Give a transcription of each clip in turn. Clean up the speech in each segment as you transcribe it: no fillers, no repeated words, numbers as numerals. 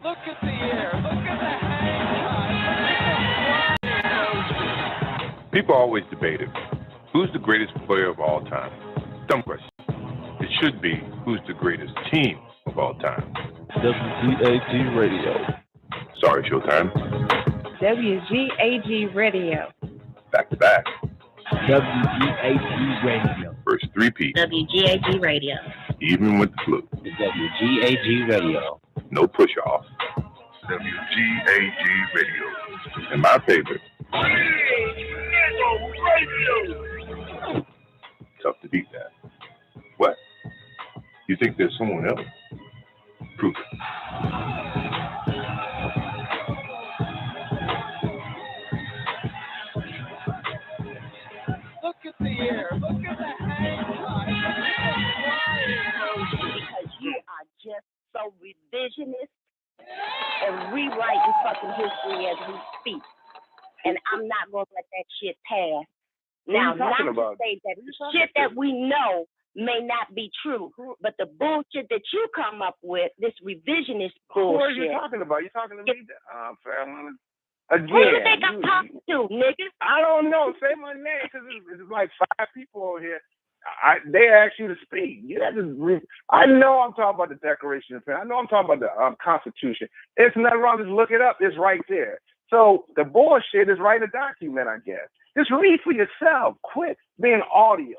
Look at the air. Look at the hang time. People always debate it. Who's the greatest player of all time? Dumb question. It should be, who's the greatest team of all time? WGAG Radio. Sorry, Showtime. WGAG Radio. Back to back. WGAG Radio. First three-peat. WGAG Radio. Even with the flu. The WGAG Radio. No push-off. WGAG Radio. And my favorite. Radio. Tough to beat that. What? You think there's someone else? Prove it. Look at the air. Look at the hang time. Because you are just so revisionist and rewriting fucking history as we speak. And I'm not going to let that shit pass. Now, not to say that the shit that we know may not be true, but the bullshit that you come up with, this revisionist bullshit. Who are you talking about? You talking to me? Fairlane? Again. Who do you think I'm talking to, nigga? I don't know. Say my name, because it's like 5 people over here. They asked you to speak. You have to I know I'm talking about the Declaration of Independence. I know I'm talking about the Constitution. It's nothing wrong. Just look it up. It's right there. So the bullshit is write a document, I guess. Just read for yourself. Quit being audio.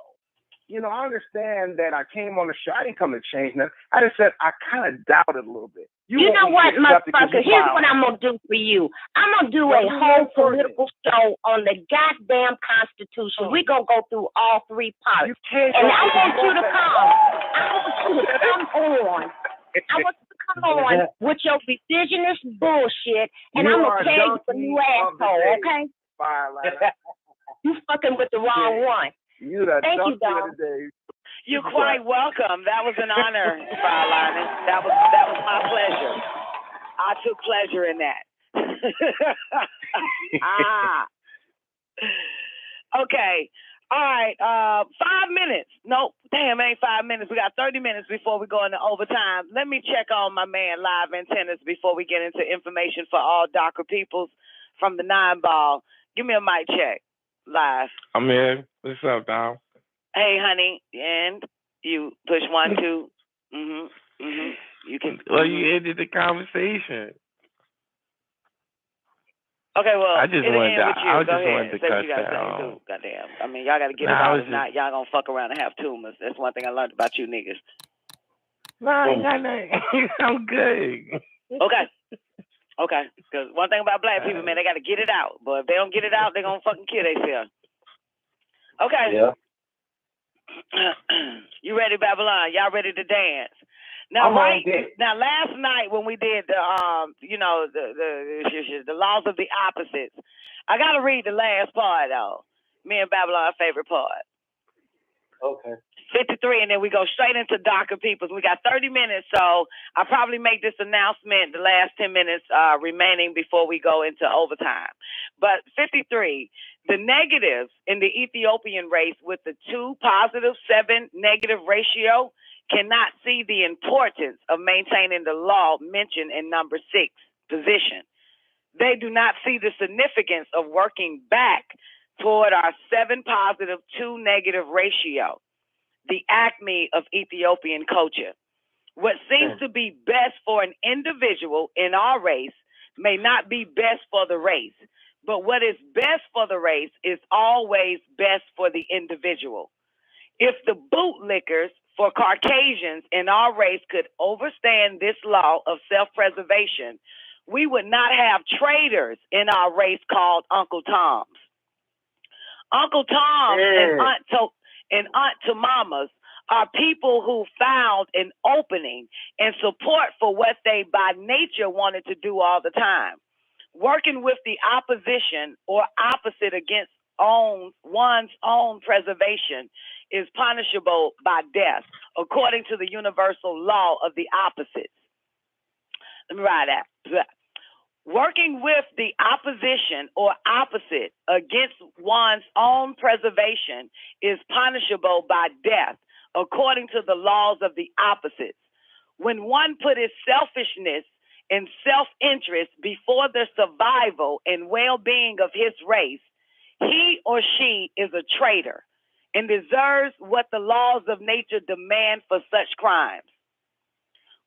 You know, I understand that I came on the show. I didn't come to change nothing. I just said I kind of doubted a little bit. You know what, motherfucker? Here's what I'm going to do for you. I'm going to do a whole political show on the goddamn Constitution. We're going to go through all 3 parts. And I want you to come. I want you to come on. I want you to come on with your revisionist bullshit, and I'm going to tell you for you asshole, okay? You fucking with the wrong one. Thank you, Dom. You're quite welcome. That was an honor, Fairlane. That was my pleasure. I took pleasure in that. Okay. All right. 5 minutes. Nope. Damn, ain't 5 minutes. We got 30 minutes before we go into overtime. Let me check on my man Live Antennas before we get into information for all DACA peoples from the 9-ball. Give me a mic check. Live. I'm in. What's up, Dom? Hey, honey, and you push 1, 2. You can. Well, you ended the conversation. Okay, well, I just wanted to cut you down. Goddamn. I mean, y'all got to get it out. If not, y'all gonna fuck around and have tumors. That's one thing I learned about you niggas. No, I'm good. Okay. Because one thing about black people, man, they got to get it out. But if they don't get it out, they're gonna fucking kill themselves. Okay. Yeah. You ready, Babylon? Y'all ready to dance? Now, now, last night when we did the the laws of the opposites, I gotta read the last part though. Me and Babylon's favorite part. Okay. 53, and then we go straight into DACA peoples. We got 30 minutes, so I'll probably make this announcement the last 10 minutes remaining before we go into overtime. But 53, the negatives in the Ethiopian race with the 2 +7 negative ratio cannot see the importance of maintaining the law mentioned in number 6 position. They do not see the significance of working back toward our 7 +2 negative ratio, the acme of Ethiopian culture. What seems to be best for an individual in our race may not be best for the race, but what is best for the race is always best for the individual. If the bootlickers for Caucasians in our race could overstand this law of self-preservation, we would not have traitors in our race called Uncle Toms. Uncle Toms and Aunt Tomamas are people who found an opening and support for what they by nature wanted to do all the time. Working with the opposition or opposite against one's own preservation is punishable by death, according to the universal law of the opposites. Let me write that. Working with the opposition or opposite against one's own preservation is punishable by death, according to the laws of the opposites. When one put his selfishness and self-interest before the survival and well-being of his race, he or she is a traitor and deserves what the laws of nature demand for such crimes.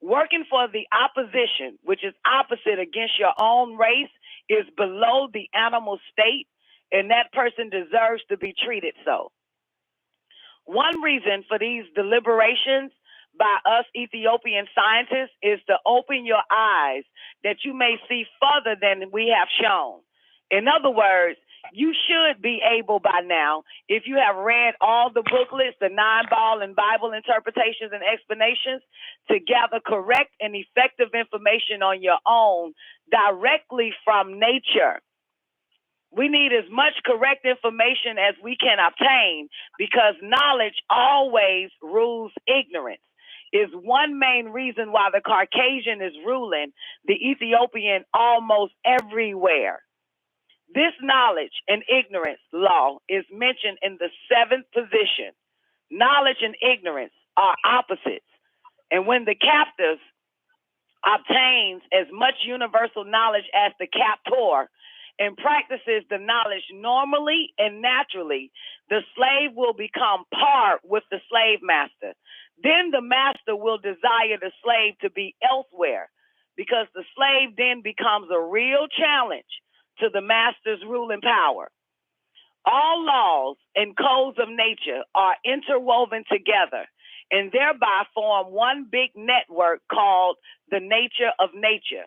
Working for the opposition, which is opposite against your own race, is below the animal state, and that person deserves to be treated so. One reason for these deliberations by us Ethiopian scientists is to open your eyes that you may see further than we have shown. In other words, you should be able by now, if you have read all the booklets, the 9-ball and Bible interpretations and explanations, to gather correct and effective information on your own directly from nature. We need as much correct information as we can obtain because knowledge always rules ignorance. Is one main reason why the Caucasian is ruling the Ethiopian almost everywhere. This knowledge and ignorance law is mentioned in the 7th position. Knowledge and ignorance are opposites. And when the captive obtains as much universal knowledge as the captor and practices the knowledge normally and naturally, the slave will become par with the slave master. Then the master will desire the slave to be elsewhere because the slave then becomes a real challenge to the master's ruling power. All laws and codes of nature are interwoven together and thereby form one big network called the nature of nature,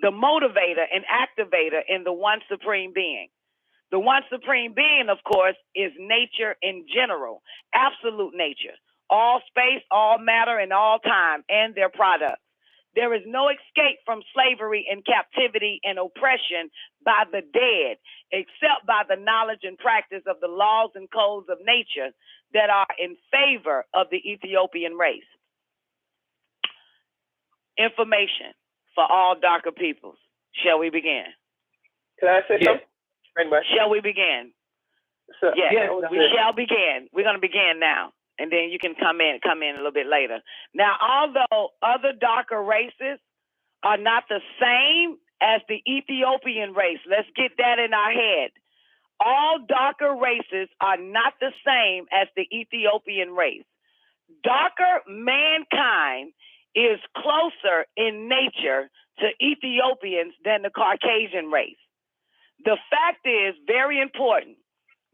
the motivator and activator in the one supreme being. The one supreme being, of course, is nature in general, absolute nature, all space, all matter, and all time, and their products. There is no escape from slavery and captivity and oppression by the dead, except by the knowledge and practice of the laws and codes of nature that are in favor of the Ethiopian race. Information for all darker peoples. Shall we begin? Can I say something? Shall we begin? Yes, we shall begin. We're going to begin now. And then you can come in a little bit later. Now, although other darker races are not the same as the Ethiopian race, let's get that in our head. All darker races are not the same as the Ethiopian race. Darker mankind is closer in nature to Ethiopians than the Caucasian race. The fact is very important,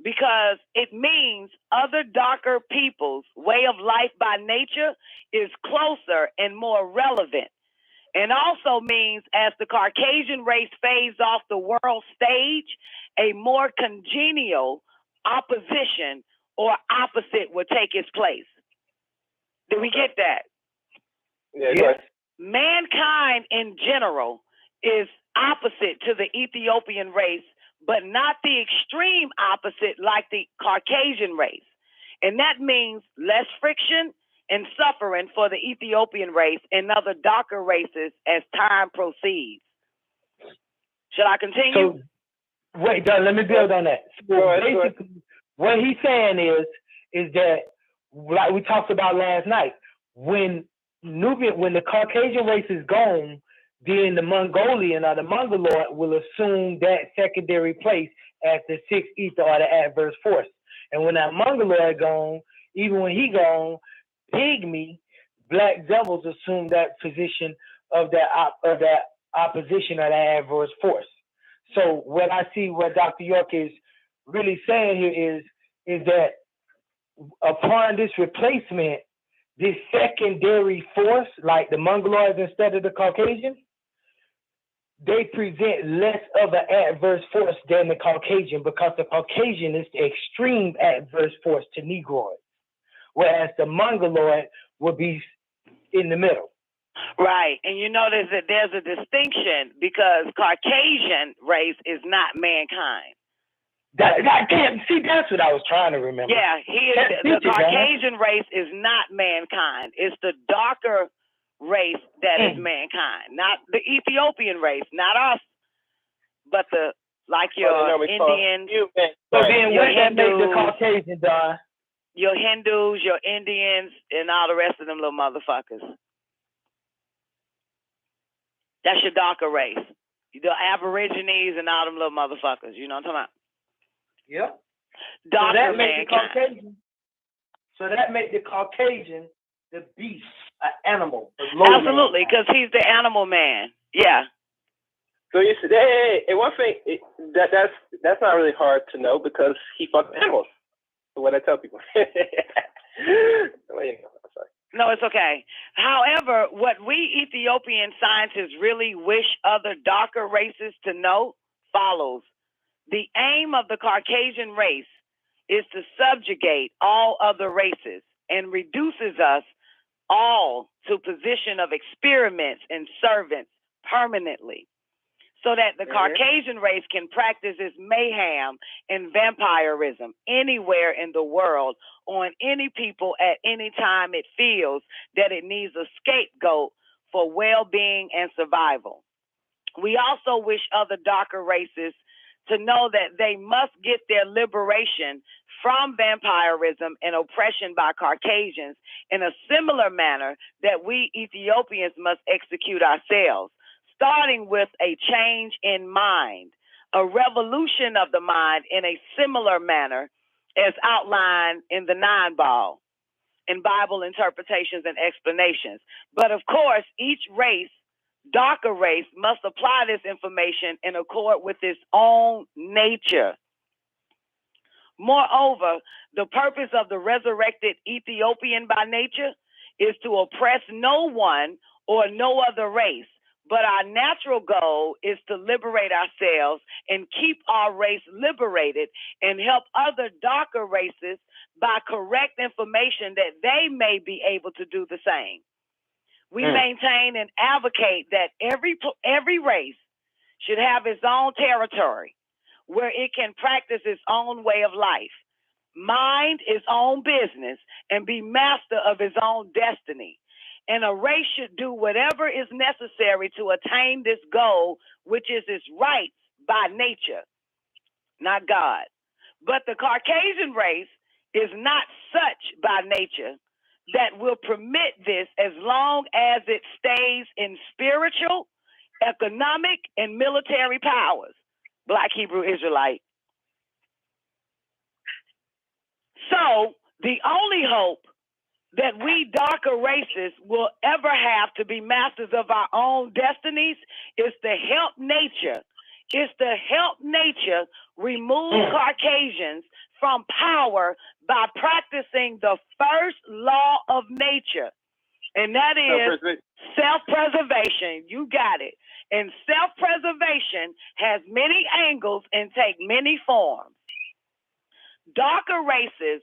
because it means other darker people's way of life by nature is closer and more relevant. And also means as the Caucasian race fades off the world stage, a more congenial opposition or opposite will take its place. Did we get that? Yes. Mankind in general is opposite to the Ethiopian race, but not the extreme opposite like the Caucasian race. And that means less friction and suffering for the Ethiopian race and other darker races as time proceeds. Should I continue? So, wait, Doug, let me build on that. So basically, what he's saying is that, like we talked about last night, when the Caucasian race is gone, then the Mongolian or the Mongoloid will assume that secondary place as the sixth ether or the adverse force. And when that Mongoloid gone, even when he gone, Pygmy, black devils assume that position of that opposition or that adverse force. So what I see what Dr. York is really saying here is that upon this replacement, this secondary force, like the Mongoloids instead of the Caucasian, they present less of an adverse force than the Caucasian, because the Caucasian is the extreme adverse force to Negroids, whereas the Mongoloid would be in the middle. Right, and you notice that there's a distinction because Caucasian race is not mankind. That's what I was trying to remember. Yeah, the Caucasian race is not mankind. It's the darker race that is mankind, not the Ethiopian race, not us, but your Indians. So then what that makes the Caucasian, Don? Your Hindus, your Indians, and all the rest of them little motherfuckers. That's your darker race. The Aborigines and all them little motherfuckers. You know what I'm talking about? Yep. Darker So that makes the Caucasian. So that makes the Caucasian the beast, an animal. Absolutely, because he's the animal man. Yeah. So you said, hey, one thing that's not really hard to know because he fucked animals. So what I tell people. Well, you know, sorry. No, it's okay. However, what we Ethiopian scientists really wish other darker races to know follows. The aim of the Caucasian race is to subjugate all other races and reduces us all to position of experiments and servants permanently, so that the Caucasian race can practice its mayhem and vampirism anywhere in the world on any people at any time it feels that it needs a scapegoat for well-being and survival. We also wish other darker races to know that they must get their liberation from vampirism and oppression by Caucasians in a similar manner that we Ethiopians must execute ourselves, starting with a change in mind, a revolution of the mind in a similar manner as outlined in the 9-ball, in Bible interpretations and explanations. But of course, each race, darker race, must apply this information in accord with its own nature. Moreover, the purpose of the resurrected Ethiopian by nature is to oppress no one or no other race, but our natural goal is to liberate ourselves and keep our race liberated and help other darker races by correct information that they may be able to do the same. We maintain and advocate that every race should have its own territory where it can practice its own way of life, mind its own business, and be master of its own destiny. And a race should do whatever is necessary to attain this goal, which is its rights by nature, not God. But the Caucasian race is not such by nature that will permit this as long as it stays in spiritual, economic, and military powers. Black Hebrew Israelite. So the only hope that we darker races will ever have to be masters of our own destinies is to help nature. Is to help nature remove Caucasians from power by practicing the first law of nature. And that is self-preservation. You got it. And self-preservation has many angles and take many forms. Darker races,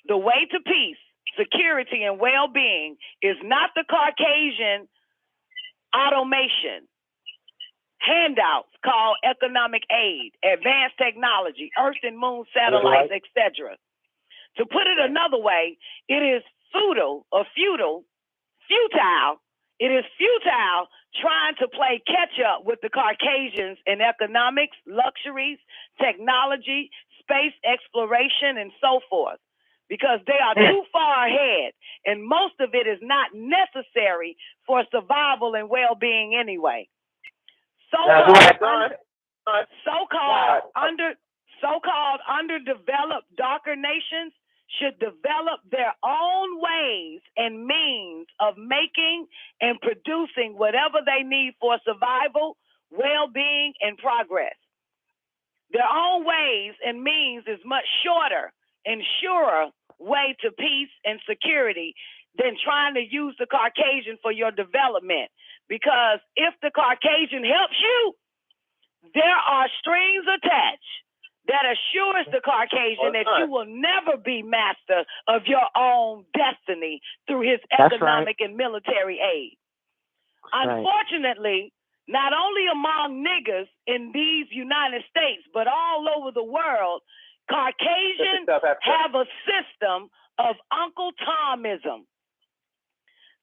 the way to peace, security, and well-being is not the Caucasian automation, handouts called economic aid, advanced technology, Earth and Moon satellites, etc. To put it another way, it is futile. It is futile trying to play catch up with the Caucasians in economics, luxuries, technology, space exploration, and so forth, because they are too far ahead, and most of it is not necessary for survival and well-being anyway. So-called underdeveloped darker nations should develop their own ways and means of making and producing whatever they need for survival, well-being, and progress. Their own ways and means is much shorter and surer way to peace and security than trying to use the Caucasian for your development. Because if the Caucasian helps you, there are strings attached that assures the Caucasian that you will never be master of your own destiny through his economic and military aid. Unfortunately, not only among niggas in these United States, but all over the world, Caucasians have a system of Uncle Tomism.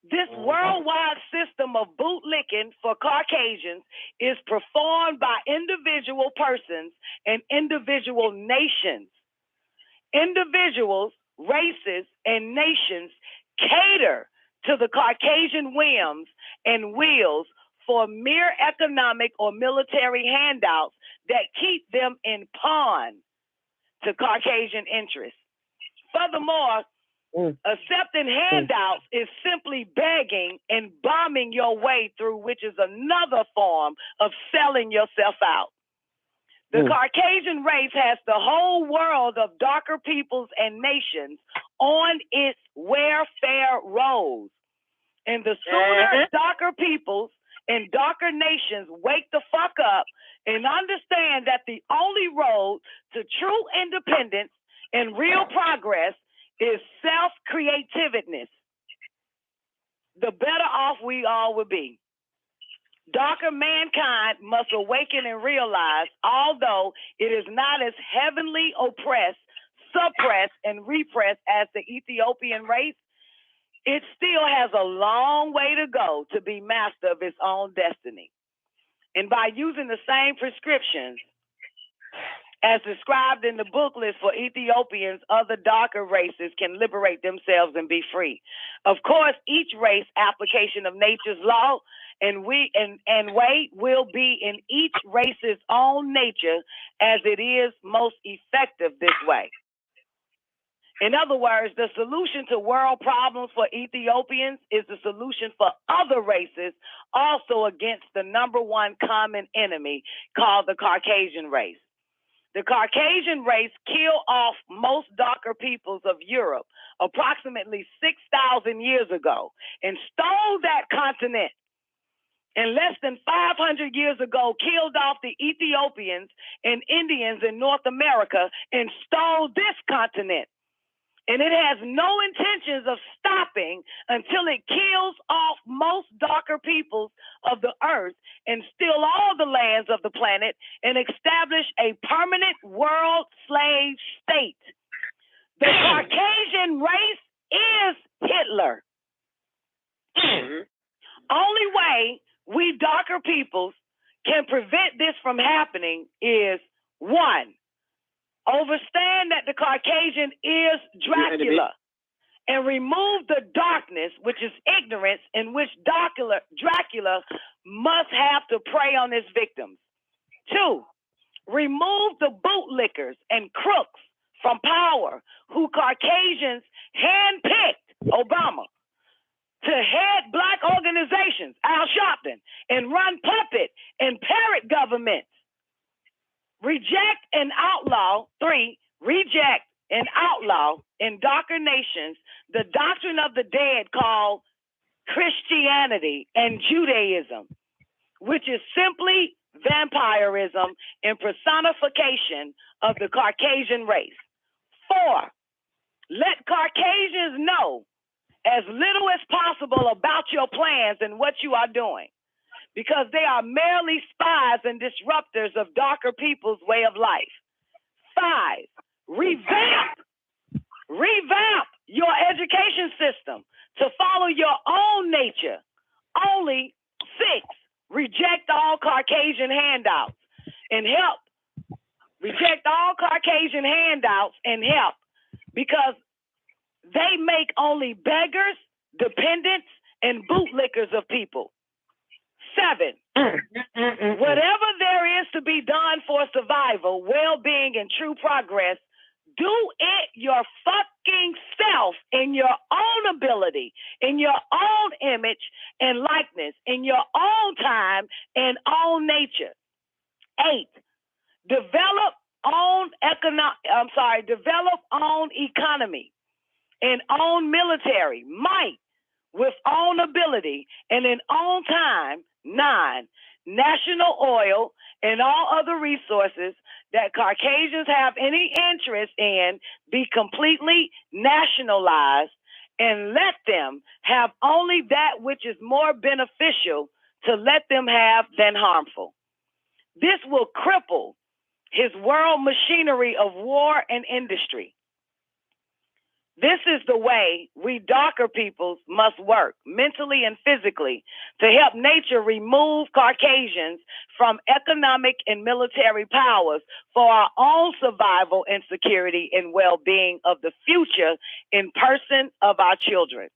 This worldwide system of bootlicking for Caucasians is performed by individual persons and individual nations. Individuals, races, and nations cater to the Caucasian whims and wills for mere economic or military handouts that keep them in pawn to Caucasian interests. Furthermore, accepting handouts is simply begging and bombing your way through, which is another form of selling yourself out. The Caucasian race has the whole world of darker peoples and nations on its welfare rolls. And the sooner darker peoples and darker nations wake the fuck up and understand that the only road to true independence and real progress is self-creativeness, the better off we all will be. Darker mankind must awaken and realize, although it is not as heavenly oppressed, suppressed, and repressed as the Ethiopian race, it still has a long way to go to be master of its own destiny. And by using the same prescriptions as described in the booklet for Ethiopians, other darker races can liberate themselves and be free. Of course, each race application of nature's law and way will be in each race's own nature as it is most effective this way. In other words, the solution to world problems for Ethiopians is the solution for other races also against the number one common enemy called the Caucasian race. The Caucasian race killed off most darker peoples of Europe approximately 6,000 years ago and stole that continent. And less than 500 years ago, killed off the Ethiopians and Indians in North America and stole this continent. And it has no intentions of stopping until it kills off most darker peoples of the earth and steal all the lands of the planet and establish a permanent world slave state. The Caucasian race is Hitler. Only way we darker peoples can prevent this from happening is, one, understand that the Caucasian is Dracula and remove the darkness, which is ignorance, in which Dracula must have to prey on his victims. Two, remove the bootlickers and crooks from power who Caucasians handpicked Obama to head black organizations, Al Sharpton, and run puppet and parrot governments. Reject and outlaw, three, reject and outlaw in darker nations the doctrine of the dead called Christianity and Judaism, which is simply vampirism and personification of the Caucasian race. Four, let Caucasians know as little as possible about your plans and what you are doing, because they are merely spies and disruptors of darker people's way of life. Five, revamp your education system to follow your own nature. Only. Six, reject all Caucasian handouts and help. Reject all Caucasian handouts and help, because they make only beggars, dependents, and bootlickers of people. Seven, whatever there is to be done for survival, well-being, and true progress, do it your fucking self in your own ability, in your own image and likeness, in your own time and own nature. Eight, develop own economy and own military might with own ability and in own time. 9, national oil and all other resources that Caucasians have any interest in be completely nationalized, and let them have only that which is more beneficial to let them have than harmful. This will cripple his world machinery of war and industry. This is the way we darker peoples must work mentally and physically to help nature remove Caucasians from economic and military powers for our own survival and security and well-being of the future in person of our children.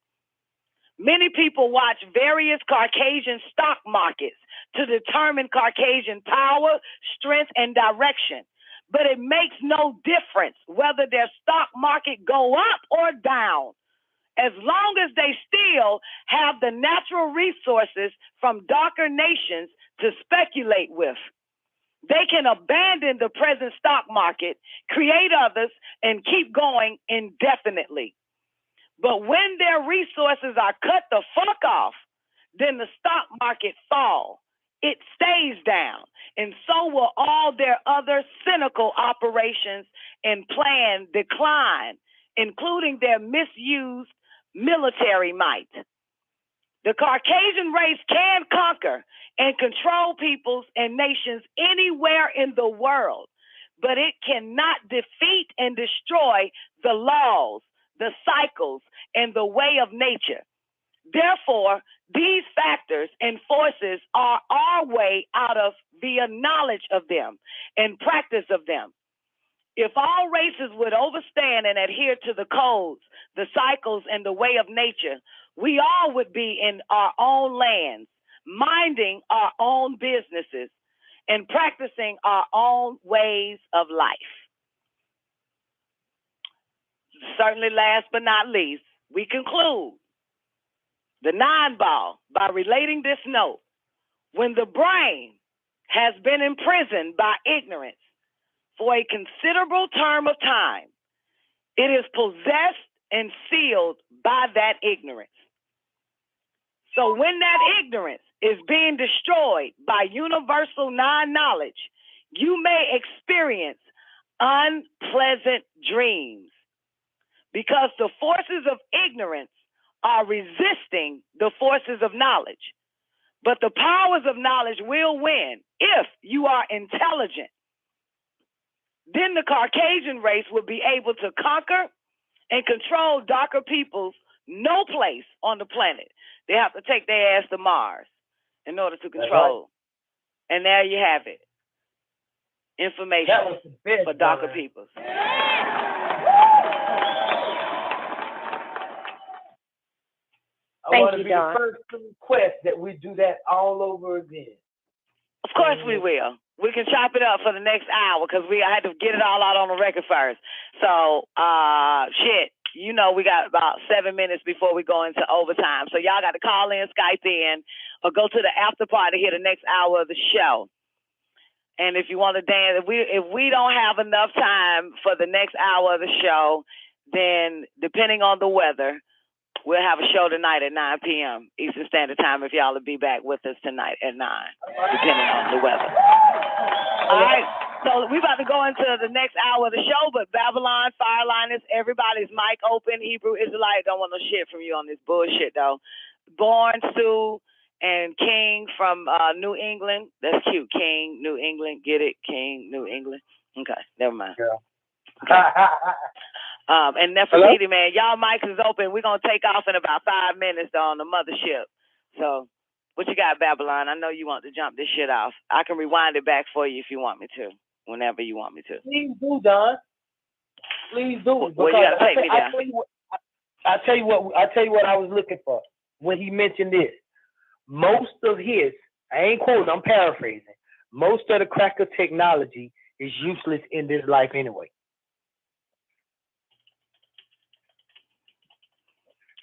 Many people watch various Caucasian stock markets to determine Caucasian power, strength, and direction. But it makes no difference whether their stock market go up or down, as long as they still have the natural resources from darker nations to speculate with. They can abandon the present stock market, create others, and keep going indefinitely. But when their resources are cut the fuck off, then the stock market falls. It stays down, and so will all their other cynical operations and plan decline, including their misused military might. The Caucasian race can conquer and control peoples and nations anywhere in the world, but it cannot defeat and destroy the laws, the cycles, and the way of nature. Therefore, these factors and forces are our way out of via knowledge of them and practice of them. If all races would overstand and adhere to the codes, the cycles, and the way of nature, we all would be in our own lands, minding our own businesses, and practicing our own ways of life. Certainly, last but not least, we conclude the 9-ball by relating this note. When the brain has been imprisoned by ignorance for a considerable term of time, it is possessed and sealed by that ignorance. So when that ignorance is being destroyed by universal non-knowledge, you may experience unpleasant dreams, because the forces of ignorance are resisting the forces of knowledge. But the powers of knowledge will win if you are intelligent. Then the Caucasian race will be able to conquer and control darker peoples no place on the planet. They have to take their ass to Mars in order to control. Right. And there you have it. Information for darker peoples. I want to be the first to request that we do that all over again. Of course we will. We can chop it up for the next hour because I had to get it all out on the record first. So, we got about 7 minutes before we go into overtime. So y'all got to call in, Skype in, or go to the after party here the next hour of the show. And if you want to dance, if we don't have enough time for the next hour of the show, then depending on the weather, we'll have a show tonight at 9 p.m. Eastern Standard Time if y'all will be back with us tonight at 9, depending on the weather. All right, so we're about to go into the next hour of the show, but Babylon, Fireliners, everybody's mic open. Hebrew Israelite, don't want no shit from you on this bullshit, though. Born, Sue, and King from New England. That's cute. King, New England. Get it? King, New England. Okay, never mind. Yeah. Okay. And Nefertiti, man, y'all mics is open. We're going to take off in about 5 minutes on the mothership. So what you got, Babylon? I know you want to jump this shit off. I can rewind it back for you if you want me to, whenever you want me to. Please do, Don. Please do. Well, you got to take me down. I'll tell you what I was looking for when he mentioned this. Most of his, I ain't quoting, I'm paraphrasing. Most of the cracker technology is useless in this life anyway.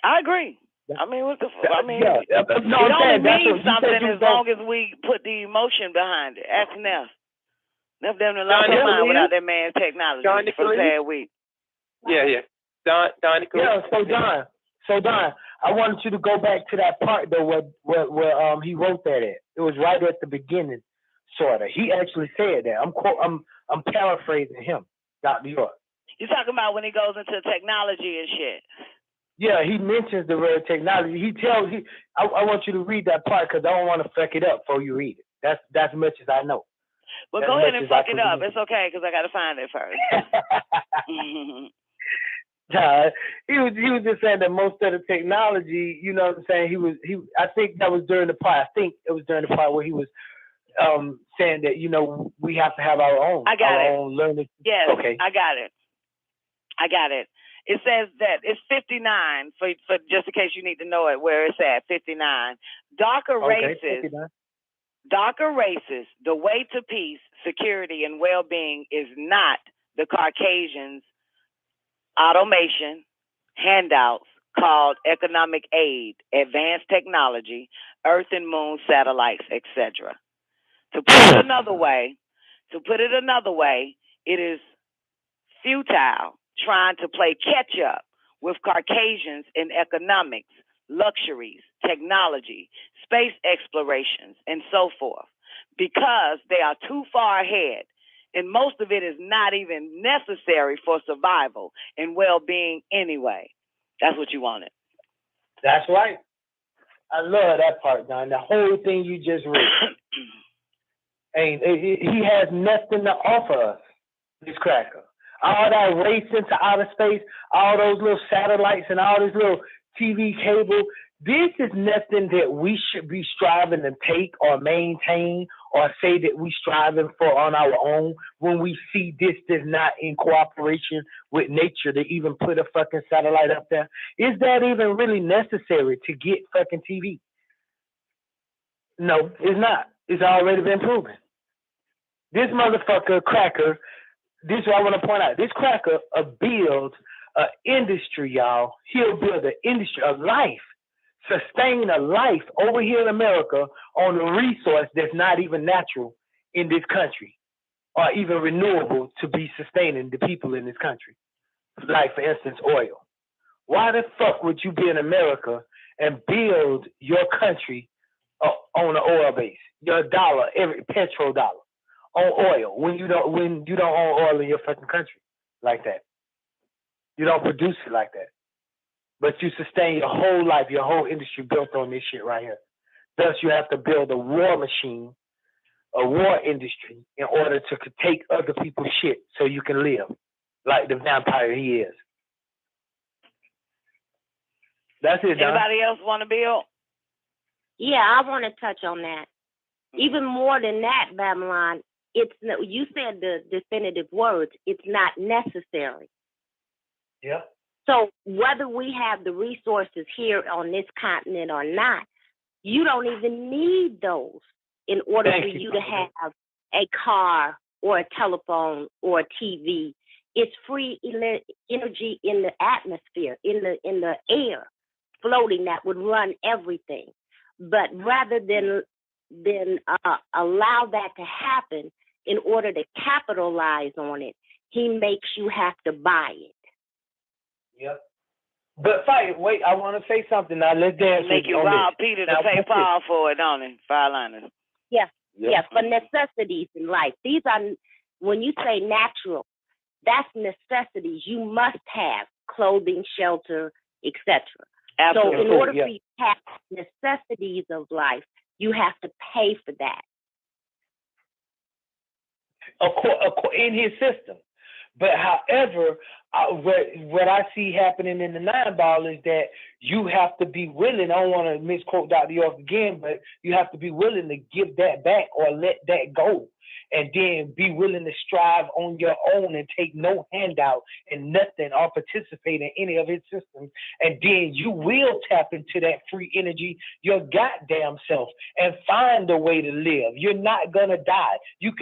I agree. I mean, what the fuck? I mean, no, it only means something as long as we put the emotion behind it. Ask Neff. Neff them to lost their mind without that man's technology for the past week. Yeah. Don Nicoleone. Yeah, so Don, I wanted you to go back to that part though where he wrote that at. It was right at the beginning, sorta. He actually said that. I'm paraphrasing him, Dr. York. You talking about when he goes into technology and shit? Yeah, he mentions the word technology. I want you to read that part because I don't want to fuck it up before you read it. That's as much as I know. Well, go ahead and fuck it up. It's okay because I got to find it first. He was just saying that most of the technology, you know what I'm saying? I think that was during the part. I think it was during the part where he was saying that, we have to have our own. I got our own learning. Yes, okay. I got it. It says that it's 59 for just in case you need to know it where it's at. 59. Darker races. 59. Darker races. The way to peace, security, and well-being is not the Caucasians' automation, handouts called economic aid, advanced technology, Earth and Moon satellites, etc. To put it another way, it is futile trying to play catch up with Caucasians in economics, luxuries, technology, space explorations, and so forth, because they are too far ahead, and most of it is not even necessary for survival and well-being anyway. That's what you wanted. That's right. I love that part, Don. The whole thing you just read. And he has nothing to offer us, this cracker. All that race into outer space, all those little satellites and all this little TV cable, this is nothing that we should be striving to take or maintain or say that we striving for on our own when we see this is not in cooperation with nature to even put a fucking satellite up there. Is that even really necessary to get fucking TV? No, it's not. It's already been proven. This motherfucker cracker, this is what I want to point out. This cracker builds an industry, y'all. He'll build an industry, a life, sustain a life over here in America on a resource that's not even natural in this country or even renewable to be sustaining the people in this country. Like, for instance, oil. Why the fuck would you be in America and build your country on an oil base? Your dollar, every petrodollar on oil when you don't own oil in your fucking country like that. You don't produce it like that. But you sustain your whole life, your whole industry built on this shit right here. Thus, you have to build a war machine, a war industry, in order to take other people's shit so you can live like the vampire he is. That's it, Don. Anybody else want to build? Yeah, I want to touch on that. Even more than that, Babylon, you said the definitive words, it's not necessary. Yeah. So whether we have the resources here on this continent or not, you don't even need those in order for you to have a car or a telephone or a TV. It's free energy in the atmosphere, in the air, floating that would run everything. But rather than allow that to happen in order to capitalize on it, he makes you have to buy it. Yep. But wait, I want to say something now. Let's dance. Make you rob Peter to pay Paul for it, don't it? Fireliners. Yeah, yeah, for necessities in life. These are, when you say natural, that's necessities. You must have clothing, shelter, etc. So in order for you to have necessities of life, you have to pay for that. In his system. But however, what I see happening in the 9-ball is that you have to be willing, I don't want to misquote Dr. York again, but you have to be willing to give that back or let that go. And then be willing to strive on your own and take no handout and nothing or participate in any of his systems. And then you will tap into that free energy, your goddamn self, and find a way to live. You're not going to die. We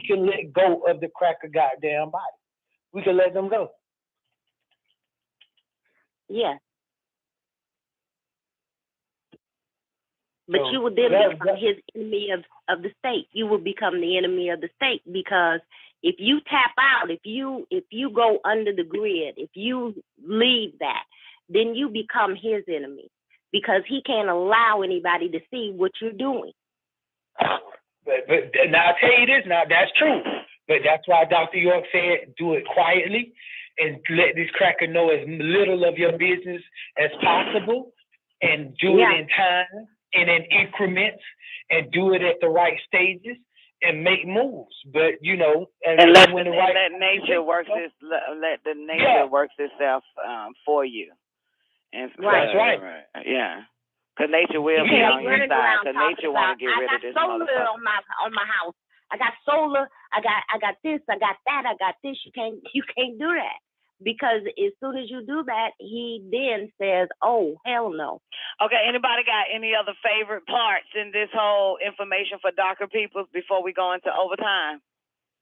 can let go of the cracker goddamn body. We can let them go. Yeah. But you will then become his enemy of the state. You will become the enemy of the state, because if you tap out, if you go under the grid, if you leave that, then you become his enemy, because he can't allow anybody to see what you're doing. But now I'll tell you this, now that's true. But that's why Dr. York said do it quietly and let this cracker know as little of your business as possible, and do it in time and in increments, and do it at the right stages and make moves. But and let nature work itself for you. And that's right. Yeah. Because nature will be on your side. Because nature want to get rid of this motherfucker. I got solar on my house. I got solar. I got this. I got that. I got this. You can't do that. because as soon as you do that, he then says, "Oh, hell no." Okay, anybody got any other favorite parts in this whole information for darker people before we go into overtime?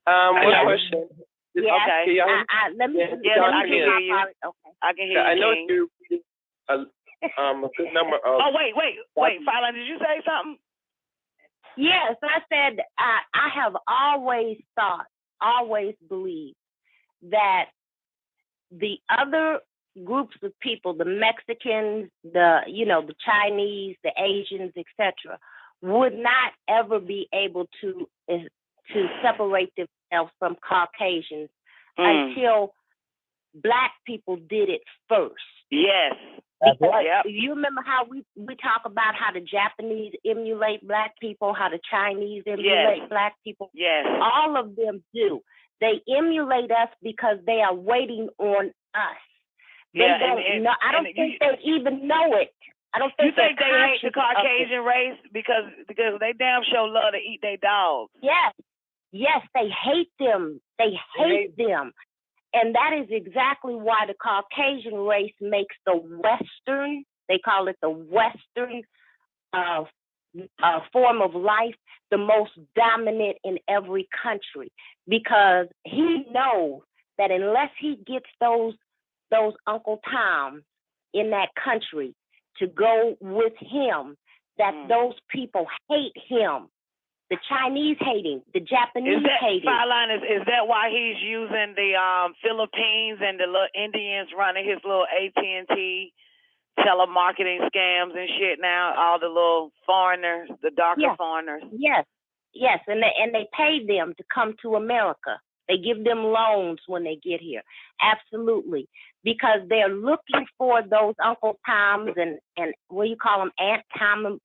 One question. Yes. Okay. Let me. I Let can me hear you. Okay. I can hear you. I know King. you're reading a good number of. Oh, wait, Fallon, did you say something? Yes, I said I have always thought, always believed that the other groups of people, the Mexicans, the Chinese, the Asians, etc., would not ever be able to separate themselves from Caucasians until Black people did it first. Yes. Because you remember how we talk about how the Japanese emulate Black people, how the Chinese emulate Black people? Yes. All of them do. They emulate us because they are waiting on us. They don't know. I don't think they even know it. I don't think you think they hate the Caucasian race because they damn sure love to eat their dogs. Yes, they hate them. They hate them. And that is exactly why the Caucasian race makes the Western, they call it the Western form of life, the most dominant in every country. Because he knows that unless he gets those Uncle Toms in that country to go with him, that those people hate him. The Chinese hate him. The Japanese hate him. Is that why he's using the Philippines and the little Indians running his little AT&T telemarketing scams and shit now? All the little foreigners, the darker foreigners. Yes, and they pay them to come to America. They give them loans when they get here. Absolutely. Because they're looking for those Uncle Toms and what do you call them? Aunt Mamas.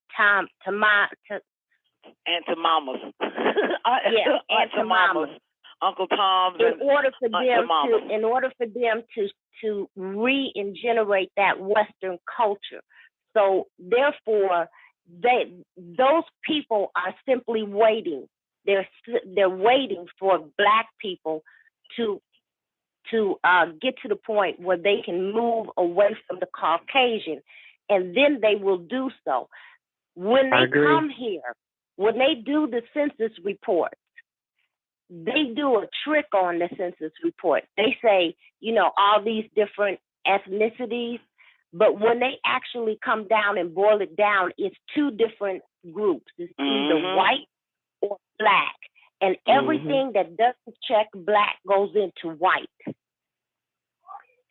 Aunt Mamas. Uncle Toms. In order for them to regenerate that Western culture. So therefore, those people are simply waiting. They're waiting for Black people to get to the point where they can move away from the Caucasian, and then they will do so. When they come here, when they do the census report, they do a trick on the census report. They say, all these different ethnicities, but when they actually come down and boil it down, it's two different groups. It's either white or Black. And everything that doesn't check Black goes into white.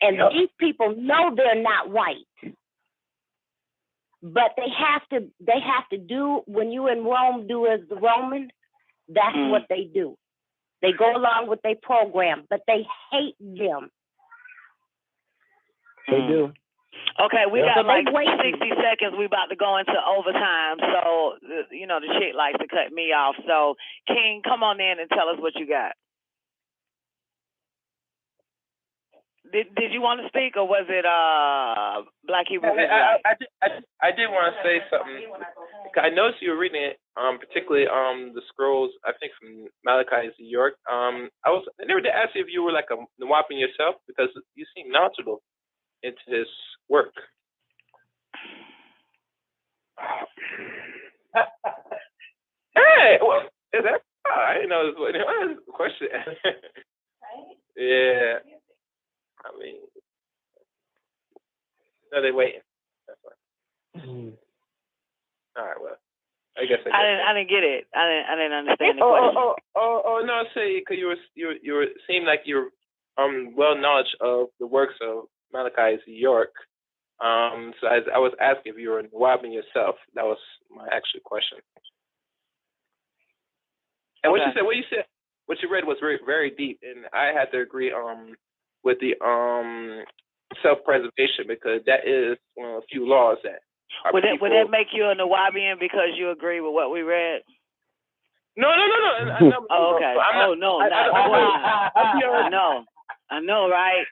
And these people know they're not white. But they have to do, when you in Rome do as the Romans, that's what they do. They go along with their program, but they hate them. They do. Okay, we got like 60 seconds. We about to go into overtime. So, the chick likes to cut me off. So, King, come on in and tell us what you got. Did you want to speak, or was it Black Hebrew? I did want to say something. I noticed you were reading it, particularly the scrolls, I think from Malachi's New York. I never did ask you if you were like a Nawapian yourself, because you seem knowledgeable into his work. Hey, well, is that? I didn't know this was a question. Yeah. I mean, no, they're waiting. That's fine. All right, well, I guess I didn't get it. I didn't understand the question. Oh, no, say, because you were seemed like you're well knowledge of the works of Malachi's York. So I was asking if you were Nawabian yourself. That was my actual question. And what you read was very, very deep, and I had to agree with the self-preservation, because that is one of the few laws that would that make you a Nawabian because you agree with what we read? No. Oh, okay. I know, right?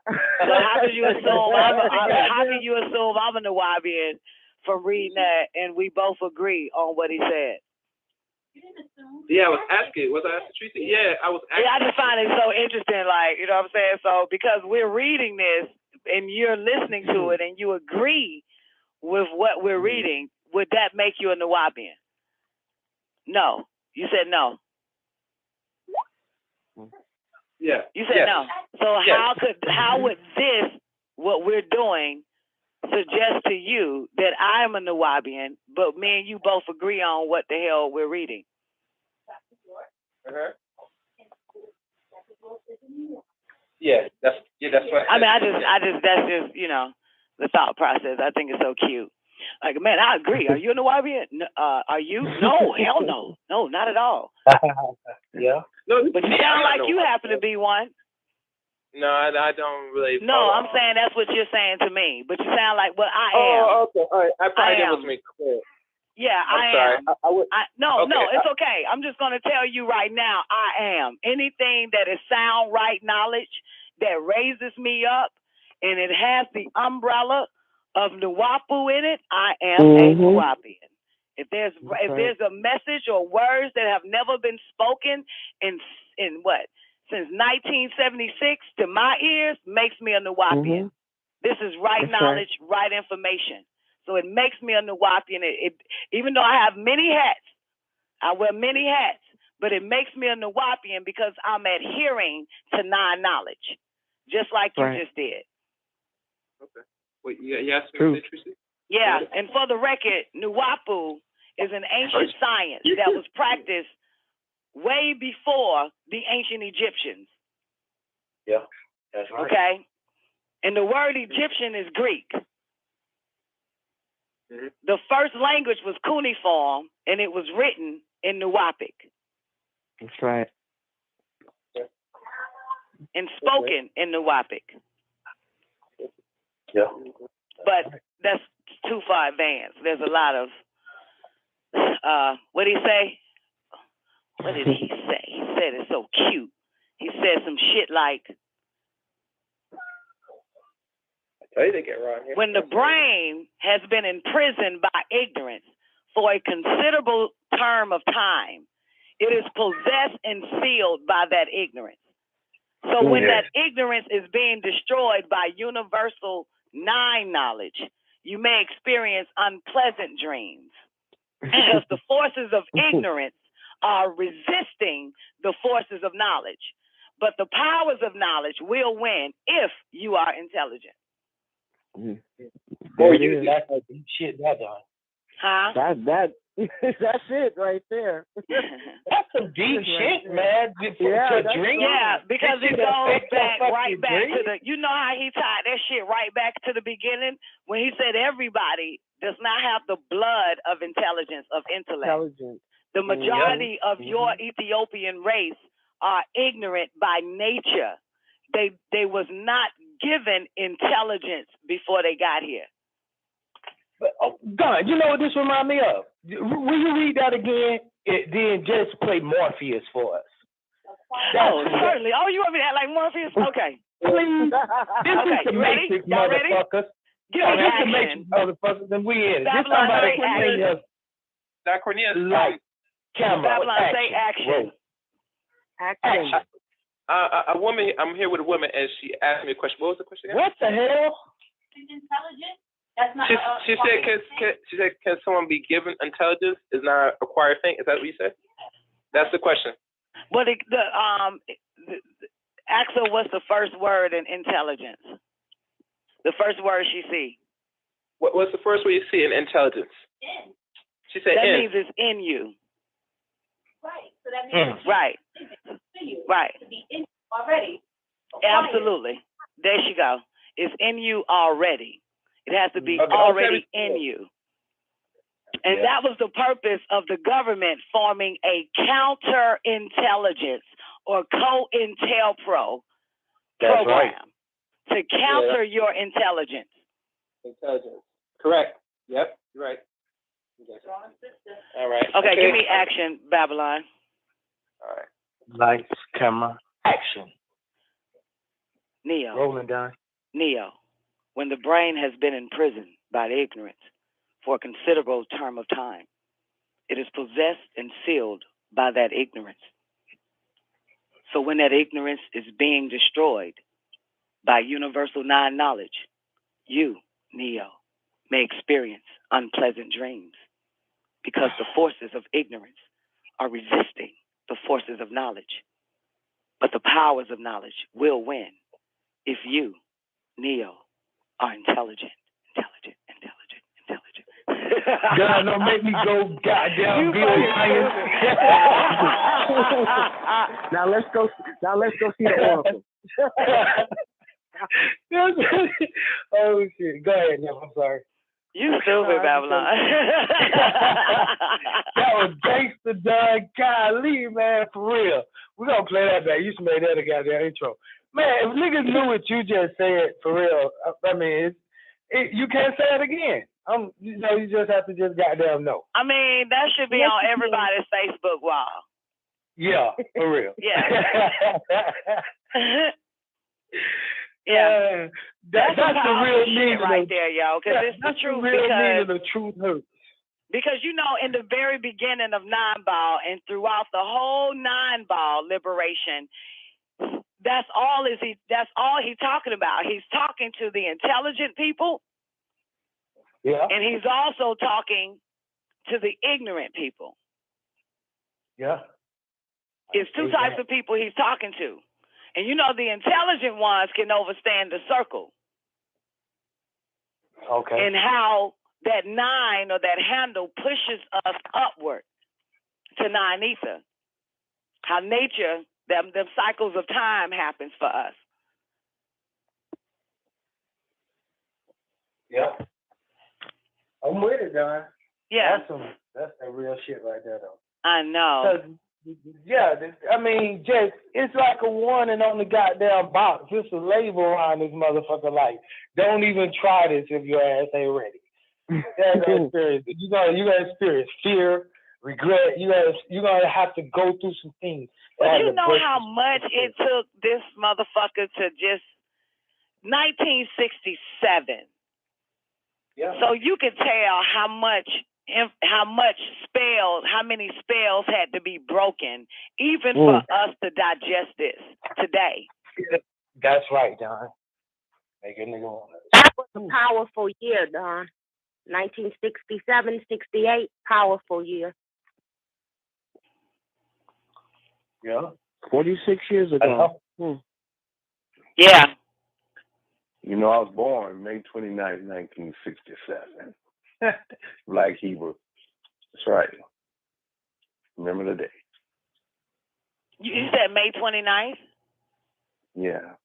So how can you assume I'm a Nawabian from reading that, and we both agree on what he said? Yeah, I was asking. Was I asking Tracy? Yeah, I was asking. Yeah, I just find it so interesting, like, you know what I'm saying? So, because we're reading this and you're listening to it and you agree with what we're reading, would that make you a Nuwapian? No. You said no. Yeah. You said no. So how would this, what we're doing, suggest to you that I am a Nuwapian, but me and you both agree on what the hell we're reading? Yeah, that's what I mean, that's just, you know, the thought process. I think it's so cute. Like, man, I agree. Are you a Nuwapian? Are you? No, hell no. No, not at all. Yeah. No, but you sound like you happen to be one. No, I don't really. No, I'm saying that's what you're saying to me. But you sound like, well, I am. Oh, okay. All right. I probably didn't make clear. Yeah, I'm sorry. No, it's okay. I'm just going to tell you right now, I am. Anything that is sound right knowledge that raises me up and it has the umbrella of Nuwapu in it, I am a Nuwapian. If there's a message or words that have never been spoken in what? Since 1976 to my ears, makes me a Nuwapian. This is right knowledge, right information. So it makes me a Nuwapian. Even though I have many hats, I wear many hats, but it makes me a Nuwapian because I'm adhering to non-knowledge, just like you just did. Okay. Wait, you asked me interesting? Yeah, and for the record, Nuwapu is an ancient science that was practiced way before the ancient Egyptians. Yeah, that's right. Okay? And the word Egyptian is Greek. The first language was cuneiform, and it was written in Nuwapic. That's right. And spoken in Nuwapic. Yeah. But that's too far advanced. There's a lot of, what did he say? What did he say? He said it's so cute. He said some shit like, when the brain has been imprisoned by ignorance for a considerable term of time, it is possessed and sealed by that ignorance. So when that ignorance is being destroyed by universal nine knowledge, you may experience unpleasant dreams because the forces of ignorance are resisting the forces of knowledge. But the powers of knowledge will win if you are intelligent. Or you that's like shit that done. Huh? That's it right there. That's some deep shit, man. Yeah, because it goes back right back to the, you know how he tied that shit right back to the beginning when he said everybody does not have the blood of intelligence, of intellect. The majority of your Ethiopian race are ignorant by nature. They was not given intelligence before they got here. But, God, you know what this remind me of? Will you read that again? Then just play Morpheus for us. Certainly. Oh, you want me to act like Morpheus? Okay. Please. This is the you ready? Matrix, Y'all ready? motherfuckers. Give me This is the action. Matrix, motherfuckers, and we in it. This Babylon, somebody say action. That Cornelius. Light, camera, Babylon, action. say action. Action. A woman, I'm here with a woman, and she asked me a question. What was the question again? What the hell? She's intelligent. That's not. She said, can someone be given intelligence? Is not a required thing. Is that what you said? That's the question. But Axel, what's the first word in intelligence? The first word she see. What's the first word you see in intelligence? In. She said that in. means it's in you. Right. So that means right. Right. To be in already. Absolutely. There she go. It's in you already. It has to be already in you. And that was the purpose of the government forming a counterintelligence or COINTELPRO program to counter your intelligence. Intelligence. Correct. Yep. You're right. All right. Okay, give me action, Babylon. All right. Lights, camera, action. Neo. Rolling down. Neo. When the brain has been imprisoned by the ignorance for a considerable term of time, it is possessed and sealed by that ignorance. So when that ignorance is being destroyed by universal non-knowledge, you, Neo, may experience unpleasant dreams because the forces of ignorance are resisting the forces of knowledge. But the powers of knowledge will win if you, Neo, are intelligent. God, don't make me go goddamn Bill Myers. Now let's go see the Oracle. Oh shit. Go ahead, Neff. I'm sorry. You stupid, Babylon. That was gangster, dog. Golly, man, for real. We're gonna play that back. You should make that a goddamn intro. Man, if niggas knew what you just said, for real, I mean, you can't say it again. You just have to just goddamn know. I mean, that should be on everybody's Facebook wall. Yeah, for real. Yeah. Yeah. That's the real meaning right there, yo. Because it's the truth. Real meaning of truth hurts. Because in the very beginning of Nine Ball and throughout the whole Nine Ball liberation, that's all he's talking about. He's talking to the intelligent people. Yeah. And he's also talking to the ignorant people. Yeah. It's two types of people he's talking to. And the intelligent ones can overstand the circle. Okay. And how that nine or that handle pushes us upward to nine ether. How nature, them cycles of time happens for us. Yeah. I'm with it, Don. Yeah. That's that real shit right there, though. I know. Yeah, I mean, just it's like a warning on the goddamn box. Just a label around this motherfucker. Like, don't even try this if your ass ain't ready. You're gonna experience fear, regret. You're gonna have to go through some things. But you know how much it took this motherfucker to just 1967. Yeah. So you could tell how many spells had to be broken, even for us to digest this today. That's right, Don. Make a nigga want it. That was a powerful year, Don. 1967, 68, powerful year. Yeah. 46 years ago. Yeah. I was born May 29th, 1967. Black Hebrew. That's right. Remember the day. You said May 29th? Yeah.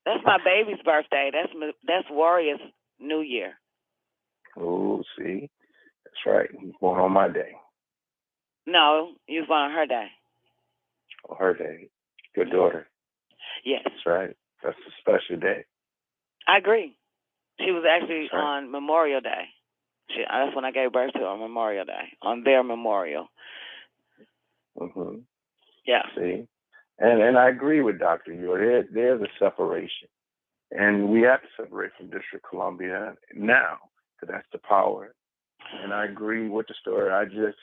That's my baby's birthday. That's Warrior's New Year. Oh, see? That's right. He was born on my day. No, you was born on her day. On her day. Your daughter. Yes. That's right. That's a special day. I agree. She was actually on Memorial Day. That's when I gave birth to her, on Memorial Day, on their memorial. Mm-hmm. Yeah. See? And I agree with Dr. Yor. There's a separation. And we have to separate from District of Columbia now, because that's the power. And I agree with the story. I just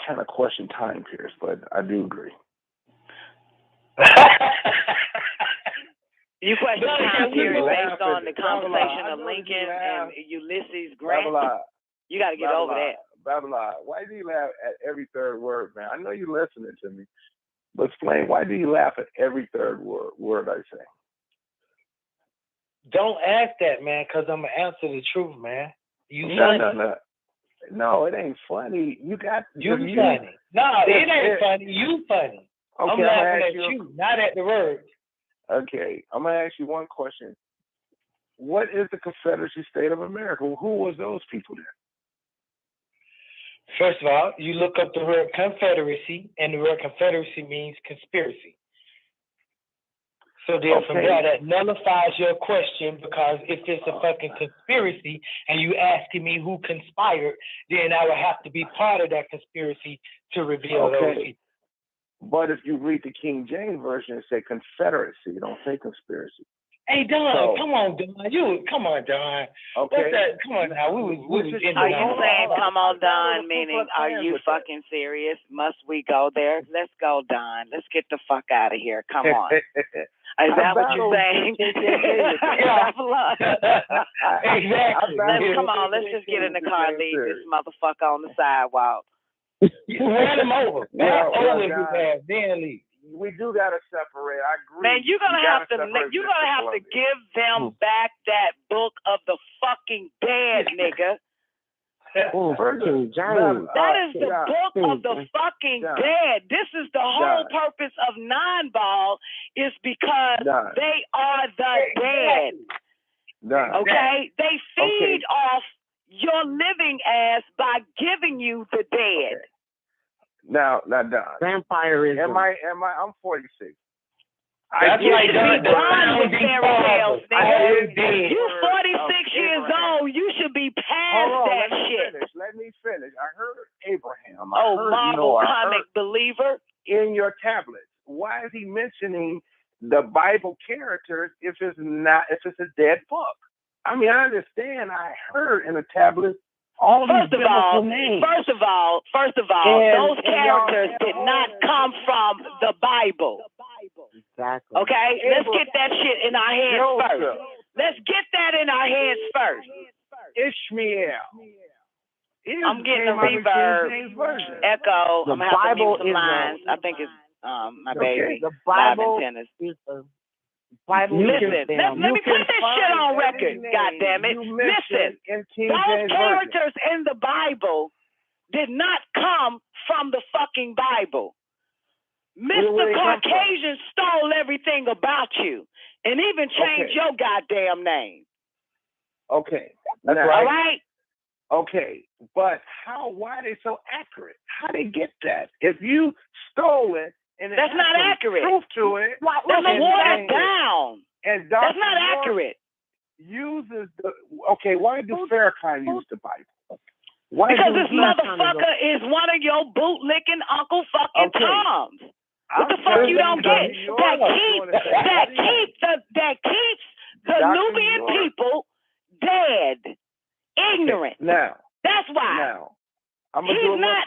kind of question time periods, but I do agree. You question time period based on the conversation of Lincoln and Ulysses Grant? Babylon. You got to get over that. Babylon, why do you laugh at every third word, man? I know you're listening to me, but explain, why do you laugh at every third word I say? Don't ask that, man, because I'm going to answer the truth, man. No, it ain't funny. You funny. No, it ain't funny. You funny. Okay, I'm laughing at you, not at the words. Okay, I'm going to ask you one question. What is the Confederacy State of America? Who was those people then? First of all, you look up the word Confederacy, and the word Confederacy means conspiracy. So then from there, that nullifies your question, because if it's a fucking conspiracy and you asking me who conspired, then I would have to be part of that conspiracy to reveal those people. But if you read the King James Version, it say Confederacy. It don't say conspiracy. Hey, Don, So- come on, Don. Come on, Don. Okay. What's that? Come on now. We was in Are the you saying, come on, Don, with meaning, that. are you fucking serious? Must we go there? Let's go, Don. Let's get the fuck out of here. Come on. Is that what you're saying? Exactly. Come on, let's just get in the car and leave this motherfucker on the sidewalk. You ran him over. Over his ass, then leave. We do gotta separate. I agree. Man, you're gonna have to give them back that book of the fucking dead, nigga. King James. That is the book of the fucking dead. This is the whole purpose of non-ball, is because they are the dead. Okay? They feed off your living ass by giving you the dead. Now, Don. Vampirism. I'm 46. That's You like should be the done with fairy tales, nigga. You 46 years Abraham. old. You should be past that shit. Let me finish. I heard Abraham. Marvel comic believer. In your tablets. Why is he mentioning the Bible characters if it's a dead book? I mean, I understand. I heard in the tablet all these biblical names. First of all, those characters did not come from the Bible. Exactly. Okay? Let's get that shit in our hands first. Let's get that in our hands first. Ishmael. I'm getting a reverb, echo. I'm having to mute some lines. I think it's my baby. The Bible tennis. is the Bible. Listen, let me put this shit on record, goddammit. Listen, those characters in the Bible did not come from the fucking Bible. Mr. Caucasian stole everything about you and even changed your goddamn name. Okay. All right? Okay. But why are they so accurate? How they get that? If you stole it, and that's not accurate. Proof to it. That's watered down. And that's not accurate. Uses why do Farrakhan use the Bible? Because this motherfucker is one of your bootlicking Uncle fucking Toms. What the fuck you don't get? That keeps the Nubian people dead, ignorant. Now that's why. He's not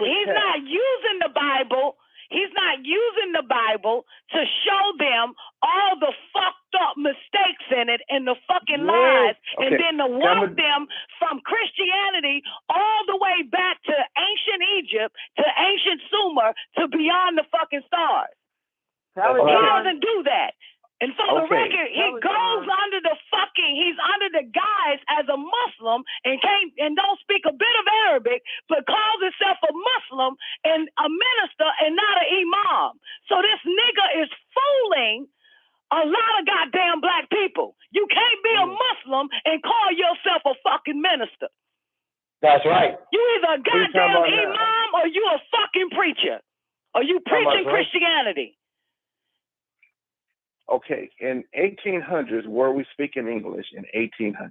using the Bible. He's not using the Bible to show them all the fucked up mistakes in it and the fucking lies, and then to walk them from Christianity all the way back to ancient Egypt, to ancient Sumer, to beyond the fucking stars. He doesn't do that. And for the record, he goes under he's under the guise as a Muslim and don't speak a bit of Arabic, but calls himself a Muslim and a minister and not an imam. So this nigga is fooling a lot of goddamn black people. You can't be a Muslim and call yourself a fucking minister. That's right. You either a goddamn imam or you a fucking preacher. Or you preaching Christianity. Okay, in 1800s, were we speaking English in 1800s?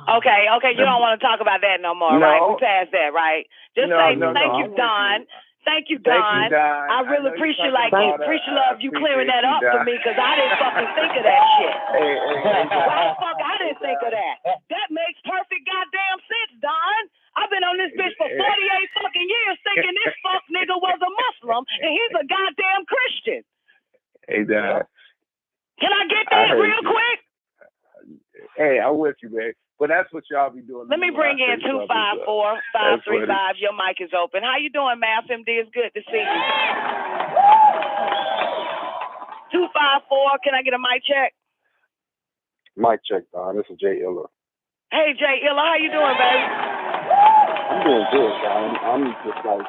Okay, you don't want to talk about that no more, right? We passed that, right? Just say thank you, Don. Thank you, Don. I really appreciate you clearing that up for me, because I didn't fucking think of that shit. Why the fuck I didn't think of that? That makes perfect goddamn sense, Don. I've been on this bitch for 48 fucking years thinking this fuck nigga was a Muslim and he's a goddamn Christian. Hey, Don. Can I get that real quick? Hey, I'm with you, man. But that's what y'all be doing. Let me bring in 254-535. Your mic is open. How you doing, Math MD? It's good to see you. 254. Can I get a mic check? Mic check, Don. This is Jay Iller. Hey, Jay Iller. How you doing, baby? I'm doing good, Don. I'm just like,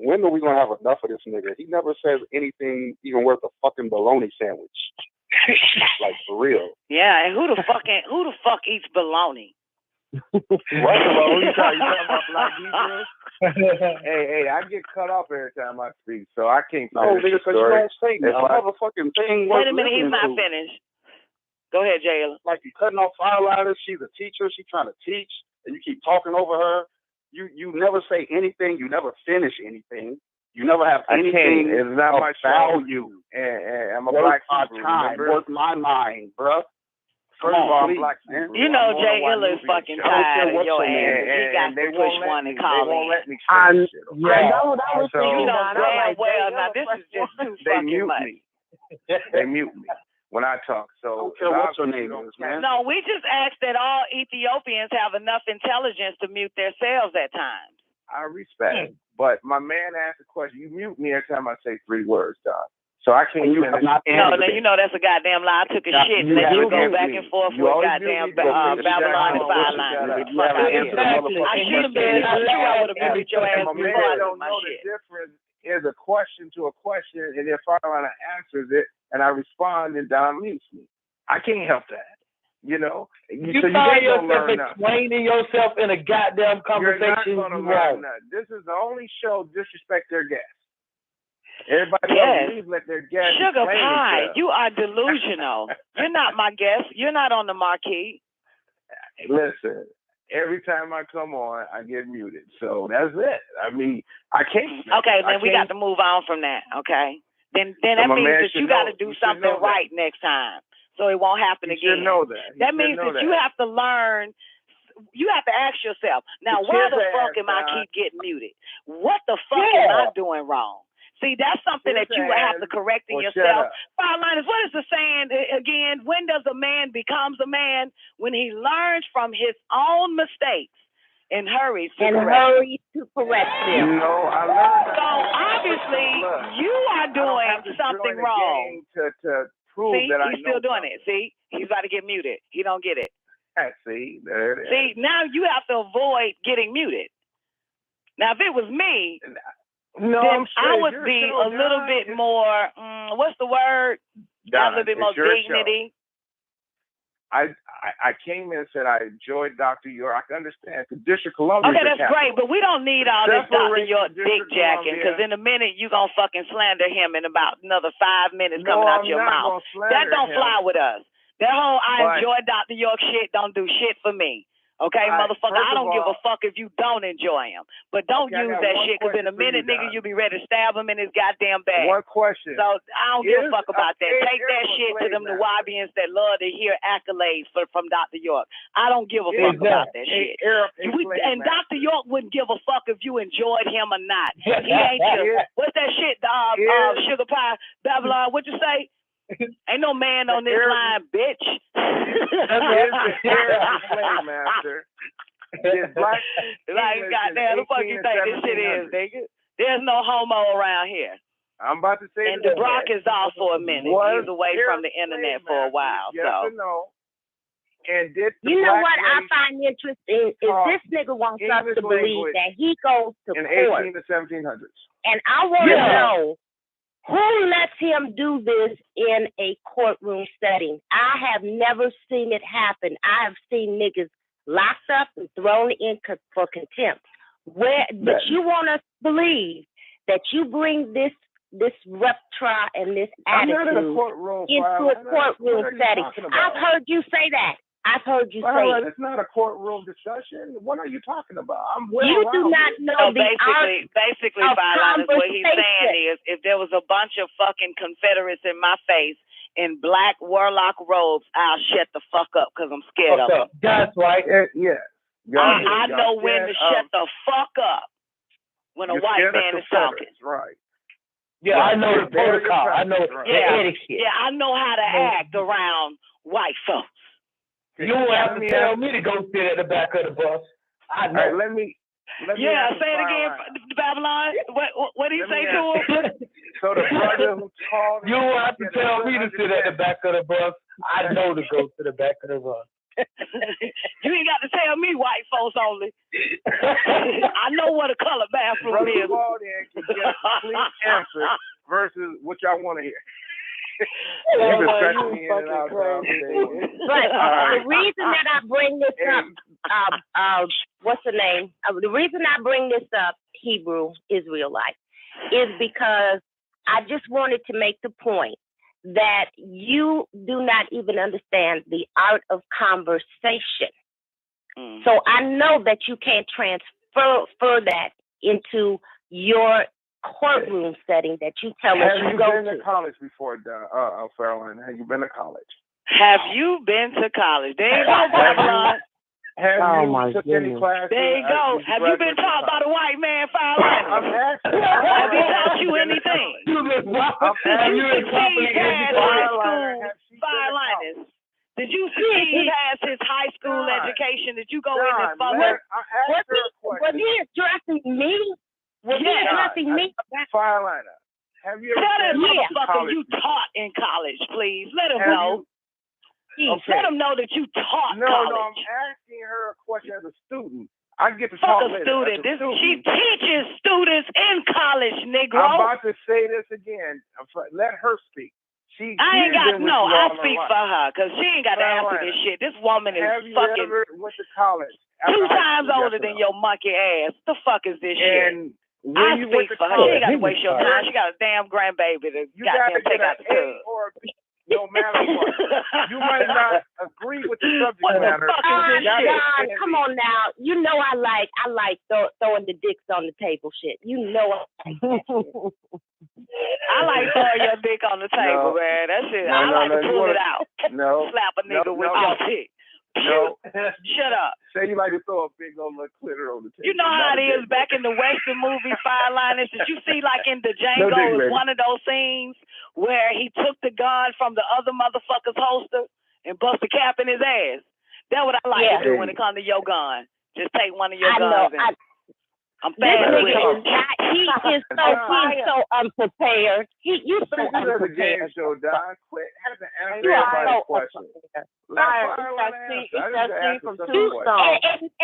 when are we gonna have enough of this nigga? He never says anything even worth a fucking bologna sandwich. Like, for real. Yeah, and who the fuck eats bologna? What bologna? You talking about black Hebrews? Hey, I get cut off every time I speak, so I can't finish nigga, because you don't say a motherfucking thing. Wait a minute, he's not finished. Go ahead, Jayla. Like, you cutting off firelighters. She's a teacher. She's trying to teach, and you keep talking over her. You never say anything. You never finish anything. You never have anything it's not of my value. And I'm a worth black my Hebrew, time, worth my mind, bruh. First of all, I'm black. You know Jay Illa is fucking tired of your ass. He got to push one and call in. They won't let me I say shit. know that was So, You know I'm damn like, well Jay now Illa this is just too they fucking mute much. me. They mute me when I talk. So I don't care what your name is, man. No, we just ask that all Ethiopians have enough intelligence to mute themselves at times. I respect, but my man asked a question. You mute me every time I say 3 words, Don. So I can't You have not No, answered you know that's a goddamn lie. I took a shit and let you go back and forth with goddamn Babylon and Sideline. You haven't answered the motherfucking I should have been. I would have muted your ass my before man I don't did my know shit. the difference is a question to a question, and if Farlana answers it and I respond, then Don mutes me. I can't help that. You know, You so find you yourself learn nothing. explaining yourself in a goddamn conversation. You're not You gonna learn won't. nothing. This is the only show disrespect their guests. Everybody Yes. else please let their guests Sugar explain pie, themselves. you are delusional. You're not my guest. You're not on the marquee. Listen, every time I come on, I get muted. So that's it. I mean, I can't. Okay, then we got to move on from that. Okay, then that my means man that should you got know- to do you should something know that. right next time, so it won't happen You again. should know that. You That should means know that you have to learn. You have to ask yourself, now, The why kids the are fuck am I asked, keep getting muted? What the fuck am I doing wrong? See, that's something that Kids you are would have to asked, correct in well, shut yourself. up. Bottom line is, what is the saying again? When does a man becomes a man? When he learns from his own mistakes and hurries to correct them. No, I learned. So obviously, you are doing something wrong. To prove See, that I he's know still doing it. See, he's about to get muted. He don't get it. See, there it is. See, now you have to avoid getting muted. Now, if it was me, No, then I'm I straight. would Your be show, a little Don, bit more, what's the word? Don, A little bit more it's your dignity. I came in and said I enjoyed Dr. York. I can understand. The District of Columbia. Okay, that's great, but we don't need all this Dr. Separate York the dick District of jacking, because Columbia. in a minute you're going to fucking slander him in about another 5 minutes coming out your mouth. That don't fly with us. That whole I enjoy Dr. York shit don't do shit for me. Okay, motherfucker, I don't give a fuck if you don't enjoy him. But don't Okay, I use got that one shit, because in a question for minute, you, nigga, Don. you'll be ready to stab him in his goddamn back. One question. So I don't give a Is fuck about that. Take that shit to them Nubians that love to hear accolades from Dr. York. I don't give a fuck about that shit. And Dr. York wouldn't give a fuck if you enjoyed him or not. He ain't your, what's that shit, Sugar Pie, Babylon, what you say? Ain't no man on this line, bitch. Master. Like, goddamn, the fuck you think this shit is, nigga? There's no homo around here. I'm about to say and DeBrock is off for a minute. He's away from the internet for a while. Yes so. or no? And did the you know black what I race find interesting is this nigga wants us to believe that he goes to in court 18 to 1700s. And I want to know who lets him do this in a courtroom setting. I have never seen it happen. I have seen niggas locked up and thrown in for contempt. But you want us to believe that you bring this repertoire and this attitude into a courtroom setting. I've heard you say that. I've heard you say it. It's not a courtroom discussion. What are you talking about? You do not know the art basically, of Violet, what he's saying conversation. is, if there was a bunch of fucking Confederates in my face in black warlock robes, I'll shut the fuck up because I'm scared of them. That's right. Yeah. I know when to shut the fuck up when a white man is talking. Right. Yeah, I know the protocol. I know the etiquette. Yeah, I know how to act around white folks. You won't have to tell me to go sit at the back of the bus. I know. All right, let me say it again, Babylon. What did he say to him? So the brother who called you won't have to tell me to sit at the back of the bus. I know to go to the back of the bus. You ain't got to tell me white folks only. I know what a color bathroom is. Brother can get a complete answer versus what y'all want to hear. You've been stretching me in and out all day. But the reason that I bring this up, what's the name? The reason I bring this up, Hebrew Israelite, is because I just wanted to make the point that you do not even understand the art of conversation. So I know that you can't transfer that into your courtroom setting that you tell us you go to. Have you been to college before, Farrellin? Have you been to college? Have you been to college? There you go, Babylon. Have you took any classes? There you go. Have you been taught by the white man, Fire Linus? Have he taught you anything? Did you succeed past high school, Fire Linus? Did you succeed past his high school education? Did you go in and fuck with? Was he addressing me? Was he addressing me? Fire Linus. Have you ever tell that been to motherfucker college? you taught in college, please. Let him know. Let him know that you taught college. No, I'm asking her a question as a student. I get to Fuck talk a later. student. She teaches students in college, Negro. I'm about to say this again. Let her speak. I ain't got I speak for her because she ain't got to answer this shit. This woman is Have you fucking ever went to college? 2 times older than your monkey ass. The fuck is this shit? I speak for her. She ain't got to waste your time. She got a damn grandbaby to goddamn take out the tub. No matter what. You might not agree with the subject matter. John, come on now. You know I like throwing the dicks on the table shit. You know I like that shit. I like throwing your dick on the table, man. That shit. I like to pull it out. Slap a nigga with your dick. No. Shut up. Say you like to throw a big old glitter on the table. You know how it is back in the Western movie Fire Linus. Did you see like in the Django was one of those scenes where he took the gun from the other motherfucker's holster and bust the cap in his ass? That's what I like to do when it comes to your gun. Just take one of your guns and I'm fast with it. He is so unprepared. You so unprepared. The game show, Don. Quit having to answer You are everybody's so question.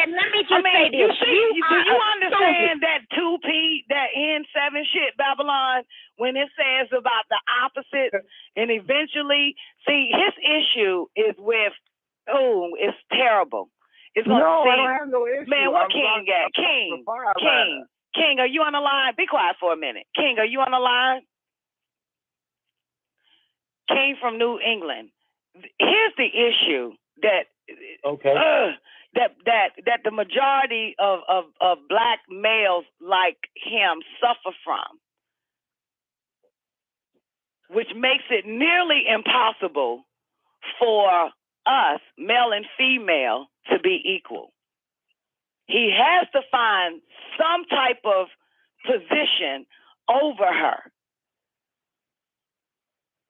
And let me just say this. Do you understand that 2P, that N7 shit, Babylon, when it says about the opposite and eventually, see, his issue is with, it's terrible. It's gonna I don't have no issue. Man, what King got? King, are you on the line? Be quiet for a minute. King, are you on the line? King from New England. Here's the issue that that the majority of black males like him suffer from, which makes it nearly impossible for us, male and female, to be equal. He has to find some type of position over her.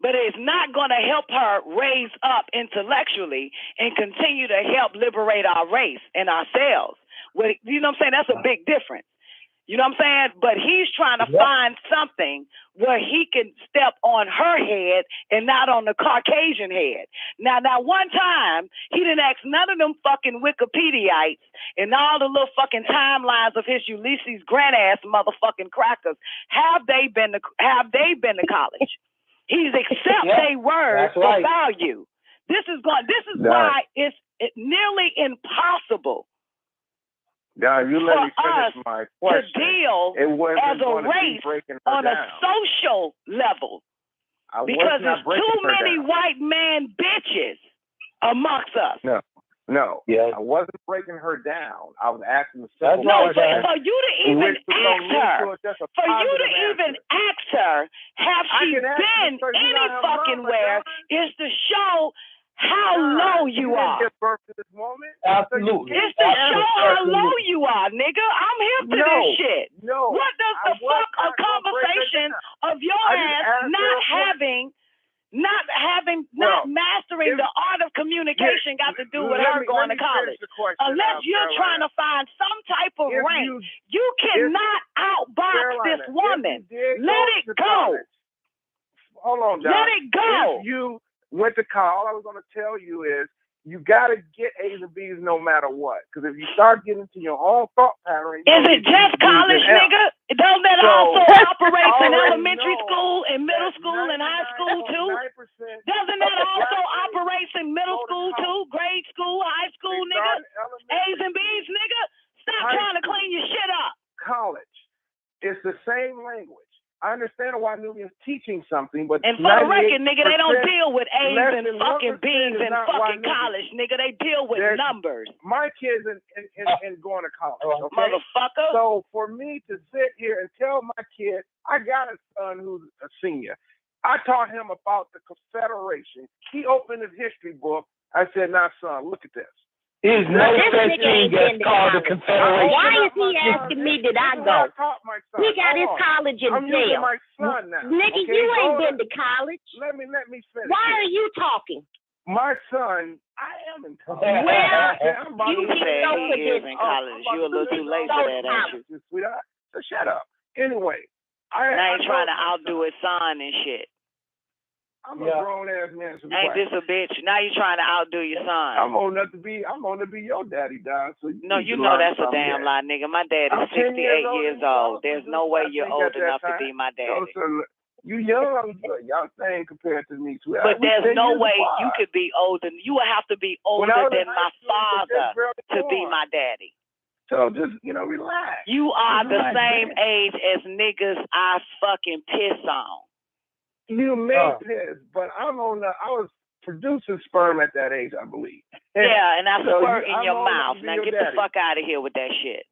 But it's not going to help her raise up intellectually and continue to help liberate our race and ourselves. You know what I'm saying? That's a big difference. You know what I'm saying? But he's trying to find something where he can step on her head and not on the Caucasian head. Now, one time, he didn't ask none of them fucking Wikipediaites and all the little fucking timelines of his Ulysses Grant-ass motherfucking crackers. Have they been to college? He's accept their words for value. This is why it's nearly impossible. Now, you let me finish my question. To deal as a race on a social level. Because there's too many white man bitches amongst us. No. I wasn't breaking her down. I was asking the simple question. For you to even ask her, have she been any fucking where, is to show how low you are. Give birth to this woman? Absolutely. It's to show how low you are, nigga. I'm here for this shit. No. What does the fuck a conversation of your ass not mastering the art of communication got to do with her going to college? Unless you're trying to find some type of rank, you cannot outbox this woman. Let it go. Hold on, John. Let it go. If you went to college, all I was going to tell you is you got to get A's and B's no matter what. Because if you start getting into your own thought pattern... Is it just college, nigga? Don't that also operate in elementary school and middle school and high school, too? Doesn't that also operate in middle school, too? Grade school, high school, nigga? A's and B's, nigga? Stop trying to clean your shit up. College. It's the same language. I understand why Nubian's teaching something, but and for the record, nigga, they don't deal with A's and fucking B's in fucking college, nigga. They deal with numbers. My kids in going to college, okay? Motherfucker. So for me to sit here and tell my kid, I got a son who's a senior. I taught him about the Confederation. He opened his history book. I said, now, son, look at this. There's no such thing as called the Confederation. Why is he asking me did I go? He got his college in I'm jail. using my son now. Nigga, okay? you ain't been to college. Let me finish. Why are you talking? My son, I am in college. Well, you said he is in college. You're a little too late for that, ain't you? Sweetheart, so shut up. Anyway, now he's trying to outdo his son and shit. I'm a grown ass man. So ain't this a bitch? Now you're trying to outdo your son. I'm old enough to be your daddy, Don. So no, you know that's a damn lie, nigga. My dad is 68 years old. There's no way you're old enough to be my daddy. You young, y'all saying compared to me. But there's no way you could be older. You would have to be older than my father to be my daddy. So just, relax. You are the same age as niggas I fucking piss on. You may piss, but I was producing sperm at that age, I believe. And I squirt in your mouth. Now get the fuck out of here with that shit.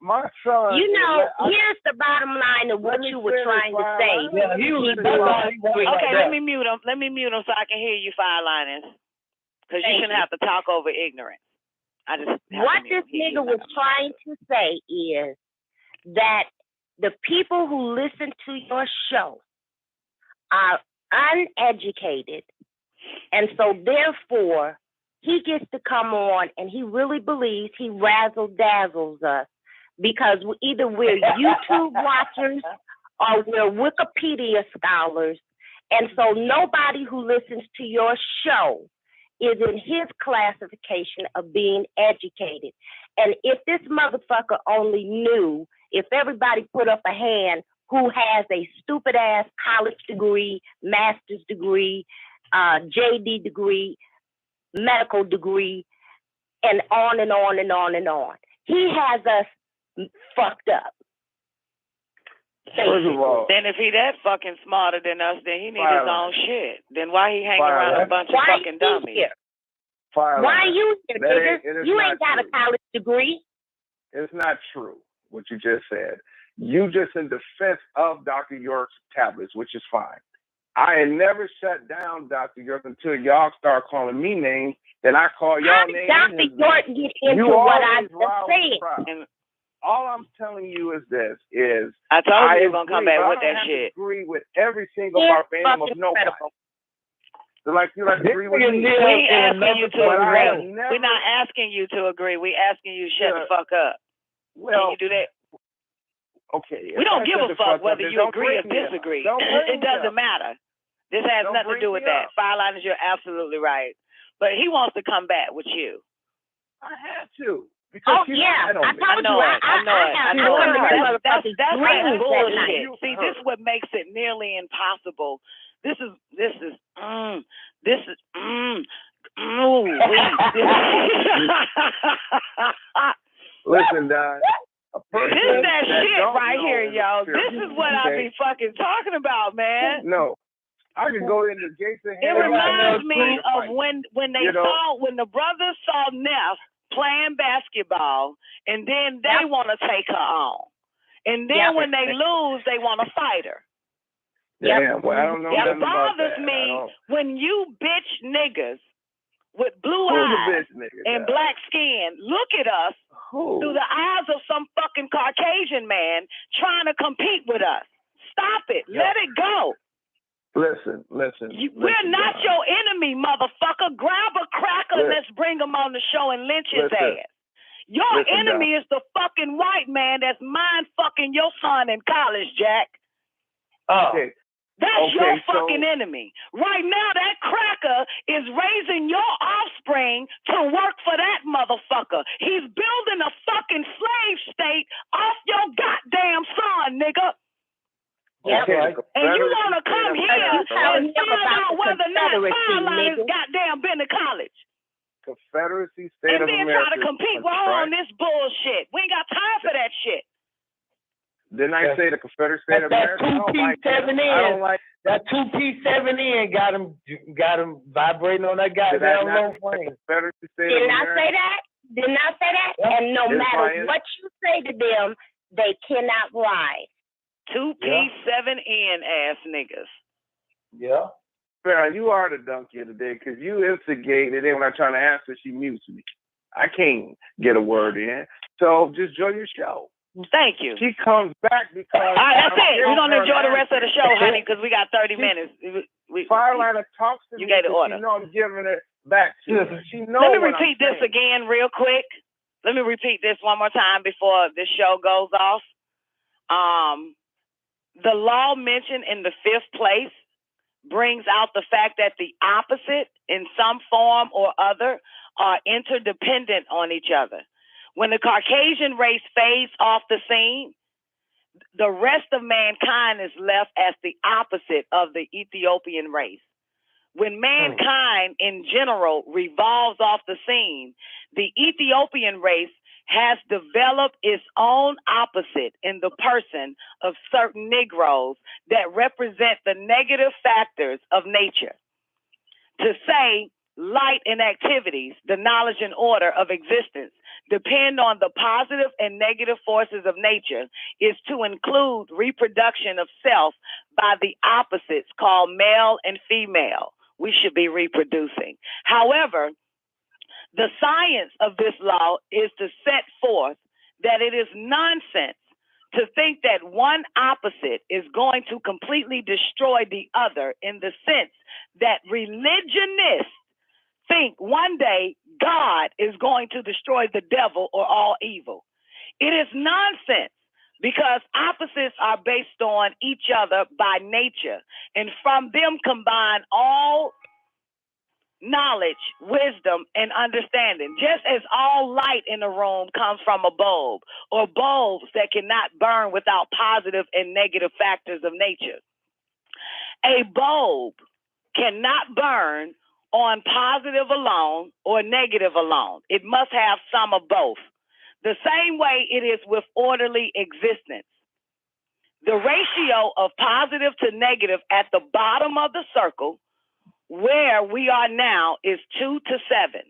My son. Here's the bottom line of what you were trying to say. Yeah, he was okay, let me mute him. Let me mute him so I can hear you, Fireliners. Because you shouldn't have to talk over ignorance. What this nigga was trying to say is that the people who listen to your show are uneducated, and so therefore he gets to come on and he really believes he razzle-dazzles us because either we're YouTube watchers or we're Wikipedia scholars, and so nobody who listens to your show is in his classification of being educated. And if this motherfucker only knew, if everybody put up a hand who has a stupid ass college degree, master's degree, JD degree, medical degree, and on and on and on and on. He has us fucked up. First of all, then if he that fucking smarter than us, then he needs his own shit. Then why he hanging around a bunch of fucking dummies? Why you here, nigga? You ain't got a college degree. It's not true what you just said. You just in defense of Dr. York's tablets, which is fine. I ain't never shut down Dr. York until y'all start calling me names. Then I call y'all names. Dr. York get into what I just said. And all I'm telling you is this: I told you gonna come back with that shit. I agree with every single verbatim of nobody. Like you agree with me. We asking you to agree. We're not asking you to agree. We asking you to shut the fuck up. Well, can you do that? Okay. We don't give a fuck whether you agree or disagree. It doesn't matter. This has nothing to do with that. Fireliners, you're absolutely right. But he wants to come back with you. I had to. Oh, yeah. I know it. That's bullshit. See, this is what makes it nearly impossible. Listen, Don. This is that shit right here, yo. This is what I be fucking talking about, man. No. I could go into Jason. It reminds me of when the brothers saw Neff playing basketball, and then they want to take her on. And then when they lose, they want to fight her. Yeah, well, I don't know. It bothers me when you bitch niggas with blue eyes and black skin look at us through the eyes of some fucking Caucasian man trying to compete with us. Stop it. Let it go. Listen. We're not your enemy, motherfucker. Grab a cracker and let's bring him on the show and lynch his ass. Your enemy is the fucking white man that's mind fucking your son in college, Jack. Okay. That's your fucking enemy. Right now, that cracker is raising your offspring to work for that motherfucker. He's building a fucking slave state off your goddamn son, nigga. Okay. And you want to come here and find out whether or not Fireliners goddamn been to college. Confederacy State of America. And then try to compete with all this bullshit. We ain't got time for that shit. Didn't I say the Confederate State of America? That 2P7N got him vibrating on that goddamn low plane. Didn't I say that? Didn't I say that? Yep. And no matter what you say to them, they cannot lie. 2P7N ass niggas. Yeah. Farrah, you are the donkey of the day because you instigate, and then when I'm trying to answer, she mutes me. I can't get a word in. So just enjoy your show. Thank you. She comes back because... All right, that's it. We're going to enjoy the rest of the show, honey, because we got 30 minutes. Fireliner talks to me. You gave the order. She know I'm giving it back to her. She knows. Let me repeat this again real quick. Let me repeat this one more time before this show goes off. The law mentioned in the 5th place brings out the fact that the opposite in some form or other are interdependent on each other. When the Caucasian race fades off the scene, the rest of mankind is left as the opposite of the Ethiopian race. When mankind in general revolves off the scene, the Ethiopian race has developed its own opposite in the person of certain Negroes that represent the negative factors of nature. To say light and activities, the knowledge and order of existence, depend on the positive and negative forces of nature is to include reproduction of self by the opposites called male and female. We should be reproducing. However, the science of this law is to set forth that it is nonsense to think that one opposite is going to completely destroy the other, in the sense that religionists think one day God is going to destroy the devil or all evil. It is nonsense, because opposites are based on each other by nature, and from them combine all knowledge, wisdom, and understanding. Just as all light in a room comes from a bulb, or bulbs that cannot burn without positive and negative factors of nature. A bulb cannot burn on positive alone or negative alone. It must have some of both. The same way it is with orderly existence. The ratio of positive to negative at the bottom of the circle, where we are now, is 2 to 7.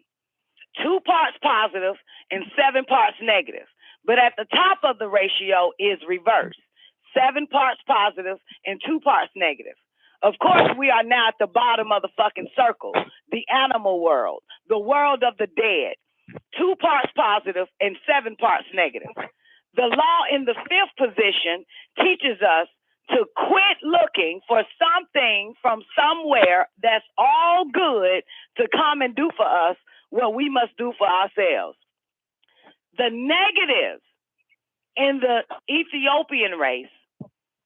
2 parts positive and 7 parts negative. But at the top of the ratio is reversed. 7 parts positive and 2 parts negative. Of course, we are now at the bottom of the fucking circle, the animal world, the world of the dead. 2 parts positive and 7 parts negative. The law in the 5th position teaches us to quit looking for something from somewhere that's all good to come and do for us what we must do for ourselves. The negatives in the Ethiopian race,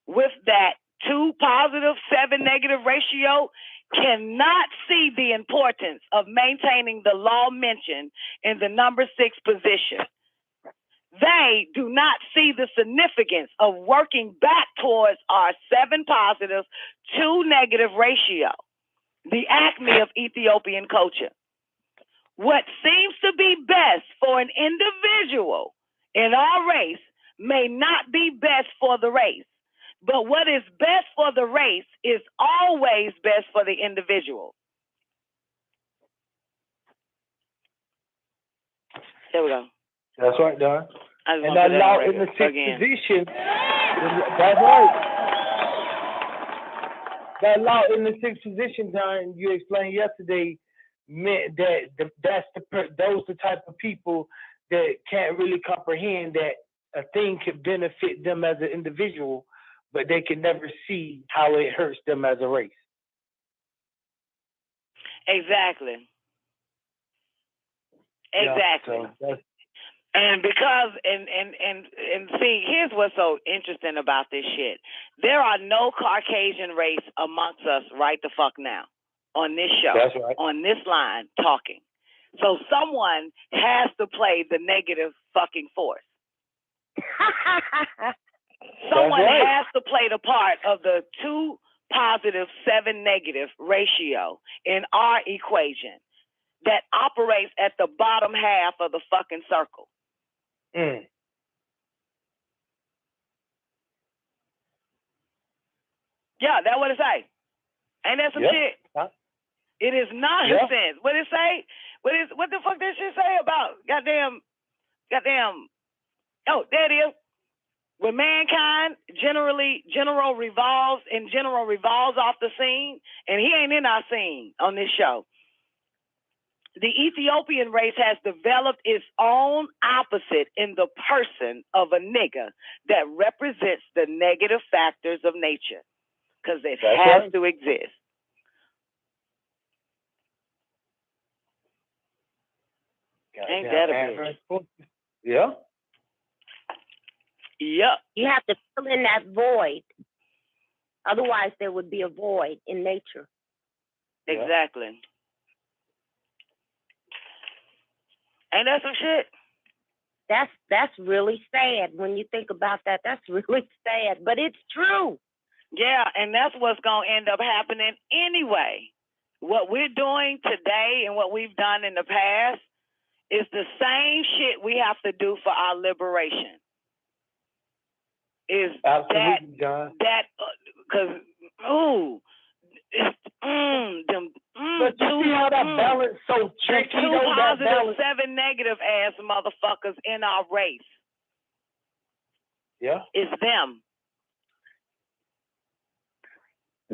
with that 2 positive, 7 negative ratio, cannot see the importance of maintaining the law mentioned in the number 6 position. They do not see the significance of working back towards our 7 positive, 2 negative ratio, the acme of Ethiopian culture. What seems to be best for an individual in our race may not be best for the race. But what is best for the race is always best for the individual. There we go. That's right, Don. And that law in the 6th position, that's right. That law in the 6th position, Don, you explained yesterday, meant that those the type of people that can't really comprehend that a thing could benefit them as an individual, but they can never see how it hurts them as a race. Exactly. Exactly. Yeah, so and because and see, here's what's so interesting about this shit. There are no Caucasian race amongst us right the fuck now on this show, that's right, on this line talking. So someone has to play the negative fucking force. Someone has to play the part of the 2 positive, 7 negative ratio in our equation that operates at the bottom half of the fucking circle. Yeah, that's what it say. Ain't that some shit? It is nonsense. What it say? What the fuck that shit say about goddamn? Oh, there it is. when mankind general revolves off the scene, and he ain't in our scene on this show. The Ethiopian race has developed its own opposite in the person of a nigga that represents the negative factors of nature, because it has to exist. Ain't that a bitch? Yeah. Yep. You have to fill in that void. Otherwise, there would be a void in nature. Exactly. Ain't that some shit? That's really sad when you think about that. That's really sad, but it's true. Yeah, and that's what's going to end up happening anyway. What we're doing today and what we've done in the past is the same shit we have to do for our liberation. Is absolutely, John. Because but you see how that balance so tricky? Two positive, 7 negative ass motherfuckers in our race. Yeah, it's them.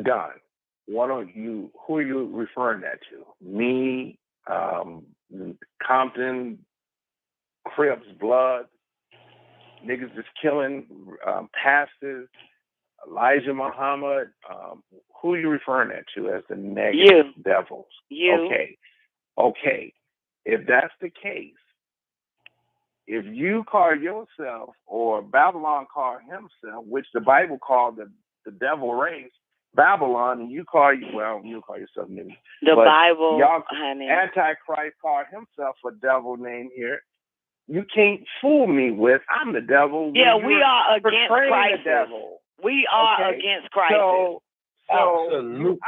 Don, who are you referring that to? Me, Compton, Crips, Blood, niggas just killing pastors, Elijah Muhammad. Who are you referring that to as the negative devils? You. Okay. If that's the case, if you call yourself, or Babylon called himself, which the Bible called the devil race, Babylon, and you call yourself niggas. The but Bible, y'all, honey. Antichrist called himself a devil name here. You can't fool me with I'm the devil. Yeah, we are against crisis. The devil. We are against crisis. So absolutely.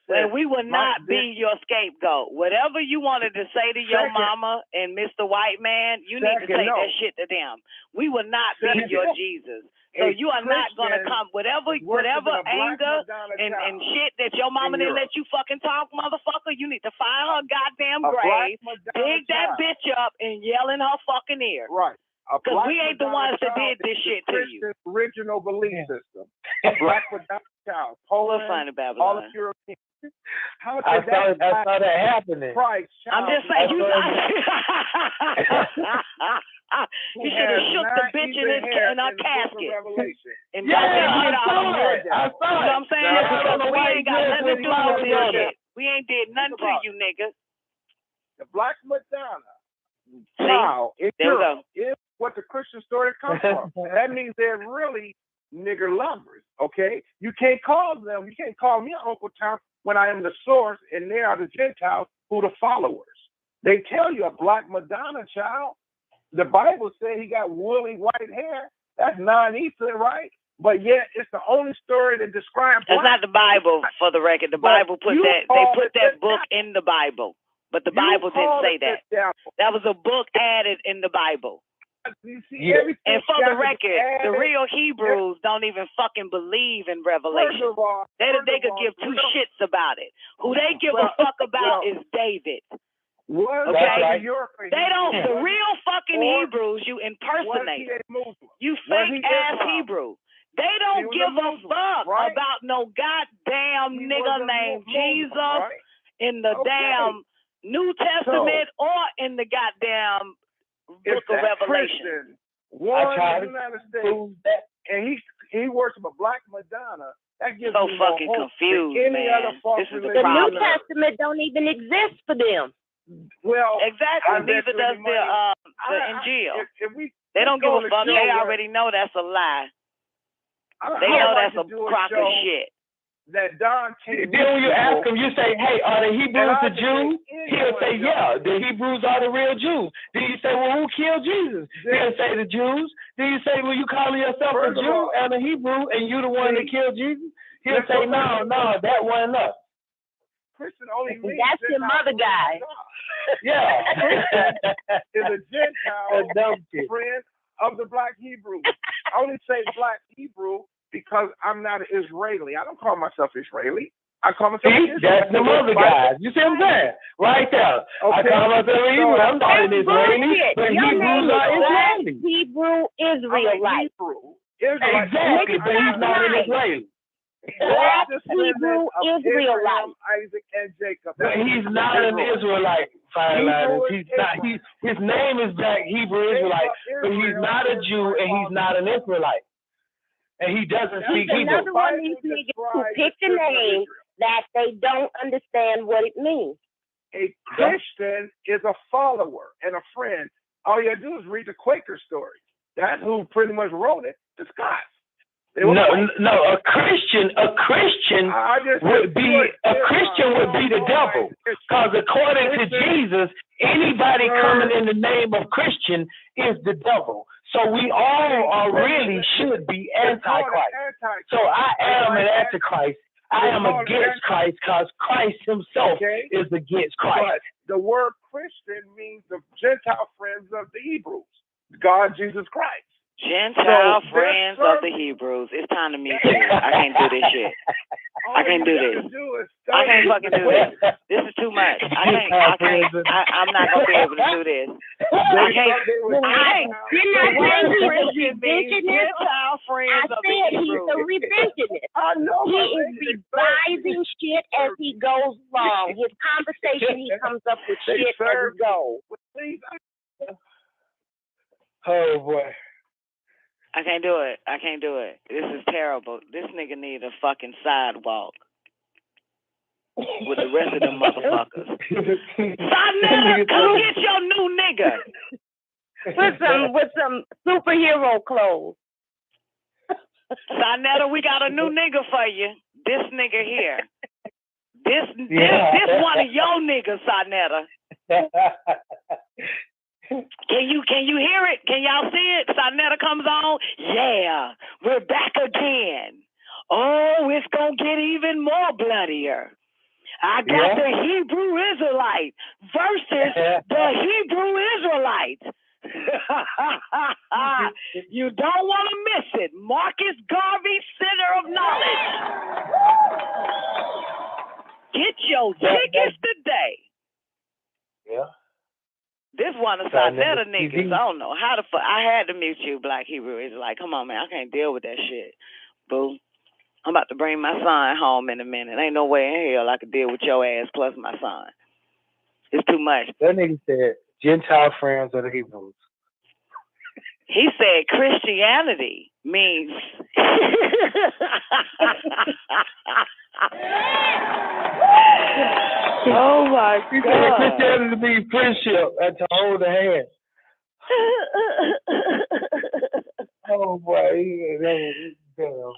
And we will not be your scapegoat. Whatever you wanted to say to your mama and Mr. White Man, you need to take that shit to them. We will not be your Jesus. So you are not going to come, whatever anger and shit that your mama didn't let you fucking talk, motherfucker, you need to find her goddamn grave, dig that bitch up, and yell in her fucking ear. Right. Because we ain't the ones that did this shit to you. Original belief system. A Black Madonna child. Poland, we'll find about all the Europeans. How I saw that happening. Christ, I'm just saying, you should have shook the bitch in her casket. And I saw it. You know what I'm saying? Because we ain't got nothing to do with this shit. We ain't did nothing to you, niggas. The Black Madonna child is what the Christian story comes from. That means they're really nigger lovers, okay? You can't call me Uncle Tom when I am the source and they are the Gentiles who the followers. They tell you a Black Madonna child. The Bible says he got woolly white hair. That's non-ether, right? But yet it's the only story that describes That's not the Bible, for the record. The Bible put that, they put that book in the Bible. But the Bible didn't say that. That was a book added in the Bible. And for the record, the real Hebrews don't even fucking believe in Revelation. They could give two shits about it. Who they give a fuck about is David. Okay? They don't, the real fucking Hebrews you impersonate. You fake ass Hebrew. They don't give a fuck about no goddamn nigga named Jesus in the damn New Testament or in the goddamn book of Revelation. One in the United States, and he worships a Black Madonna. That gives so me fucking confused, man. This is the New Testament don't even exist for them. Well, exactly. Neither does the Injil. They don't give a fuck. They already know that's a lie. They know that's a crock of shit. That Don then when you ask him, you say, hey, are the Hebrews the Jews? He'll say, yeah, the Hebrews are the real Jews. Then you say, well, who killed Jesus? He'll say the Jews. Then you say, well, you calling yourself a Jew and a Hebrew and you the one that killed Jesus? He'll say, no, that wasn't us. Christian only means that's your mother guy. Yeah. Christian is a Gentile friend of the Black Hebrew. I only say Black Hebrew because I'm not an Israeli. I don't call myself Israeli. I call myself Israeli. That's the mother guys. You see what I'm saying? Right there. Okay. I call myself Hebrew. I'm not an Israeli, but Hebrews are Israeli. Hebrew Israelite. Israelites. Exactly, but he's not an Israeli. Black Hebrew Israelite. Isaac, and Jacob. But he's not an Israelite, Fireliners. He's not. His name is Black Hebrew Israelite, but he's not a Jew and he's not an Israelite. And he doesn't speak Hebrew. Another one of these niggas who picked a name that they don't understand what it means. A Christian is a follower and a friend. All you do is read the Quaker story. That's who pretty much wrote it. The Scots. No, a Christian would be the devil. Because according to Jesus, anybody coming in the name of Christian is the devil. So we all really should be antichrist. So I am an antichrist. I am against Christ because Christ himself is against Christ. But the word Christian means the Gentile friends of the Hebrews, God, Jesus Christ. Gentile friends of the Hebrews. It's time to meet you. I can't do this shit. I can't do this. I can't fucking do this. This is too much. I'm not gonna be able to do this. I can't. Gentile friends of the Hebrews. He's a revisionist. He is revising shit as he goes along. His conversation, he comes up with shit as he goes. Oh boy. I can't do it. I can't do it. This is terrible. This nigga need a fucking sidewalk with the rest of them motherfuckers. Sonetta, come get your new nigga. With some superhero clothes. Sonetta, we got a new nigga for you. This nigga here. This one of your niggas, Sonetta. Can you hear it? Can y'all see it? Sonetta comes on. Yeah, we're back again. Oh, it's gonna get even more bloodier. I got the Hebrew Israelite versus the Hebrew Israelite. You don't want to miss it. Marcus Garvey Center of Knowledge. Get your tickets today. Yeah. This one of Sonetta niggas, I don't know how the fuck. I had to mute you, Black Hebrew Israelite. Come on, man. I can't deal with that shit. Boo. I'm about to bring my son home in a minute. Ain't no way in hell I could deal with your ass plus my son. It's too much. That nigga said Gentile friends of the Hebrews. He said Christianity means. Oh my God. Christianity means friendship and to hold the hand. Oh boy.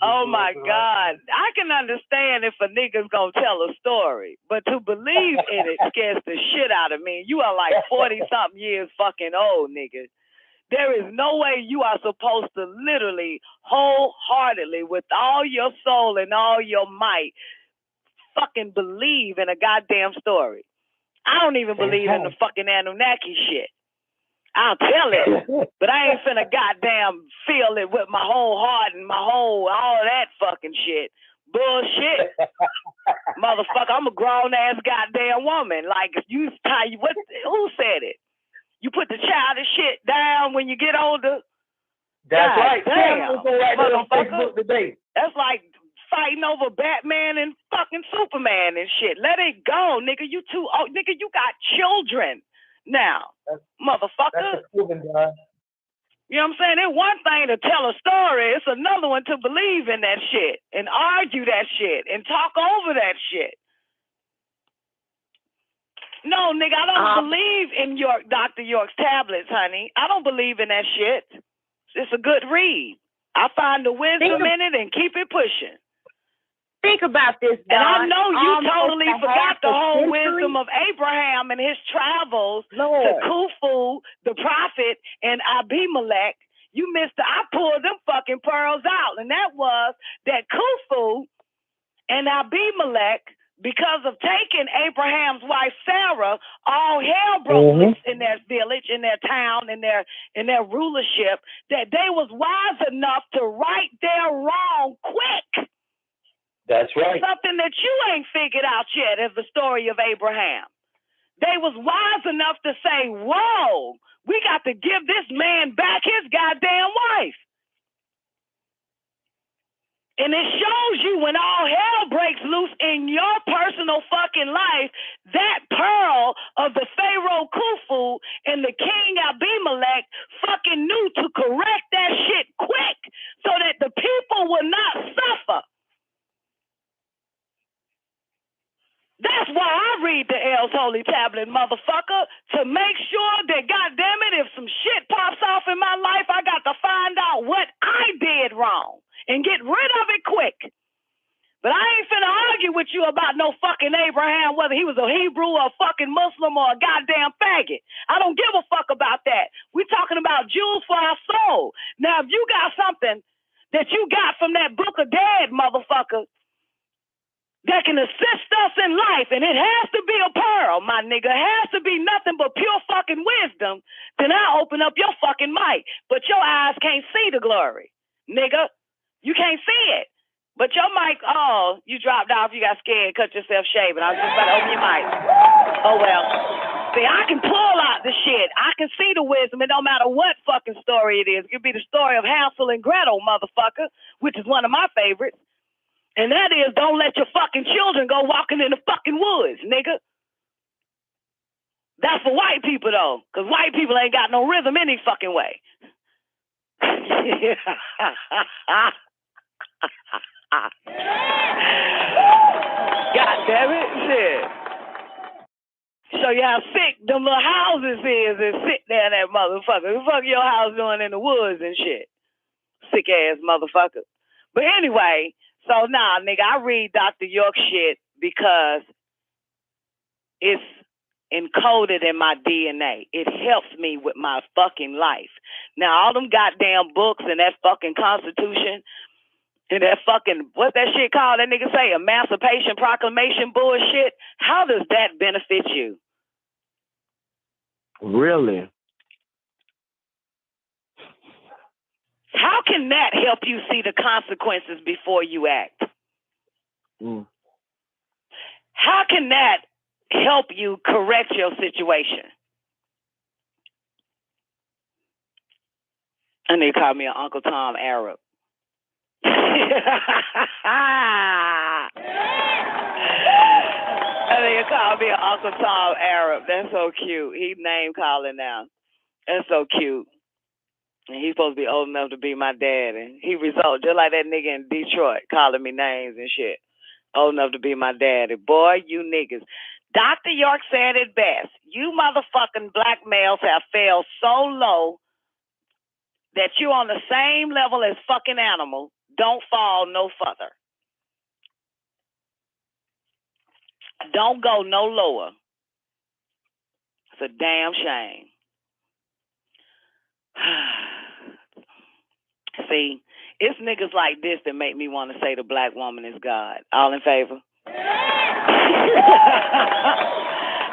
Oh my God. I can understand if a nigga's gonna tell a story, but to believe in it scares the shit out of me. You are like 40-something years fucking old, nigga. There is no way you are supposed to literally, wholeheartedly, with all your soul and all your might, fucking believe in a goddamn story. I don't even believe in the fucking Anunnaki shit. I'll tell it, but I ain't finna goddamn feel it with my whole heart and my whole, all that fucking shit. Bullshit. Motherfucker, I'm a grown-ass goddamn woman. Like, who said it? You put the childish shit down when you get older. That's God right. Damn, motherfucker. That's like fighting over Batman and fucking Superman and shit. Let it go, nigga. You too old. Nigga, you got children now. Motherfucker. You know what I'm saying? It's one thing to tell a story. It's another one to believe in that shit and argue that shit and talk over that shit. No, nigga, I don't believe in Dr. York's tablets, honey. I don't believe in that shit. It's a good read. I find the wisdom in it and keep it pushing. Think about this, Don. And I know you totally forgot the whole wisdom of Abraham and his travels to Khufu, the prophet, and Abimelech. You missed I pulled them fucking pearls out. And that was that Khufu and Abimelech, because of taking Abraham's wife Sarah, all hell broke loose in their village, in their town, in their rulership, that they was wise enough to right their wrong quick. That's right. Something that you ain't figured out yet is the story of Abraham. They was wise enough to say, whoa, we got to give this man back his goddamn wife. And it shows you when all hell breaks loose in your personal fucking life, that pearl of the Pharaoh Khufu and the King Abimelech fucking knew to correct that shit quick so that the people will not suffer. That's why I read the L's Holy Tablet, motherfucker, to make sure that, goddamn it, if some shit pops off in my life, I got to find out what I did wrong and get rid of it quick. But I ain't finna argue with you about no fucking Abraham, whether he was a Hebrew or a fucking Muslim or a goddamn faggot. I don't give a fuck about that. We're talking about Jews for our soul. Now, if you got something that you got from that Book of Dead, motherfucker, that can assist us in life, and it has to be a pearl, my nigga. It has to be nothing but pure fucking wisdom, then I open up your fucking mic. But your eyes can't see the glory, nigga. You can't see it. But your mic, oh, you dropped off, you got scared, cut yourself shaving. I was just about to open your mic. Oh, well. See, I can pull out the shit. I can see the wisdom. It don't matter what fucking story it is. It could be the story of Hansel and Gretel, motherfucker, which is one of my favorites. And that is, don't let your fucking children go walking in the fucking woods, nigga. That's for white people, though, because white people ain't got no rhythm any fucking way. God damn it, shit. Show you how sick them little houses is and sit there in that motherfucker. The fuck your house doing in the woods and shit? Sick ass motherfucker. But anyway, so nah, nigga, I read Dr. York shit because it's encoded in my DNA. It helps me with my fucking life. Now, all them goddamn books and that fucking Constitution and that fucking, what's that shit called? That nigga say Emancipation Proclamation bullshit. How does that benefit you? Really? How can that help you see the consequences before you act? How can that help you correct your situation? And they call me an Uncle Tom Arab. And they call me an Uncle Tom Arab. That's so cute. He name calling now. That's so cute. And he's supposed to be old enough to be my dad. And he resulted just like that nigga in Detroit calling me names and shit. Old enough to be my daddy. Boy, you niggas. Dr. York said it best. You motherfucking black males have fell so low that you're on the same level as fucking animals. Don't fall no further. Don't go no lower. It's a damn shame. See, it's niggas like this that make me want to say the black woman is God. All in favor?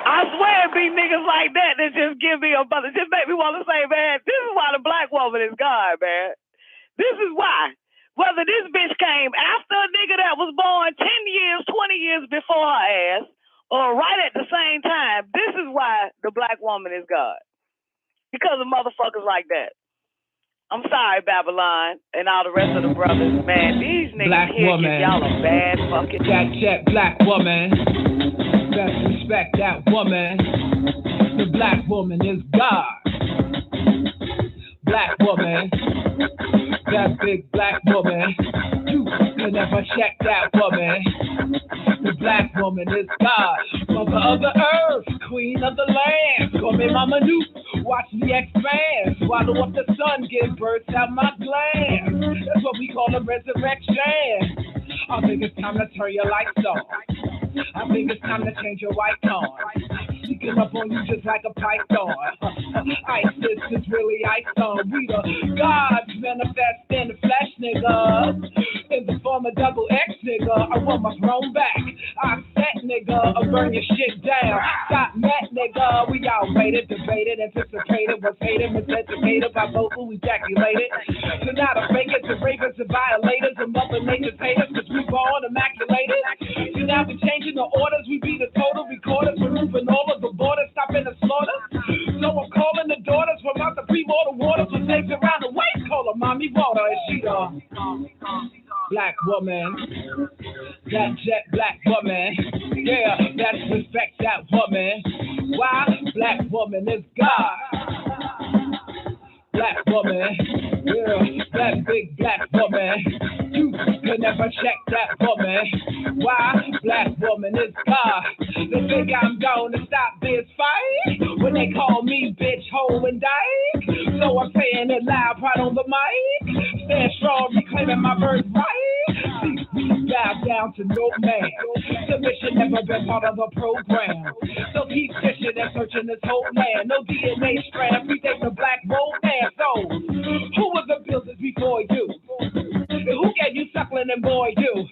I swear it be niggas like that just give me a brother, just make me want to say, man, this is why the black woman is God, man. This is why. Whether this bitch came after a nigga that was born 10 years, 20 years before her ass, or right at the same time, this is why the black woman is God. Because of motherfuckers like that. I'm sorry, Babylon, and all the rest of the brothers, man. These niggas black here woman. give y'all a bad fucking... Check, black woman. Best respect that woman. The black woman is God. Black woman. That big black woman. You can never check that woman. The black woman is God. Mother of the earth, queen of the land. Call me Mama Nuke. Watch me expand. Swallow up the sun, give birth out my glands. That's what we call a resurrection. I think it's time to turn your lights on. I think it's time to change your white on. Sneaking up on you just like a python. ISIS is really ice on. We the gods manifest in the flesh, nigga. In the form of double X, nigga. I want my throne back. I set, nigga. I burn your shit down. Got met, nigga. We all waited, debated, anticipated, was hated, miseducated by both who ejaculated. So now the fakers, the ravens, the violators, and mother nature's haters, cause we born immaculated. So now we changing the orders, we be the total recorders, we're moving all of the borders, stopping the slaughter. So I'm calling the daughters from out the pre-mortal waters, with legs around the waist, call her mommy water, and she the black woman. woman. That jet black woman. Yeah, that's respect that woman. Why? Black woman is God. Black woman, yeah, that big black woman. You can never check that woman. Why? Black woman is God. They think I'm gonna stop this fight when they call me bitch, hoe, and dyke. So I'm saying it loud, right on the mic. Stand strong, reclaiming my birthright. See, we bow down to no man. Submission never been part of the program. So keep fishing and searching this whole land. No DNA strand, predate the black romance. So, who was the builders before you? Who gave you suckling and boy you?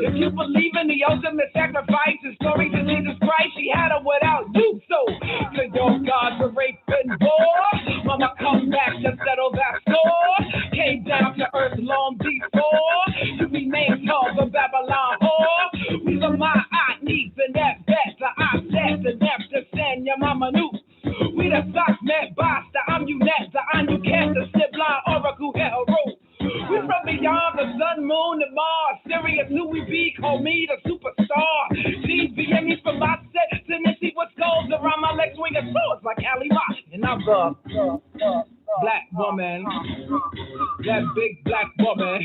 If you believe in the ultimate sacrifice and stories of Jesus Christ, she had her without you. So, to your God for rape and war, mama come back to settle that score. Came down to earth long before you remained called the Babylon whore. We the my needs and that the I said the depth to send your mama knew. We the socks met basta, I'm you net, the I'm you cat, the sibling oracle hero. We from beyond the sun, moon, and Mars. Serious who we be, call me the superstar. GBM me from my set, to see what goes around my legs, swinging swords like Ali Rock. And I'm the black woman, that big black woman.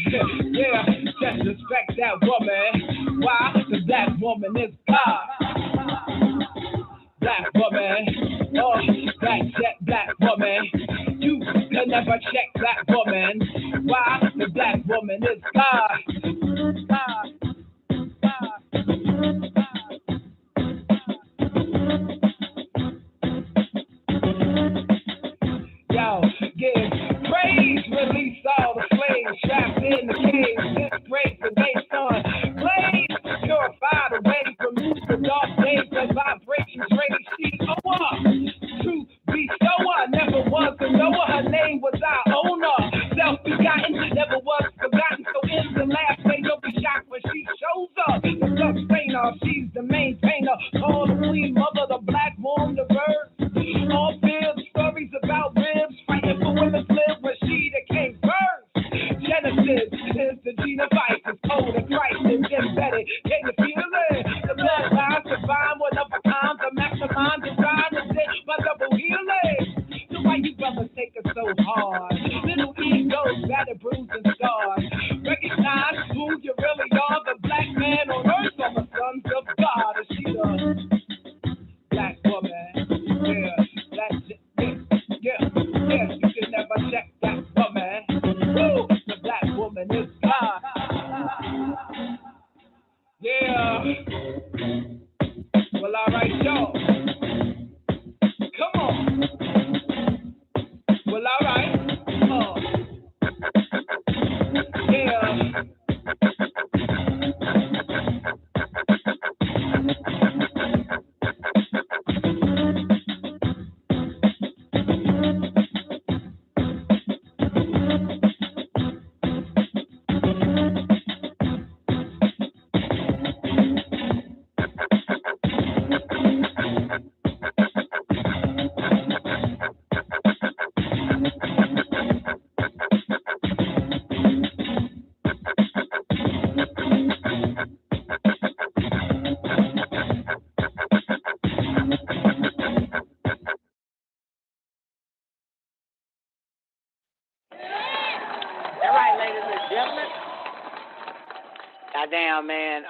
Yeah, just respect that woman. Why? The black woman is God. Black woman, oh, that jet black woman. You can never check that woman. Why? The black woman is God. Yo, give praise, release all the slaves trapped in the cage. This grace and they son. Blaze, purify the way, remove the dark days, the vibrations, raise she truth be sower, never was a knower. Her name was our owner. Self-begotten, never was forgotten. So in the last day, you'll be shocked when she shows up. The sustainer, she's the maintainer. Call the queen mother, the black woman, the bird. All fields, stories about ribs, fighting for women's live when she that came first. Genesis is the gene of vice, it's code of Christ is embedded. Can you feel it? The bloodline divine, one of a kind, the mastermind design is it, my double healing. So why you brothers take it so hard? Little egos, battered, bruised, and scarred. Recognize who you really are, the black man on earth, are the sons of God. And she the black woman, yeah, that's it, yeah, you can never check that woman. Woo, the black woman is God. Yeah. Well, all right, y'all. Come on. Well, all right. Yeah. Goddamn, man.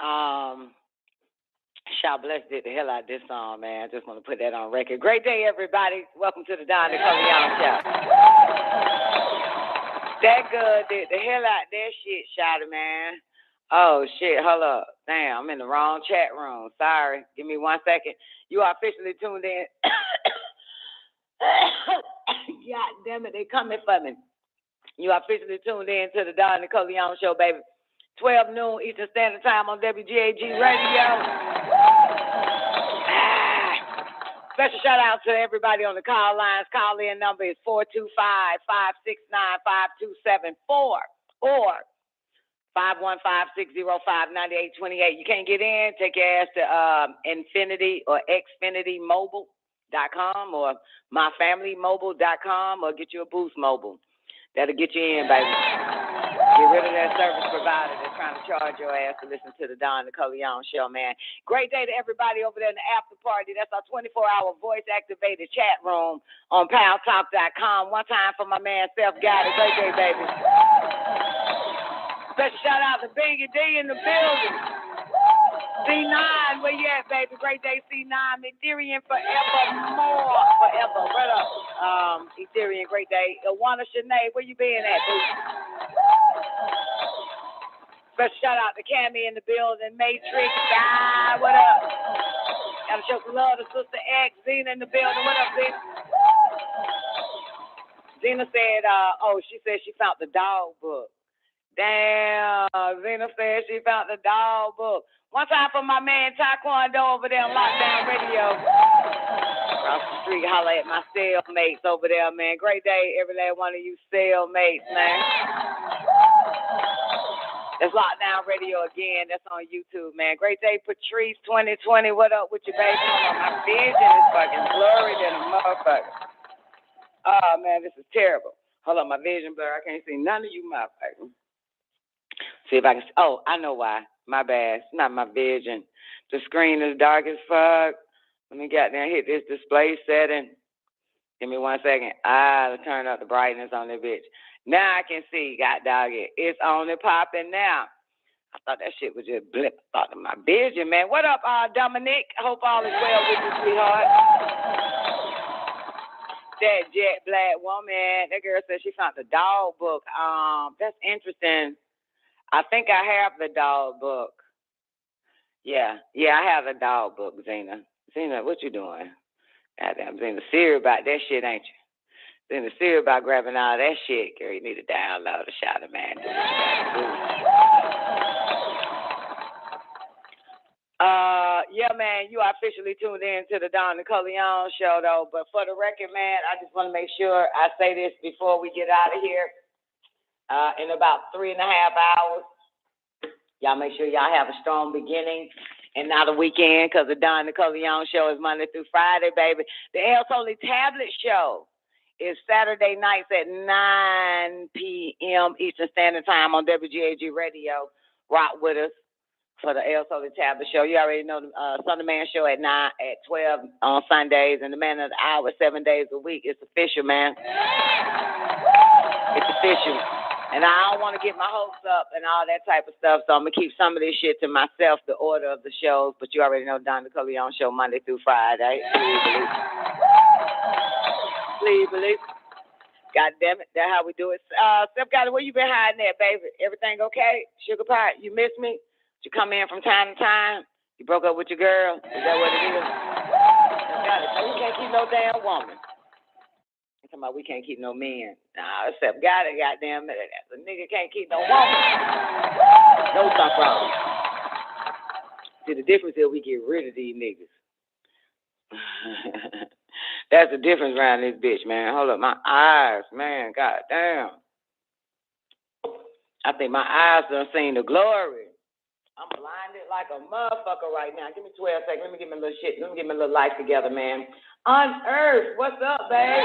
Shaw Bless did the hell out of this song, man. I just want to put that on record. Great day, everybody. Welcome to the Don Nicoleone Show. That good did the hell out of that shit, Shotty, man. Oh, shit. Hold up. Damn, I'm in the wrong chat room. Sorry. Give me 1 second. You are officially tuned in. God damn it. They coming for me. You are officially tuned in to the Don Nicoleone Show, baby. 12 noon Eastern Standard Time on WGAG Radio. Special shout out to everybody on the call lines. Call in number is 425-569-5274 or 515-605-9828. You can't get in, take your ass to Infinity or XfinityMobile.com or MyFamilyMobile.com or get you a Boost Mobile. That'll get you in, baby. Get rid of that service provider that's trying trying to charge your ass to listen to the Don Nicoleone show, man. Great day to everybody over there in the after party. That's our 24-hour voice-activated chat room on PoundTalk.com. One time for my man Self-Guided. Great day, baby. Special shout out to Biggie D in the building. C9, where you at, baby? Great day, C9. Ethereum forevermore. Forever. What up? Ethereum, great day. Iwana Shanae, where you been at, boo? Special shout out to Cammy in the building. Matrix, what up? Gotta show some love to Sister X. Zena in the building. What up, Zena? Zena said, she said she found the dog book. Damn, Zena said she found the dog book. One time for my man Taekwondo over there on Lockdown Radio. Across the street, holla at my cellmates over there, man. Great day, every last one of you cellmates, man. That's Lockdown Radio again. That's on YouTube, man. Great day, Patrice 2020. What up with you, baby? Hold on, my vision is fucking blurry than a motherfucker. Oh, man, this is terrible. Hold on, my vision blur. I can't see none of you motherfuckers. See if I can. Oh, I know why. My bad. It's not my vision. The screen is dark as fuck. Let me get down, hit this display setting. Give me 1 second. Turn up the brightness on this bitch. Now I can see. God dog it. It's only popping now. I thought that shit was just blip. I thought of my vision, man. What up, Dominique? Hope all is well with you, sweetheart. That jet black woman. That girl said she found the dog book. That's interesting. I think I have the dog book. Yeah, I have the dog book, Zena. Zena, what you doing? Goddamn, Zena, serious about that shit, ain't you? Zena, serious about grabbing all that shit. Girl, you need to download a shot of man. Yeah, man, you are officially tuned in to the Don Nicoleone show, though. But for the record, man, I just want to make sure I say this before we get out of here. In about 3.5 hours, y'all make sure y'all have a strong beginning and not a weekend, because the Don Nicoleone show is Monday through Friday, baby. The El Soli Tablet show is Saturday nights at 9 p.m. Eastern Standard Time on WGAG Radio. Rock with us for the El Soli Tablet show. You already know the Sunday Man show at 12 on Sundays, and the Man of the Hour 7 days a week. It's official, man. It's official. And I don't want to get my hopes up and all that type of stuff, so I'm going to keep some of this shit to myself, the order of the shows. But you already know Don Nicoleone show Monday through Friday. Please believe. God damn it. That's how we do it. Steph Gotti, where you been hiding at, baby? Everything okay? Sugar Pie, you miss me? You come in from time to time? You broke up with your girl? Is that what it is? Steph Gotti, so you can't keep no damn woman. Talking about we can't keep no men. Nah, except God, goddamn it. The nigga can't keep no woman. No something wrong. See, the difference is we get rid of these niggas. That's the difference around this bitch, man. Hold up, my eyes, man. Goddamn. I think my eyes done seen the glory. I'm blinded like a motherfucker right now. Give me 12 seconds. Let me get my little shit. Let me get my little life together, man. Unearth, what's up, babe?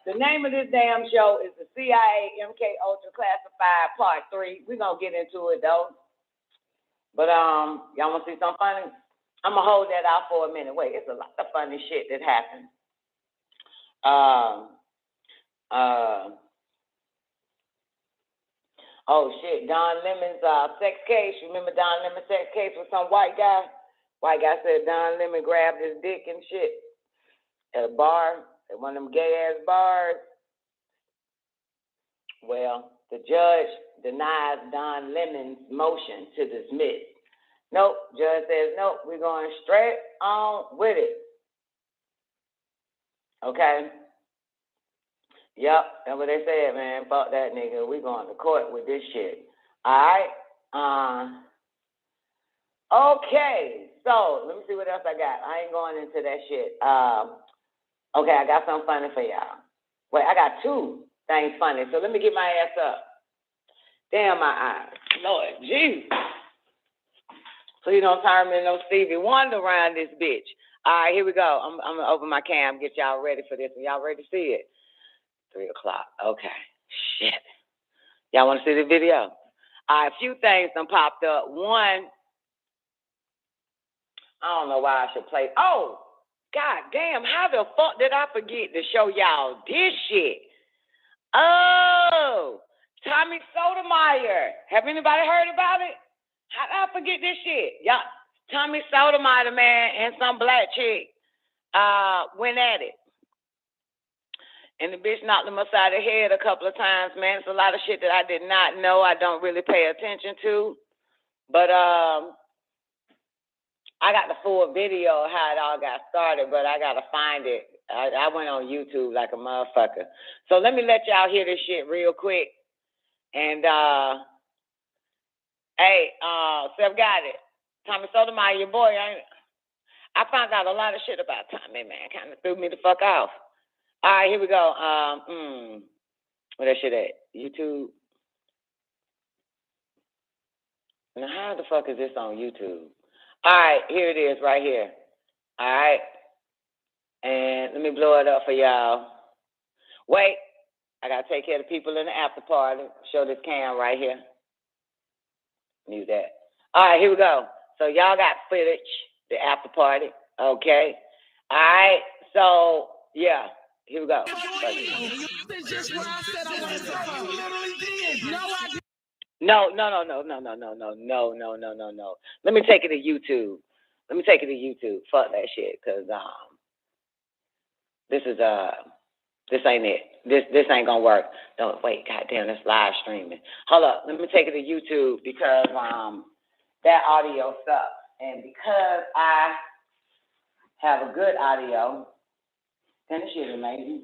The name of this damn show is the C.I.A. MK Ultra Classified Part 3. We're going to get into it, though. But, y'all want to see something funny? I'm going to hold that out for a minute. Wait, it's a lot of funny shit that happened. Oh, shit, Don Lemon's sex case. Remember Don Lemon's sex case with some white guy? White guy said Don Lemon grabbed his dick and shit at a bar, at one of them gay-ass bars. Well, the judge denies Don Lemon's motion to dismiss. Nope, judge says, nope, we're going straight on with it. Okay? Yep, that's what they said, man. Fuck that nigga. We going to court with this shit. All right? Okay, so let me see what else I got. I ain't going into that shit. Okay, I got something funny for y'all. Wait, I got two things funny, so let me get my ass up. Damn my eyes. Lord, Jesus. Please don't turn me into no Stevie Wonder around this bitch. All right, here we go. I'm going to open my cam, get y'all ready for this. And y'all ready to see it? 3 o'clock. Okay. Shit. Y'all want to see the video? A few things done popped up. One, I don't know why I should play. Oh, god damn, how the fuck did I forget to show y'all this shit? Oh, Tommy Sotomayor. Have anybody heard about it? How did I forget this shit? Y'all, Tommy Sotomayor, man, and some black chick went at it. And the bitch knocked him upside the head a couple of times, man. It's a lot of shit that I did not know. I don't really pay attention to. But I got the full video of how it all got started, but I got to find it. I went on YouTube like a motherfucker. So let me let y'all hear this shit real quick. And, hey, Seth got it. Tommy Sotomayor, your boy. I found out a lot of shit about Tommy, man. Kind of threw me the fuck off. All right, here we go. Where that shit at? YouTube. Now, how the fuck is this on YouTube? All right, here it is right here. All right. And let me blow it up for y'all. Wait, I got to take care of the people in the after party. Show this cam right here. Mute that. All right, here we go. So y'all got footage, the after party. Okay. All right, so, yeah. Here we go. No. Let me take it to YouTube. Fuck that shit, cause this ain't it. This ain't gonna work. Don't wait. Goddamn, that's live streaming. Hold up. Let me take it to YouTube because that audio sucks, and because I have a good audio. And this shit is amazing.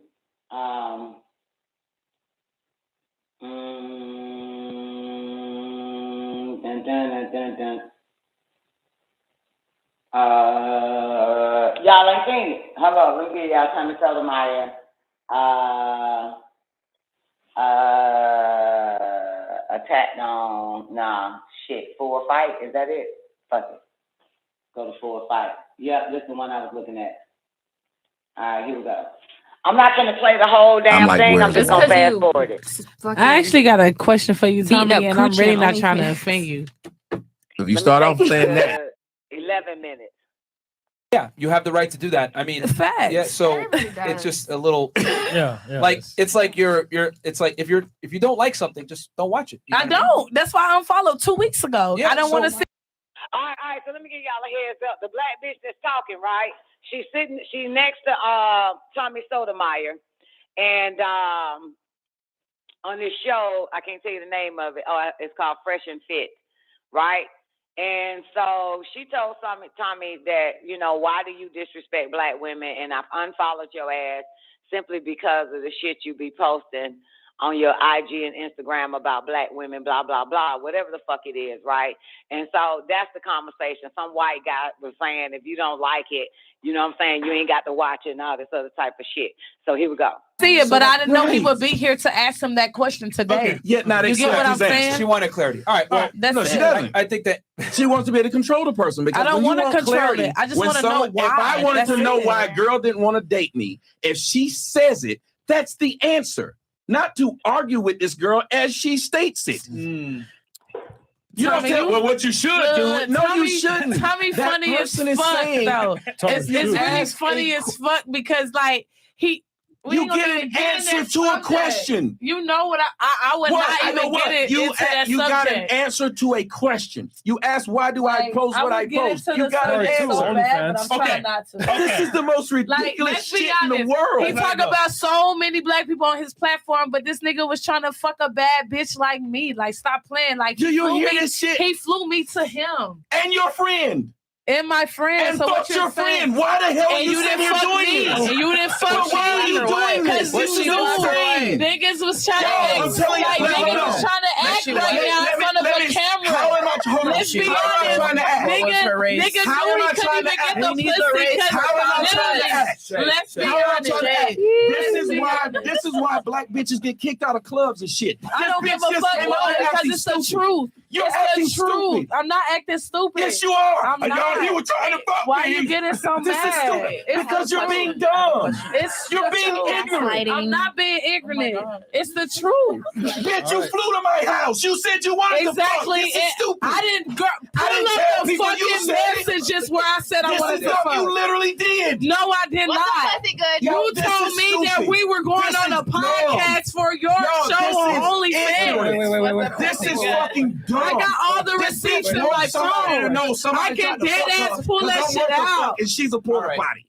Y'all ain't seen it. Hold on, let me get y'all Tommy Sotomayor. Attack on, full fight. Is that it? Fuck it. Go to full fight. Yep, this is the one I was looking at. All right, here we go. I'm not going to play the whole damn thing. I'm just going to fast forward it. I actually got a question for you, Tommy, and I'm really not trying to offend you. If you start off saying that. 11 minutes. Yeah, you have the right to do that. I mean, facts. Yeah, so it's just a little, like it's like it's like if you don't like something, just don't watch it. I don't. That's why I unfollowed 2 weeks ago. Yeah, I don't want to see. All right. So let me give y'all a heads up. The black bitch that's talking, right? She's next to Tommy Sotomayor, and on this show, I can't tell you the name of it. Oh, it's called Fresh and Fit, right? And so she told Tommy that, why do you disrespect black women? And I've unfollowed your ass simply because of the shit you be posting on your IG and Instagram about black women, blah, blah, blah, whatever the fuck it is, right? And so that's the conversation. Some white guy was saying, if you don't like it, you know what I'm saying, you ain't got to watch it and all this other type of shit. So here we go. See it, but I didn't know he would be here to ask him that question today. Okay. Yeah, now you get what I'm saying? She wanted clarity. All right. Well, that's no, it. she doesn't. I think that she wants to be able to control the person. Because I don't want to control it. I just want to know why. If I wanted That's to know it. why a girl didn't want to date me, if she says it, that's the answer. Not to argue with this girl as she states it. You don't say, well, what you should do. No, you shouldn't. Tommy That funny as person is fuck, saying- though. It's really Ask funny a- as fuck because, like, You get an answer to a question. You know what? I would What? not I know even what? get it You into that you got an subject. answer to a question. You asked, why do I post what I post? You got an answer. so bad, but I'm trying not to. This is the most Like, ridiculous let's be shit in honest. the world. He talk about so many black people on his platform, but this nigga was trying to fuck a bad bitch like me. Like, stop playing. Like, Do you flew hear me- this shit? He flew me to him. And your friend. And my friend. And so what fuck you're your saying? friend. Why the hell are And you sitting didn't here fuck doing me. this? And you didn't fuck But why are you doing this? Because you knew niggas was trying to act I'm telling you, like niggas was trying to act right now in front of a camera. How am I Let's be honest. trying to act? Nigga How knew am he I couldn't trying even to get act? the pussy because How am I trying to act? let's be How am I honest. trying to act? This is why black bitches get kicked out of clubs and shit. I don't This give bitch a just fuck came out and because actually it's the stupid. truth. You're It's acting the truth. stupid. I'm not acting stupid. Yes, you are. I'm not. You were trying to fuck Why me. you getting so This mad? is stupid. It's Because the you're being truth. dumb. You're the being truth. ignorant. I'm not being ignorant. It's the truth. Bitch, you flew to my house. You said you wanted Exactly. to fuck. This is stupid. I didn't I didn't pull tell up the people you fucking said it. messages where I said I This wanted is to stuff fuck. you literally did. No, I did What's not. the pussy good? Yo, You this told is me that stupid. we were going This on a is podcast for your Yo, show this on is OnlyFans. ignorant. This is fucking dumb. I got all the This receipts bitch in knows my somebody to phone. know somebody I can tried to dead fuck ass her pull 'cause that I'm shit worth the out. fuck and she's a porta potty.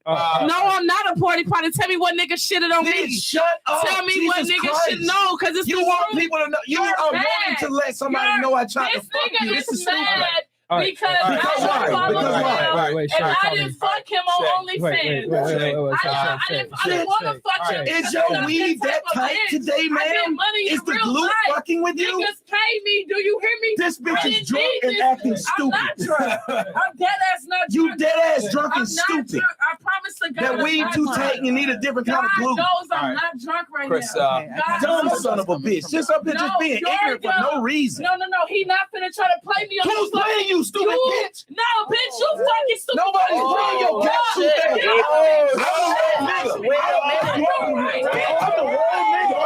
No, I'm not a porty potty. Tell me what nigga shitted on me. Bitch, shut up. Tell me what Jesus nigga Christ. should know, because it's You the want truth. people to know. You You're are mad. wanting to let somebody know I tried to This fuck you. nigga This is is mad stupid. because I Because don't why? follow Because him, why? and I didn't fuck him on OnlyFans. I didn't want to fuck him. Is your weed that tight today, I man? get money Is in the real glue life. fucking with you? Niggas pay me. Do you hear me? This bitch I is didn't drunk need and this. acting I'm stupid. not drunk. I'm dead ass not drunk. You dead ass drunk I'm and not stupid. drunk. I promise to God. That I'm weed not too drunk. tight and you need a different kind of God glue. knows I'm not drunk right Chris, now. God Dumb knows. son of a bitch. Just up here just being you're ignorant for no dumb. reason. No. He not finna try to play me on Who's the playing you, stupid bitch? No, bitch, you fucking stupid. Nobody's playing your cat suit there. I'm the wrong nigga. I'm the wrong nigga.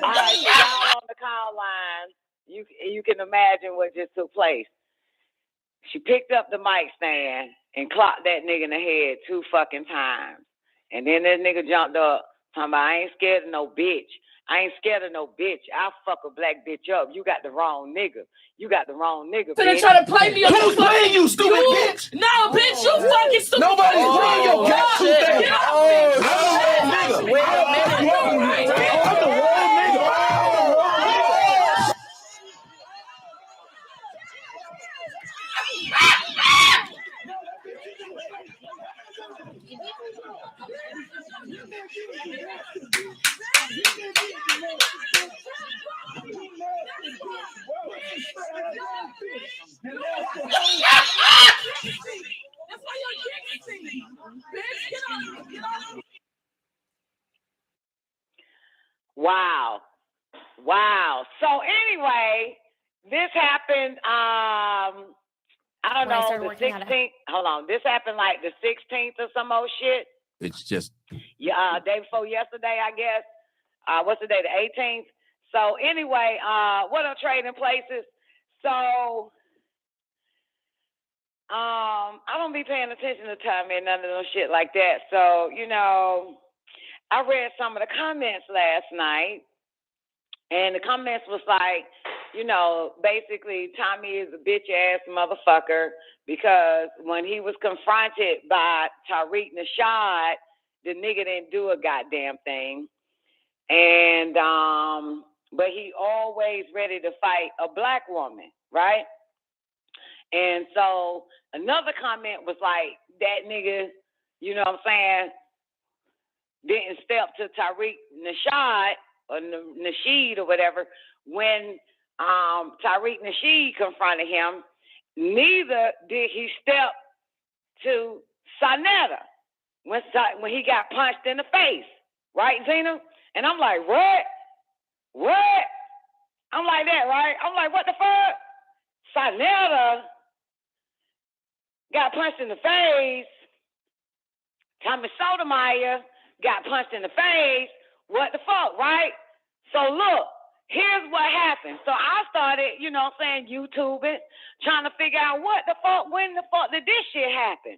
All right, so y'all on the call line, you can imagine what just took place. She picked up the mic stand and clocked that nigga in the head 2 fucking times. And then that nigga jumped up, talking about, I ain't scared of no bitch. I ain't scared of no bitch. I'll fuck a black bitch up. You got the wrong nigga. You got the wrong nigga, Finna bitch. try to play me on Who's playing you, stupid bitch? No, bitch, you fucking stupid. Nobody's playing your cat suit there. Get off I'm the wrong nigga. I'm the wrong nigga. Wow. So anyway, this happened, I don't know, the 16th. Hold on. This happened like the 16th or some old shit. It's just Day before yesterday, I guess. What's the day? The 18th. So anyway, what are trading places? So I don't be paying attention to time and none of those shit like that. So, I read some of the comments last night, and the comments was like, basically Tommy is a bitch ass motherfucker because when he was confronted by Tariq Nashad, the nigga didn't do a goddamn thing. And but he always ready to fight a black woman, right? And so another comment was like, that nigga, didn't step to Tariq Nashad or Nasheed or whatever when Tariq Nasheed confronted him. Neither did he step to Sanetta when he got punched in the face, right, Zena? And I'm like, what? I'm like that, right? I'm like, what the fuck? Sanetta got punched in the face. Tommy Sotomayor got punched in the face. What the fuck, right? So look, here's what happened. So I started, YouTubing, trying to figure out when the fuck did this shit happen,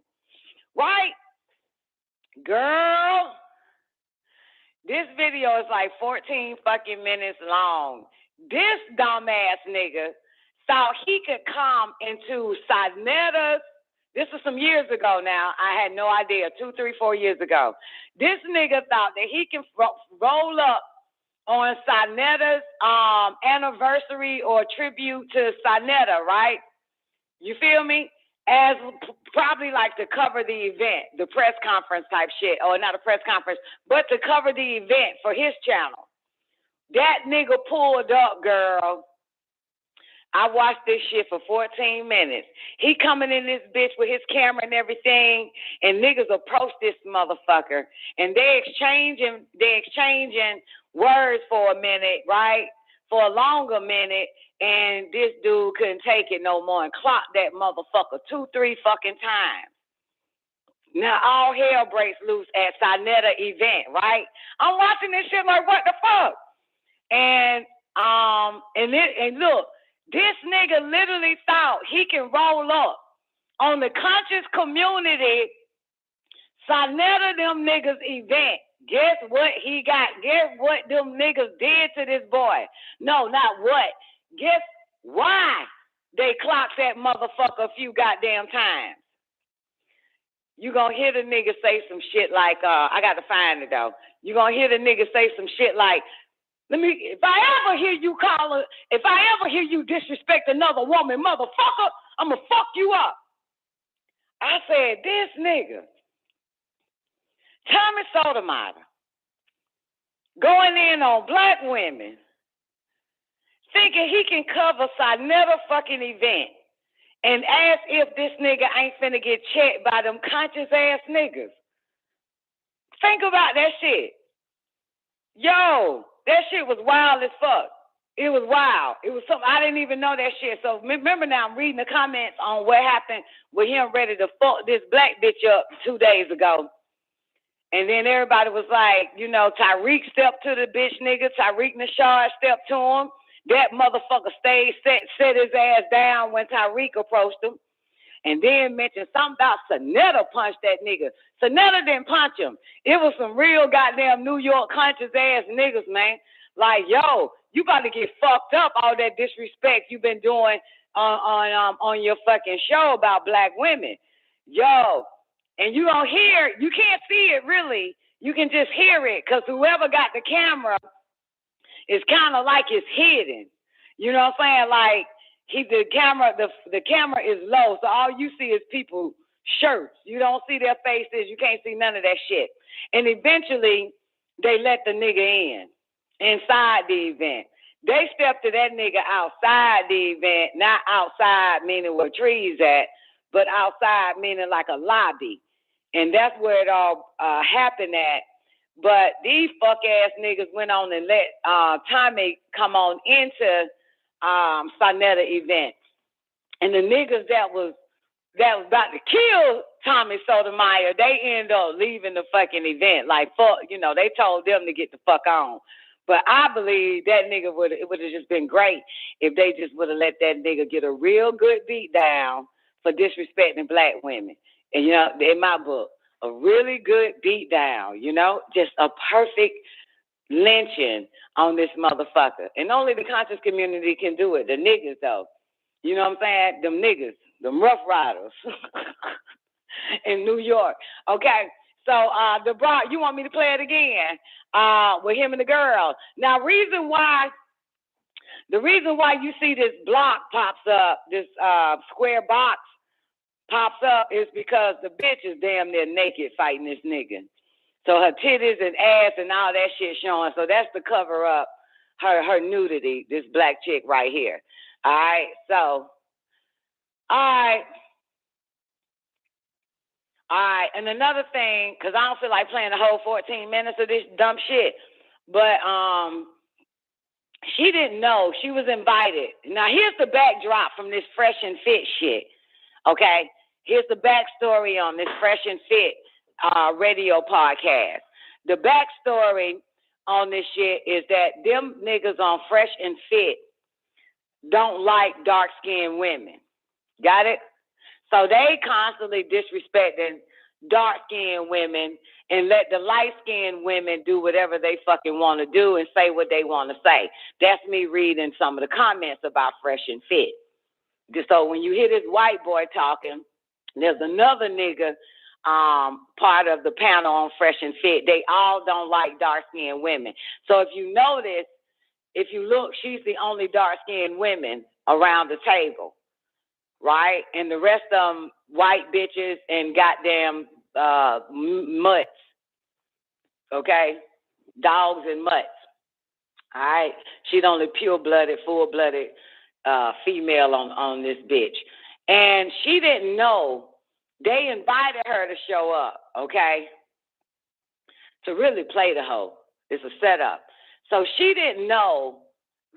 right? Girl, this video is like 14 fucking minutes long. This dumbass nigga thought he could come into Sanetta's. This was some years ago now. I had no idea, 2, 3, 4 years ago. This nigga thought that he can roll up on Sanetta's anniversary or tribute to Sanetta, right? You feel me? As probably like to cover the event, the press conference type shit, or not a press conference, but to cover the event for his channel. That nigga pulled up, girl. I watched this shit for 14 minutes. He coming in this bitch with his camera and everything, and niggas approach this motherfucker, and they exchanging words for a minute, right? For a longer minute, and this dude couldn't take it no more and clocked that motherfucker 2-3 fucking times. Now all hell breaks loose at C.I.A event, right? I'm watching this shit like, what the fuck? And look, this nigga literally thought he can roll up on the conscious community C.I.A them niggas event. Guess what he got? Guess what them niggas did to this boy? No, not what. Guess why they clocked that motherfucker a few goddamn times. You gonna hear the nigga say some shit like, I gotta find it though. You gonna hear the nigga say some shit like, if I ever hear you disrespect another woman, motherfucker, I'ma fuck you up. I said, this nigga, Tommy Sotomayor, going in on black women, thinking he can cover C.I.A fucking event and ask if this nigga ain't finna get checked by them conscious ass niggas. Think about that shit. Yo, that shit was wild as fuck. It was wild. It was something, I didn't even know that shit. So remember now, I'm reading the comments on what happened with him ready to fuck this black bitch up 2 days ago. And then everybody was like, you know, Tariq stepped to the bitch nigga. Tariq Nashar stepped to him. That motherfucker stayed, set his ass down when Tariq approached him. And then mentioned something about C.I.A punched that nigga. C.I.A didn't punch him. It was some real goddamn New York conscious ass niggas, man. Like, yo, you about to get fucked up, all that disrespect you've been doing on your fucking show about black women. Yo, and you don't hear, you can't see it really. You can just hear it, because whoever got the camera is kind of like it's hidden. You know what I'm saying? Like, the camera is low, so all you see is people's shirts. You don't see their faces. You can't see none of that shit. And eventually, they let the nigga inside the event. They stepped to that nigga outside the event, not outside meaning where trees at, but outside meaning like a lobby. And that's where it all happened at. But these fuck ass niggas went on and let Tommy come on into C.I.A event. And the niggas that was about to kill Tommy Sotomayor, they end up leaving the fucking event. Like, fuck, you know, they told them to get the fuck on. But I believe that nigga it would have just been great if they just would have let that nigga get a real good beat down for disrespecting black women. And, you know, in my book, a really good beat down, you know, just a perfect lynching on this motherfucker. And only the conscious community can do it. The niggas, though. You know what I'm saying? Them niggas, them Rough Riders in New York. Okay, so the Bronx, you want me to play it again with him and the girl. Now, the reason why you see this block pops up, this square box pops up is because the bitch is damn near naked fighting this nigga. So her titties and ass and all that shit showing. So that's to cover up her nudity, this black chick right here. All right, so, all right, and another thing, because I don't feel like playing the whole 14 minutes of this dumb shit, but she didn't know she was invited. Now, here's the backdrop from this Fresh and Fit shit, okay? Here's the backstory on this Fresh and Fit radio podcast. The backstory on this shit is that them niggas on Fresh and Fit don't like dark-skinned women. Got it? So they constantly disrespecting dark-skinned women and let the light-skinned women do whatever they fucking want to do and say what they want to say. That's me reading some of the comments about Fresh and Fit. So when you hear this white boy talking, there's another nigga part of the panel on Fresh and Fit. They all don't like dark-skinned women. So if you notice, if you look, she's the only dark-skinned women around the table, right? And the rest of them white bitches and goddamn mutts, okay? Dogs and mutts. All right, she's the only pure-blooded, full-blooded female on this bitch, and she didn't know they invited her to show up, okay, to really play the hoe. It's a setup. So she didn't know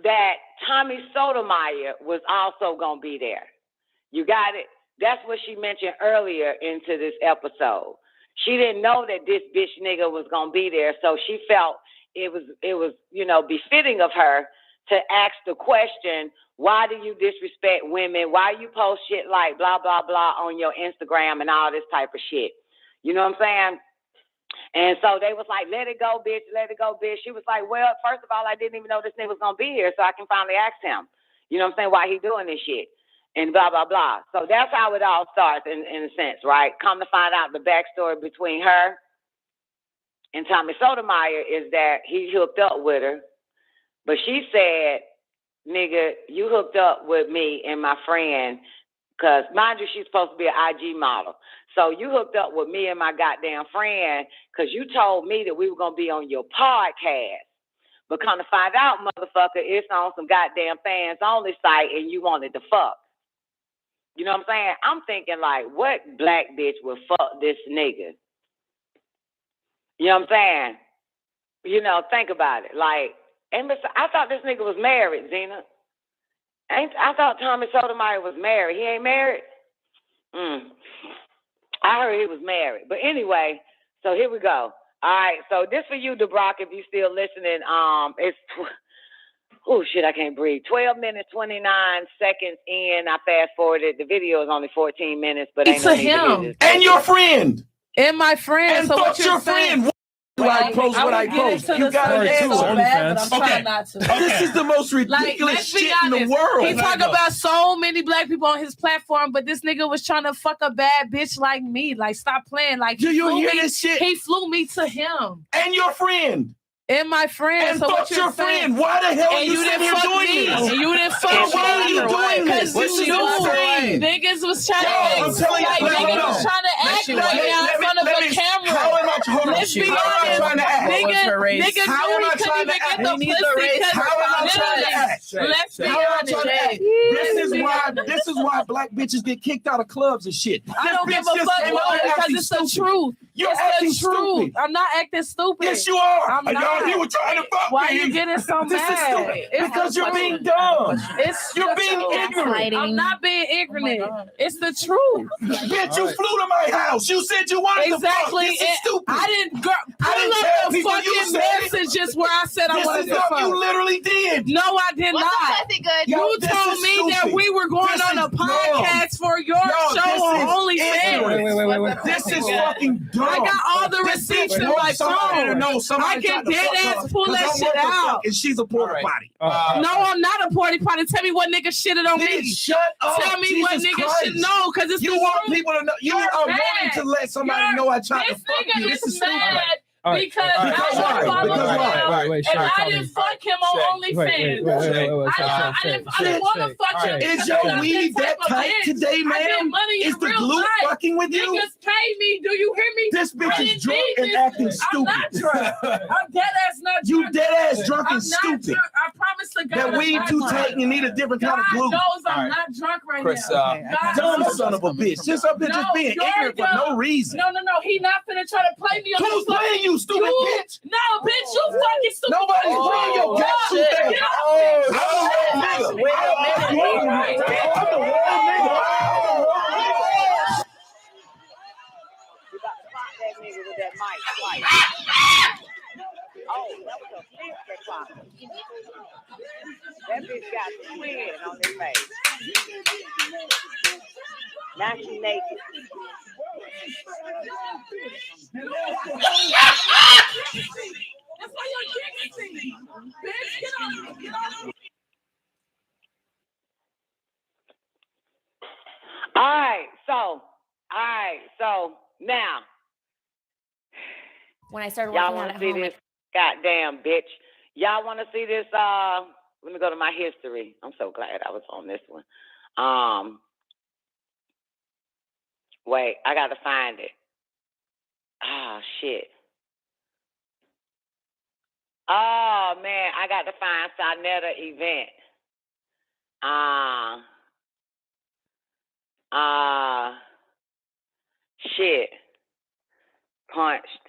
that Tommy Sotomayor was also gonna be there. You got it? That's what she mentioned earlier into this episode. She didn't know that this bitch nigga was gonna be there, so she felt it was befitting of her to ask the question, why do you disrespect women? Why you post shit like blah, blah, blah on your Instagram and all this type of shit? You know what I'm saying? And so they was like, let it go, bitch, let it go, bitch. She was like, well, first of all, I didn't even know this nigga was going to be here, so I can finally ask him, you know what I'm saying, why he doing this shit, and blah, blah, blah. So that's how it all starts in a sense, right? Come to find out the backstory between her and Tommy Sotomayor is that he hooked up with her, but she said, nigga, you hooked up with me and my friend, because mind you, she's supposed to be an IG model. So you hooked up with me and my goddamn friend because you told me that we were going to be on your podcast. But come to find out, motherfucker, it's on some goddamn fans only site and you wanted to fuck. You know what I'm saying? I'm thinking like, what black bitch would fuck this nigga? You know what I'm saying? You know, think about it. Like, and I thought this nigga was married, Zena. I thought Tommy Sotomayor was married. He ain't married? I heard he was married. But anyway, so here we go. All right, so this for you, DeBrock, if you still listening. It's, oh, shit, I can't breathe. 12 minutes, 29 seconds in. I fast forwarded. The video is only 14 minutes, but ain't no need to hear this. And your friend. And my friend. And so fuck what you're your saying, friend. I post what I post. You got an answer. so bad, but I'm trying not to. This is the most ridiculous shit in the world. He talk about so many black people on his platform, but this nigga was trying to fuck a bad bitch like me. Like, stop playing. Like, do you hear this shit? He flew me to him. And your friend. And my friend. And so fuck what your saying, friend. Why the hell are and you sitting here doing this? And you didn't fuck me. Why are you doing this? Because you knew niggas was trying to act. I'm telling you, Niggas was trying to act right now in front of a camera. How am I Let's be honest. Nigga, how am I trying to act? How am I trying to act? Let's be honest. This is why black bitches get kicked out of clubs and shit. I don't give a fuck because it's the truth. You're acting stupid. I'm not acting stupid. Yes, you are. I'm not. You were trying to fuck me. Why are you getting so this mad? Is stupid. Because you're being dumb. You're being ignorant. I'm not being ignorant. It's the truth. Bitch, you flew to my house. You said you wanted to fuck. This is stupid. I didn't pull up the fucking messages where I said I wanted to fuck. You literally did. No, I did not. You told me that we were going on a podcast for your show on OnlyFans. Wait. This is fucking dumb. I got all the receipts in my phone. I can dead ass pull that shit out. And she's a porta potty. No, I'm not a porta potty. Tell me what nigga shitted on me. Shut up. Tell me what nigga should know, because it's you want people to know. You are wanting to let somebody know I tried to fuck you. This is mad. Because I followed him and I didn't fuck him on OnlyFans. I didn't want to fuck him. Is your weed that tight today, man? Is the glue fucking with you? Niggas pay me. Do you hear me? This bitch is drunk and acting stupid. I'm not drunk. I'm dead ass not drunk. You dead ass drunk and stupid. I promise to God. That weed too tight and you need a different kind of glue. God knows I'm not drunk right now. Dumb son of a bitch. Just up here just being ignorant for no reason. No. He not finna try to play me on Who's playing you, stupid bitch? No, bitch, you fucking stupid. Nobody's playing your cat shit. I'm the real nigga. Nigga with that mic twice. Oh, that was a fist clock. That bitch got the twin on his face. Now she naked. That's why you're kicking me. Bitch, get on. All right, so now. When I started y'all working out want at to see home, this goddamn bitch? Y'all want to see this? Let me go to my history. I'm so glad I was on this one. Wait, I gotta find it. Oh shit. Oh man, I got to find C.I.A event. Shit. Punched.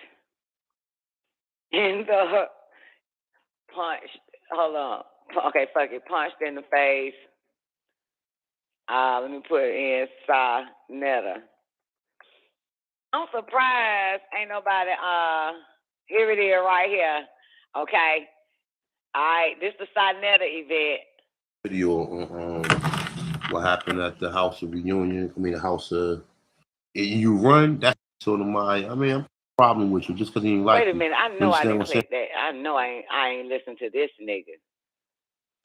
Hold on. Okay, fuck it. Punched in the face. Let me put in C.I.A. I'm surprised ain't nobody, here it is right here. Okay. All right, this is the C.I.A event. Video on what happened at the house of reunion. I mean, the house of you run. That's sort of my. I mean, I'm problem with you just because you ain't like. Wait a minute, I know I didn't click saying? that. I know I ain't listened to this nigga.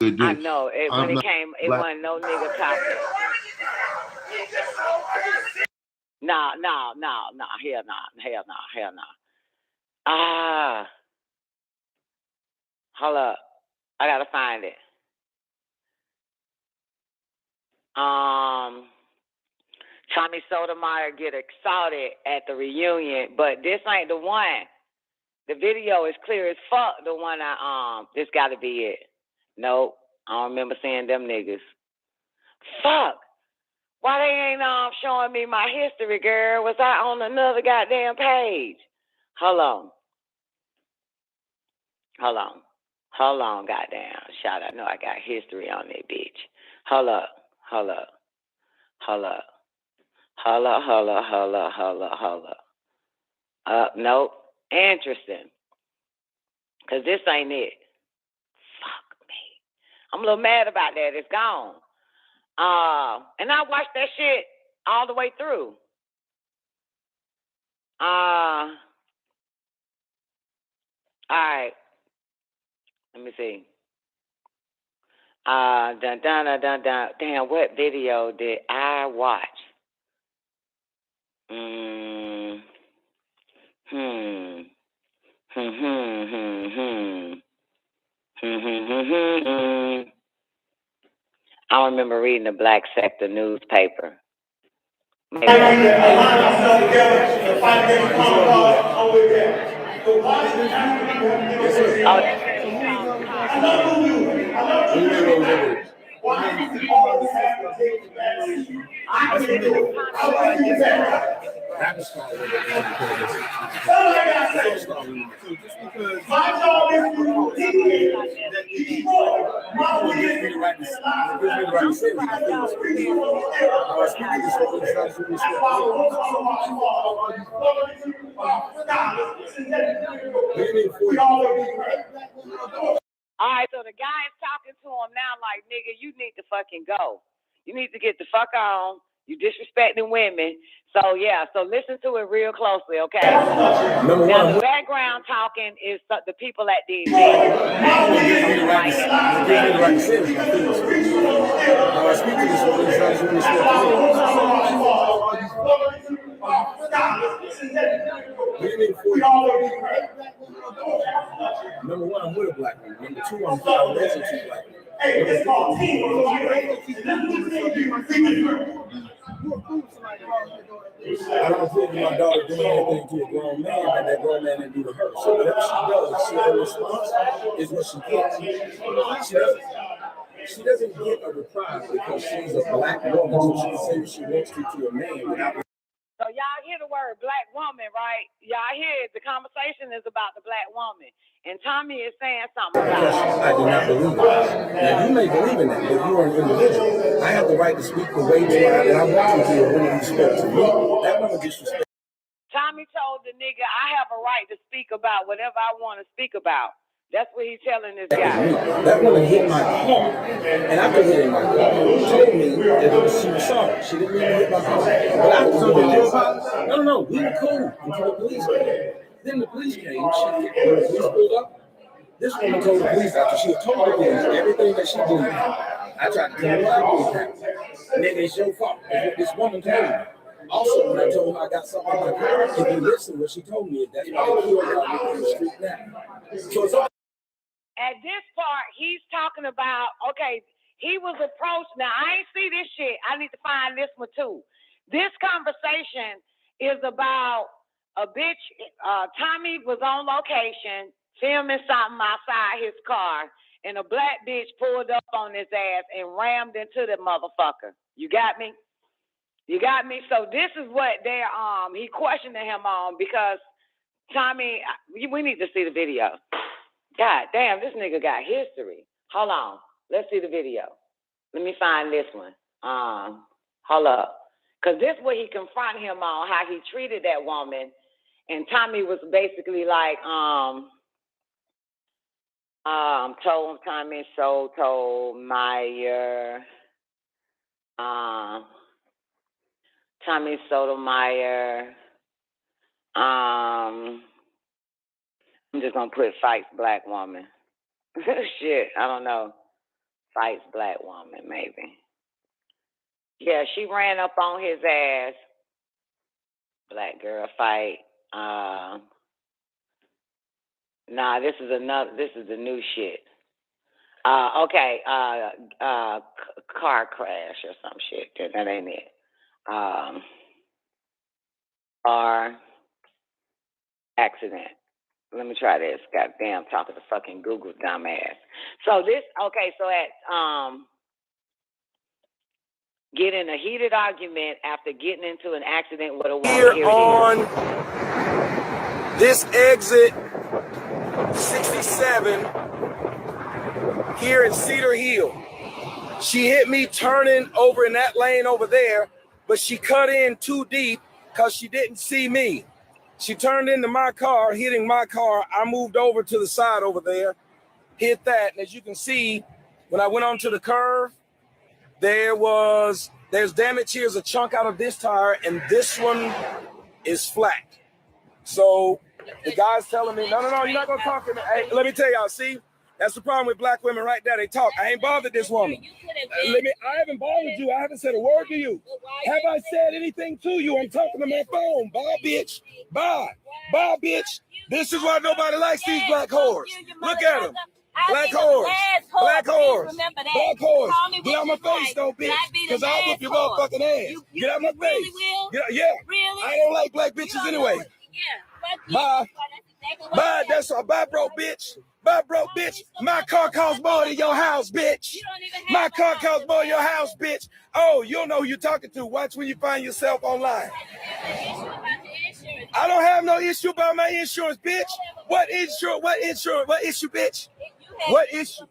Good I know it when it came. It black. wasn't no nigga talking. No, hell no. Hold up, I gotta find it. Tommy Sotomayor get excited at the reunion, but this ain't the one. The video is clear as fuck. The one this got to be it. Nope, I don't remember seeing them niggas. Fuck. Why they ain't showing me my history, girl? Was I on another goddamn page? Hold on, goddamn. Shout out. I know I got history on that bitch. Hold up. Nope. Interesting. Because this ain't it. Fuck me. I'm a little mad about that. It's gone. And I watched that shit all the way through. All right. Let me see. Damn, what video did I watch? I remember reading the Black Sector newspaper. All right, so the guy is talking to him now like, nigga, you need to fucking go. You need to get the fuck on. You disrespecting women. So, yeah, so listen to it real closely, okay? Now, the background talking is the people at the event. Number one, I'm with a black man. Number two, I'm dancing to black men. Hey, it's called team. I don't approve of my daughter doing anything to a grown man that that grown man didn't do to her. So whatever she does, her response is what she gets. She doesn't get a reprise because she's a black woman, so she can say what she wants to a man without. So y'all hear the word black woman, right? Y'all hear it. The conversation is about the black woman. And Tommy is saying something about it. I do not believe it. Now, you may believe in that, but you are an individual. I have the right to speak the way that I want to when you spoke to me. That was a disrespect. Tommy told the nigga, I have a right to speak about whatever I want to speak about. That's what he's telling this guy. That woman hit my car, and I could hit in my car. She told me that she was sorry. She didn't mean to hit my car. But I was doing this. No, we were cool until the police came. Then the police came. When the police pulled up, this woman told the police after she had told the police everything that she did. I tried to tell her what I did. Nigga, it's your fault. That's what this woman told me. Also, when I told her I got something in my car, if you listen, what she told me, that's why they killed y'all in the street now. So it's all. At this part, he's talking about, okay, he was approached. Now, I ain't see this shit. I need to find this one, too. This conversation is about a bitch. Tommy was on location filming something outside his car, and a black bitch pulled up on his ass and rammed into the motherfucker. You got me? You got me? So this is what they're he questioning him on, because Tommy, we need to see the video. God damn, this nigga got history. Hold on. Let's see the video. Let me find this one. Hold up. Because this is what he confronted him on, how he treated that woman. And Tommy was basically like, told Tommy told Meyer, Tommy Sotomayor, I'm just gonna put fights black woman. Shit, I don't know. Fights black woman, maybe. Yeah, she ran up on his ass. Black girl fight. Nah, this is the new shit. Okay, car crash or some shit. That ain't it. Or accident. Let me try this. Goddamn, talking to fucking Google, dumbass. So this, okay, so at get in a heated argument after getting into an accident with a woman. Here on this exit 67 here in Cedar Hill. She hit me turning over in that lane over there, but she cut in too deep because she didn't see me. She turned into my car, hitting my car. I moved over to the side over there, hit that. And as you can see, when I went onto the curve, there's damage. Here's a chunk out of this tire, and this one is flat. So the guy's telling me, no, you're not going to talk to me. Hey, let me tell y'all, see? That's the problem with black women right there. They talk. I ain't bothered this woman. I haven't bothered you. I haven't said a word to you. Have I said anything to you? I'm talking to my phone. Bye, bitch. Bye. Bye, bitch. This is why nobody likes these black whores. Look at them. Black whores. Black whores. Black whores. Get out my face, though, bitch. Because I'll whip your motherfucking ass. Get out my face. Yeah. I don't like black bitches anyway. Bye. Bye. That's all. Bye, bro, bitch. Bye, bro, bitch. My car costs more than your house, bitch. My car costs more than your house, bitch. Oh, you don't know who you're talking to. Watch when you find yourself online. I don't have no issue about my insurance, bitch. What insurance? What insurance? What issue, bitch? What issue?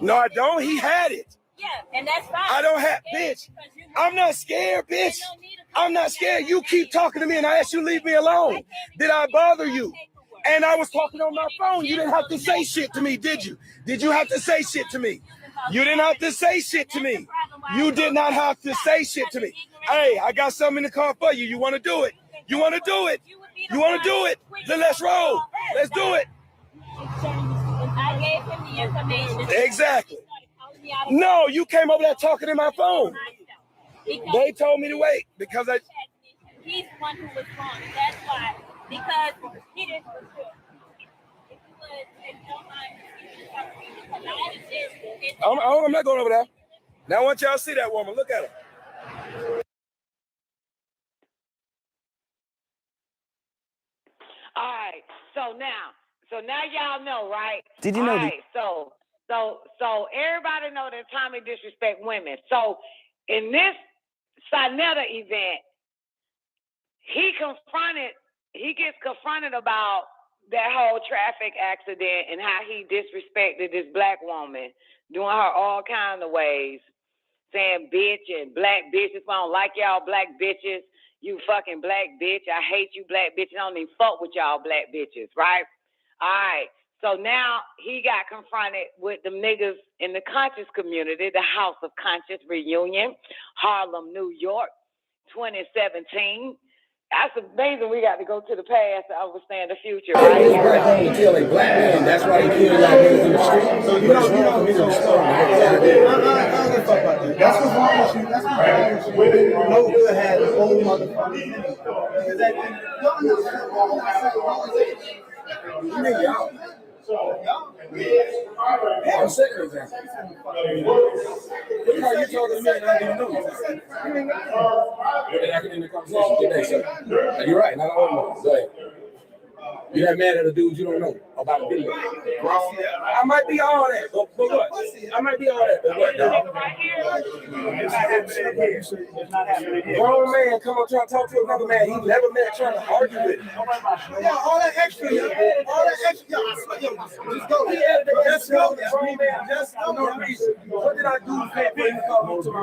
No, I don't. He had it. Yeah, and that's fine. I don't have, bitch. I'm not scared, bitch. I'm not scared. You keep talking to me and I asked you to leave me alone. Did I bother you? And I was talking on my phone. You didn't have to say shit to me, did you? Did you have to say shit to me? You didn't have to say shit to me. You did not have to say shit to me. Hey, I got something in the car for you. You want to do it? You want to do it? You want to do it? Then let's roll. Let's do it. I gave him the information. Exactly. No, you came over there talking in my phone. They told me to wait because He's the one who was wrong. That's why. Because he didn't. I'm not going over there. Now I want y'all to see that woman. Look at her. All right. So now y'all know, right? Did you know? All right. So everybody know that Tommy disrespect women. So in this C.I.A. event, he gets confronted about that whole traffic accident and how he disrespected this black woman, doing her all kinds of ways, saying bitch and black bitches. I don't like y'all black bitches. You fucking black bitch. I hate you black bitches. I don't even fuck with y'all black bitches, right? All right. So now he got confronted with them niggas in the conscious community, the House of Conscious Reunion, Harlem, New York, 2017. That's amazing. We got to go to the past to understand the future, right? This black woman kill a black man. That's why he killed y'all niggas in the street. So you know, for me to respond. That's what's wrong with you. That's what's wrong with you. No good had the whole motherfucking I'm second example. Look how you talking to me and I didn't know you. And I can end the conversation today, sir. You're right. Not all of them. Go ahead. You that mad at the dudes you don't know about the video. I might be all that, but what? I might be all that, but what? Grown man come up trying to talk to another man he never met trying to argue with him. Yeah, all that extra, all that extra, just go. Just go. Grown man, just for no reason. What did I do for you to come up to my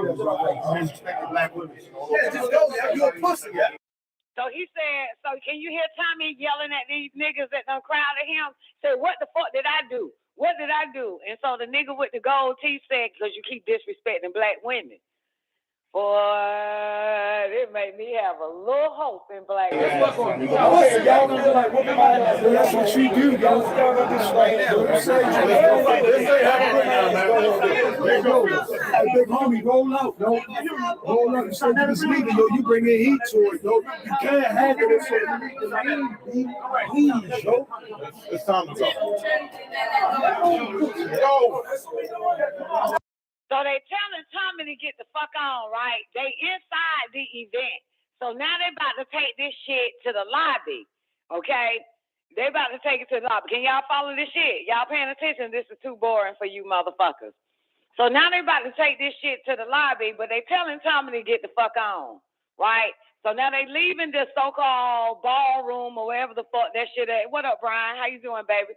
face? Disrespecting black women. Yeah, just go. You a pussy, yeah. So he said, so can you hear Tommy yelling at these niggas that done crowded him? Say, what the fuck did I do? What did I do? And so the nigga with the gold teeth said, because you keep disrespecting black women. Boy, it made me have a little hope in black women. That's what you do, y'all. Hey, big homie, roll out, yo. Roll out. You said you was leaving, yo. You bring in heat to it, yo. You can't handle it, so please, yo. It's time to go. So they telling Tommy to get the fuck on, right? They inside the event. So now they about to take this shit to the lobby, okay? They about to take it to the lobby. Can y'all follow this shit? Y'all paying attention? This is too boring for you motherfuckers. So now they about to take this shit to the lobby, but they telling Tommy to get the fuck on, right? So now they leaving this so-called ballroom or wherever the fuck that shit at. What up, Brian? How you doing, baby?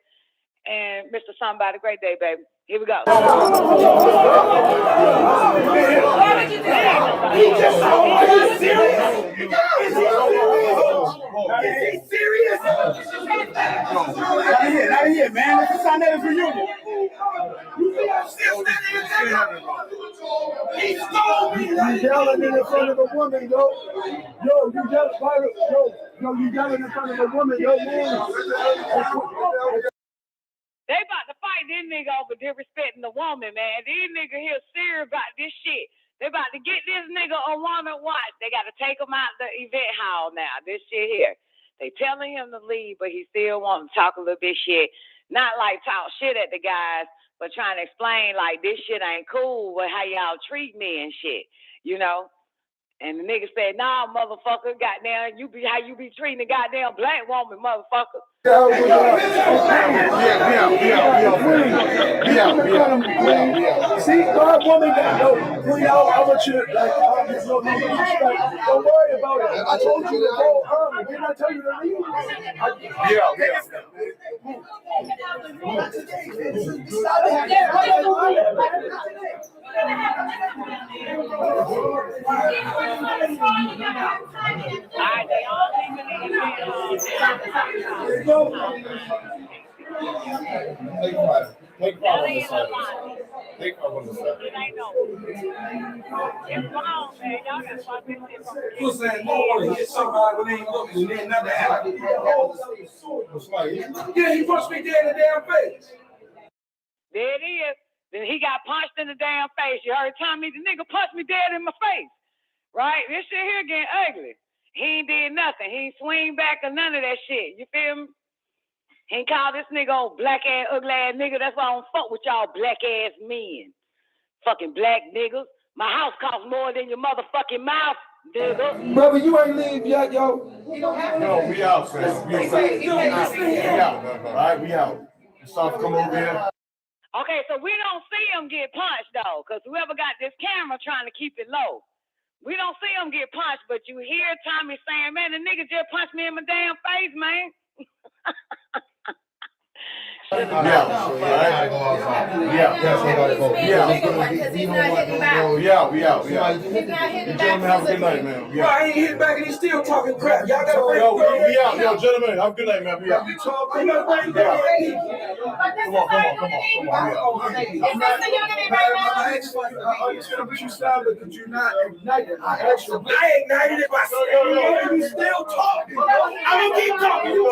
And Mr. Somebody, great day, baby. Here we go. He just are you serious? Is he serious? Not here, man. Let's sign that for you. You see I'm still standing there? He stole me. You yelling in front of a woman, yo. Yo, you yelling in front of a woman, yo, man. They about to fight this nigga over disrespecting the woman, man. These niggas here serious about this shit. They about to get this nigga a woman watch. They got to take him out the event hall now. This shit here. They telling him to leave, but he still want to talk a little bit shit. Not like talk shit at the guys, but trying to explain like this shit ain't cool with how y'all treat me and shit, you know? And the nigga said, nah, motherfucker, goddamn, you be how you be treating a goddamn black woman, motherfucker. See, black woman got no queen out. I want you to like there's no disrespect. Don't worry about it. I told you to go early. Didn't I tell you to leave? Take five on the side. Take five on the side. It's wrong, man. Y'all got fuck this shit from You saying more want to hit somebody when they ain't looking and then nothing happened. Yeah, he punched me dead in the damn face. There it is. Then he got punched in the damn face. You heard Tommy, the nigga punched me dead in my face. Right? This shit here getting ugly. He ain't did nothing. He ain't swing back or none of that shit. You feel me? He ain't call this nigga old black ass, ugly ass nigga. That's why I don't fuck with y'all black ass men. Fucking black niggas. My house costs more than your motherfucking mouth, nigga. Brother, you ain't leave yet, yo. No, we out, man. We out. All right, we out. Stop, come over here. Okay, so we don't see him get punched, though, because whoever got this camera trying to keep it low. We don't see him get punched, but you hear Tommy saying, man, the nigga just punched me in my damn face, man. We out. The gentlemen, have a good night, man. I ain't hit back and he's still talking crap. Y'all gotta break we out. Yo, gentlemen, have a good night, man. We out. Come on. We out. But you sounded that you're not ignited. I ignited it by saying you still talking. I'm gonna keep talking. You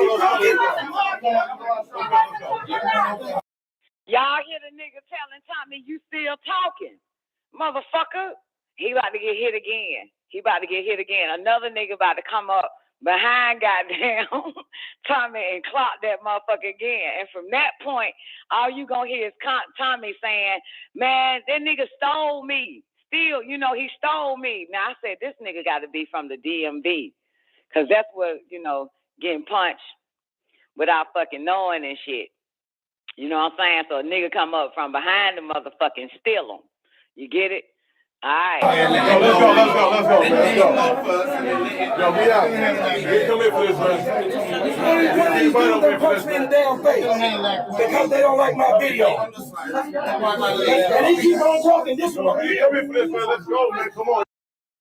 keep talking. Y'all hear the nigga telling Tommy you still talking, motherfucker? He about to get hit again. Another nigga about to come up behind goddamn Tommy and clock that motherfucker again. And from that point, all you gonna hear is Tommy saying, man, that nigga stole me. Still, you know, he stole me. Now I said, this nigga got to be from the DMV. Because that's what, you know, getting punched without fucking knowing and shit. You know what I'm saying? So a nigga come up from behind the motherfucking steal them. You get it? All right. Let's go, man. Yo, we out. We come in for this, man. One of these dudes that punch me in the damn face because they don't like my video. And he keep on talking this one. We come in for this, man. Let's go, man. Come on.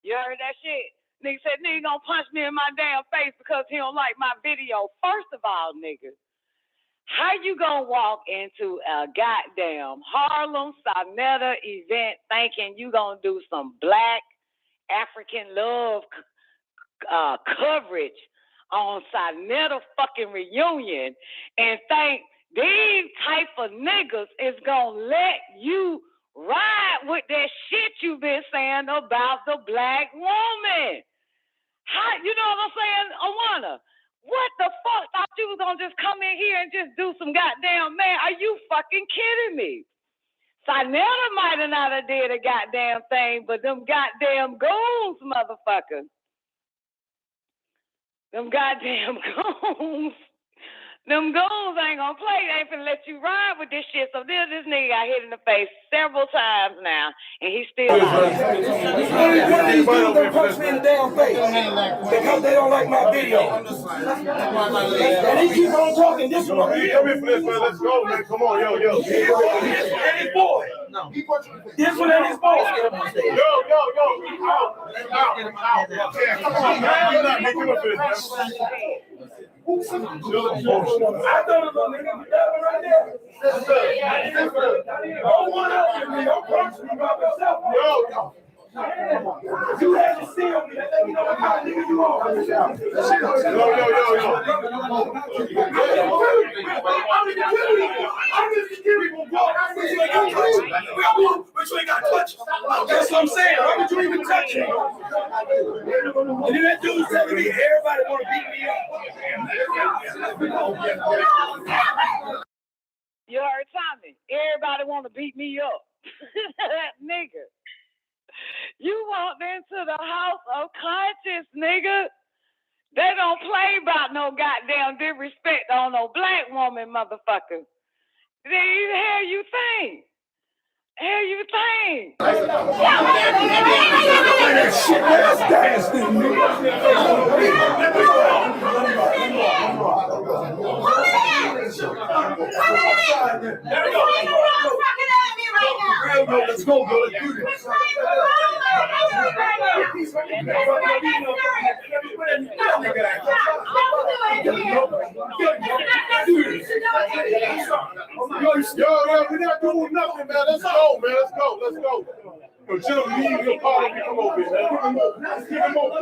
You heard that shit? Nigga said, nigga gonna punch me in my damn face because he don't like my video. First of all, nigga, how you gonna walk into a goddamn Harlem Sarnetta event thinking you gonna do some black African love coverage on Sarnetta fucking reunion and think these type of niggas is gonna let you ride with that shit you've been saying about the black woman? How, you know what I'm saying, Awana? What the fuck? Thought you was gonna just come in here and just do some goddamn, man? Are you fucking kidding me? Sarnetta might have not have did a goddamn thing, but them goddamn goons, motherfucker. Them goddamn goons. Them goons ain't gonna play. They ain't finna let you ride with this shit. So this nigga got hit in the face several times now, and he's still out. One of these dudes that punch me in the damn face because they don't like my video. And he keep on talking this one. We come in for this, man. Let's go, man. Come on, yo. This one and his boy. This one and his boy. Yo. Out. Come on, man. You're not making up for this, man. I thought it was a nigga right there. Don't want to me. Don't punch me by myself. Yo. You had to see me. Let me know what kind of nigga you are. Yo. I'm the security bro. But you ain't got to touch him. That's what I'm saying. Why would you even touch him? And then that dude telling me everybody want to beat me up. You heard Tommy. Everybody want to beat me up. Nigga. You walked into the house of conscience, nigga. They don't play about no goddamn disrespect on no black woman, motherfucker. The hell you think? Shit, that's nasty, Let's go, bro. Let's do this. Yo, we're not doing nothing, man. Let's go, man. Let's go. Yo, gentlemen, leave your part and come over here, man. Keep him over.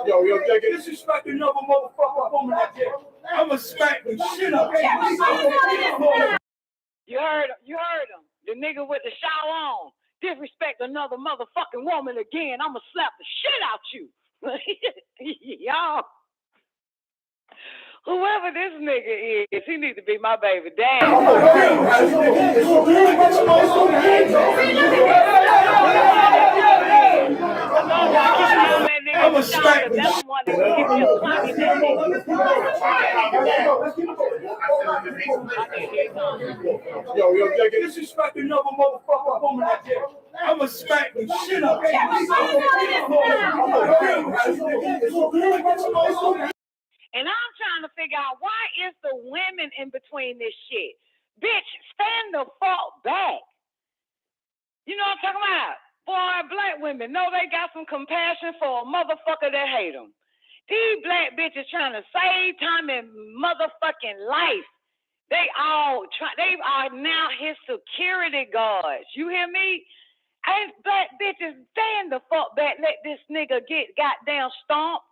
Yo, Jackie, disrespect another motherfucker woman like that. I'ma smack the shit up. You heard him. The nigga with the shower on. Disrespect another motherfucking woman again. I'ma slap the shit out you. Y'all. Whoever this nigga is, he needs to be my baby daddy. I'm a smack. Yo, Jackie, disrespect another motherfucker woman like that. I'm a smack the shit up. And I'm trying to figure out why is the women in between this shit? Bitch, stand the fuck back. You know what I'm talking about? Boy, black women know they got some compassion for a motherfucker that hate them. These black bitches trying to save time and motherfucking life. They are now his security guards. You hear me? Ain't black bitches stand the fuck back, let this nigga get goddamn stomped.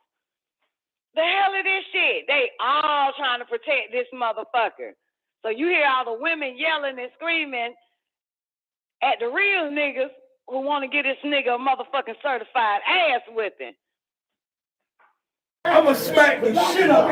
The hell is this shit? They all trying to protect this motherfucker. So you hear all the women yelling and screaming at the real niggas who want to get this nigga a motherfucking certified ass whipping. I'ma smack the shit up.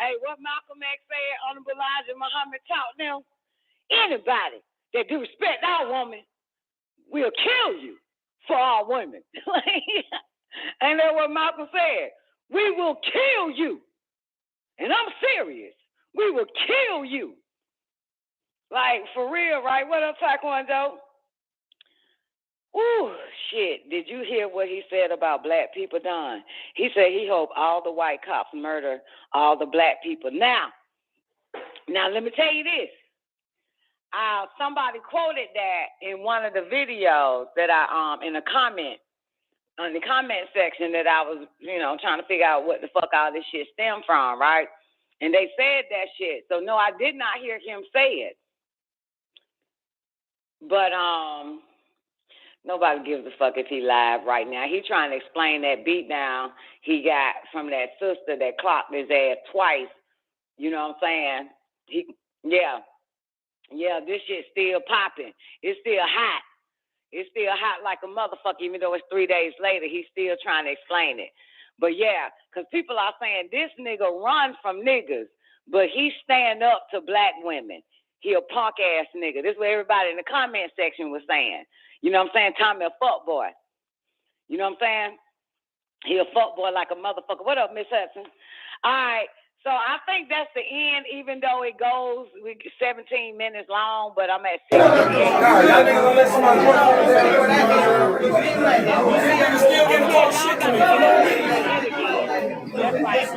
Hey, what Malcolm X said, Honorable Elijah Muhammad taught them, anybody that disrespect our woman will kill you for our women. And that's what Malcolm said. We will kill you. And I'm serious. We will kill you. Like, for real, right? What up, Taekwondo? Ooh, shit. Did you hear what he said about black people, Don? He said he hoped all the white cops murder all the black people. Now, let me tell you this. Somebody quoted that in one of the videos that in the comment section that I was, trying to figure out what the fuck all this shit stemmed from, right? And they said that shit. So no, I did not hear him say it. But nobody gives a fuck if he live right now. He trying to explain that beatdown he got from that sister that clocked his ass twice. You know what I'm saying? Yeah, this shit's still popping. It's still hot. It's still hot like a motherfucker, even though it's 3 days later. He's still trying to explain it. But yeah, because people are saying this nigga run from niggas, but he stand up to black women. He a punk ass nigga. This is what everybody in the comment section was saying. You know what I'm saying? Tommy a fuck boy. You know what I'm saying? He a fuck boy like a motherfucker. What up, Miss Hudson? All right. So I think that's the end, even though it goes 17 minutes long, but I'm at 6. Y'all niggas gonna let somebody still getting close shit to me. That's right.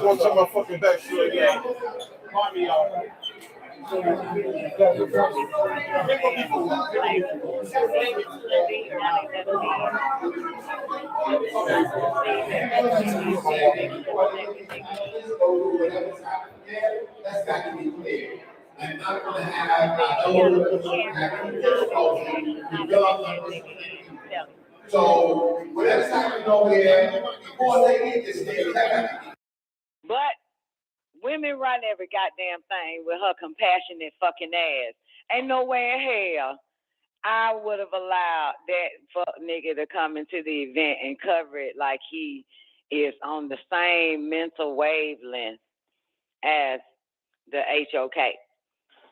One time my fucking back shit again. Party y'all. That's got to be clear. I'm not going to have those so whatever's happening over there, before they get this thing, but women run every goddamn thing with her compassionate fucking ass. Ain't no way in hell I would have allowed that fuck nigga to come into the event and cover it like he is on the same mental wavelength as the HOK.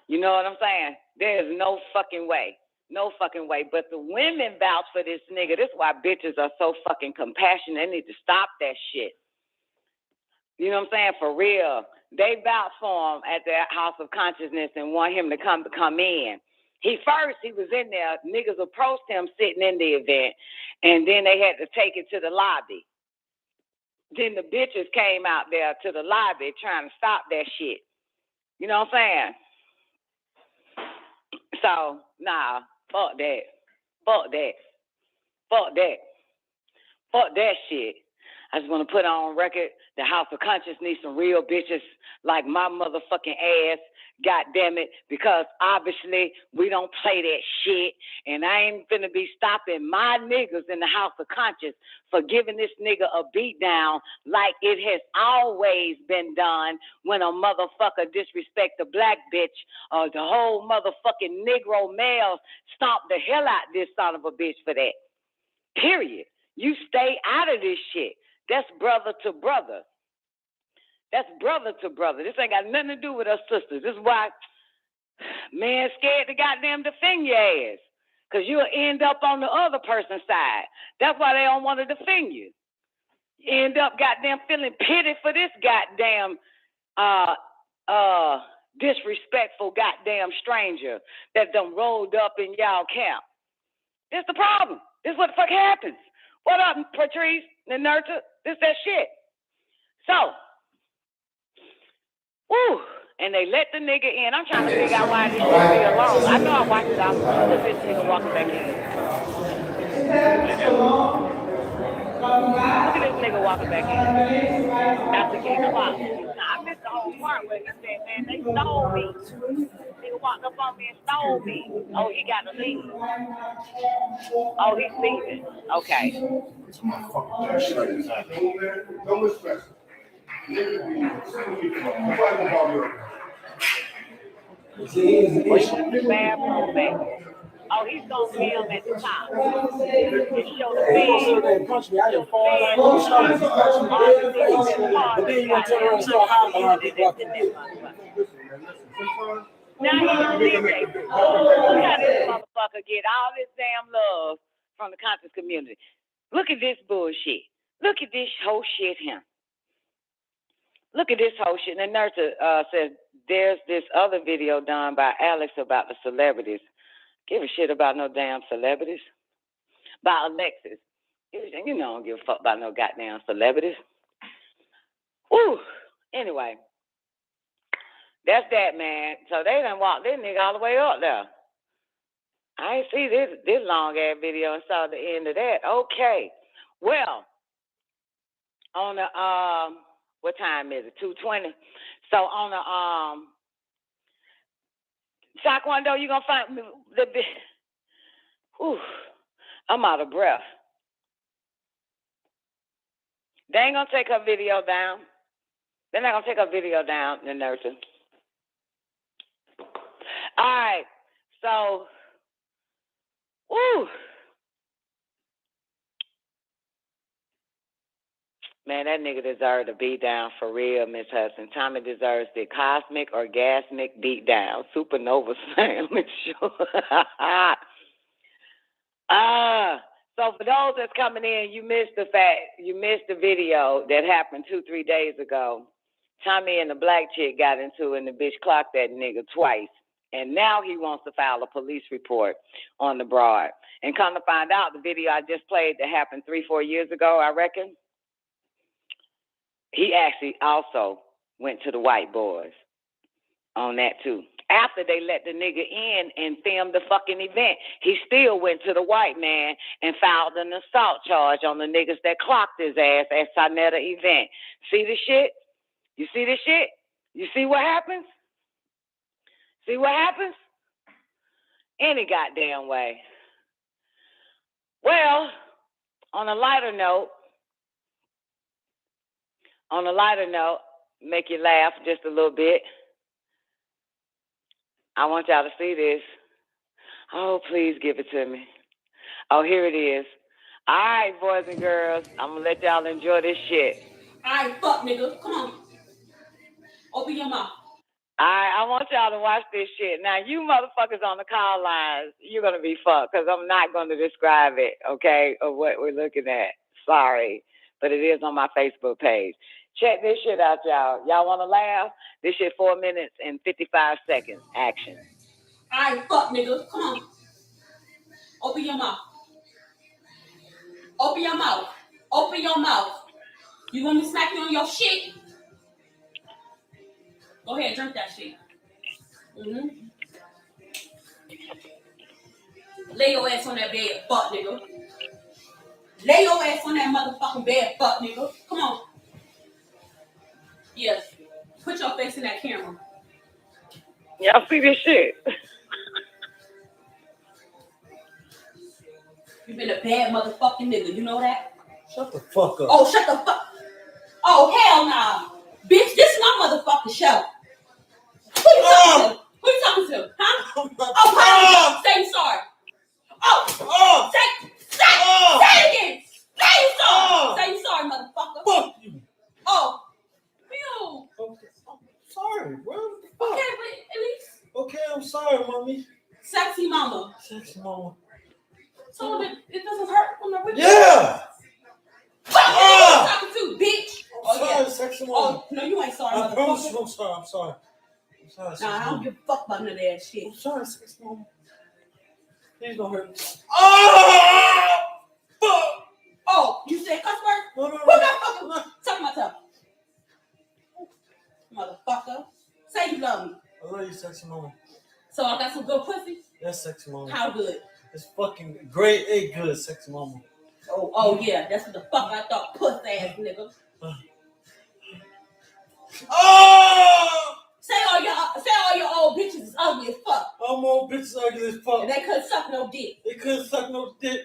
You know what I'm saying? There's no fucking way. No fucking way. But the women vouch for this nigga. This is why bitches are so fucking compassionate. They need to stop that shit. You know what I'm saying? For real. They vouched for him at the House of Consciousness and want him to come in. He was in there. Niggas approached him sitting in the event, and then they had to take it to the lobby. Then the bitches came out there to the lobby trying to stop that shit. You know what I'm saying? So, nah, fuck that. Fuck that. Fuck that. Fuck that shit. I just want to put on record the House of Conscience needs some real bitches like my motherfucking ass, goddamn it, because obviously we don't play that shit, and I ain't finna be stopping my niggas in the House of Conscience for giving this nigga a beat down like it has always been done when a motherfucker disrespect a black bitch or the whole motherfucking Negro males stomp the hell out this son of a bitch for that. Period. You stay out of this shit. That's brother to brother. That's brother to brother. This ain't got nothing to do with us sisters. This is why man scared to goddamn defend your ass. Because you'll end up on the other person's side. That's why they don't want to defend you. You end up goddamn feeling pity for this goddamn disrespectful goddamn stranger that done rolled up in y'all camp. This the problem. This is what the fuck happens. What up, Patrice and Nurture? This that shit. So, woo, and they let the nigga in. I'm trying to figure out why this shit be alone. I know I watched it out. Look at this nigga walking back in. Look at this nigga walking back in. After getting clocked. I missed the whole whole part where he said, man, they stole me. Nigga walked up on me and stole me. Oh, he got to leave. Oh, he's leaving. Okay. Don't stress. Well, he went to the bathroom, baby. Oh, he's gonna film at the top. And show the fans. Punch me. I didn't fall like no shot. He punched me dead in the face. But then you want to turn around and start hiding behind people after that. Now he's a DJ. Look how this motherfucker get all this damn love from the conscious community. Look at this bullshit. Look at this whole shit here. Look at this whole shit. And the nurse says there's this other video done by Alex about the celebrities. Give a shit about no damn celebrities. By Alexis. You know, I don't give a fuck about no goddamn celebrities. Woo. Anyway. That's that, man. So they done walked this nigga all the way up there. I ain't see this long ass video and saw the end of that. Okay. Well, on the what time is it? 2:20. So on the Taekwondo, you gonna find the I'm out of breath. They ain't gonna take her video down. They're not gonna take her video down, the nurses. All right, so, man, that nigga deserved to be down for real, Miss Hudson. Tommy deserves the cosmic, orgasmic beat down. Supernova Slam, sure. So for those that's coming in, you missed the video that happened 2-3 days ago. Tommy and the black chick got into it, and the bitch clocked that nigga twice. And now he wants to file a police report on the broad. And come to find out, the video I just played that happened 3-4 years ago, I reckon, he actually also went to the white boys on that too. After they let the nigga in and filmed the fucking event, he still went to the white man and filed an assault charge on the niggas that clocked his ass at Sinetta event. See the shit? You see this shit? You see what happens? See what happens? Any goddamn way. Well, on a lighter note, make you laugh just a little bit. I want y'all to see this. Oh, please give it to me. Oh, here it is. All right, boys and girls, I'm going to let y'all enjoy this shit. All right, fuck, nigga. Come on. Open your mouth. All right, I want y'all to watch this shit. Now, you motherfuckers on the call lines, you're going to be fucked because I'm not going to describe it, okay, of what we're looking at. Sorry, but it is on my Facebook page. Check this shit out, y'all. Y'all want to laugh? This shit 4 minutes and 55 seconds. Action. All right, fuck, nigga. Come on. Open your mouth. Open your mouth. Open your mouth. You want me to smack you on your shit? Go ahead, drink that shit. Mm-hmm. Lay your ass on that bed, fuck, nigga. Lay your ass on that motherfucking bed, fuck, nigga. Come on. Yes. Put your face in that camera. Y'all see this shit? You been a bad motherfucking nigga, you know that? Shut the fuck up. Oh, shut the fuck. Oh, hell nah. Bitch, this is my motherfucking show. Who you talking to? Who you talking to? Huh? Oh, say you sorry. Say it again. Say you sorry. Say you sorry, motherfucker. Fuck you. Oh. Ew. Okay, I'm sorry, bro. Okay, but at least. Okay, I'm sorry, mommy. Sexy mama. Sexy mama. So it doesn't hurt when they're with you? Yeah. Fuck you talking to, bitch. I'm sorry, sexy mama. Oh, no, you ain't sorry, I promise motherfucker. you, I'm sorry. I'm sorry, Nah, I don't give a fuck about none of that shit. I'm sorry, sexy mama. Please don't hurt me. Fuck. Oh, you said cuss word? No. Who that fucking talk my tongue? Motherfucker. Say you love me. I love you, sexy mama. So I got some good pussy? Yes, sexy mama. How good? It's fucking great, good, sexy mama. Oh yeah, that's what the fuck I thought, puss ass nigga. bitches ugly as fuck. And they couldn't suck no dick. They couldn't suck no dick.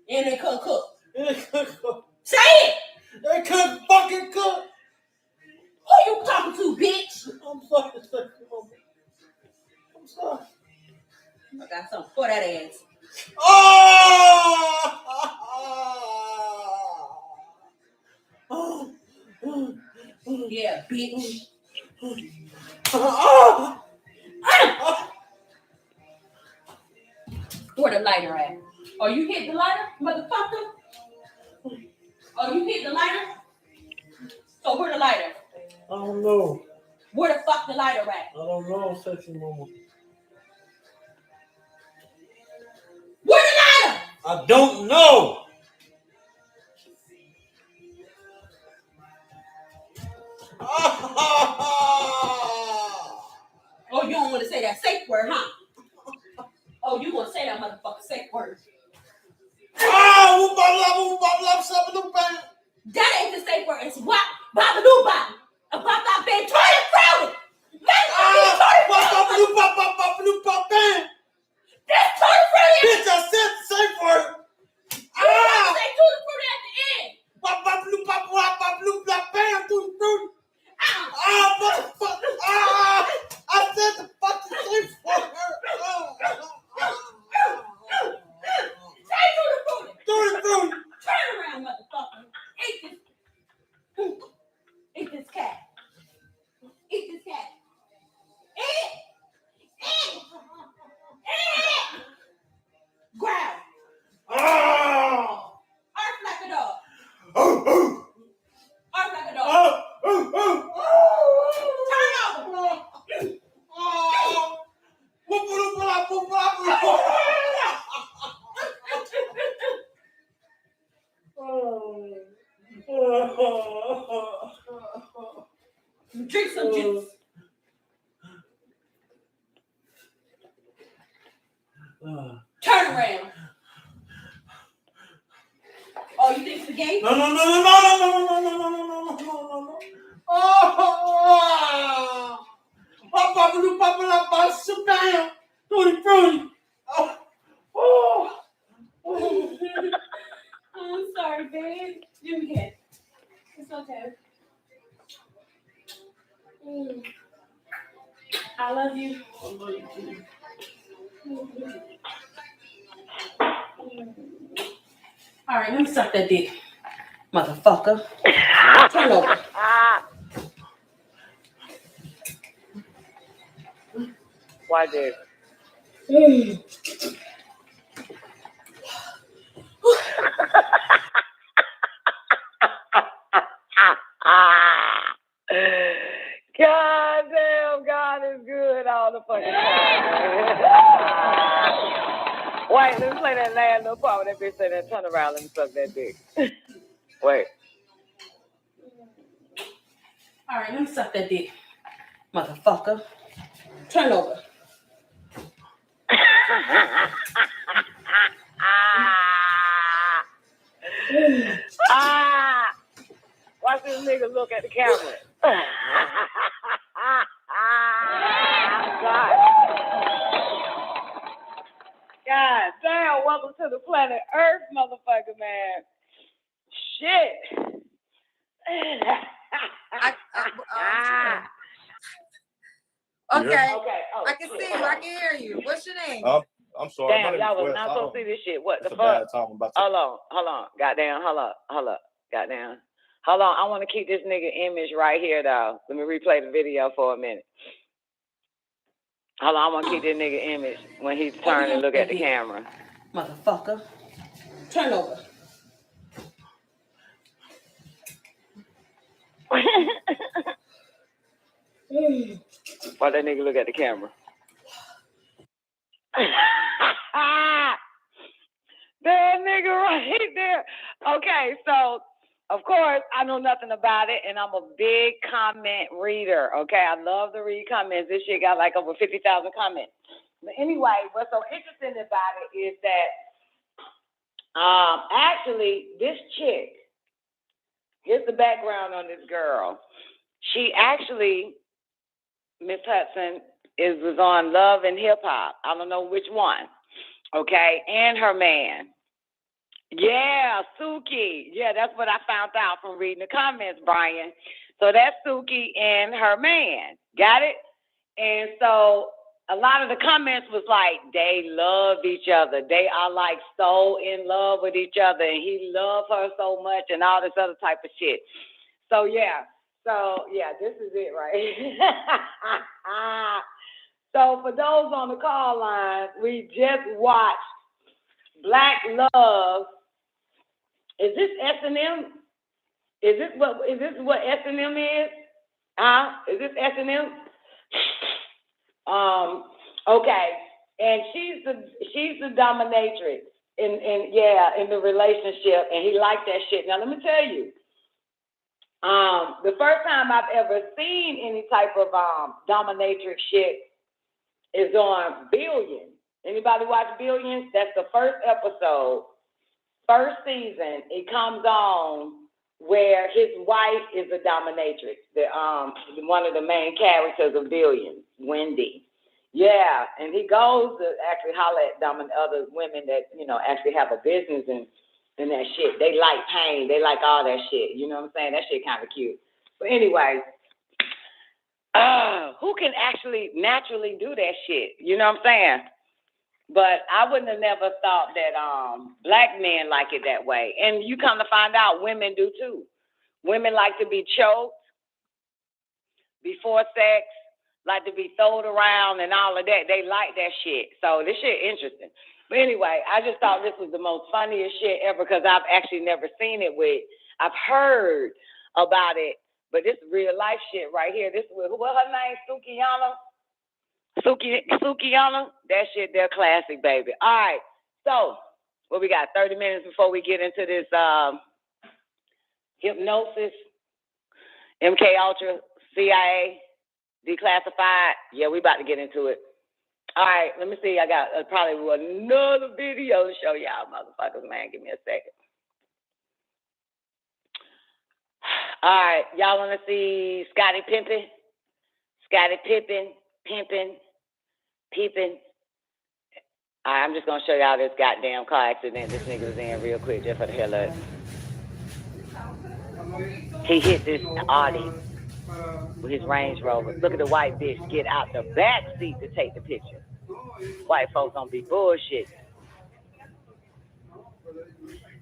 And they couldn't cook. And they couldn't cook. Say it! They couldn't fucking cook. Who you talking to, bitch? I'm fucking sexy woman. I'm sorry. I got something for that ass. Oh! Yeah, bitch. Where the lighter at? Oh, you hit the lighter, motherfucker? Oh, you hit the lighter? So where the lighter? I don't know. Where the fuck the lighter at? I don't know, sexy mama. Where the lighter? I don't know. Oh, you don't want to say that safe word, huh? Oh, you want to say that motherfucking safe word. That ain't the safe word. It's wop, bop-a-doo bop. A bop-bop bang, turn it frowning. That's turn frowning. Bitch, I said the safe word. You want to say tutti frutti at the end. Motherfucker. I said the fucking safe word. Say tutti frutti. Tutti frutti. Turn around, motherfucker. Eat this cat. Eat this cat. Eat. Growl. Arf like a dog. Arf like a dog. Turn over. Drink some juice. Turn around. Oh, you think it's a game? No. I'm sorry, babe. Give me that. It's okay. I love you. I love you too. All right, let me suck that dick, motherfucker. Turn over. Why did? God damn, God is good all the fucking time. Wait, let me play that last little part when that bitch said that. Turn around, let me suck that dick. Wait. All right, let me suck that dick, motherfucker. Turn over. Watch this nigga look at the camera. God damn, welcome to the planet Earth, motherfucker, man. Shit. Okay. Oh, I can see you. I can hear you. What's your name? I'm sorry. Damn, y'all was not supposed to see this shit. What the fuck? Hold on. Goddamn, hold up. Goddamn. Hold on. I want to keep this nigga image right here, though. Let me replay the video for a minute. Hold on. I want to keep this nigga image when he turn and look at the camera. Motherfucker. Turn over. Why that nigga look at the camera? That nigga right there. Okay, so of course I know nothing about it, and I'm a big comment reader. Okay, I love to read comments. This shit got like over 50,000 comments. But anyway, what's so interesting about it is that actually this chick. Here's the background on this girl. She actually, Miss Hudson, It was on Love and Hip Hop. I don't know which one. Okay, and her man. Yeah, Suki. Yeah, that's what I found out from reading the comments, Brian. So that's Suki and her man. Got it? And so a lot of the comments was like, they love each other. They are like so in love with each other, and he loved her so much and all this other type of shit. So yeah, this is it, right? So for those on the call line, we just watched Black Love. Is this S&M? Is this what S&M is? Is this S&M? Okay. And she's the dominatrix in the relationship, and he liked that shit. Now let me tell you, the first time I've ever seen any type of dominatrix shit is on Billions. Anybody watch Billions? That's the first episode, first season. It comes on where his wife is a dominatrix. One of the main characters of Billions, Wendy. Yeah, and he goes to actually holler at other women that actually have a business and that shit. They like pain. They like all that shit. You know what I'm saying? That shit kind of cute. But anyway. Who can actually naturally do that shit? You know what I'm saying? But I wouldn't have never thought that black men like it that way. And you come to find out women do too. Women like to be choked before sex, like to be thrown around and all of that. They like that shit. So this shit interesting. But anyway, I just thought this was the most funniest shit ever because I've actually never seen it I've heard about it. But this real life shit right here. This what her name? Sukiana. That shit, they're classic, baby. All right. So, we got 30 minutes before we get into this hypnosis, MK Ultra, C.I.A, Declassified. Yeah, we about to get into it. All right. Let me see. I got probably another video to show y'all, motherfuckers. Man, give me a second. All right, y'all want to see Scottie Pippen? Scottie Pippen, pimping. All right, I'm just going to show y'all this goddamn car accident this nigga was in real quick just for the hell of it. He hit this Audi with his Range Rover. Look at the white bitch get out the back seat to take the picture. White folks don't be bullshit.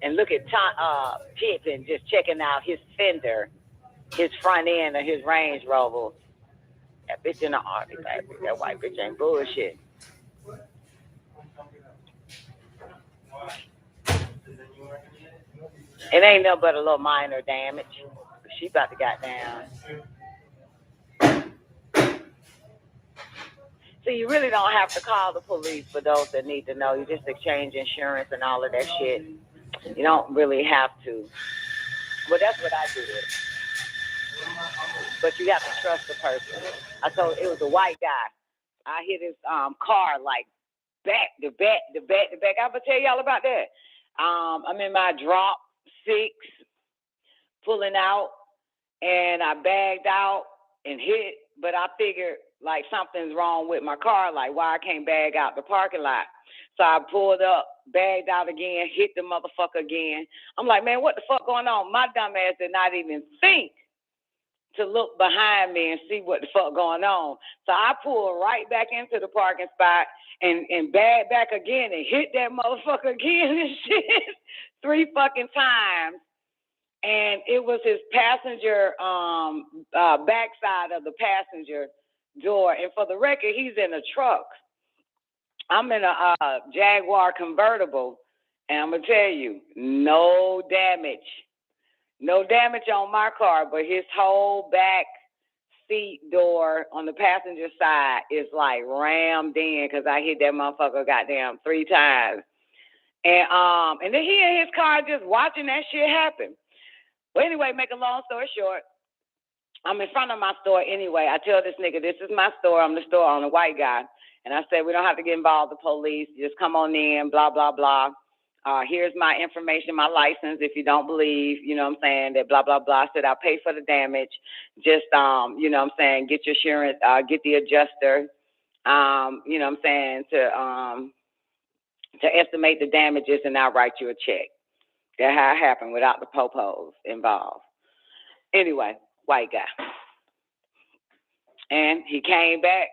And look at Pippen just checking out his fender, his front end of his Range Rover. That bitch in the Audi, baby. That white bitch ain't bullshit. It ain't nothing but a little minor damage. She about to goddamn. So you really don't have to call the police for those that need to know. You just exchange insurance and all of that shit. You don't really have to. Well, that's what I did. But you have to trust the person. I told it was a white guy. I hit his car like back to back. I'm gonna tell y'all about that. I'm in my drop 6, pulling out, and I bagged out and hit. But I figured like something's wrong with my car, like why I can't bag out the parking lot. So I pulled up, bagged out again, hit the motherfucker again. I'm like, man, what the fuck going on? My dumb ass did not even think to look behind me and see what the fuck going on. So I pulled right back into the parking spot and bagged back again and hit that motherfucker again and shit 3 fucking times. And it was his passenger, backside of the passenger door. And for the record, he's in a truck. I'm in a Jaguar convertible. And I'm going to tell you, no damage. No damage on my car, but his whole back seat door on the passenger side is like rammed in because I hit that motherfucker goddamn 3 times. And then he in his car just watching that shit happen. But anyway, make a long story short, I'm in front of my store anyway. I tell this nigga, this is my store. I'm the store owner, white guy. And I said, we don't have to get involved with the police. Just come on in, blah, blah, blah. Here's my information, my license. If you don't believe, you know what I'm saying, that blah, blah, blah. I said, I'll pay for the damage. Just, you know what I'm saying, get your insurance, get the adjuster. you know what I'm saying, to estimate the damages, and I'll write you a check. That's how it happened without the popos involved. Anyway, white guy. And he came back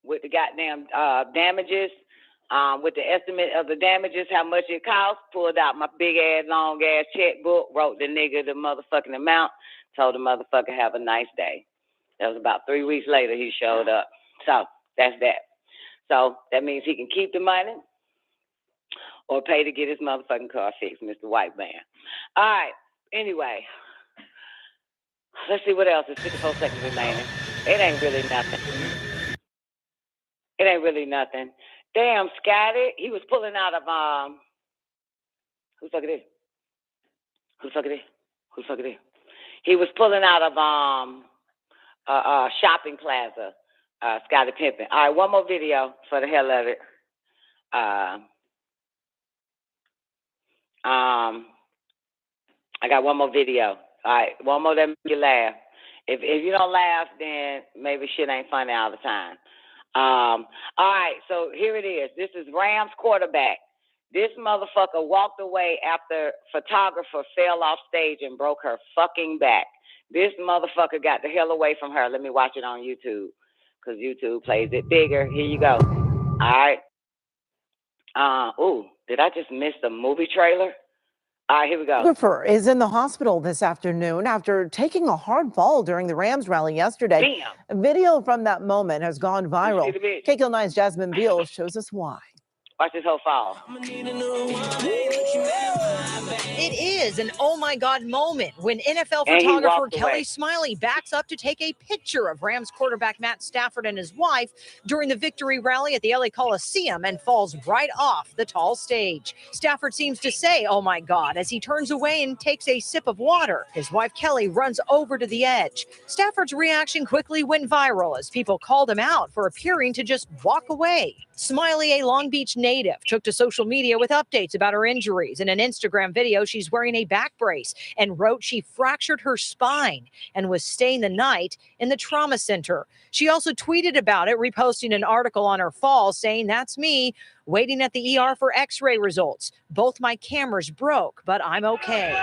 with the goddamn damages, with the estimate of the damages, how much it cost, pulled out my big ass, long ass checkbook, wrote the nigga the motherfucking amount, told the motherfucker have a nice day. That was about 3 weeks later he showed up. So that's that. So that means he can keep the money or pay to get his motherfucking car fixed, Mr. White Man. All right. Anyway, let's see what else. It's 54 seconds remaining. It ain't really nothing. It ain't really nothing. Damn, Scotty, he was pulling out of who the fuck it is? Who the fuck it is? Who the fuck it is? He was pulling out of shopping plaza, Scotty Pimpin. All right, one more video for the hell of it. I got one more video. All right, one more that make you laugh. If you don't laugh, then maybe shit ain't funny all the time. All right, so here it is. This is Rams quarterback. This motherfucker walked away after photographer fell off stage and broke her fucking back. This motherfucker got the hell away from her. Let me watch it on YouTube, because YouTube plays it bigger. Here you go. All right. Ooh, did I just miss the movie trailer? All right, here we go. Photographer is in the hospital this afternoon after taking a hard fall during the Rams rally yesterday. Damn. A video from that moment has gone viral. You see the bitch? KQL9's Jasmine Beal shows us why. Watch this whole fall. It is an oh my God moment when NFL And he photographer walked Kelly away. Smiley backs up to take a picture of Rams quarterback Matt Stafford and his wife during the victory rally at the LA Coliseum and falls right off the tall stage. Stafford seems to say, oh my God, as he turns away and takes a sip of water. His wife Kelly runs over to the edge. Stafford's reaction quickly went viral as people called him out for appearing to just walk away. Smiley, a Long Beach native, took to social media with updates about her injuries. In an Instagram video, she's wearing a back brace and wrote she fractured her spine and was staying the night in the trauma center. She also tweeted about it, reposting an article on her fall saying, that's me, waiting at the ER for x-ray results. Both my cameras broke, but I'm okay.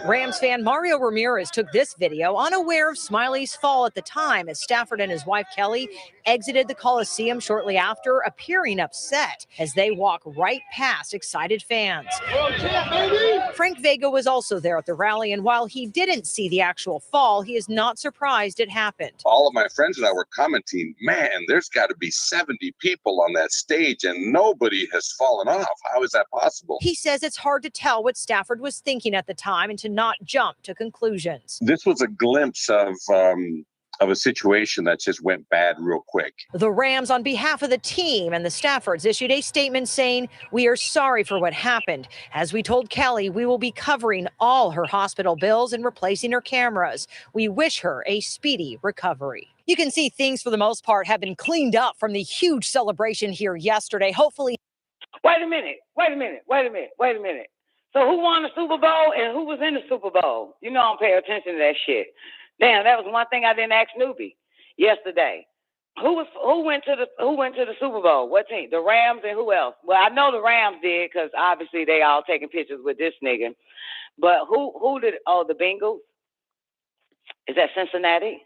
Rams fan Mario Ramirez took this video unaware of Smiley's fall at the time as Stafford and his wife Kelly exited the Coliseum shortly after, appearing upset as they walk right past excited fans. Frank Vega was also there at the rally, and while he didn't see the actual fall, he is not surprised it happened. All of my friends and I were commenting, man, there's got to be 70 people on that stage and nobody has fallen off. How is that possible? He says it's hard to tell what Stafford was thinking at the time and to not jump to conclusions. This was a glimpse of a situation that just went bad real quick. The Rams, on behalf of the team and the Staffords, issued a statement saying, we are sorry for what happened. As we told Kelly, we will be covering all her hospital bills and replacing her cameras. We wish her a speedy recovery. You can see things for the most part have been cleaned up from the huge celebration here yesterday. Hopefully. Wait a minute. So who won the Super Bowl and who was in the Super Bowl? You know I don't pay attention to that shit. Damn, that was one thing I didn't ask Snoopy yesterday. Who went to the Super Bowl? What team? The Rams and who else? Well, I know the Rams did because obviously they all taking pictures with this nigga. But who did? Oh, the Bengals. Is that Cincinnati?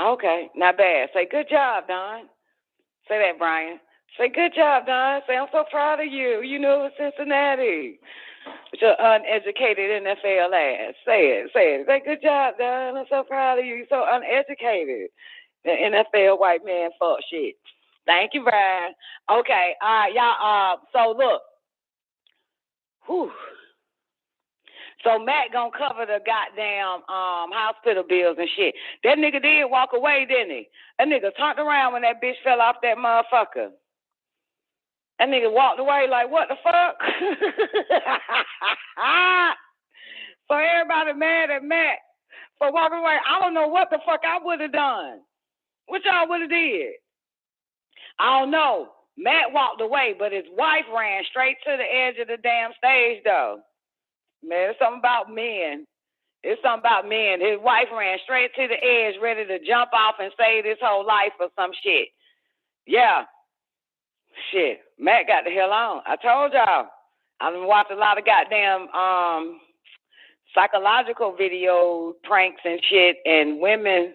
Okay, not bad. Say good job, Don. Say that, Brian. Say good job, Don. Say I'm so proud of you. You know Cincinnati. With your uneducated NFL ass. Say it. Say good job, Don. I'm so proud of you. You're so uneducated. The NFL white man fuck shit. Thank you, Brian. Okay, all right, y'all. So look. Whew. So Matt gonna cover the goddamn hospital bills and shit. That nigga did walk away, didn't he? That nigga turned around when that bitch fell off that motherfucker. That nigga walked away like, what the fuck? So everybody mad at Matt for walking away. I don't know what the fuck I would have done. What y'all would have did? I don't know. Matt walked away, but his wife ran straight to the edge of the damn stage, though. Man, it's something about men. It's something about men. His wife ran straight to the edge, ready to jump off and save his whole life or some shit. Yeah. Shit. Matt got the hell on. I told y'all. I've been watching a lot of goddamn psychological video pranks and shit, and women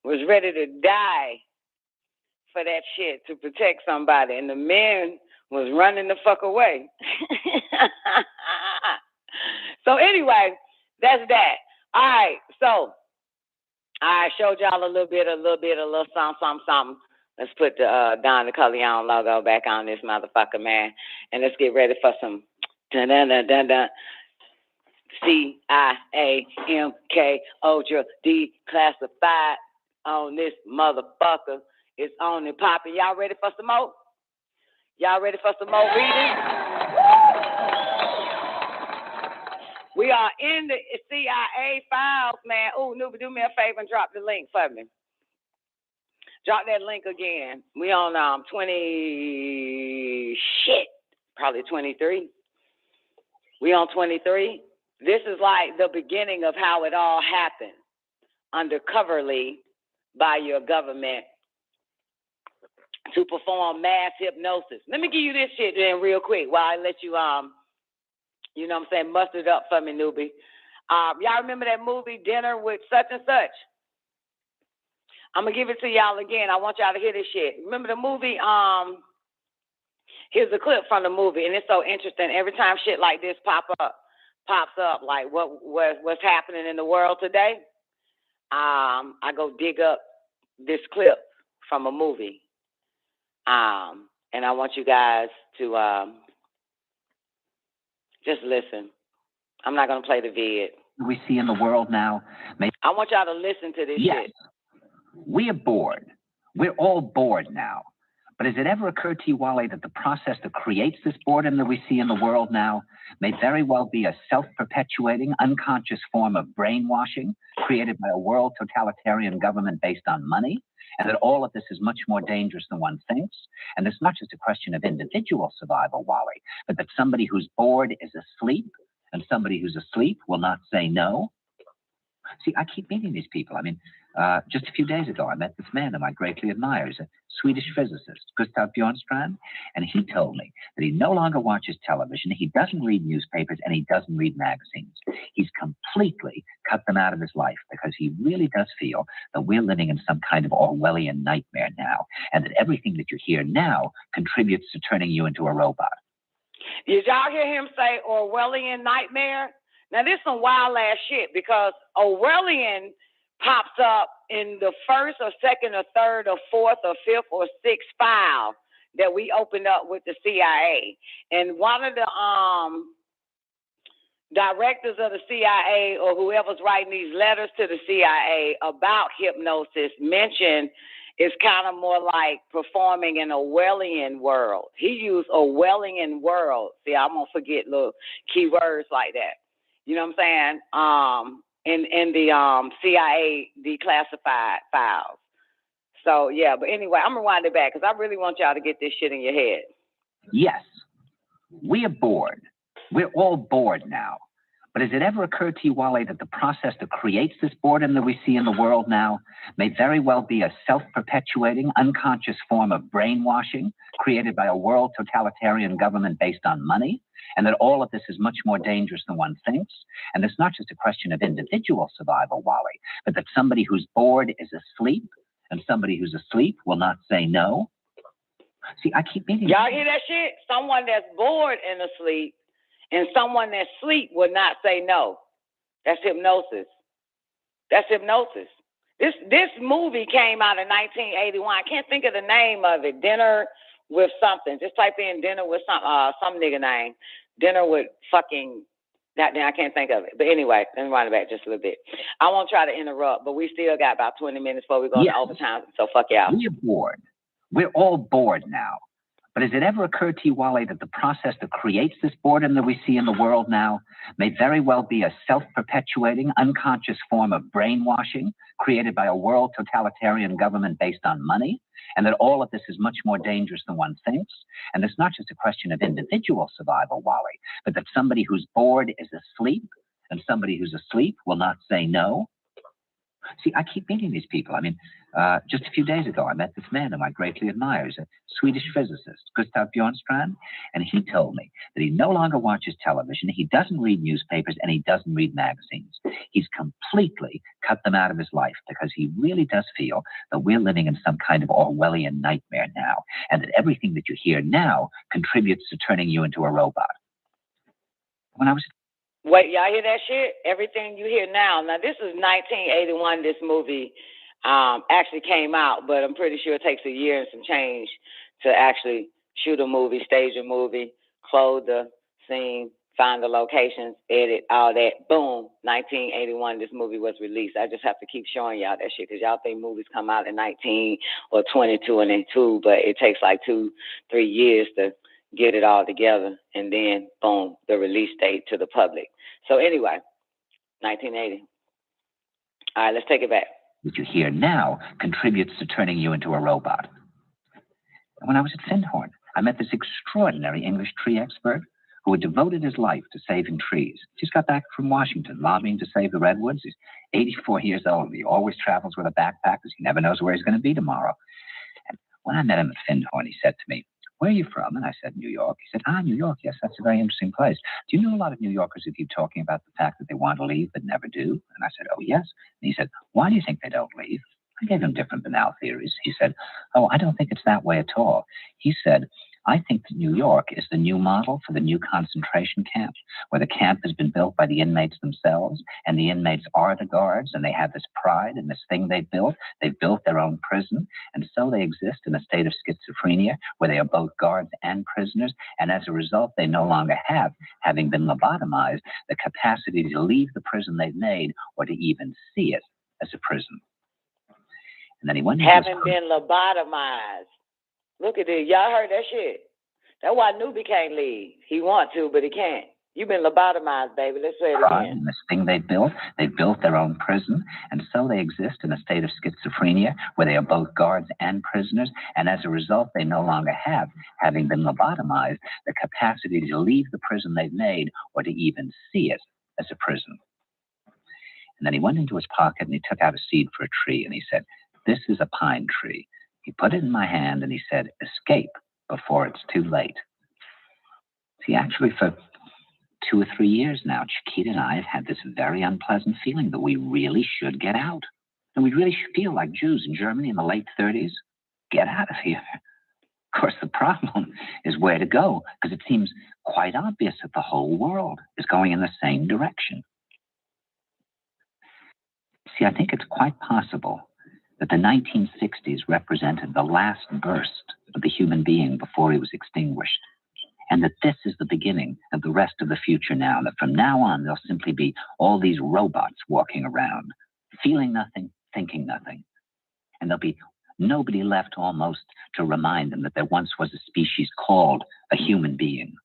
was ready to die for that shit to protect somebody, and the men was running the fuck away. So anyway, that's that. All right, so I showed y'all a little something. Let's put the Don Nicoleone logo back on this motherfucker, man, and let's get ready for some dun-dun-dun-dun-dun. C.I.A. M.K. Ultra Declassified on this motherfucker. It's on and popping. Y'all ready for some more? Y'all ready for some more reading? We are in the C.I.A. files, man. Oh, Nuba, do me a favor and drop the link for me. Drop that link again. We on 23. We on 23. This is like the beginning of how it all happened, undercoverly by your government to perform mass hypnosis. Let me give you this shit then real quick while I let you, you know what I'm saying, muster it up for me, newbie. Y'all remember that movie, Dinner with Such and Such? I'm going to give it to y'all again. I want y'all to hear this shit. Remember the movie? Here's a clip from the movie, and it's so interesting. Every time shit like this pops up, like what's happening in the world today, I go dig up this clip from a movie. And I want you guys to just listen. I'm not going to play the vid. We see in the world now. I want y'all to listen to this shit. We are bored. We're all bored now. But has it ever occurred to you, Wally, that the process that creates this boredom that we see in the world now may very well be a self-perpetuating, unconscious form of brainwashing created by a world totalitarian government based on money? And that all of this is much more dangerous than one thinks. And it's not just a question of individual survival, Wally, but that somebody who's bored is asleep, and somebody who's asleep will not say no. See, I keep meeting these people. I mean, just a few days ago, I met this man whom I greatly admire. He's a Swedish physicist, Gustav Bjornstrand, and he told me that he no longer watches television, he doesn't read newspapers, and he doesn't read magazines. He's completely cut them out of his life because he really does feel that we're living in some kind of Orwellian nightmare now, and that everything that you hear now contributes to turning you into a robot. Did y'all hear him say Orwellian nightmare? Now, this is some wild ass shit because Orwellian pops up in the first or second or third or fourth or fifth or sixth file that we opened up with the CIA. And one of the directors of the CIA or whoever's writing these letters to the CIA about hypnosis mentioned it's kind of more like performing in Orwellian world. He used Orwellian world. See, I'm going to forget little keywords like that. You know what I'm saying? In the CIA declassified files. So, yeah, but anyway, I'm going to wind it back because I really want y'all to get this shit in your head. Yes, we are bored. We're all bored now. But has it ever occurred to you, Wally, that the process that creates this boredom that we see in the world now may very well be a self-perpetuating, unconscious form of brainwashing created by a world totalitarian government based on money? And that all of this is much more dangerous than one thinks. And it's not just a question of individual survival, Wally, but that somebody who's bored is asleep, and somebody who's asleep will not say no. See, I keep meeting. Y'all hear that shit? Someone that's bored and asleep, and someone that's asleep will not say no. That's hypnosis. That's hypnosis. This movie came out in 1981. I can't think of the name of it. Dinner with something. Just type in dinner with some nigga name. Dinner with fucking that. I can't think of it. But anyway, let me wind it back just a little bit. I won't try to interrupt, but we still got about 20 minutes before we go to overtime. So fuck y'all. We're bored. We're all bored now. But has it ever occurred to you, Wally, that the process that creates this boredom that we see in the world now may very well be a self-perpetuating, unconscious form of brainwashing created by a world totalitarian government based on money? And that all of this is much more dangerous than one thinks. And it's not just a question of individual survival, Wally, but that somebody who's bored is asleep, And somebody who's asleep will not say no. See, I keep meeting these people. I mean, just a few days ago, I met this man whom I greatly admire. He's a Swedish physicist, Gustav Bjornstrand, and he told me that he no longer watches television, he doesn't read newspapers, and he doesn't read magazines. He's completely cut them out of his life because he really does feel that we're living in some kind of Orwellian nightmare now, and that everything that you hear now contributes to turning you into a robot. When I was Wait, y'all hear that shit? Everything you hear now. Now, this is 1981, this movie actually came out, but I'm pretty sure it takes a year and some change to actually shoot a movie, stage a movie, close the scene, find the locations, edit, all that. Boom, 1981, this movie was released. I just have to keep showing y'all that shit because y'all think movies come out in 19 or 22 and then 2, but it takes like 2-3 years to get it all together, and then, boom, the release date to the public. So anyway, 1980. All right, let's take it back. What you hear now contributes to turning you into a robot. When I was at Findhorn, I met this extraordinary English tree expert who had devoted his life to saving trees. Just got back from Washington, lobbying to save the redwoods. He's 84 years old. He always travels with a backpack because he never knows where he's going to be tomorrow. And when I met him at Findhorn, he said to me, "Where are you from?" And I said, "New York." He said, "New York. Yes, that's a very interesting place. Do you know a lot of New Yorkers who keep talking about the fact that they want to leave but never do?" And I said, "Oh, yes." And he said, "Why do you think they don't leave?" I gave him different banal theories. He said, "Oh, I don't think it's that way at all." He said, "I think that New York is the new model for the new concentration camp, where the camp has been built by the inmates themselves, and the inmates are the guards, and they have this pride in this thing they've built. They've built their own prison, and so they exist in a state of schizophrenia, where they are both guards and prisoners, and as a result, they no longer have, having been lobotomized, the capacity to leave the prison they've made, or to even see it as a prison." And then he went into Having been lobotomized. Look at this. Y'all heard that shit. That's why Newbie can't leave. He want to, but he can't. You've been lobotomized, baby. Let's say it again. This thing they've built their own prison, and so they exist in a state of schizophrenia where they are both guards and prisoners, and as a result, they no longer have, having been lobotomized, the capacity to leave the prison they've made or to even see it as a prison. And then he went into his pocket and he took out a seed for a tree, and he said, "This is a pine tree." He put it in my hand and he said, "Escape before it's too late." See, actually, for 2 or 3 years now, Chiquita and I have had this very unpleasant feeling that we really should get out. And we really should feel like Jews in Germany in the late 30s. Get out of here. Of course, the problem is where to go, because it seems quite obvious that the whole world is going in the same direction. See, I think it's quite possible that the 1960s represented the last burst of the human being before he was extinguished, and that this is the beginning of the rest of the future now, that from now on there'll simply be all these robots walking around, feeling nothing, thinking nothing, and there'll be nobody left almost to remind them that there once was a species called a human being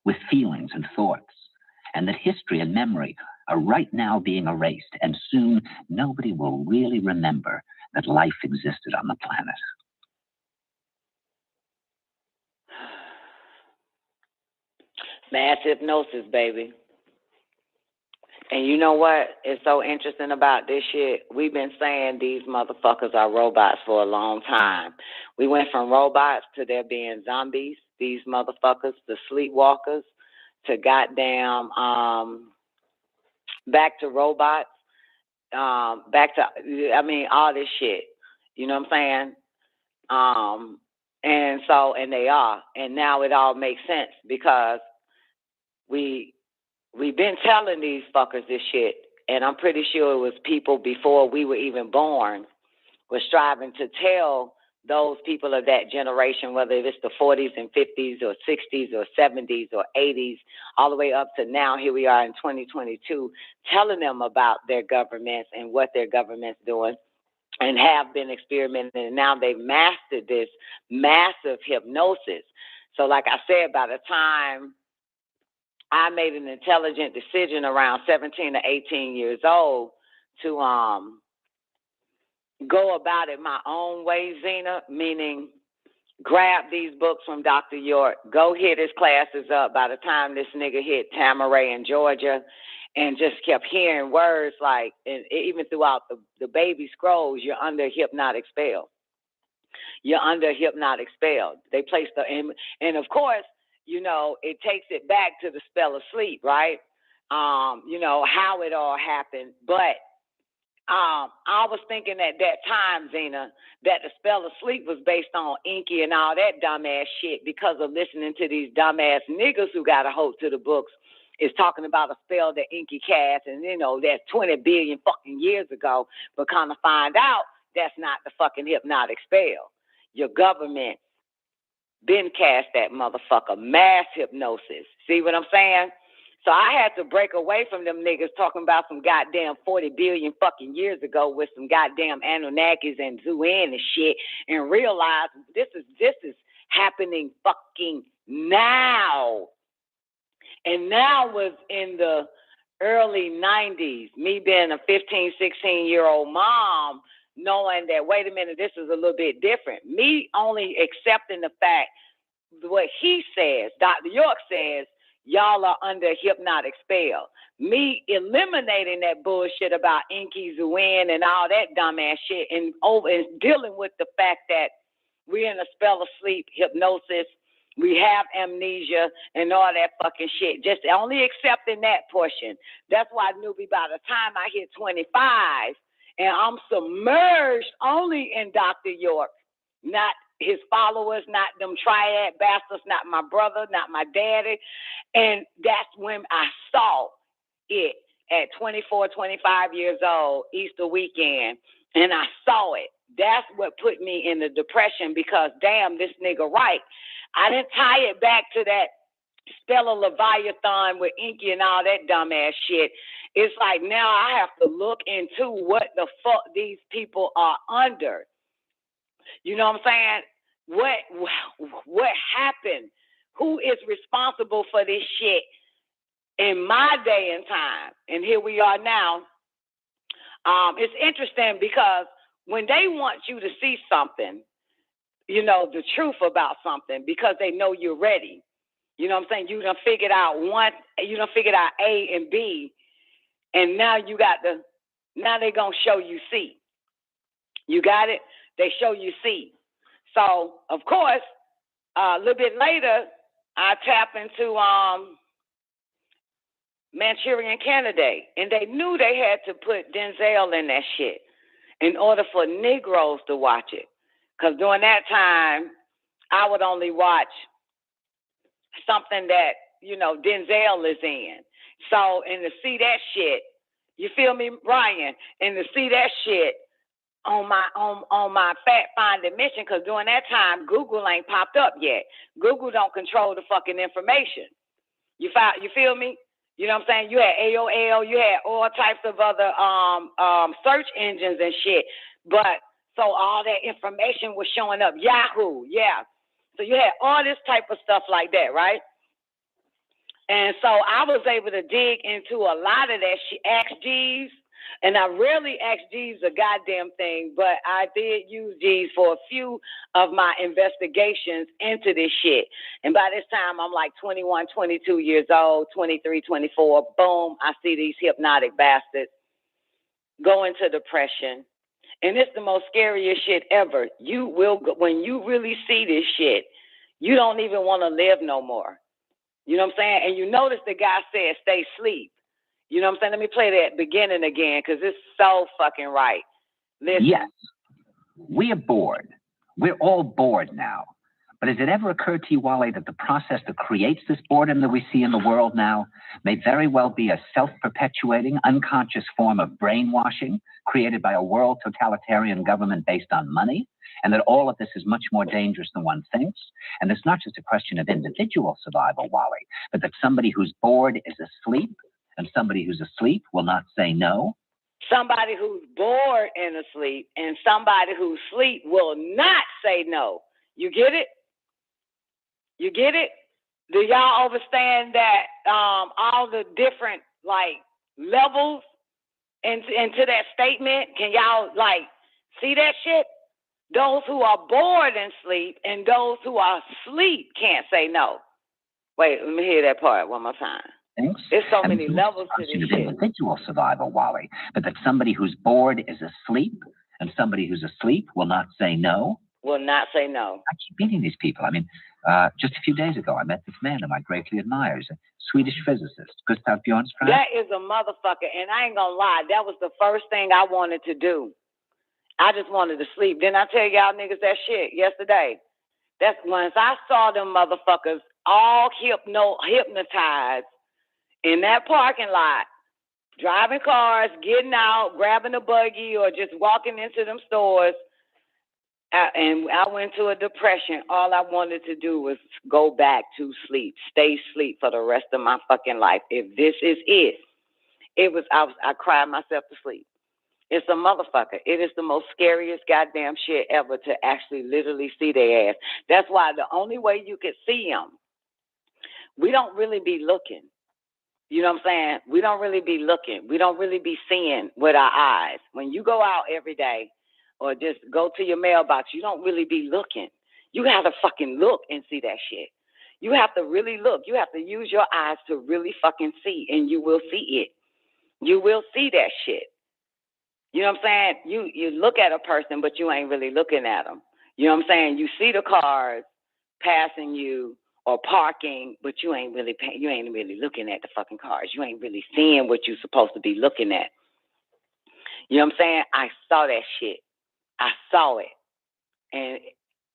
with feelings and thoughts, and that history and memory are right now being erased, and soon nobody will really remember that life existed on the planet. Mass hypnosis, baby. And you know what is so interesting about this shit? We've been saying these motherfuckers are robots for a long time. We went from robots to there being zombies, these motherfuckers, the sleepwalkers, to goddamn, back to robots, back to, all this shit. You know what I'm saying? And they are. And now it all makes sense because we've been telling these fuckers this shit, and I'm pretty sure it was people before we were even born was striving to tell those people of that generation, whether it's the 40s and 50s or 60s or 70s or 80s, all the way up to now, here we are in 2022, telling them about their governments and what their government's doing and have been experimenting. And now they've mastered this massive hypnosis. So like I said, by the time I made an intelligent decision around 17 to 18 years old to go about it my own way, Zena, meaning grab these books from Dr. York, go hit his classes up by the time this nigga hit Tamaray in Georgia, and just kept hearing words like, and even throughout the baby scrolls, you're under hypnotic spell. You're under hypnotic spell. They place and of course, it takes it back to the spell of sleep, right? How it all happened. But I was thinking at that time, Zena, that the spell of sleep was based on Inky and all that dumbass shit because of listening to these dumbass niggas who got a hold to the books is talking about a spell that Inky cast, and that's 20 billion fucking years ago, but kind of find out that's not the fucking hypnotic spell. Your government been cast that motherfucker, mass hypnosis. See what I'm saying? So I had to break away from them niggas talking about some goddamn 40 billion fucking years ago with some goddamn Anunnakis and Zuin and shit, and realize this is happening fucking now. And now was in the early 90s, me being a 15, 16-year-old mom, knowing that, wait a minute, this is a little bit different. Me only accepting the fact, what he says, Dr. York says, y'all are under hypnotic spell. Me eliminating that bullshit about Inky, Zuin, and all that dumbass shit, and dealing with the fact that we're in a spell of sleep, hypnosis, we have amnesia and all that fucking shit. Just only accepting that portion. That's why I knew by the time I hit 25 and I'm submerged only in Dr. York, not his followers, not them triad bastards, not my brother, not my daddy. And that's when I saw it at 24, 25 years old, Easter weekend. And I saw it. That's what put me in the depression because, damn, this nigga right. I didn't tie it back to that spell of Leviathan with Inky and all that dumbass shit. It's like now I have to look into what the fuck these people are under. You know what I'm saying? What happened? Who is responsible for this shit in my day and time? And here we are now. It's interesting because when they want you to see something, the truth about something, because they know you're ready. You know what I'm saying? You done figured out A and B, and now now they're going to show you C. You got it? They show you C. So, of course, a little bit later, I tap into Manchurian Candidate, and they knew they had to put Denzel in that shit in order for Negroes to watch it. Because during that time, I would only watch something that, Denzel is in. So, and to see that shit, you feel me, Ryan? And to see that shit on my fact finding mission, because during that time, Google ain't popped up yet. Google don't control the fucking information. You feel me? You know what I'm saying? You had AOL, you had all types of other search engines and shit. But so all that information was showing up. Yahoo, yeah. So you had all this type of stuff like that, right? And so I was able to dig into a lot of that shit, ask G's. And I rarely ask G's a goddamn thing, but I did use G's for a few of my investigations into this shit. And by this time, I'm like 21, 22 years old, 23, 24. Boom, I see these hypnotic bastards go into depression. And it's the most scariest shit ever. When you really see this shit, you don't even want to live no more. You know what I'm saying? And you notice the guy said, stay asleep. You know what I'm saying? Let me play that beginning again, because it's so fucking right. Listen. Yes, we are bored. We're all bored now. But has it ever occurred to you, Wally, that the process that creates this boredom that we see in the world now may very well be a self-perpetuating, unconscious form of brainwashing created by a world totalitarian government based on money, and that all of this is much more dangerous than one thinks? And it's not just a question of individual survival, Wally, but that somebody who's bored is asleep, and somebody who's asleep will not say no. Somebody who's bored and asleep, and somebody who's asleep will not say no. You get it? You get it? Do y'all understand that all the different levels into that statement? Can y'all see that shit? Those who are bored and sleep, and those who are asleep can't say no. Wait, let me hear that part one more time. things. There's so And many levels to this of shit. individual survival, Wally, but that somebody who's bored is asleep, and somebody who's asleep will not say no. Will not say no. I keep meeting these people. I mean, just a few days ago, I met this man whom I greatly admire. He's a Swedish physicist, Gustav Bjornstrand. That is a motherfucker, and I ain't gonna lie, that was the first thing I wanted to do. I just wanted to sleep. Didn't I tell y'all niggas that shit yesterday? That's once I saw them motherfuckers all hypnotized in that parking lot, driving cars, getting out, grabbing a buggy, or just walking into them stores. And I went into a depression. All I wanted to do was go back to sleep, stay asleep for the rest of my fucking life. If this is it, I cried myself to sleep. It's a motherfucker. It is the most scariest goddamn shit ever to actually literally see their ass. That's why the only way you could see them, we don't really be looking. You know what I'm saying? We don't really be looking. We don't really be seeing with our eyes. When you go out every day or just go to your mailbox, you don't really be looking. You have to fucking look and see that shit. You have to really look. You have to use your eyes to really fucking see, and you will see it. You will see that shit. You know what I'm saying? You look at a person, but you ain't really looking at them. You know what I'm saying? You see the cars passing you or parking, but you ain't really looking at the fucking cars. You ain't really seeing what you're supposed to be looking at. You know what I'm saying? I saw that shit. I saw it, and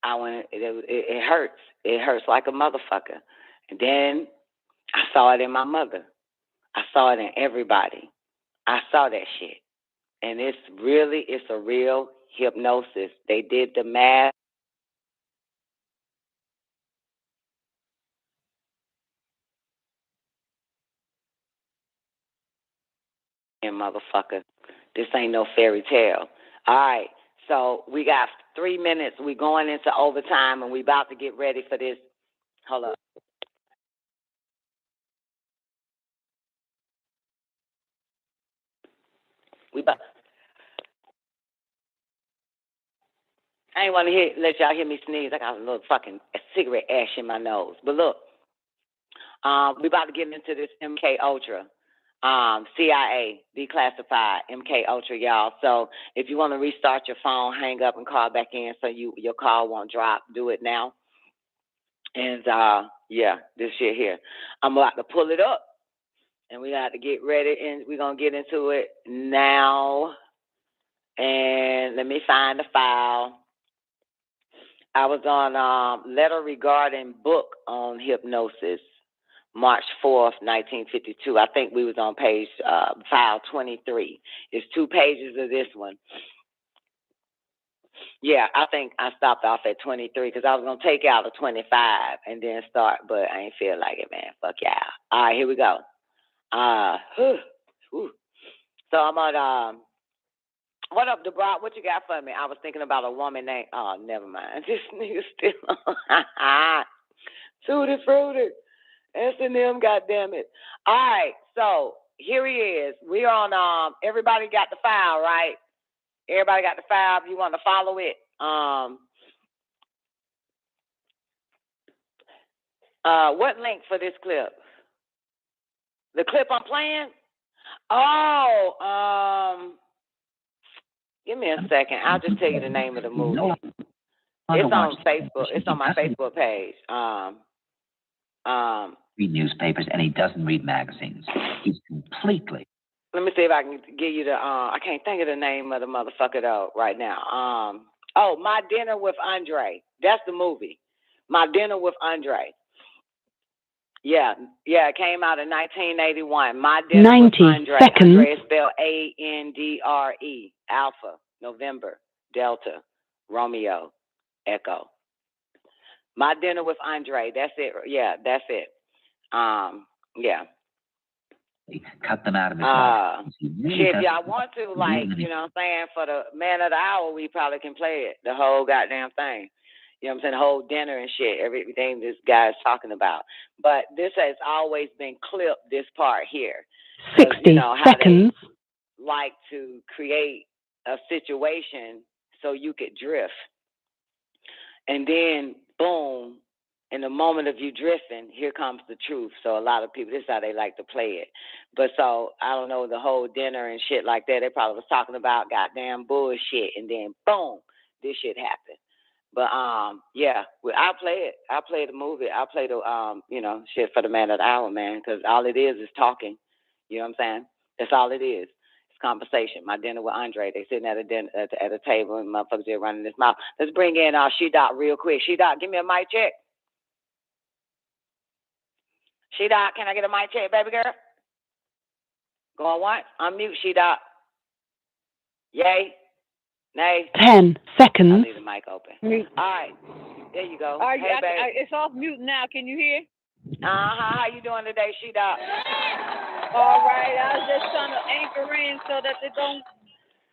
it hurts. It hurts like a motherfucker. And then I saw it in my mother. I saw it in everybody. I saw that shit. And it's a real hypnosis. They did the math. And motherfucker, this ain't no fairy tale. All right, so we got 3 minutes. We going into overtime, and we about to get ready for this. Hold up. I ain't want to let y'all hear me sneeze. I got a little fucking cigarette ash in my nose. But look, we about to get into this MK Ultra. C.I.A. Declassified, MK Ultra, y'all. So if you want to restart your phone, hang up and call back in so your call won't drop. Do it now. And this shit here. I'm about to pull it up, and we got to get ready, and we're gonna get into it now. And let me find the file. I was on Letter Regarding Book on Hypnosis. March 4th, 1952. I think we was on page file 23. It's 2 pages of this one. Yeah, I think I stopped off at 23 because I was going to take out a 25 and then start, but I ain't feel like it, man. Fuck yeah. All right, here we go. So I'm on, what up, DeBrock? What you got for me? I was thinking about a woman named, oh, never mind. This nigga still on. Tutti Frutti. S&M, goddamn it. All right, so here he is. We on, everybody got the file, right? Everybody got the file. If you want to follow it. What link for this clip? The clip I'm playing? Oh, give me a second. I'll just tell you the name of the movie. It's on Facebook. It's on my Facebook page. Read newspapers, and he doesn't read magazines. He's completely. Let me see if I can give you the. I can't think of the name of the motherfucker though right now. My Dinner with Andre. That's the movie. My Dinner with Andre. Yeah, it came out in 1981. My Dinner with Andre. Seconds. Andre is spelled Andre. Alpha, November, Delta, Romeo, Echo. My Dinner with Andre. That's it. Yeah, that's it. Yeah. Cut them out of his life. Shit, if y'all want to, like, you know what I'm saying, for the man of the hour, we probably can play it, the whole goddamn thing. You know what I'm saying, the whole dinner and shit, everything this guy's talking about. But this has always been clipped, this part here. 60 you know, how seconds. They like to create a situation so you could drift. And then, boom, in the moment of you drifting, here comes the truth. So a lot of people, this is how they like to play it. But so, I don't know, the whole dinner and shit like that, they probably was talking about goddamn bullshit, and then boom, this shit happened. But yeah, I'll play it. I'll play the movie. I'll play the shit for the man of the hour, man, because all it is talking. You know what I'm saying? That's all it is. It's conversation. My dinner with Andre. They sitting at a table and motherfuckers are running this mouth. Let's bring in She-Dot real quick. She-Dot, give me a mic check. She-Dot, can I get a mic check, baby girl? Going once? Unmute, She-Dot. Yay? Nay? 10 seconds. I'll leave the mic open. All right. There you go. Hey, baby. It's off mute now. Can you hear? How you doing today, She-Dot? All right. I was just trying to anchor in so that they don't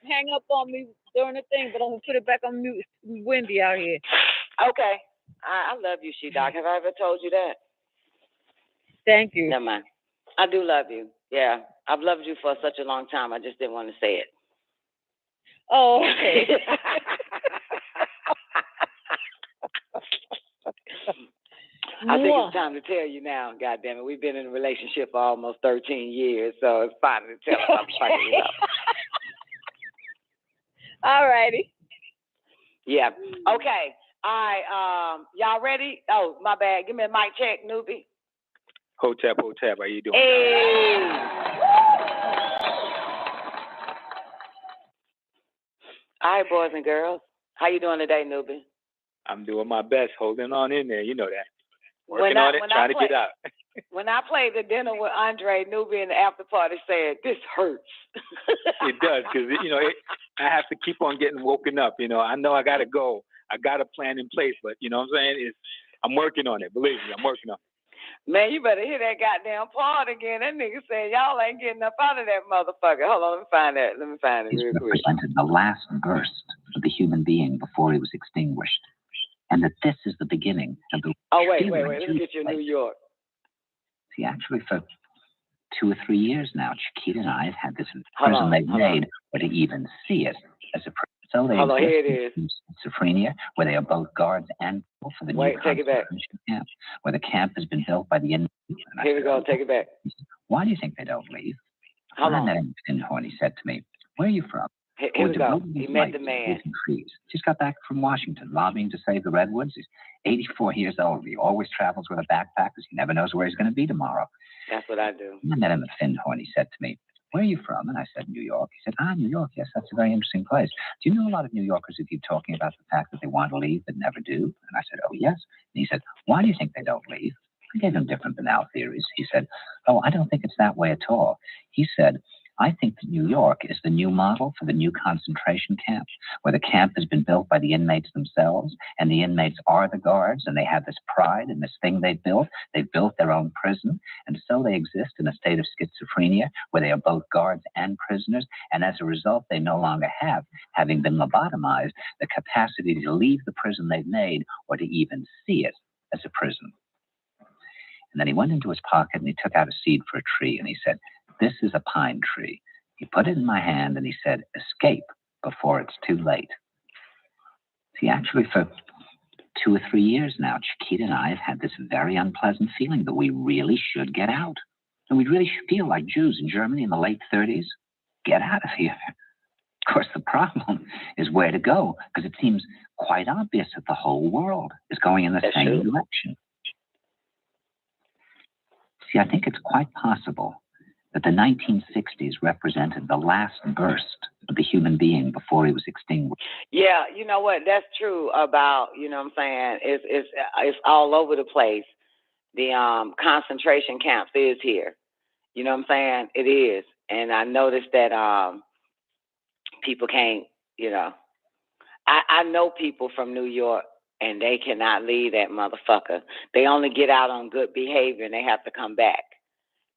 hang up on me during the thing, but I'm going to put it back on mute. It's windy out here. Okay. I love you, She-Dot. Have I ever told you that? Thank you. Never mind. I do love you. Yeah. I've loved you for such a long time. I just didn't want to say it. Oh, okay. I think it's time to tell you now, goddammit. We've been in a relationship for almost 13 years, so it's fine to tell us I'm fucking it up. All righty. Yeah. Okay. All right. Y'all ready? Oh, my bad. Give me a mic check, newbie. Hotep. How you doing? Hey. All right, boys and girls. How you doing today, newbie? I'm doing my best, holding on in there. You know that. Working on it, trying to get out. When I played the dinner with Andre, newbie in the after party said, "This hurts." It does, because I have to keep on getting woken up. I know I got to go. I got a plan in place, but you know what I'm saying? I'm working on it. Believe me, I'm working on it. Man, you better hear that goddamn part again. That nigga said, y'all ain't getting up out of that motherfucker. Hold on, let me find it real quick. Represented the last burst of the human being before he was extinguished. And that this is the beginning of the... Oh, wait. Let me get you in New York. See, actually, for 2 or 3 years now, Chiquita and I have had this prison they've made where to even see it as a prison. So they hold on, here it is. Schizophrenia, where they are both guards and for the new concentration camp, where the camp has been built by the inmates. Here we go, take it back. Why do you think they don't leave? Hold on. And then he said to me, "Where are you from?" Here we go. He met the man. Just got back from Washington, lobbying to save the redwoods. He's 84 years old. He always travels with a backpack because he never knows where he's going to be tomorrow. That's what I do. I met him at Findhorn. He said to me, "Where are you from?" And I said, "New York." He said, "New York. Yes, that's a very interesting place. Do you know a lot of New Yorkers who keep talking about the fact that they want to leave but never do?" And I said, "Oh, yes." And he said, "Why do you think they don't leave?" I gave him different banal theories. He said, "Oh, I don't think it's that way at all." He said, "I think that New York is the new model for the new concentration camp, where the camp has been built by the inmates themselves, and the inmates are the guards, and they have this pride in this thing they've built. They've built their own prison, and so they exist in a state of schizophrenia, where they are both guards and prisoners, and as a result, they no longer have, having been lobotomized, the capacity to leave the prison they've made or to even see it as a prison." And then he went into his pocket and he took out a seed for a tree, and he said, "This is a pine tree." He put it in my hand and he said, "Escape before it's too late." See, actually, for 2 or 3 years now, Chiquita and I have had this very unpleasant feeling that we really should get out. And we really feel like Jews in Germany in the late 30s. Get out of here. Of course, the problem is where to go, because it seems quite obvious that the whole world is going in the same direction. See, I think it's quite possible that the 1960s represented the last burst of the human being before he was extinguished. Yeah, you know what? That's true about, you know what I'm saying, it's all over the place. The concentration camps is here. You know what I'm saying? It is. And I noticed that people can't, I know people from New York, and they cannot leave that motherfucker. They only get out on good behavior, and they have to come back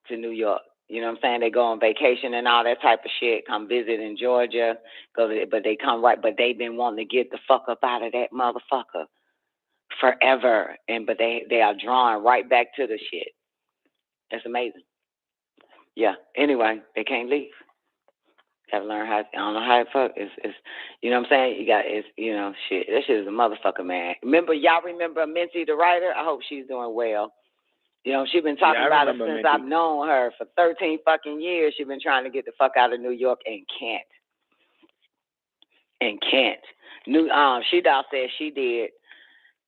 to New York. You know what I'm saying? They go on vacation and all that type of shit, come visit in Georgia, but they come right, but they've been wanting to get the fuck up out of that motherfucker forever. But they are drawn right back to the shit. It's amazing. Yeah. Anyway, they can't leave. Gotta learn how. I don't know how to fuck. It's you know what I'm saying. You got shit. That shit is a motherfucker, man. Y'all remember Minty the writer? I hope she's doing well. She's been talking about it since Minty. I've known her for 13 fucking years. She's been trying to get the fuck out of New York and can't. She down said she did.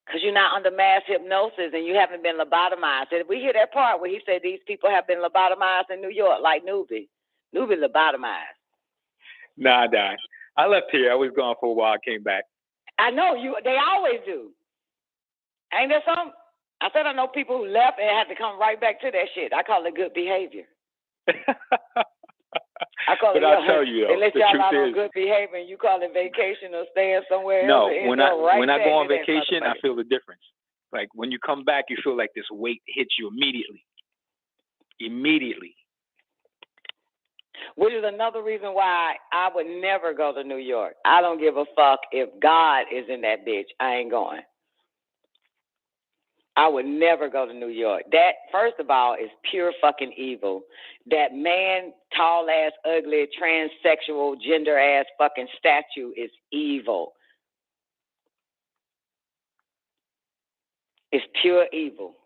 Because you're not under mass hypnosis and you haven't been lobotomized. Did we hear that part where he said these people have been lobotomized in New York, like Newbie? Newbie lobotomized. Nah, Don. I left here. I was gone for a while. Came back. I know you. They always do. Ain't there something? I said I know people who left and had to come right back to that shit. I call it good behavior. I call it. I'll tell you though, unless the y'all truth not on is, good behavior, and you call it vacation or staying somewhere no. else. When I go on vacation, I feel the difference. Like when you come back, you feel like this weight hits you immediately. Immediately. Which is another reason why I would never go to New York. I don't give a fuck if God is in that bitch. I ain't going. I would never go to New York. That, first of all, is pure fucking evil. That man, tall ass, ugly, transsexual, gender ass fucking statue is evil. It's pure evil.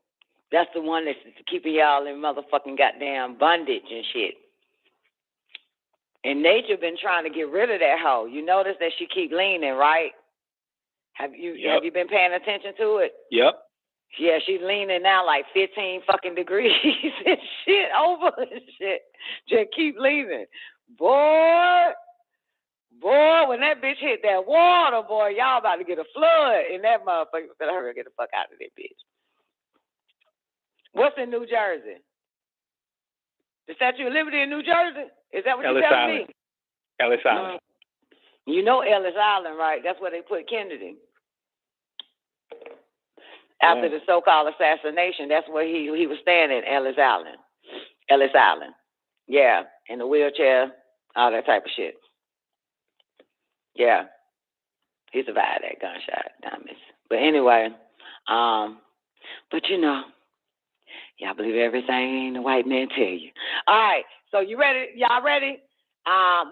That's the one that's keeping y'all in motherfucking goddamn bondage and shit. And nature been trying to get rid of that hoe. You notice that she keep leaning, right? Have you been paying attention to it? Yep. Yeah, she's leaning now like 15 fucking degrees and shit over and shit. Just keep leaning. Boy, when that bitch hit that water, boy, y'all about to get a flood in that motherfucker. Better hurry get the fuck out of that bitch. What's in New Jersey? The Statue of Liberty in New Jersey? Is that what you're telling me? Ellis Island. You know Ellis Island, right? That's where they put Kennedy. After the so-called assassination, that's where he was standing, Ellis Island. Ellis Island. Yeah, in the wheelchair, all that type of shit. Yeah. He survived that gunshot, dummies. But anyway, but y'all believe everything the white man tell you. All right, so you ready? Y'all ready?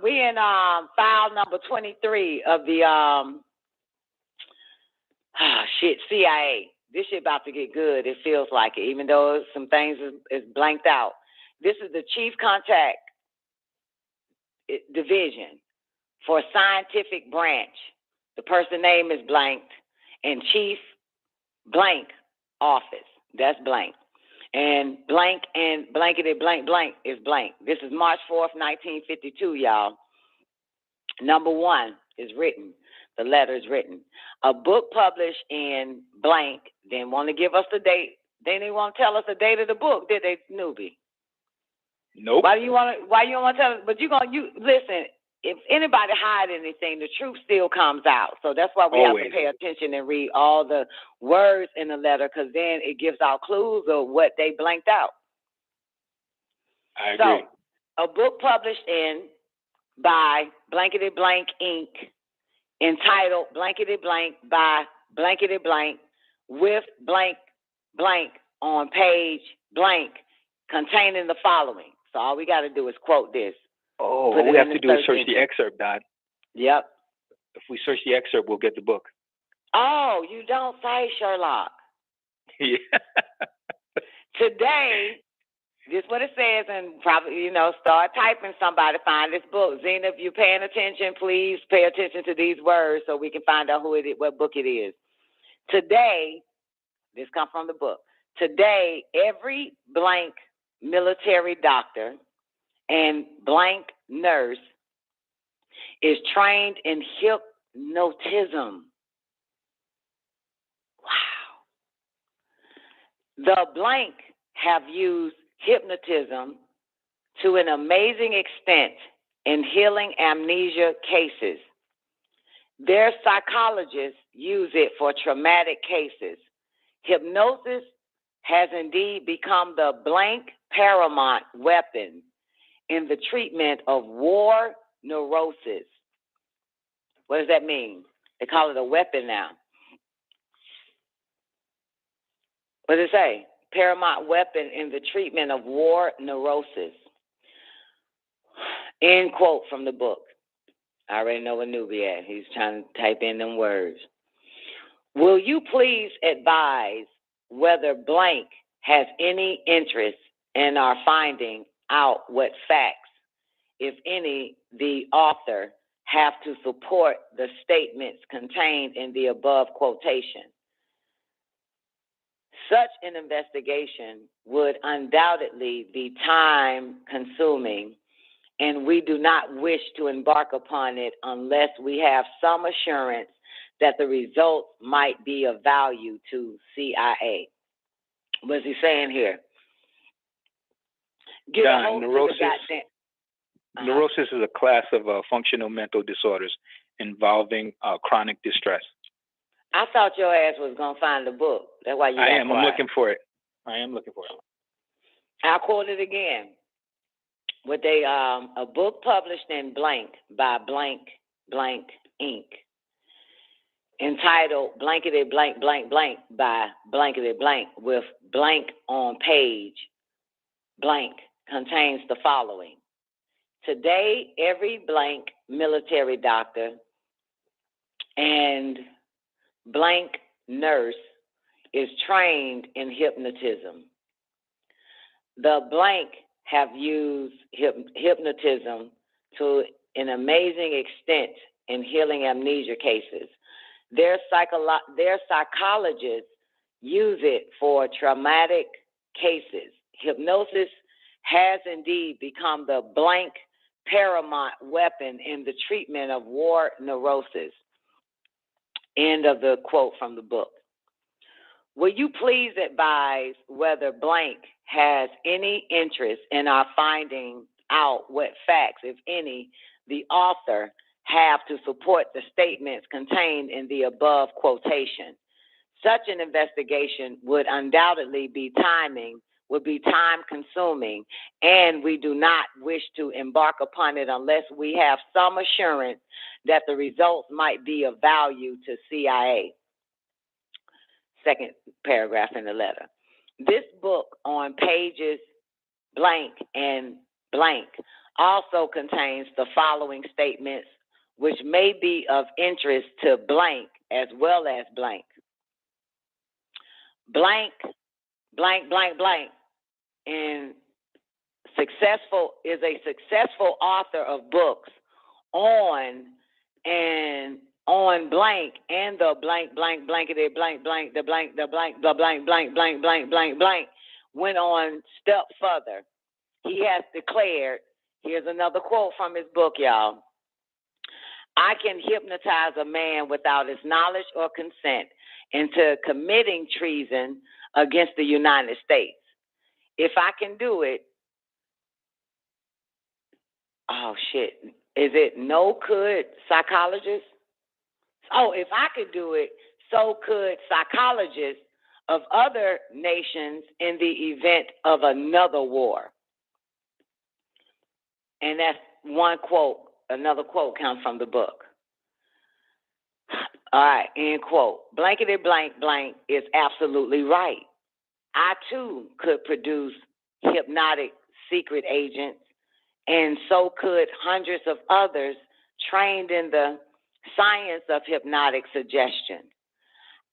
We in file number 23 of the C.I.A. This shit about to get good. It feels like it, even though some things is blanked out. This is the Chief Contact Division for Scientific Branch. The person name is blanked, and Chief Blank Office. That's blank. And blank and blankety blank blank is blank. This is March 4th, 1952, y'all. Number 1 is written. The letter is written. A book published in blank. Didn't want to give us the date. They didn't want to tell us the date of the book, did they, newbie? Nope. Why you don't want to tell us? But you listen. If anybody hide anything, the truth still comes out. So that's why we have to pay attention and read all the words in the letter, because then it gives out clues of what they blanked out. I agree. So, a book published by Blankety Blank Inc., entitled Blankety Blank by Blankety Blank with blank blank on page blank, containing the following. So all we got to do is quote this. Oh, all we have to do is search the excerpt, Don. Yep. If we search the excerpt, we'll get the book. Oh, you don't say, Sherlock. Yeah. Today, this is what it says, and probably, start typing somebody, find this book. Zena, if you're paying attention, please pay attention to these words so we can find out what book it is. Today, this comes from the book. Today, every blank military doctor and blank nurse is trained in hypnotism. Wow. The blank have used hypnotism to an amazing extent in healing amnesia cases. Their psychologists use it for traumatic cases. Hypnosis has indeed become the blank paramount weapon in the treatment of war neurosis. What does that mean? They call it a weapon now. What does it say? Paramount weapon in the treatment of war neurosis. End quote from the book. I already know where Newbie at. He's trying to type in them words. Will you please advise whether blank has any interest in our finding out what facts, if any, the author have to support the statements contained in the above quotation? Such an investigation would undoubtedly be time-consuming, and we do not wish to embark upon it unless we have some assurance that the results might be of value to C.I.A. What's he saying here? Neurosis is a class of functional mental disorders involving chronic distress. I thought your ass was going to find the book. That's why you got I'm quiet. looking for it. I am looking for it. I'll quote it again. With a book published in blank by blank blank Inc. entitled Blankety Blank Blank Blank by Blankety Blank with blank on page blank contains the following. Today, every blank military doctor and blank nurse is trained in hypnotism. The blank have used hypnotism to an amazing extent in healing amnesia cases. Their psychologists use it for traumatic cases. Hypnosis has indeed become the blank paramount weapon in the treatment of war neurosis. End of the quote from the book. Will you please advise whether blank has any interest in our finding out what facts, if any, the author have to support the statements contained in the above quotation? Such an investigation would undoubtedly be time-consuming, and we do not wish to embark upon it unless we have some assurance that the results might be of value to C.I.A. Second paragraph in the letter. This book on pages blank and blank also contains the following statements, which may be of interest to blank as well as blank. Blank, blank, blank, blank, and is a successful author of books on blank and the blank, blank, blankety, blank, blank, the blank, the blank, the blank, blank, blank, blank, blank, blank, went on step further. He has declared, here's another quote from his book, y'all. I can hypnotize a man without his knowledge or consent into committing treason against the United States. If I can do it, oh shit, is it no could psychologists? Oh, if I could do it, so could psychologists of other nations in the event of another war. And that's one quote. Another quote comes from the book. All right, end quote. Blankety blank blank is absolutely right. I too could produce hypnotic secret agents, and so could hundreds of others trained in the science of hypnotic suggestion.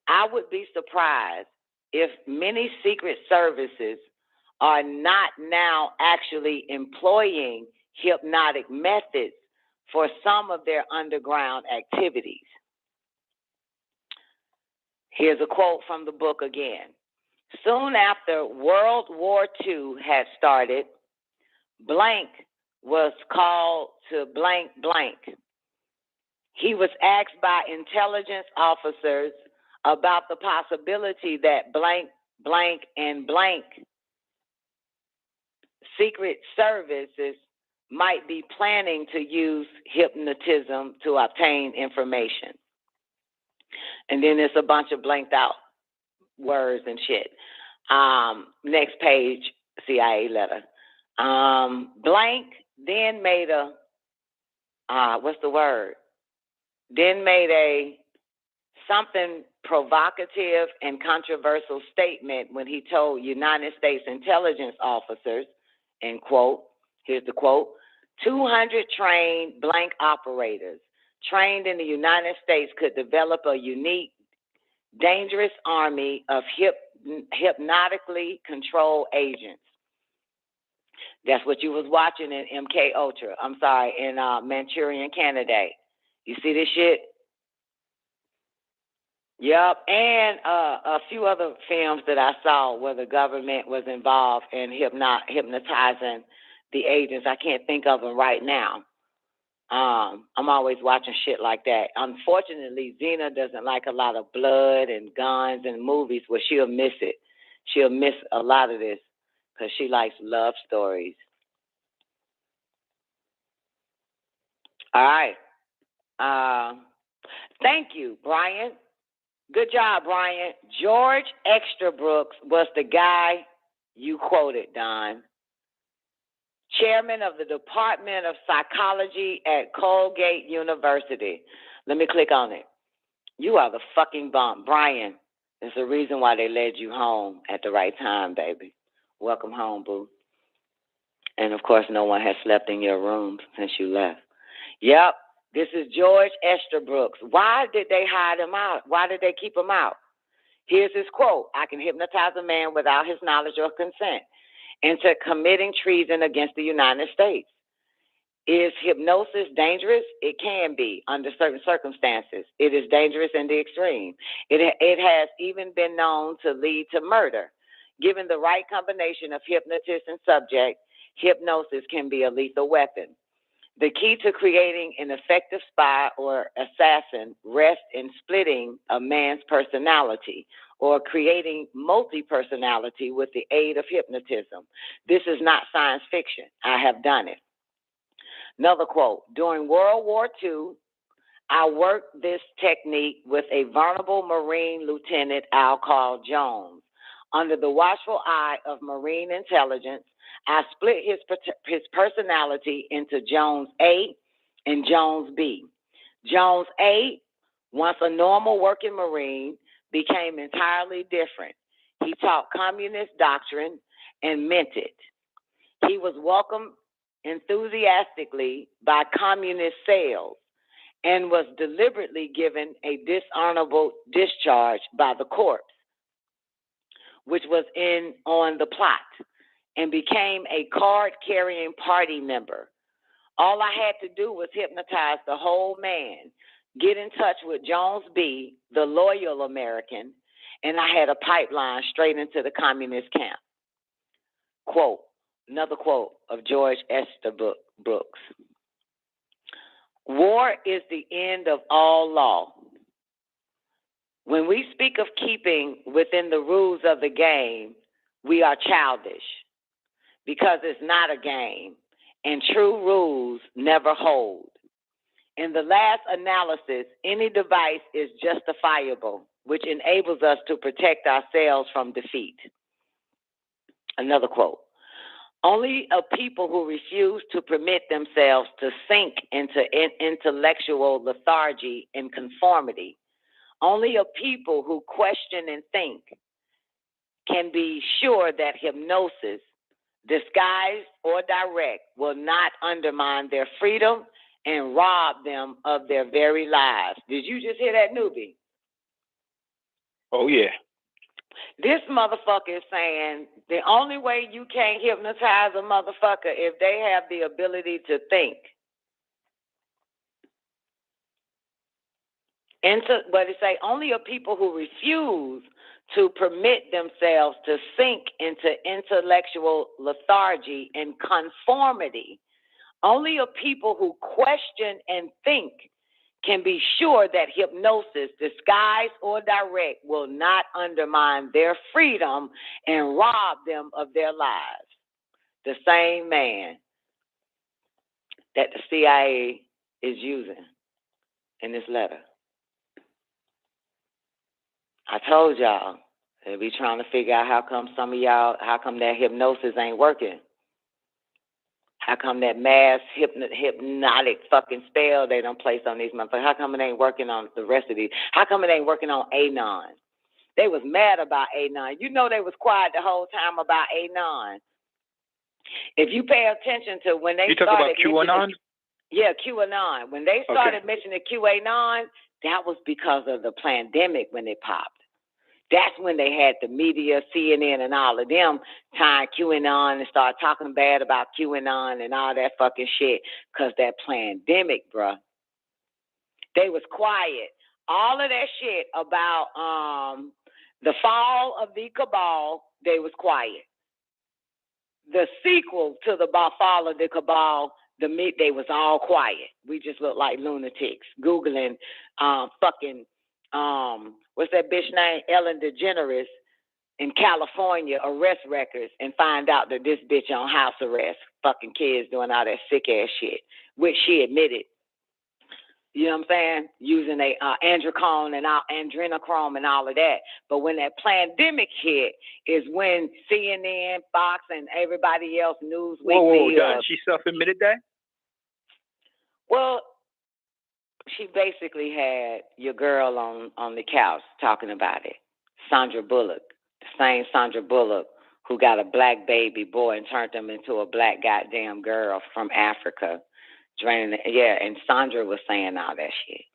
I would be surprised if many secret services are not now actually employing hypnotic methods for some of their underground activities. Here's a quote from the book again. Soon after World War II had started, blank was called to blank blank. He was asked by intelligence officers about the possibility that blank, blank, and blank secret services might be planning to use hypnotism to obtain information. And then there's a bunch of blanked out words and shit. Next page, CIA letter. Blank then made a, Then made a something provocative and controversial statement when he told United States intelligence officers, end quote, here's the quote, 200 trained blank operators trained in the United States could develop a unique, dangerous army of hypnotically controlled agents. That's what you was watching in MK Ultra. I'm sorry, in Manchurian Candidate. You see this shit? Yep, and a few other films that I saw where the government was involved in hypnotizing the agents. I can't think of them right now. I'm always watching shit like that. Unfortunately, Zena doesn't like a lot of blood and guns and movies where she'll miss it. She'll miss a lot of this because she likes love stories. All right. Thank you, Brian. Good job, Brian. George Extrabrooks was the guy you quoted, Don. Chairman of the Department of Psychology at Colgate University. Let me click on it. You are the fucking bomb. Brian, there's a reason why they led you home at the right time, baby. Welcome home, boo. And, of course, no one has slept in your room since you left. Yep, this is George Estabrook. Why did they hide him out? Why did they keep him out? Here's his quote. I can hypnotize a man without his knowledge or consent into committing treason against the United States. Is hypnosis dangerous? It can be under certain circumstances. It is dangerous in the extreme. It has even been known to lead to murder. Given the right combination of hypnotist and subject, hypnosis can be a lethal weapon. The key to creating an effective spy or assassin rests in splitting a man's personality or creating multi-personality with the aid of hypnotism. This is not science fiction. I have done it. Another quote, during World War II, I worked this technique with a vulnerable Marine Lieutenant Al Carl Jones. Under the watchful eye of Marine intelligence, I split his personality into Jones A and Jones B. Jones A, once a normal working Marine, became entirely different. He taught communist doctrine and meant it. He was welcomed enthusiastically by communist sales and was deliberately given a dishonorable discharge by the corps, which was in on the plot, and became a card-carrying party member. All I had to do was hypnotize the whole man, get in touch with Jones B., the loyal American, and I had a pipeline straight into the communist camp. Quote, another quote of George Estabrook. War is the end of all law. When we speak of keeping within the rules of the game, we are childish because it's not a game and true rules never hold. In the last analysis, any device is justifiable, which enables us to protect ourselves from defeat. Another quote. Only a people who refuse to permit themselves to sink into intellectual lethargy and conformity, only a people who question and think can be sure that hypnosis, disguised or direct, will not undermine their freedom and rob them of their very lives. Did you just hear that, newbie? Oh, yeah. This motherfucker is saying the only way you can't hypnotize a motherfucker if they have the ability to think. But it say only a people who refuse to permit themselves to sink into intellectual lethargy and conformity. Only a people who question and think can be sure that hypnosis, disguised or direct, will not undermine their freedom and rob them of their lives. The same man that the CIA is using in this letter. I told y'all, they be trying to figure out how come that hypnosis ain't working. How come that mass hypnotic fucking spell they don't place on these motherfuckers? How come it ain't working on the rest of these? How come it ain't working on Anon? They was mad about Anon. You know they was quiet the whole time about Anon. If you pay attention to when they You talk started about QAnon? Yeah, QAnon. When they started mentioning QAnon, that was because of the pandemic when it popped. That's when they had the media, CNN, and all of them tying QAnon and start talking bad about QAnon and all that fucking shit because that pandemic, bruh. They was quiet. All of that shit about the fall of the cabal, they was quiet. The sequel to the fall of the cabal, they was all quiet. We just looked like lunatics Googling what's that bitch name? Ellen DeGeneres in California arrest records and find out that this bitch on house arrest, fucking kids doing all that sick ass shit, which she admitted. You know what I'm saying? Using adrenochrome and all of that. But when that pandemic hit is when CNN, Fox, and everybody else, Newsweek. Whoa, she self-admitted that? Well, she basically had your girl on the couch talking about it. Sandra Bullock, the same Sandra Bullock who got a black baby boy and turned him into a black goddamn girl from Africa. And Sandra was saying all that shit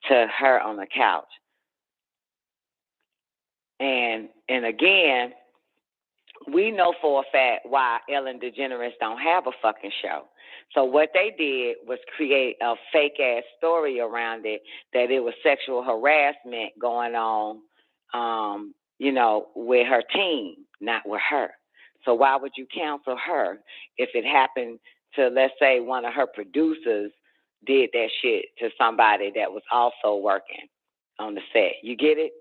to her on the couch. And again, we know for a fact why Ellen DeGeneres don't have a fucking show. So what they did was create a fake ass story around it that it was sexual harassment going on, with her team, not with her. So why would you counsel her if it happened to, let's say, one of her producers did that shit to somebody that was also working on the set? You get it?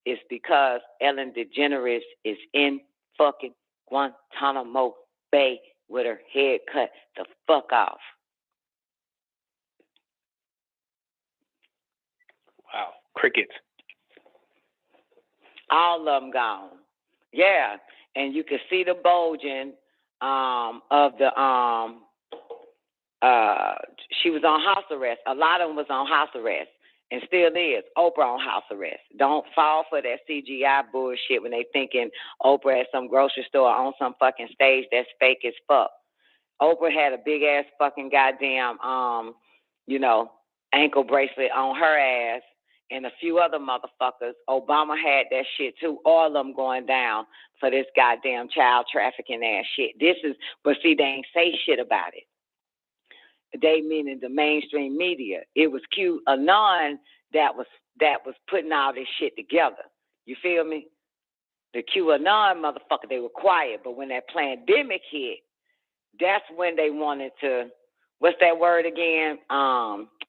It's because Ellen DeGeneres is in fucking Guantanamo Bay with her head cut the fuck off. Wow. Crickets. All of them gone. Yeah. And you can see the bulging of the she was on house arrest. A lot of them was on house arrest and still is. Oprah on house arrest. Don't fall for that CGI bullshit when they thinking Oprah at some grocery store on some fucking stage that's fake as fuck. Oprah had a big ass fucking goddamn ankle bracelet on her ass and a few other motherfuckers. Obama had that shit too. All of them going down for this goddamn child trafficking ass shit. But see, they ain't say shit about it. They meaning the mainstream media. It was QAnon that was putting all this shit together. You feel me? The QAnon motherfucker, they were quiet. But when that pandemic hit, that's when they wanted to, what's that word again?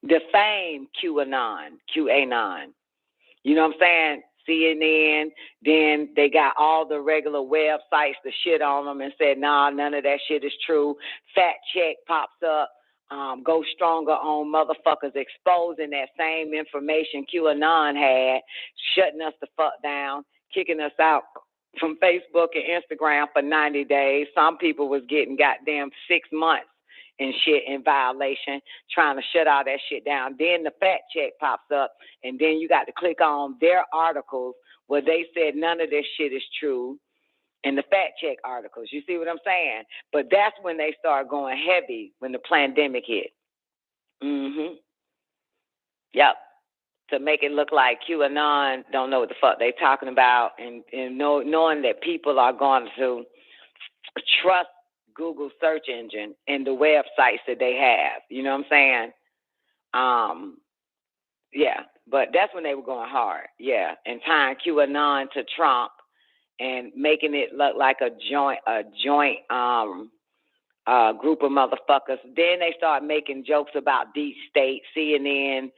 Defame QAnon. You know what I'm saying? CNN, then they got all the regular websites to shit on them and said, nah, none of that shit is true. Fact check pops up. Go stronger on motherfuckers exposing that same information QAnon had, shutting us the fuck down, kicking us out from Facebook and Instagram for 90 days. Some people was getting goddamn 6 months and shit in violation, trying to shut all that shit down. Then the fact check pops up, and then you got to click on their articles where they said none of this shit is true. In the fact check articles. You see what I'm saying? But that's when they start going heavy when the pandemic hit. Yep. To make it look like QAnon don't know what the fuck they talking about and knowing that people are going to trust Google search engine and the websites that they have. You know what I'm saying? Yeah. But that's when they were going hard. Yeah. And tying QAnon to Trump and making it look like a joint group of motherfuckers. Then they start making jokes about deep state. CNN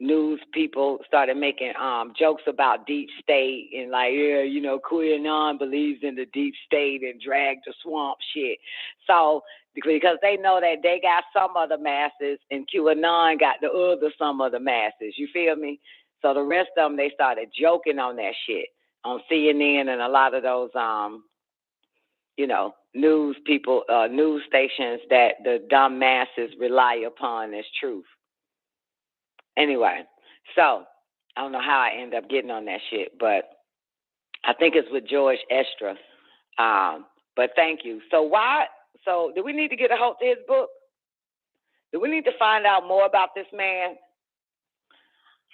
news people started making jokes about deep state and like, QAnon believes in the deep state and drag the swamp shit. So because they know that they got some of the masses and QAnon got the other some of the masses. You feel me? So the rest of them, they started joking on that shit on CNN and a lot of those, news people, news stations that the dumb masses rely upon as truth. Anyway, so I don't know how I end up getting on that shit, but I think it's with George Estra. But thank you. So do we need to get a hold of his book? Do we need to find out more about this man?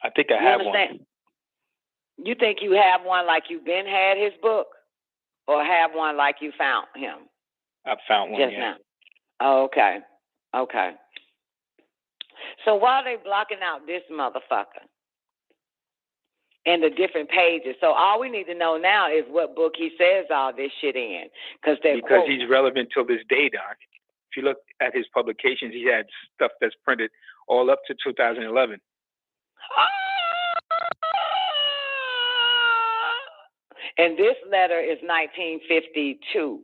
I think I have one. You think you have one like you've been had his book? Or have one like you found him? I found one, just now. Oh, okay. Okay. So while they blocking out this motherfucker and the different pages, so all we need to know now is what book he says all this shit in. Because he's relevant till this day, Doc. If you look at his publications, he had stuff that's printed all up to 2011. And this letter is 1952.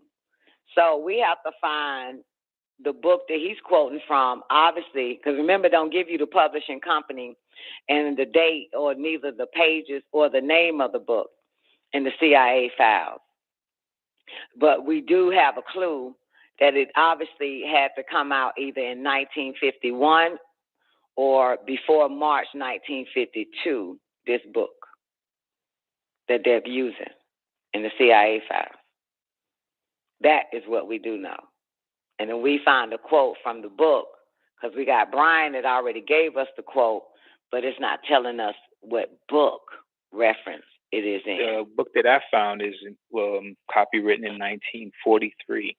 So we have to find the book that he's quoting from, obviously, because remember, don't give you the publishing company and the date or neither the pages or the name of the book in the CIA files. But we do have a clue that it obviously had to come out either in 1951 or before March 1952, this book that they're using in the CIA files. That is what we do know. And then we find a quote from the book, because we got Brian that already gave us the quote, but it's not telling us what book reference it is in. The book that I found is copywritten in 1943.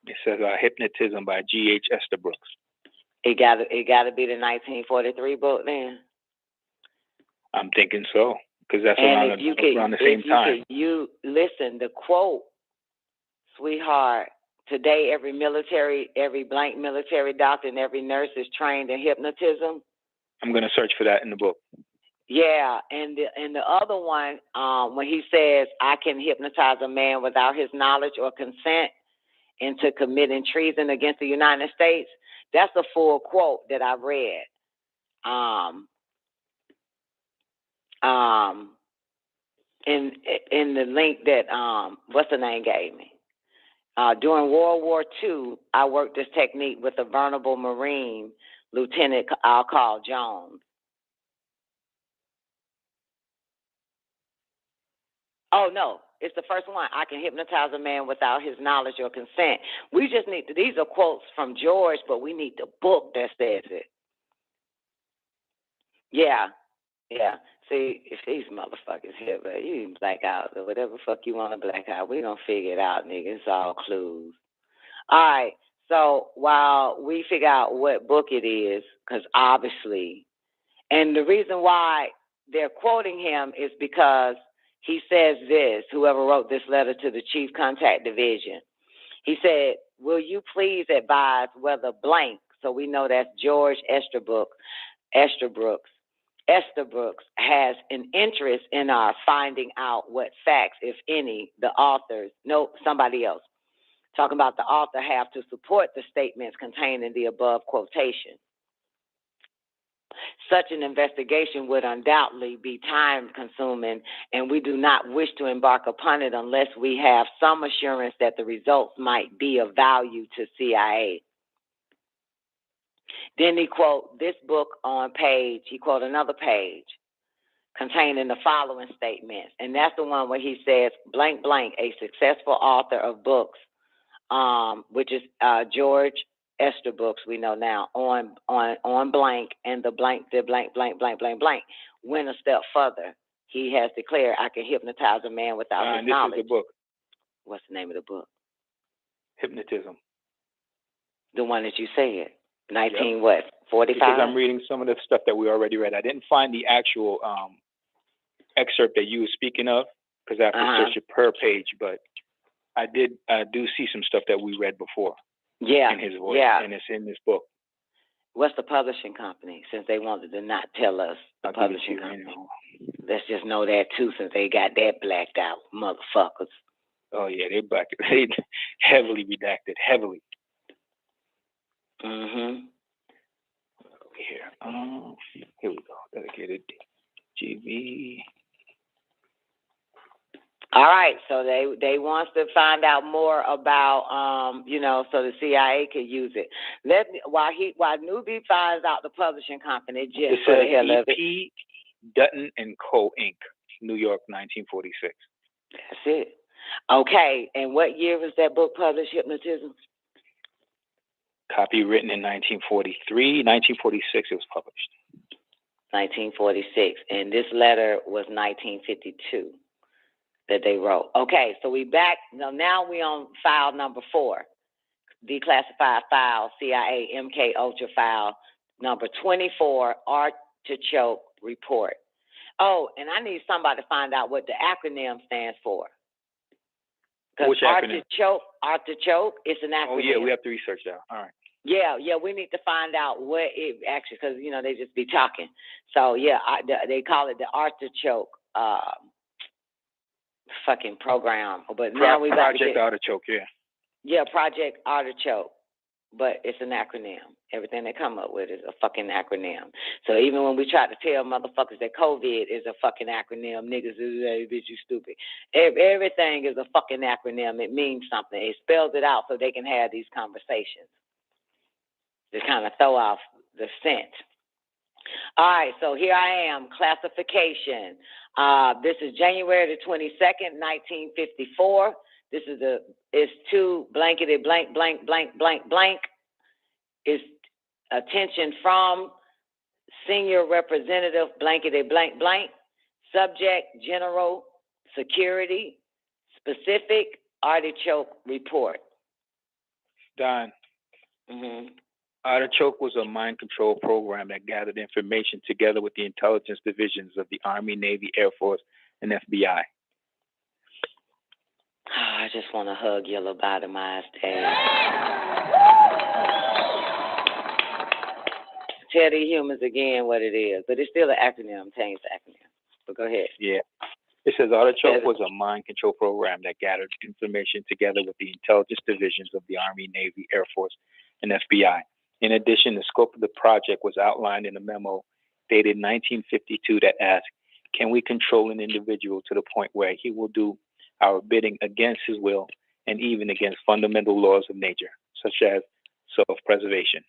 It says Hypnotism by G.H. Estabrook. It got to be the 1943 book then? I'm thinking so, because that's around the same time. You listen, the quote, sweetheart, today every blank military doctor and every nurse is trained in hypnotism. I'm going to search for that in the book. Yeah, and the other one, when he says, I can hypnotize a man without his knowledge or consent into committing treason against the United States, that's a full quote that I read. In the link that what's the name gave me. During World War II, I worked this technique with a vulnerable Marine, Lieutenant I'll call Jones. Oh no, it's the first one. I can hypnotize a man without his knowledge or consent. We just need these are quotes from George, but we need the book that says it. Yeah. See, if these motherfuckers here, but you can black out or whatever fuck you want to black out, we gonna figure it out, nigga. It's all clues. All right. So while we figure out what book it is, because obviously, and the reason why they're quoting him is because he says this, whoever wrote this letter to the Chief Contact Division, he said, will you please advise whether blank, so we know that's George Estabrook has an interest in our finding out what facts, if any, the authors, somebody else, talking about the author, have to support the statements contained in the above quotation. Such an investigation would undoubtedly be time-consuming, and we do not wish to embark upon it unless we have some assurance that the results might be of value to CIA. Then he quote this book on page, he quote another page containing the following statements. And that's the one where he says, blank, blank, a successful author of books, which is George Estabrook, we know now, on blank, and the blank, went a step further. He has declared, I can hypnotize a man without his knowledge. This is the book. What's the name of the book? Hypnotism. The one that you said. 45? Because I'm reading some of the stuff that we already read. I didn't find the actual excerpt that you were speaking of, because I have to search it per page, but I do see some stuff that we read before. Yeah. In his voice, and it's in this book. What's the publishing company, since they wanted to not tell us the publishing company? Let's just know that, too, since they got that blacked out, motherfuckers. Oh, yeah, they heavily redacted, heavily. Mm-hmm. Here we go. Dedicated GB. All right, so they want to find out more about, so the CIA can use it. While Newbie finds out the publishing company, just it says EP Dutton and Co. Inc. New York, 1946. That's it. Okay, and what year was that book published, Hypnotism? Copy written in 1943. 1946 it was published. 1946. And this letter was 1952 that they wrote. Okay, so we back. Now we on file number 4. Declassified file, CIA MK Ultra file, number 24, Artichoke Report. Oh, and I need somebody to find out what the acronym stands for. Which acronym? Artichoke, it's an acronym. Oh, yeah, we have to research that. All right. Yeah, we need to find out what it actually, because, they just be talking. So, yeah, they call it the Artichoke fucking program. But now we got Project Artichoke, yeah. Yeah, Project Artichoke. But it's an acronym. Everything they come up with is a fucking acronym. So even when we try to tell motherfuckers that COVID is a fucking acronym, niggas is, hey, bitch, you stupid. Everything is a fucking acronym. It means something. It spells it out so they can have these conversations to kind of throw off the scent. All right, so here I am, classification. This is January the 22nd, 1954. This is it's to blankety blank, blank, blank, blank, blank. It's attention from senior representative blankety blank, blank. Subject, general security, specific artichoke report. Don. Mm-hmm. Artichoke was a mind control program that gathered information together with the intelligence divisions of the Army, Navy, Air Force, and FBI. I just want to hug your lobotomized head. Tell the humans again what it is, but it's still an acronym. Change the acronym. But go ahead. Yeah. It says Artichoke was a mind control program that gathered information together with the intelligence divisions of the Army, Navy, Air Force, and FBI. In addition, the scope of the project was outlined in a memo dated 1952 that asked, can we control an individual to the point where he will do our bidding against his will and even against fundamental laws of nature, such as self-preservation?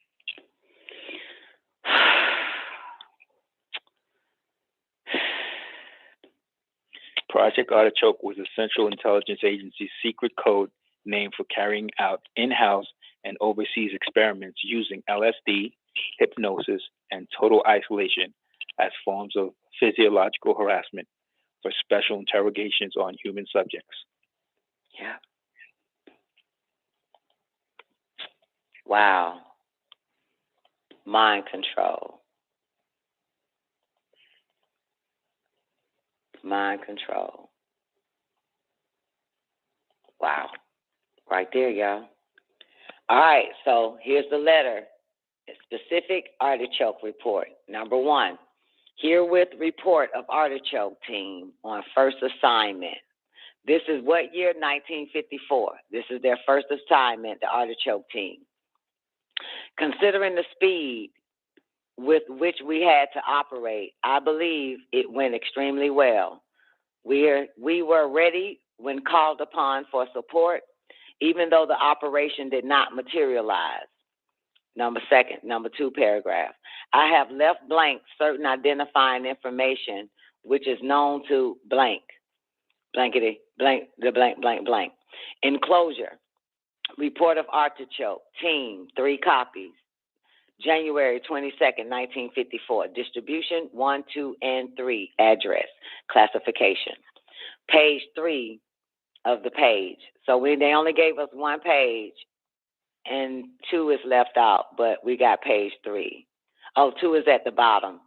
Project Artichoke was a Central Intelligence Agency's secret code name for carrying out in-house and overseas experiments using LSD, hypnosis, and total isolation as forms of physiological harassment for special interrogations on human subjects. Yeah. Wow. Mind control. Mind control. Wow. Right there, y'all. All right, so here's the letter. Specific Artichoke report. Number 1, herewith report of Artichoke team on first assignment. This is what year? 1954. This is their first assignment, the Artichoke team. Considering the speed with which we had to operate, I believe it went extremely well. We were ready when called upon for support, even though the operation did not materialize. Number 2 paragraph. I have left blank certain identifying information which is known to blank, blankety, blank, the blank, blank, blank. Enclosure. Report of Artichoke, team, 3 copies. January 22nd, 1954. Distribution 1, 2, and 3. Address. Classification. Page 3 of the page. So they only gave us 1 page, and 2 is left out, but we got page 3. Oh, 2 is at the bottom.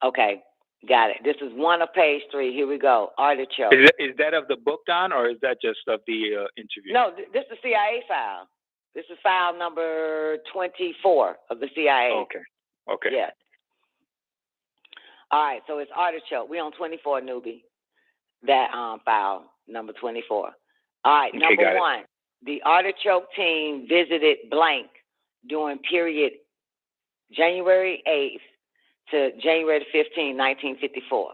Okay, got it. This is 1 of page 3. Here we go. Artichoke. Is that of the book, Don, or is that just of the interview? No, this is CIA file. This is file number 24 of the CIA. Okay. Yeah. All right, so it's Artichoke. We on 24, newbie. That file, number 24. All right, number 1. The Artichoke team visited blank during period January 8th to January 15, 1954.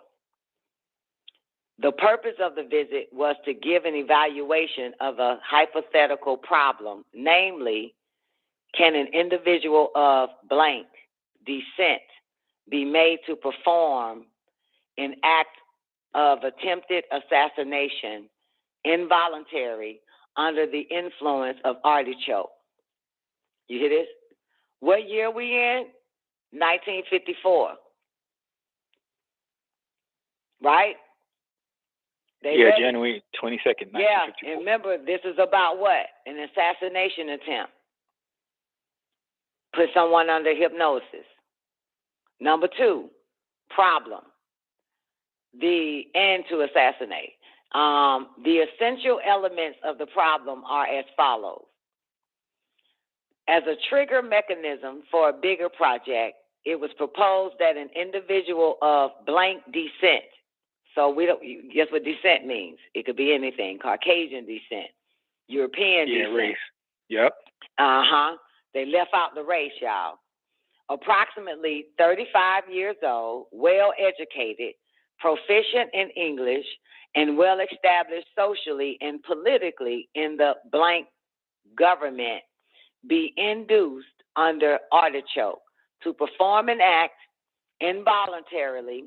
The purpose of the visit was to give an evaluation of a hypothetical problem, namely, can an individual of blank descent be made to perform an act of attempted assassination, involuntary, under the influence of artichoke. You hear this? What year we in? 1954. Right? January 22nd, 1954. Yeah, and remember, this is about what? An assassination attempt. Put someone under hypnosis. Number 2, problem. The end to assassinate. The essential elements of the problem are as follows. As a trigger mechanism for a bigger project, it was proposed that an individual of blank descent, so we don't guess what descent means. It could be anything. Caucasian descent, European descent. Race. Yep. They left out the race, y'all. Approximately 35 years old, well educated, proficient in English, and well established socially and politically in the blank government, be induced under artichoke to perform an act involuntarily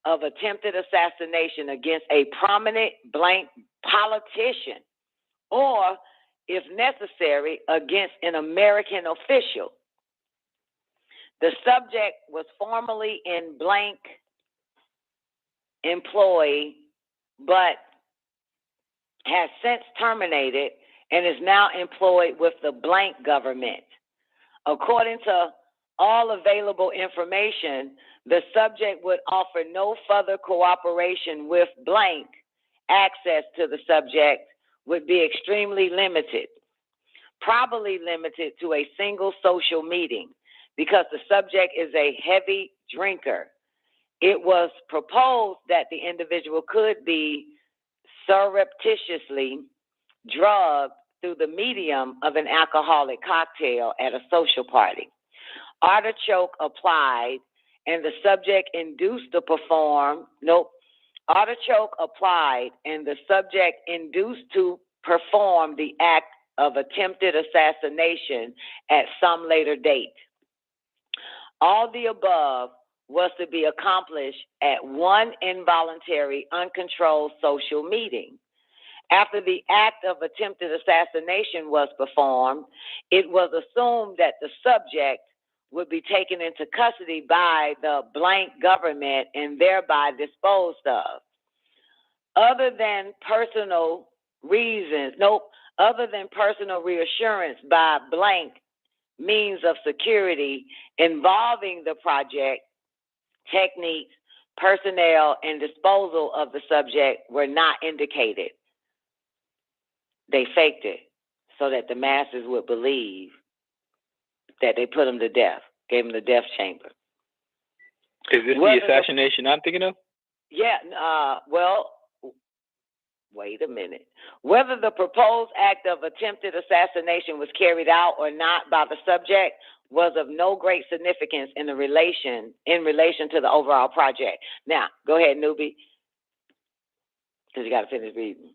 of attempted assassination against a prominent blank politician, or, if necessary, against an American official. The subject was formerly in blank employ, but has since terminated and is now employed with the blank government. According to all available information, the subject would offer no further cooperation with blank. Access to the subject would be extremely limited, probably limited to a single social meeting, because the subject is a heavy drinker. It was proposed that the individual could be surreptitiously drugged through the medium of an alcoholic cocktail at a social party. Artichoke applied, and the subject induced to perform. Artichoke applied, and the subject induced to perform the act of attempted assassination at some later date. All the above was to be accomplished at one involuntary, uncontrolled social meeting. After the act of attempted assassination was performed, it was assumed that the subject would be taken into custody by the blank government and thereby disposed of. Other than personal reassurance by blank means of security involving the project, techniques, personnel, and disposal of the subject were not indicated. They faked it so that the masses would believe that they put him to death, gave him the death chamber. Is this the assassination I'm thinking of? Yeah, wait a minute. Whether the proposed act of attempted assassination was carried out or not by the subject was of no great significance in relation to the overall project. Now, go ahead, newbie, because you got to finish reading.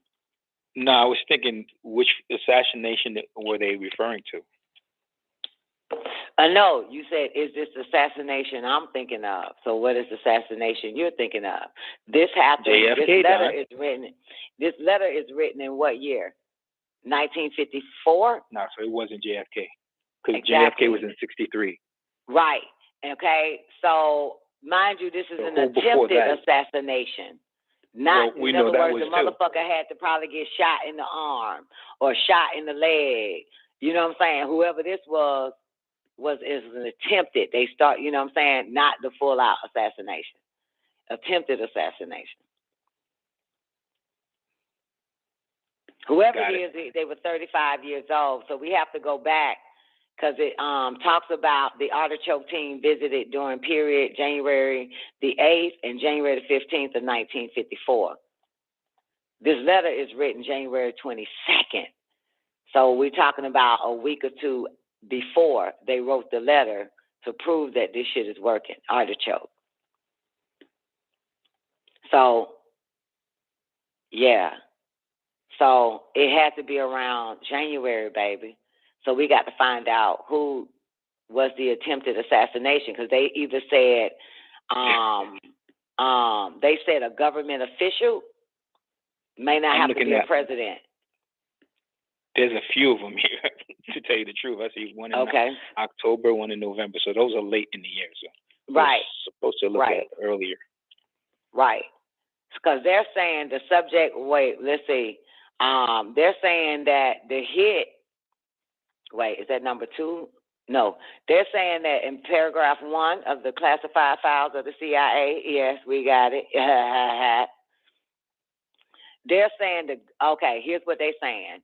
No, I was thinking, which assassination were they referring to? No, you said, is this assassination I'm thinking of? So what is assassination you're thinking of? This happened. JFK, This letter is written in what year? 1954? No, so it wasn't JFK. Because Exactly. JFK was in 63. Right. Okay. So, mind you, this is an attempted assassination. Not, in other words, the motherfucker had to probably get shot in the arm or shot in the leg. You know what I'm saying? Whoever this was an attempted. They start, you know what I'm saying? Not the full out assassination. Attempted assassination. Whoever it is, they were 35 years old. So we have to go back because it talks about the artichoke team visited during period January the 8th and January the 15th of 1954. This letter is written January 22nd. So we're talking about a week or two before they wrote the letter to prove that this shit is working, artichoke. So, yeah. So it had to be around January, baby. So we got to find out who was the attempted assassination, because they either said They said a government official may not have to be a president. There's a few of them here, to tell you the truth. I see one in October, one in November. So those are late in the year. So right. Supposed to look at earlier. Right. Because they're saying the subject, let's see. They're saying that the hit, is that number 2? No. They're saying that in paragraph 1 of the classified files of the C.I.A., yes, we got it. They're saying here's what they're saying.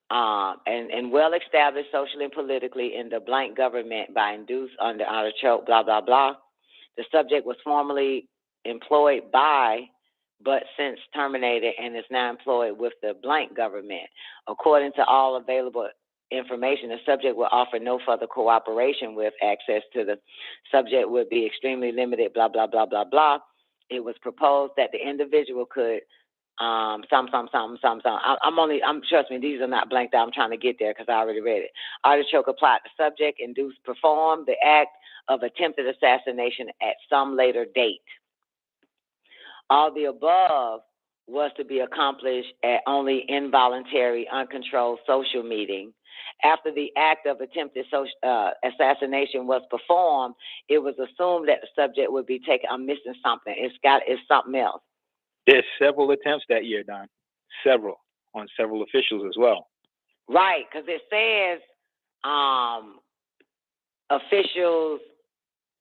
And well-established socially and politically in the blank government by induced under artichoke, blah, blah, blah. The subject was formerly employed by, but since terminated and is now employed with the blank government. According to all available information, the subject will offer no further cooperation with. Access to the subject would be extremely limited, blah, blah, blah, blah, blah. It was proposed that the individual could trust me, these are not blanked out. I'm trying to get there because I already read it. Artichoke applied the subject, induced, perform the act of attempted assassination at some later date. All the above was to be accomplished at only involuntary, uncontrolled social meeting. After the act of attempted assassination was performed, it was assumed that the subject would be taken. I'm missing something. It's something else. There's several attempts that year, Don. Several on several officials as well. Right, because it says officials,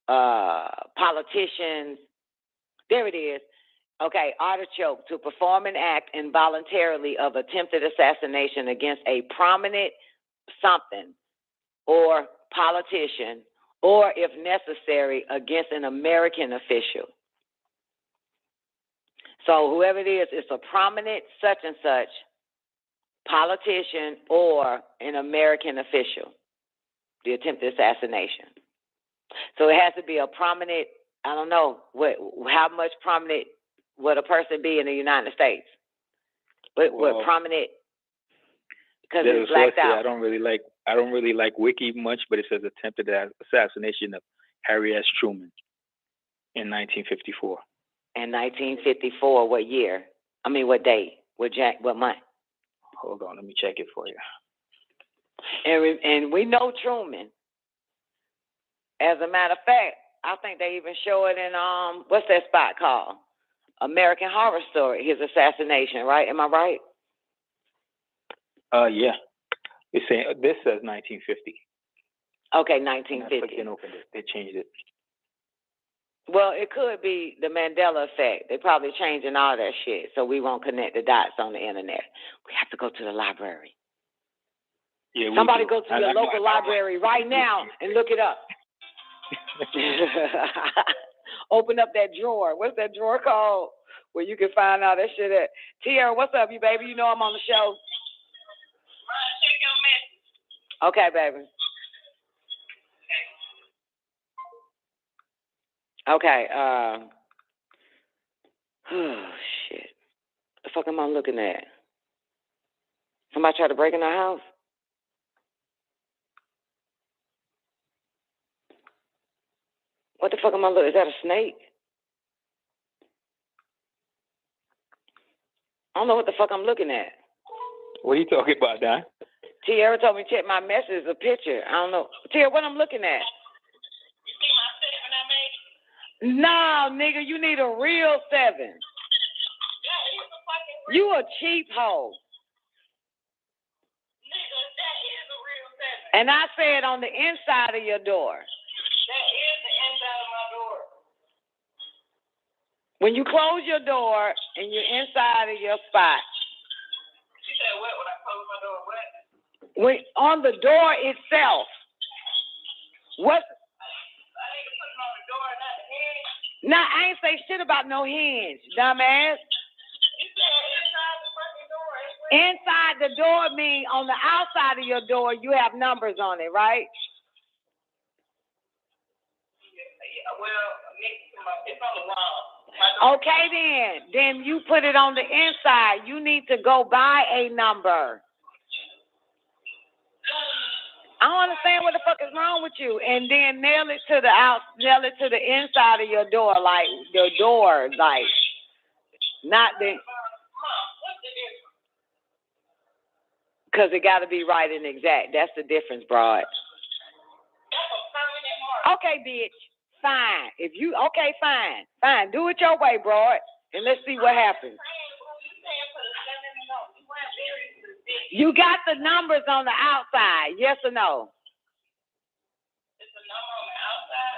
politicians. There it is. Okay, artichoke, to perform an act involuntarily of attempted assassination against a prominent something or politician, or if necessary, against an American official. So whoever it is, it's a prominent such and such politician or an American official, the attempted assassination. So it has to be a prominent, I don't know, how much prominent would a person be in the United States? What prominent, because it's blacked out. I don't really like Wiki much, but it says attempted assassination of Harry S. Truman in 1954. In 1954, what year? I mean, what day? What month? Hold on, let me check it for you. And we know Truman. As a matter of fact, I think they even show it in what's that spot called? American Horror Story. His assassination, right? Am I right? Yeah. It's saying this says 1950. Okay, 1950. They changed it. Well, it could be the Mandela effect. They're probably changing all that shit, so we won't connect the dots on the internet. We have to go to the library. Yeah, somebody go to your local library right now and look it up. Open up that drawer. What's that drawer called? Where you can find all that shit at. Tiara, what's up, you baby? You know I'm on the show. Okay, baby. Okay, oh, shit. The fuck am I looking at? Somebody try to break in our house? What the fuck am I looking at? Is that a snake? I don't know what the fuck I'm looking at. What are you talking about, Don? Tiara told me to check my message, a picture. I don't know. Tiara, what I'm looking at? No, nigga, you need a real 7. You a cheap hoe. Nigga, that is a real 7. And I said on the inside of your door. That is the inside of my door. When you close your door and you're inside of your spot. You said what when I close my door? What? On the door itself. What? Nah, I ain't say shit about no hinge, dumbass. You said inside the fucking door. Inside the door means on the outside of your door, you have numbers on it, right? Yeah, well, it's on the wall. Okay, then you put it on the inside. You need to go buy a number. I don't understand what the fuck is wrong with you. And then nail it to the inside of your door, like your door, like not the. Because it got to be right and exact. That's the difference, broad. Okay, bitch. Fine. Fine. Do it your way, broad, and let's see what happens. You got the numbers on the outside, yes or no?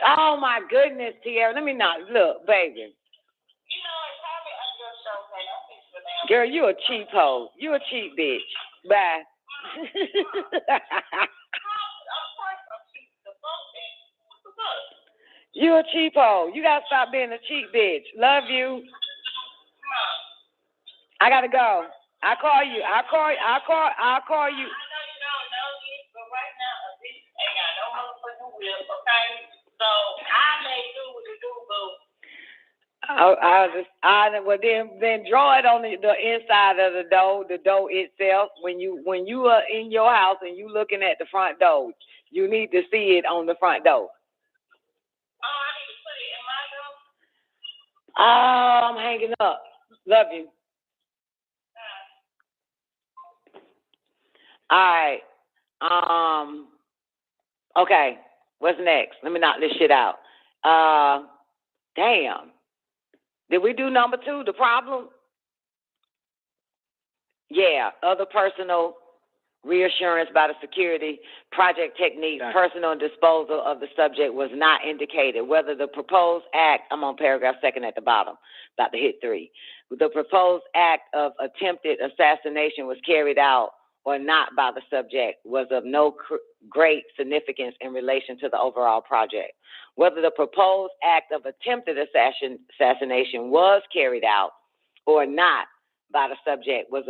Oh my goodness, Tierra. Let me not look, baby. Girl, you a cheap hoe. You a cheap bitch. Bye. You a cheap hoe. You gotta stop being a cheap bitch. Love you. I gotta go. I'll call you. Well then draw it on the inside of the door itself. When you are in your house and you looking at the front door, you need to see it on the front door. Oh, I'm hanging up. Love you. All right. Okay. What's next? Let me knock this shit out. Damn. Did we do number 2, the problem? Yeah. Other personal reassurance by the security project techniques, personal disposal of the subject was not indicated. Whether the proposed act, I'm on paragraph 2 at the bottom, about to hit 3. The proposed act of attempted assassination was carried out or not by the subject was of no great significance in relation to the overall project. Whether the proposed act of attempted assassination was carried out or not by the subject was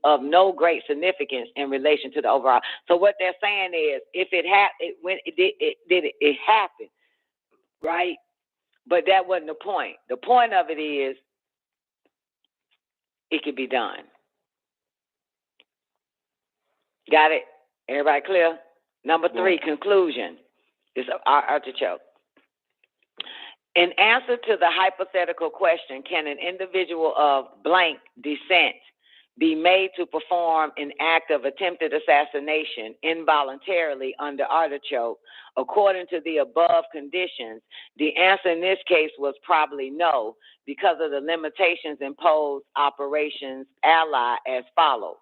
of no great significance in relation to the overall. So what they're saying is, if it happened, right? But that wasn't the point. The point of it is, it could be done. Got it? Everybody clear? Number 3, conclusion. Is artichoke. In answer to the hypothetical question, can an individual of blank descent be made to perform an act of attempted assassination involuntarily under artichoke? According to the above conditions, the answer in this case was probably no, because of the limitations imposed operations ally as follows.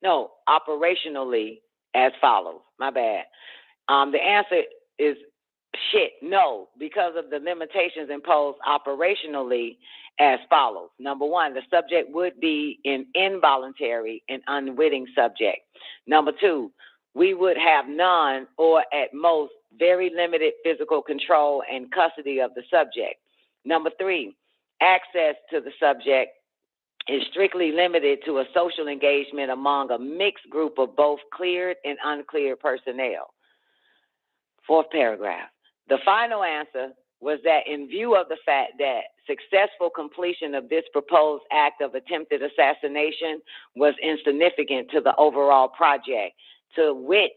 No, operationally as follows. My bad. The answer is no, because of the limitations imposed operationally as follows. Number 1, the subject would be an involuntary and unwitting subject. Number 2, we would have none or at most very limited physical control and custody of the subject. Number 3, access to the subject is strictly limited to a social engagement among a mixed group of both cleared and uncleared personnel. 4th paragraph. The final answer was that in view of the fact that successful completion of this proposed act of attempted assassination was insignificant to the overall project, to wit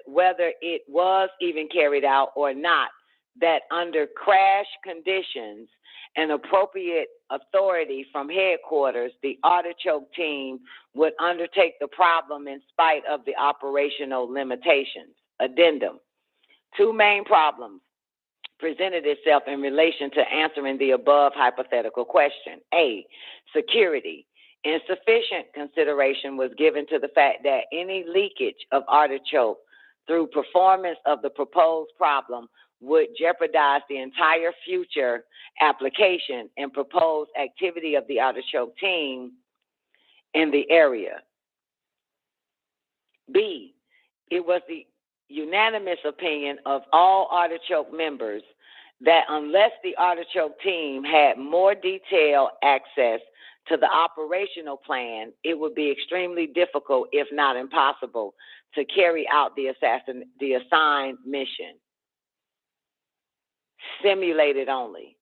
whether it was even carried out or not, that under crash conditions and appropriate authority from headquarters, the artichoke team would undertake the problem in spite of the operational limitations. Addendum. 2 main problems presented itself in relation to answering the above hypothetical question. A, security. Insufficient consideration was given to the fact that any leakage of artichoke through performance of the proposed problem would jeopardize the entire future application and proposed activity of the artichoke team in the area. B, it was the unanimous opinion of all artichoke members that unless the artichoke team had more detailed access to the operational plan, it would be extremely difficult, if not impossible, to carry out the assigned mission. Simulated only.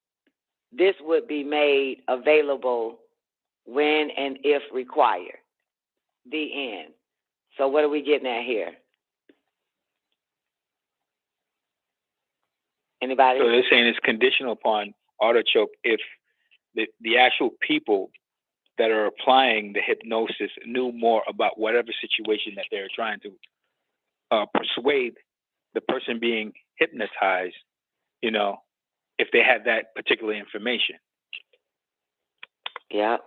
This would be made available when and if required. The end. So what are we getting at here? Anybody? So they're saying it's conditional upon artichoke if the actual people that are applying the hypnosis knew more about whatever situation that they're trying to persuade the person being hypnotized, if they had that particular information. Yeah.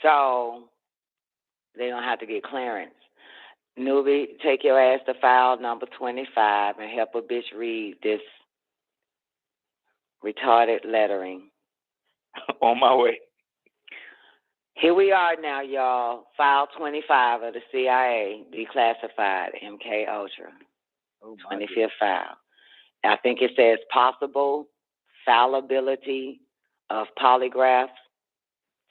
So they don't have to get clearance. Newbie, take your ass to file number 25 and help a bitch read this retarded lettering. On my way. Here we are now, y'all. File 25 of the C.I.A. Declassified, MK Ultra. 25th file. I think it says possible fallibility of polygraphs,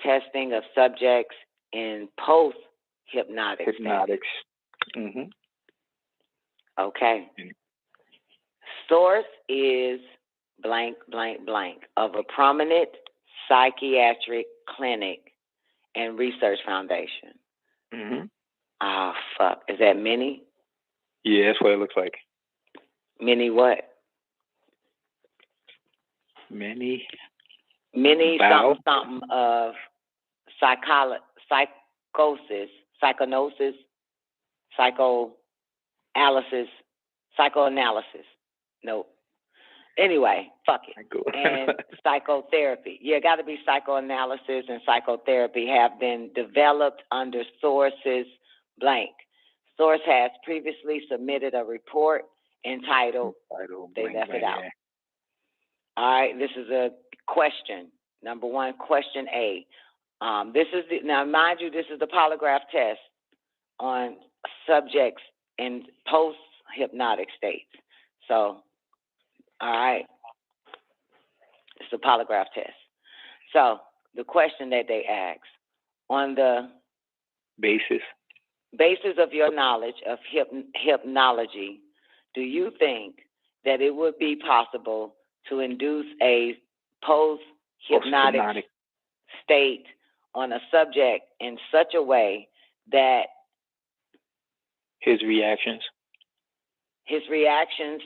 testing of subjects in post-hypnotic Hypnotics. Mm-hmm. Okay. Source is blank, blank, blank of a prominent psychiatric clinic and research foundation. Mm-hmm. Ah, fuck. Is that many? Yeah, that's what it looks like. Many what? Many something of psychosis, psychoanalysis. Nope. Anyway, fuck it. And psychotherapy. Yeah, got to be psychoanalysis and psychotherapy have been developed under sources blank. Source has previously submitted a report entitled, they left it out. All right, this is a question. Number one, question A. Now mind you, this is the polygraph test on subjects in post-hypnotic states. So, all right, it's a polygraph test. So, the question that they ask, on the basis of your knowledge of hypnology, do you think that it would be possible to induce a post-hypnotic state on a subject in such a way that his reactions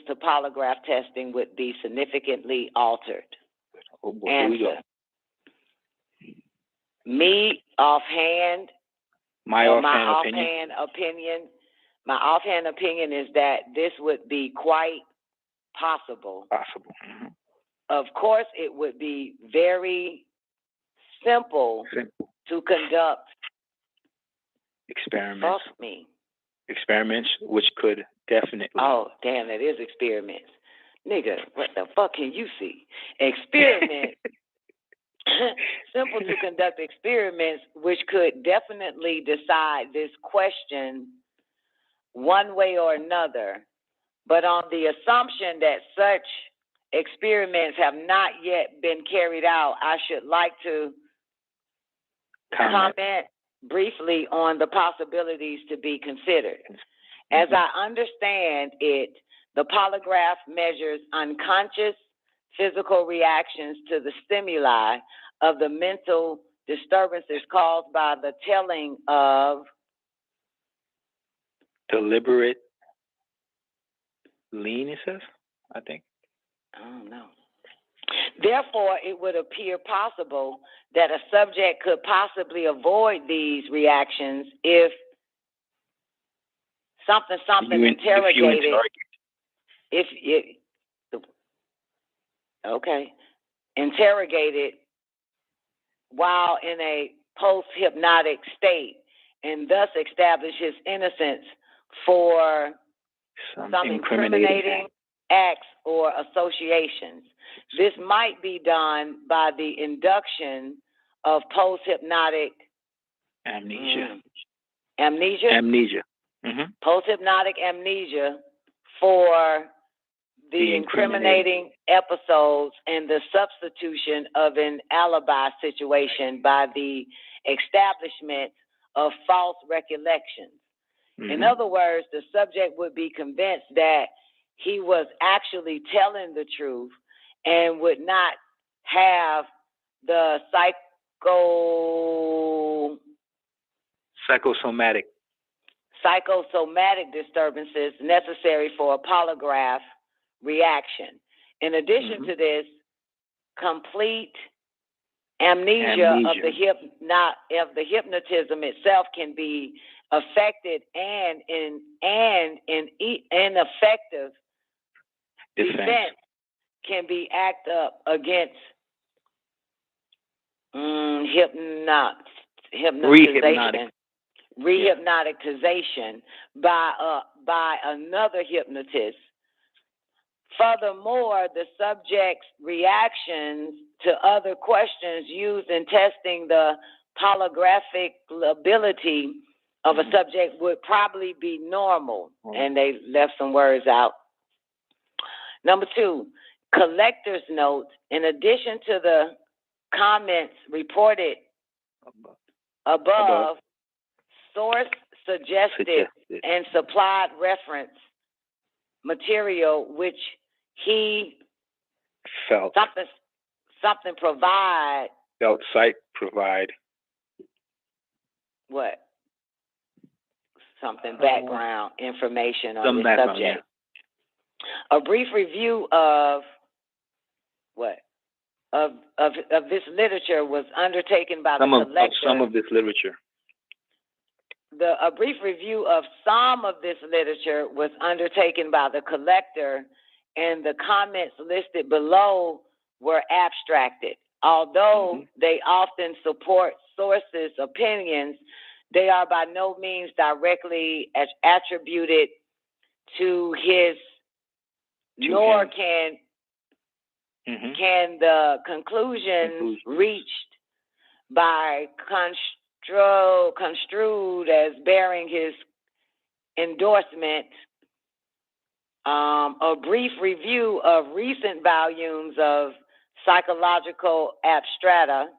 to polygraph testing would be significantly altered? Oh boy, Answer. Me offhand, my offhand opinion is that this would be quite possible. Mm-hmm. Of course, it would be very simple to conduct experiments, which could definitely. Oh, damn, that is experiments. Nigga, what the fuck can you see? Experiments. Simple to conduct experiments, which could definitely decide this question one way or another. But on the assumption that such experiments have not yet been carried out, I should like to comment briefly on the possibilities to be considered. As I understand it, the polygraph measures unconscious physical reactions to the stimuli of the mental disturbances caused by the telling of deliberate lean, it says, I think. I don't know. Therefore, it would appear possible that a subject could possibly avoid these reactions if something interrogated. Interrogated while in a post-hypnotic state, and thus establish his innocence for some incriminating acts or associations. This might be done by the induction of post-hypnotic amnesia. Amnesia? Mm-hmm. Post-hypnotic amnesia for the incriminating episodes and the substitution of an alibi situation by the establishment of false recollections. Mm-hmm. In other words, the subject would be convinced that he was actually telling the truth and would not have the Psychosomatic. Psychosomatic disturbances necessary for a polygraph reaction. In addition to this, complete amnesia of the hypnotism itself can be affected, and ineffective defense can be acted up against rehypnotization by another hypnotist. Furthermore, the subject's reactions to other questions used in testing the polygraphic ability of a subject would probably be normal. And they left some words out. Number 2, collector's notes. In addition to the comments reported above, source suggested and supplied reference material which he felt something provide. Felt sight provide. What? Something background information on Some the background, subject. A brief review of what? Of this literature was undertaken by the collector. Some of this literature. A brief review of some of this literature was undertaken by the collector, and the comments listed below were abstracted. Although they often support sources' opinions, they are by no means directly attributed to his, nor can the conclusions reached by construed as bearing his endorsement. A brief review of recent volumes of psychological abstracta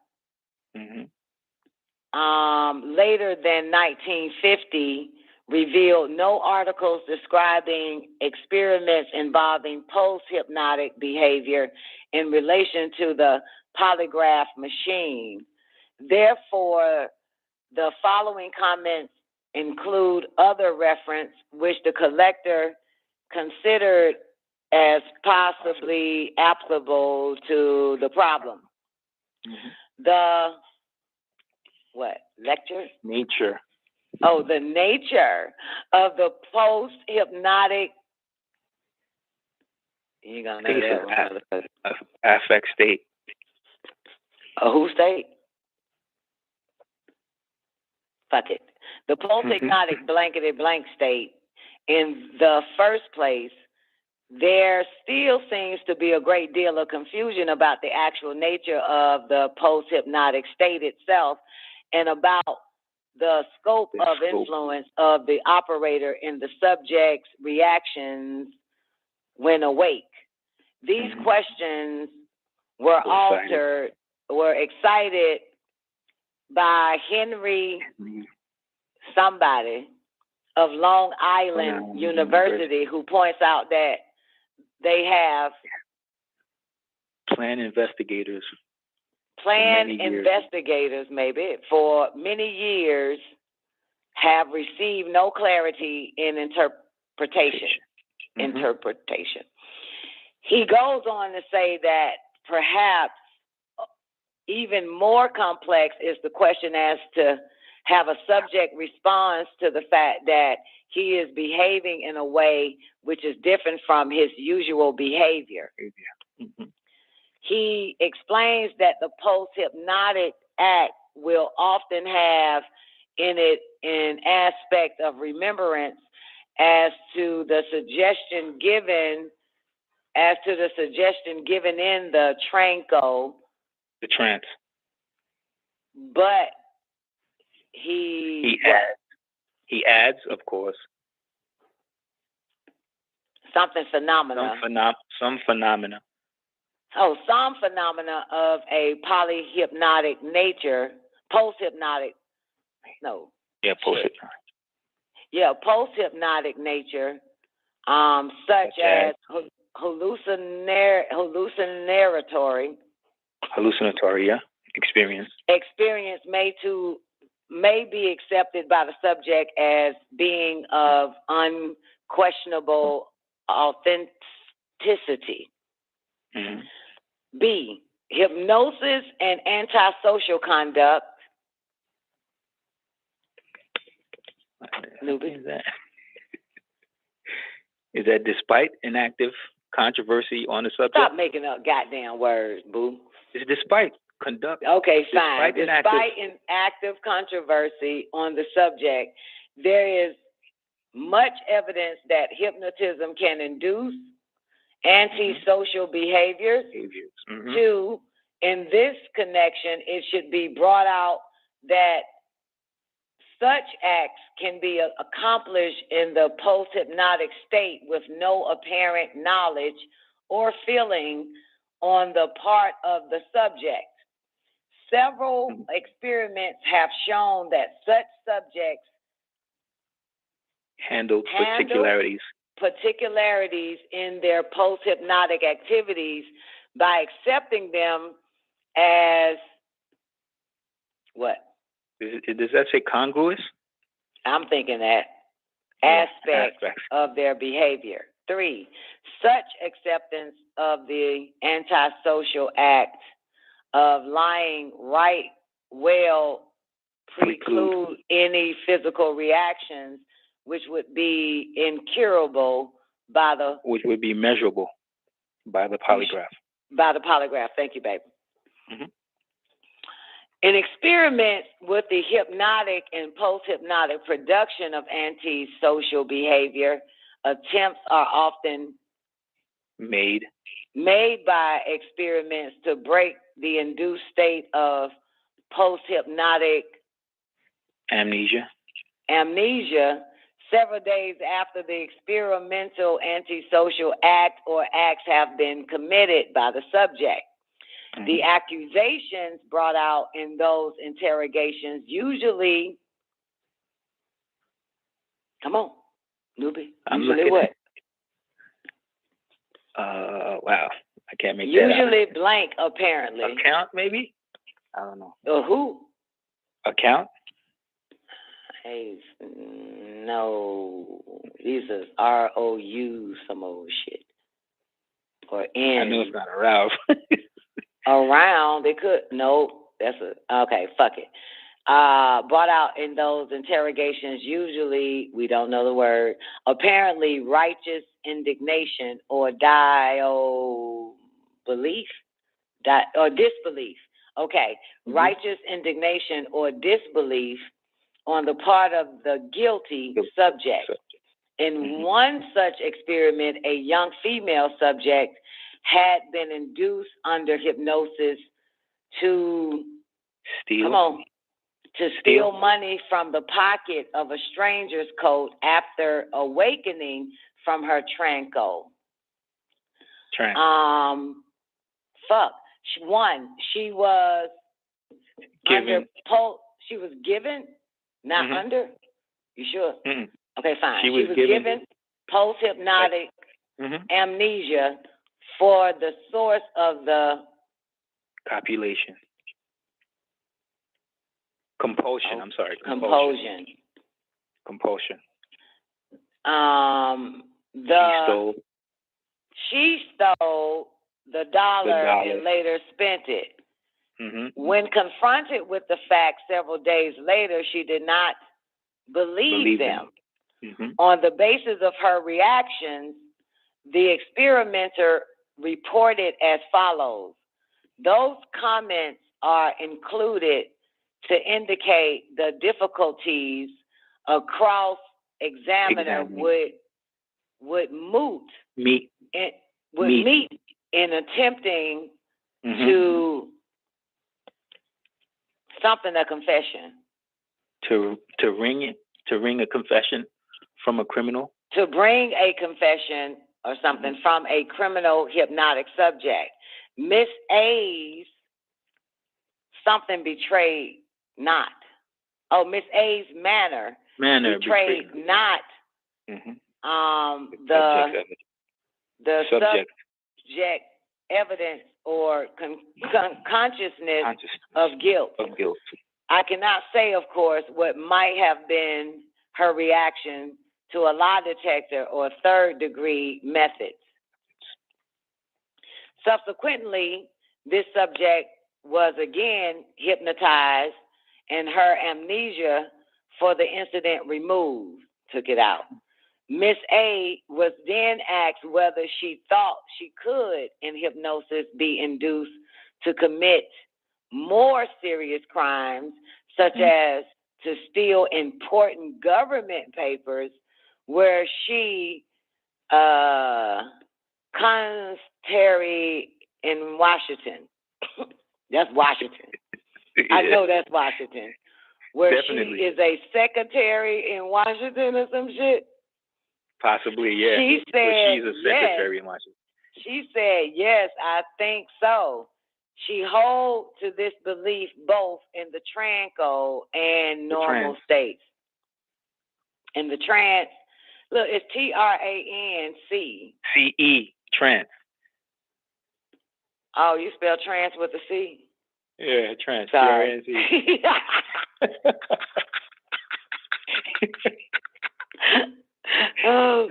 later than 1950 revealed no articles describing experiments involving post-hypnotic behavior in relation to the polygraph machine. Therefore, the following comments include other reference which the collector considered as possibly applicable to the problem. The lecture? Nature. Oh, the nature of the post-hypnotic. You gonna know that one. Affect state. A who state? Fuck it. The post-hypnotic blanketed blank state. In the first place, there still seems to be a great deal of confusion about the actual nature of the post-hypnotic state itself and about the scope of influence of the operator in the subject's reactions when awake. These questions were excited by Henry somebody of Long Island University, who points out that they have plan investigators maybe for many years have received no clarity in interpretation. He goes on to say that perhaps even more complex is the question as to have a subject responds to the fact that he is behaving in a way which is different from his usual behavior. He explains that the post-hypnotic act will often have in it an aspect of remembrance as to the suggestion given in the trance. But he adds, of course, something phenomena. Some phenomena. Oh, some phenomena of a polyhypnotic nature, post-hypnotic. No. Yeah, post-hypnotic. Yeah, post-hypnotic nature, such as hallucinatory. Hallucinatory, yeah. Experience may be accepted by the subject as being of unquestionable authenticity. Mm-hmm. B, hypnosis and antisocial conduct. Is that despite an active controversy on the subject? Stop making up goddamn words, boo. It's despite conduct. Okay, fine. Despite an active controversy on the subject, there is much evidence that hypnotism can induce antisocial behaviors. Mm-hmm. 2, in this connection, it should be brought out that such acts can be accomplished in the post-hypnotic state with no apparent knowledge or feeling on the part of the subject. Several experiments have shown that such subjects handle particularities in their post-hypnotic activities by accepting them as what? Does that say congruous? I'm thinking that aspects of their behavior. 3, such acceptance of the antisocial act of lying right will preclude any physical reactions which would be incurable by the... Which would be measurable by the polygraph. By the polygraph. Thank you, baby. Mm-hmm. In experiments with the hypnotic and post-hypnotic production of antisocial behavior, attempts are often made by experiments to break the induced state of post-hypnotic amnesia several days after the experimental antisocial act or acts have been committed by the subject. Mm-hmm. The accusations brought out in those interrogations usually, come on, newbie, usually what? Wow, I can't make that out. Usually blank, apparently. Account, maybe? I don't know. Who? Account? Hey, no, these are R-O-U, some old shit. Or N. I know it's not around. Around, they could, no, okay, fuck it. Brought out in those interrogations, usually, we don't know the word, apparently righteous indignation or disbelief. Okay, mm-hmm. Righteous indignation or disbelief on the part of the guilty subject. In one such experiment, a young female subject had been induced under hypnosis to steal money from the pocket of a stranger's coat after awakening from her tranco. She was given. She was given, not mm-hmm. under. You sure? Mm-hmm. Okay, fine. She was given post-hypnotic mm-hmm. amnesia for the source of the copulation. Compulsion. I'm sorry. Compulsion. She stole the dollar and later spent it. Mm-hmm. When confronted with the fact several days later, she did not believe them. Mm-hmm. On the basis of her reactions, the experimenter reported as follows. Those comments are included to indicate the difficulties a cross-examiner would meet in attempting mm-hmm. to something a confession. To ring a confession from a criminal? To bring a confession or something mm-hmm. from a criminal hypnotic subject. Miss A's something betrayed not. Oh, Miss A's manner betrayed not mm-hmm. the subject evidence or consciousness of guilt. I cannot say, of course, what might have been her reaction to a lie detector or third-degree methods. Subsequently, this subject was again hypnotized and her amnesia for the incident removed, took it out. Miss A was then asked whether she thought she could, in hypnosis, be induced to commit more serious crimes, such as to steal important government papers, where she constary in Washington. That's Washington. Yeah. I know that's Washington. Where Definitely. she is a secretary in Washington or some shit. Possibly, yeah. She But said she's a secretary yes. in Washington. She said, yes, I think so. She holds to this belief both in the tranco and normal states. In the trance, look, it's TRANC. CE, trance. Oh, you spell trance with a C? Yeah, trance. Sorry. TRNC. Oh.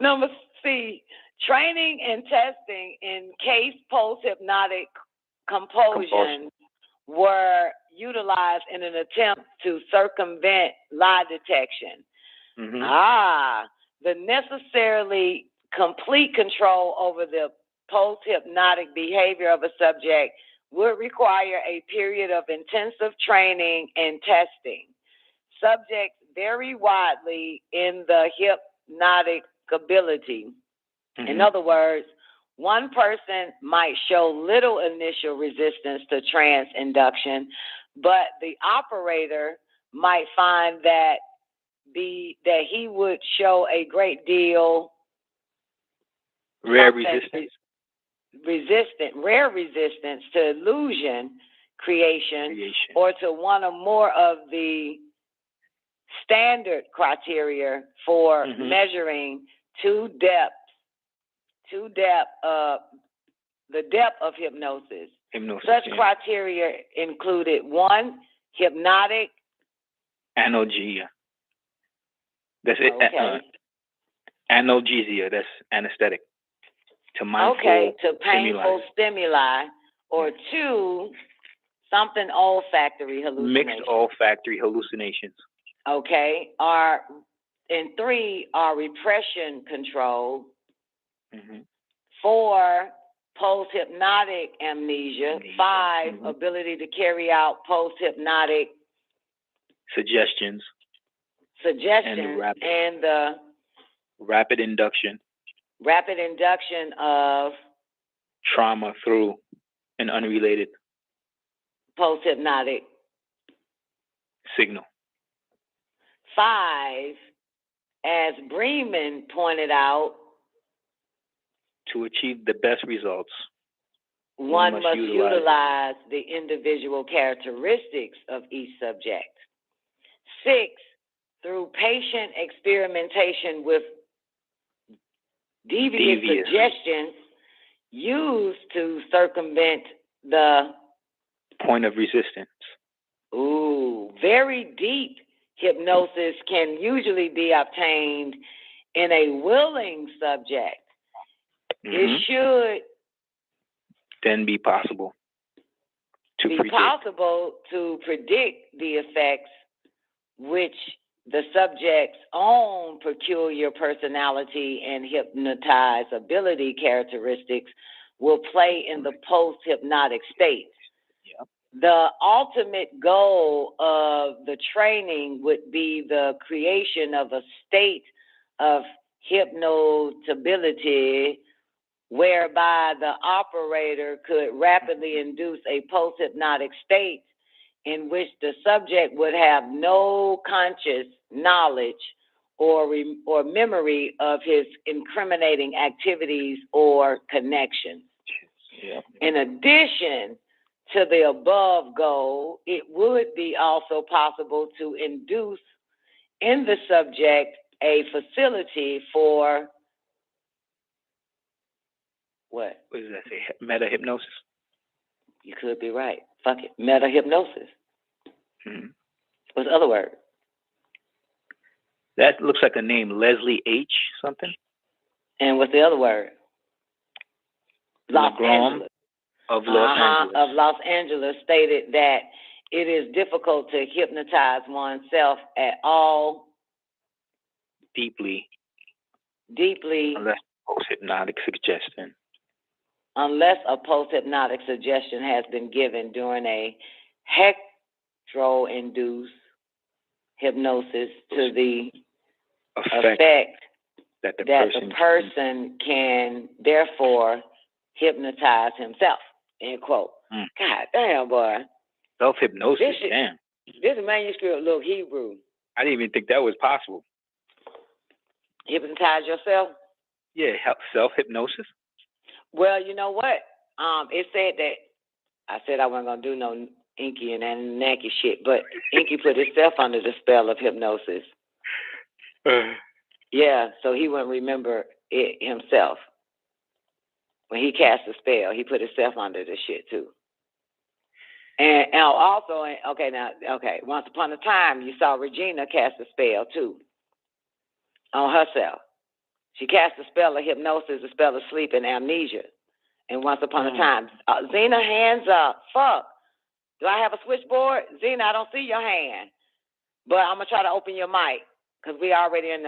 Number C, training and testing in case post-hypnotic compulsion were utilized in an attempt to circumvent lie detection. The necessarily complete control over the post-hypnotic behavior of a subject would require a period of intensive training and testing. Subjects vary widely in the hypnotic ability. In other words, one person might show little initial resistance to trance induction, but the operator might find that he would show a great deal rare resistance to illusion creation or to one or more of the standard criteria for measuring the depth of hypnosis. Such criteria included 1, hypnotic analgesia. That's it. Okay. Analgesia. That's anesthetic. To mindful to painful stimuli. Or 2, something olfactory hallucination. Mixed olfactory hallucinations. Okay. And 3 are repression control. 4, post-hypnotic amnesia. 5, ability to carry out post-hypnotic suggestions. And the rapid induction of trauma through an unrelated post-hypnotic signal. 5, as Bremen pointed out, to achieve the best results, one must utilize the individual characteristics of each subject. 6, through patient experimentation with devious suggestions used to circumvent the point of resistance. Very deep hypnosis can usually be obtained in a willing subject. It should then be possible to predict the effects which the subject's own peculiar personality and hypnotizability characteristics will play in the post-hypnotic state. The ultimate goal of the training would be the creation of a state of hypnotability whereby the operator could rapidly induce a post-hypnotic state in which the subject would have no conscious knowledge or memory of his incriminating activities or connections. In addition to the above goal, it would be also possible to induce in the subject a facility for what? What does that say? Meta hypnosis? You could be right. Fuck it. Meta hypnosis. What's the other word? That looks like a name, Leslie H. something. And what's the other word? Los Angeles. Of Los Angeles. Of Los Angeles stated that it is difficult to hypnotize oneself at all. Deeply. Unless post-hypnotic suggestion. Unless a post-hypnotic suggestion has been given during a electro-induced hypnosis to the effect that the person can therefore hypnotize himself. End quote. God damn, boy. Self-hypnosis, damn. This manuscript look Hebrew. I didn't even think that was possible. Hypnotize yourself? Yeah, self-hypnosis. Well, you know what? It said that I said I wasn't gonna do no Inky and Anunnaki shit, but Inky put himself under the spell of hypnosis. Yeah, so he wouldn't remember it himself. When he cast a spell, he put himself under the shit too. And also, once upon a time, you saw Regina cast a spell too on herself. She cast a spell of hypnosis, a spell of sleep and amnesia. And once upon a time, Zena, hands up. Fuck. Do I have a switchboard? Zena, I don't see your hand. But I'm going to try to open your mic because we already in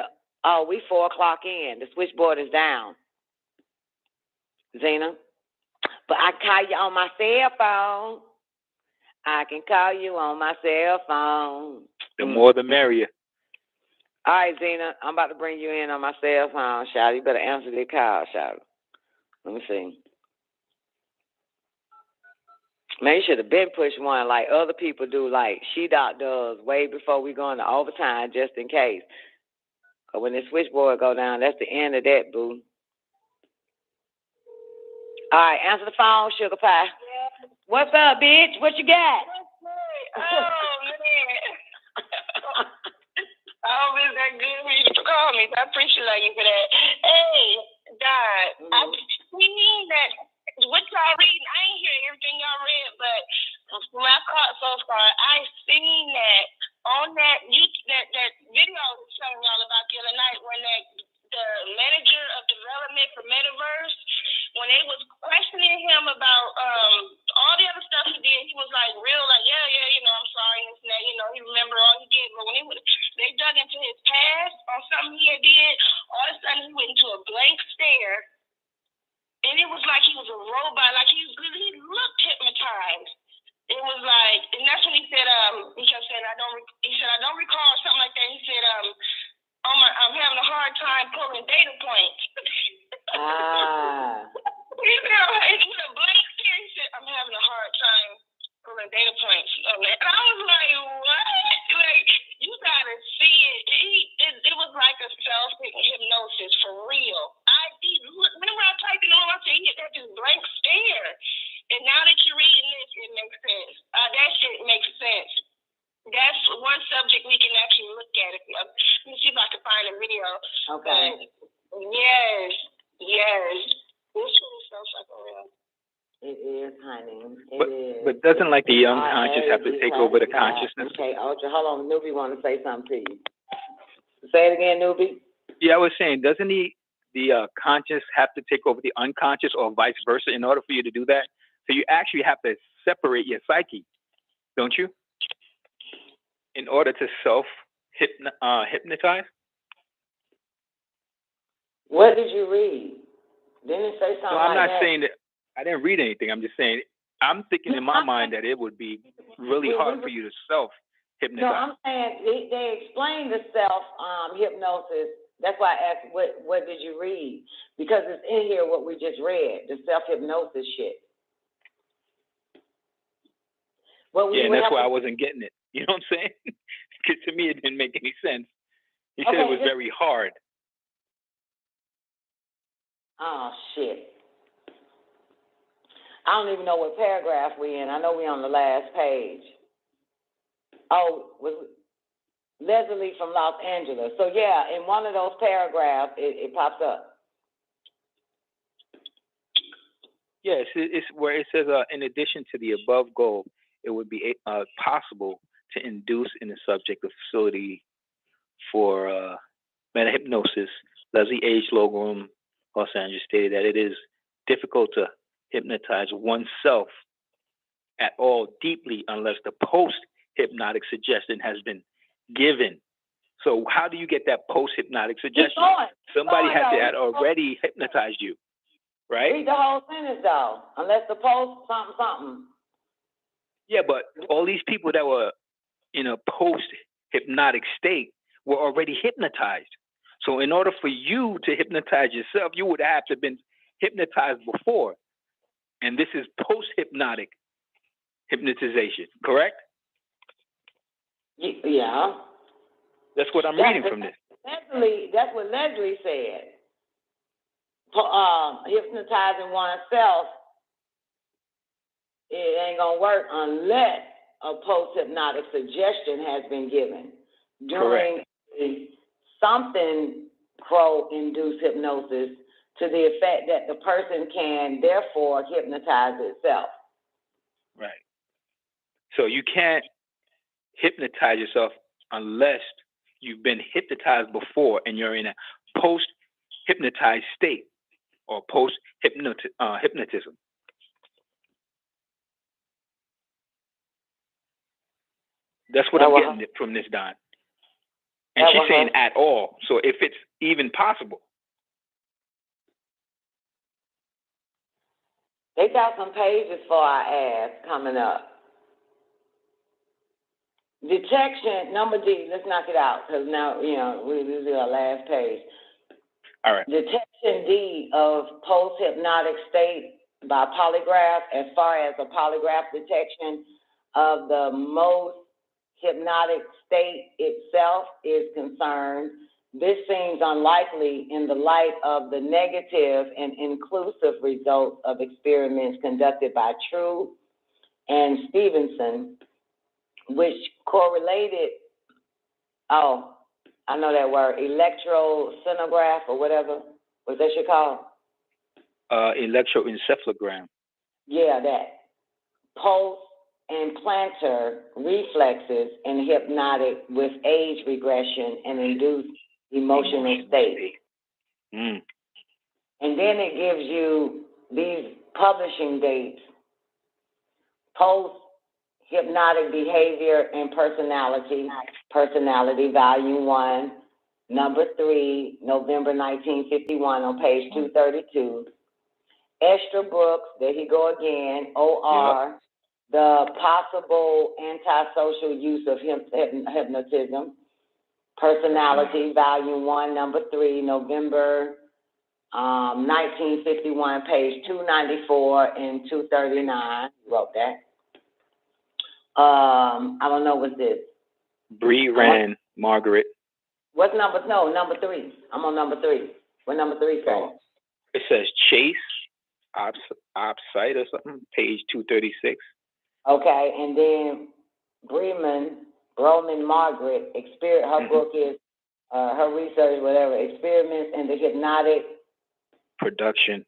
we 4 o'clock in. The switchboard is down. Zena. But I can call you on my cell phone. I can call you on my cell phone. The more the merrier. All right, Zena, I'm about to bring you in on my cell phone, Shawty. You better answer the call, Shawty. Let me see. Man, you should have been pushed one like other people do, like She-Doc does, way before we go into overtime, just in case. Because when the switchboard go down, that's the end of that, boo. All right, answer the phone, Sugar Pie. Yeah. What's up, bitch? What you got? Oh, man. Always that good for you to call me. I appreciate you for that. Hey, God, I've seen that. What y'all reading? I ain't hear everything y'all read, but from what I caught so far, I seen that on that video I was telling y'all about the other night when the manager of development for Metaverse, when they was questioning him about all the other stuff he did, he was like real, like, yeah, I'm sorry, and that, he remember all he did. But when they dug into his past on something he had did, all of a sudden he went into a blank stare, and it was like he was a robot, like he looked hypnotized. It was like, and that's when he said, he kept saying, I don't recall, something like that. He said, I'm having a hard time pulling data points. He said, with a blank stare, he said, I'm having a hard time pulling data points. And I was like, what? Like, you gotta see it. It was like a self-hypnosis for real. Whenever I typed in on, I said, he had this blank stare. And now that you're reading this, it makes sense. That shit makes sense. That's one subject we can actually look at. Let me see if I can find a video. Okay. Yes. This one sounds like a real. It is, honey. But doesn't like the unconscious have to take over the consciousness? Okay, Ultra, hold on. Newbie want to say something to you. Say it again, Newbie. Yeah, I was saying, doesn't the conscious have to take over the unconscious or vice versa in order for you to do that? So you actually have to separate your psyche, don't you? In order to self-hypnotize? What did you read? Didn't it say something I'm like not saying that. I didn't read anything. I'm just saying, I'm thinking in my mind that it would be really hard for you to self-hypnotize. No, I'm saying they explain the self-hypnosis. That's why I asked, what did you read? Because it's in here what we just read, the self-hypnosis shit. And that's why I wasn't getting it. You know what I'm saying? Because to me, it didn't make any sense. He said it was very hard. Oh, shit. I don't even know what paragraph we in. I know we on the last page. Oh, was Leslie from Los Angeles. So, yeah, in one of those paragraphs, it pops up. Yes, it's where it says, in addition to the above goal, it would be possible to induce in the subject a facility for meta-hypnosis, Leslie H. Logum, Los Angeles, stated that it is difficult to hypnotize oneself at all deeply unless the post-hypnotic suggestion has been given. So how do you get that post-hypnotic suggestion? Somebody had to have already hypnotized you, right? Read the whole sentence, though, unless the post something. Yeah, but all these people that were in a post-hypnotic state were already hypnotized. So in order for you to hypnotize yourself, you would have to have been hypnotized before. And this is post-hypnotic hypnotization, correct? Yeah. That's what I'm reading from this. That's what Leslie said. Hypnotizing oneself, it ain't going to work unless a post-hypnotic suggestion has been given. During something crow-induced hypnosis to the effect that the person can therefore hypnotize itself. Right. So you can't hypnotize yourself unless you've been hypnotized before and you're in a post-hypnotized state or post-hypnotism. That's what I'm getting from this, Don. And she's saying at all. So if it's even possible. They got some pages for our ads coming up. Detection, number D, let's knock it out, because now, this is our last page. All right. Detection D of post-hypnotic state by polygraph, as far as a polygraph detection of the most hypnotic state itself is concerned, this seems unlikely in the light of the negative and inclusive results of experiments conducted by True and Stevenson, which correlated, I know that word, electrosonograph or whatever, what that shit called? Electroencephalogram. Yeah, that. Pulse and plantar reflexes in hypnotic with age regression and induced emotional state. Mm. And then it gives you these publishing dates. Post-hypnotic behavior and personality, volume 1, number 3, November 1951 on page 232. Esther Brooks, there he go again, OR. Yep. The possible antisocial use of hypnotism, personality, volume 1, number 3, November 1951, page 294 and 239. You wrote that. I don't know what's this. Bree Rand, Margaret. What's number 3. I'm on number 3. What number 3 says? It says Chase, Opsite or something, page 236. Okay, and then Broman Margaret, her book is, her research, whatever, Experiments in the Hypnotic Production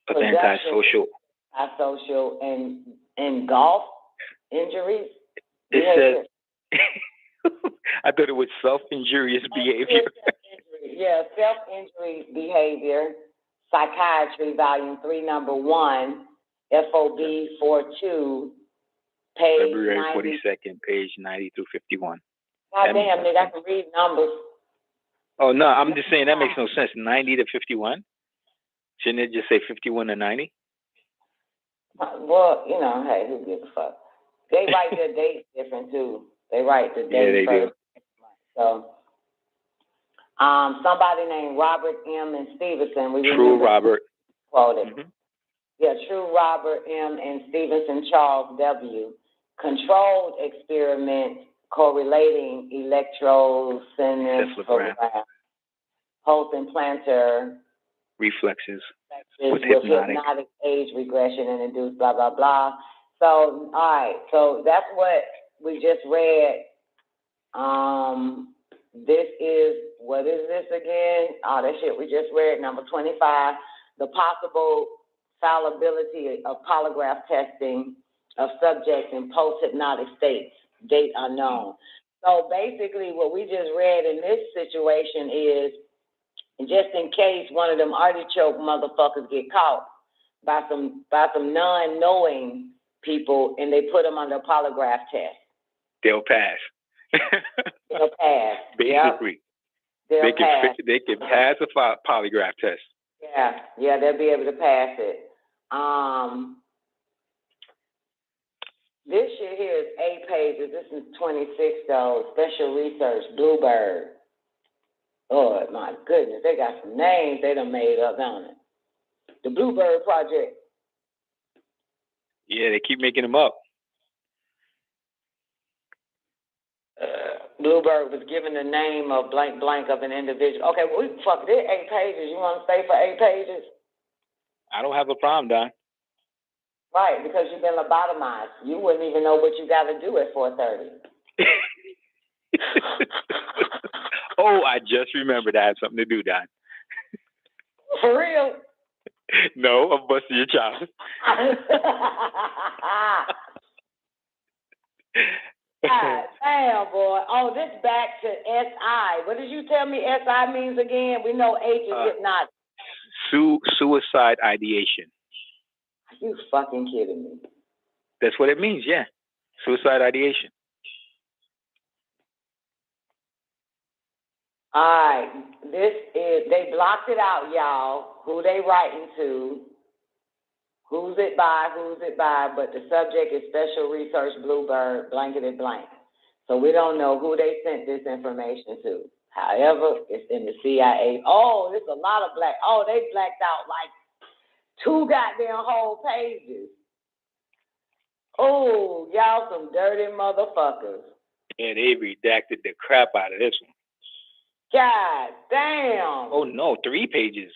of Antisocial and Golf Injuries. It says, I thought it was self-injurious behavior. Yeah, self-injury behavior, Psychiatry, volume 3, number 1, FOB 42. Page February 90. 42nd, page 90 through 51. God damn, nigga, I can read numbers. Oh, no, I'm just saying that makes no sense. 90 to 51? Shouldn't it just say 51 to 90? Well, hey, who gives a fuck? They write their dates different, too. They write the date first. So, somebody named Robert M. and Stevenson. True Robert. Quoted. Mm-hmm. Yeah, True Robert M. and Stevenson Charles W. Controlled experiment correlating electroencephalogram, pulse and plantar reflexes with hypnotic age regression and induced blah, blah, blah. So, all right. So that's what we just read. What is this again? Oh, that shit we just read, number 25. The possible fallibility of polygraph testing of subjects in post-hypnotic states. date unknown. So basically what we just read in this situation is, just in case one of them artichoke motherfuckers get caught by some non-knowing people and they put them under a polygraph test. They'll pass. They'll pass. Basically. Yep. They can pass a polygraph test. Yeah, they'll be able to pass it. This shit here is 8 pages. This is 26 though. Special research, Bluebird. Oh my goodness, they got some names they done made up, don't it? The Bluebird Project. Yeah, they keep making them up. Bluebird was given the name of blank blank of an individual. Okay, well, fuck, this 8 pages. You want to stay for 8 pages? I don't have a problem, Don. Right, because you've been lobotomized. You wouldn't even know what you got to do at 4:30. Oh, I just remembered I had something to do, Don. For real? No, I'm busting your child. God damn, boy. Oh, this back to SI. What did you tell me SI means again? We know H is hypnotic. Suicide ideation. Are you fucking kidding me? That's what it means, yeah. Suicide ideation. All right. They blocked it out, y'all. Who they writing to? Who's it by, but the subject is Special Research Bluebird, blanketed blank. So we don't know who they sent this information to. However, it's in the C.I.A. Oh, there's a lot of black. Oh, they blacked out like 2 goddamn whole pages. Oh, y'all some dirty motherfuckers. Yeah, they redacted the crap out of this one. God damn. Oh, no, 3 pages.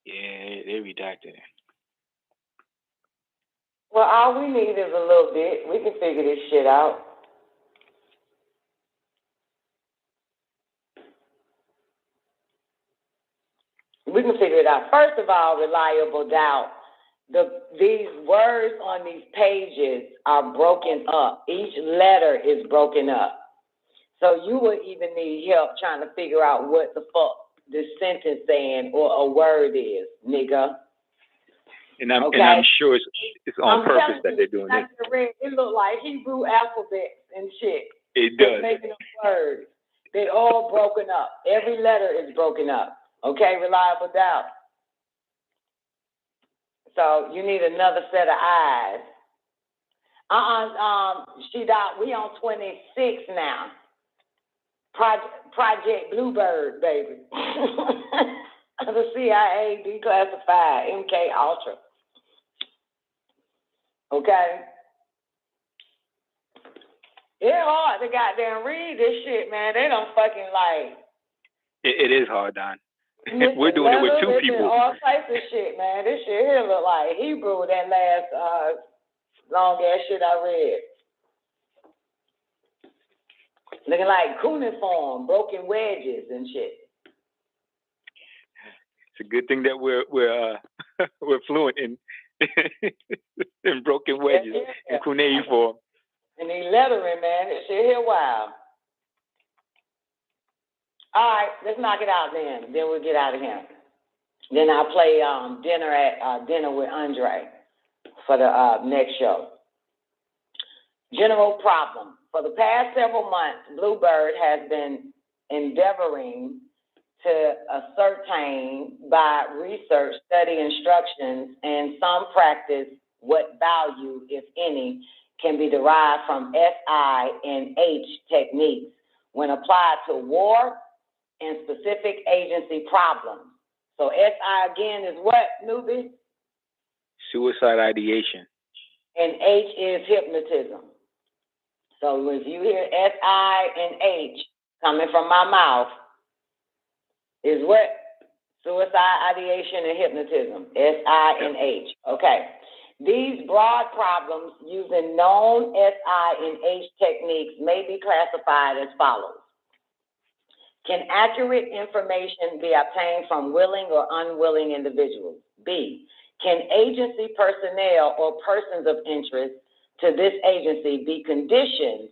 Yeah, they redacted it. Well, all we need is a little bit. We can figure this shit out. We can figure it out. First of all, reliable doubt. These words on these pages are broken up. Each letter is broken up. So you would even need help trying to figure out what the fuck this sentence saying or a word is, nigga. And I'm sure it's on purpose that they're doing this. It look like Hebrew alphabets and shit. It does. Making up words. They're all broken up. Every letter is broken up. Okay, reliable doubt. So you need another set of eyes. We on 26 now. Project Bluebird, baby. The C.I.A. Declassified, MK Ultra. Okay? It's hard to goddamn read this shit, man. They don't fucking like. It is hard, Don. We're doing it with 2 people. All types of shit, man. This shit here look like Hebrew, that last long ass shit I read. Looking like cuneiform, broken wedges and shit. It's a good thing that we're fluent in in broken wedges and cuneiform. And they lettering, man. This shit here wild. All right, let's knock it out then. Then we'll get out of here. Then I'll play dinner with Andre for the next show. General problem. For the past several months, Bluebird has been endeavoring to ascertain by research, study instructions, and some practice what value, if any, can be derived from SI and H techniques when applied to war and specific agency problems. So SI again is what, newbie? Suicide ideation. And H is hypnotism. So if you hear SI and H coming from my mouth, is what? Suicide ideation and hypnotism. SI and H. Okay. These broad problems using known SI and H techniques may be classified as follows. Can accurate information be obtained from willing or unwilling individuals? B, can agency personnel or persons of interest to this agency be conditioned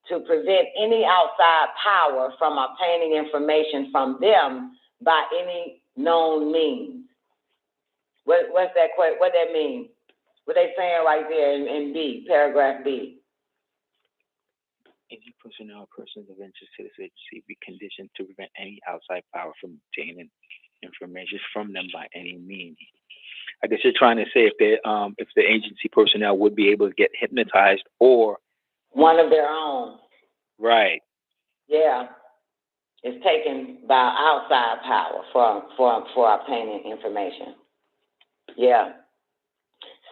to prevent any outside power from obtaining information from them by any known means. What's that? What that mean? What they saying right there in B, paragraph B? Any personnel or persons of interest to this agency be conditioned to prevent any outside power from obtaining information from them by any means. I guess you're trying to say if the agency personnel would be able to get hypnotized or one of their own. Right. Yeah. It's taken by outside power for obtaining information. Yeah.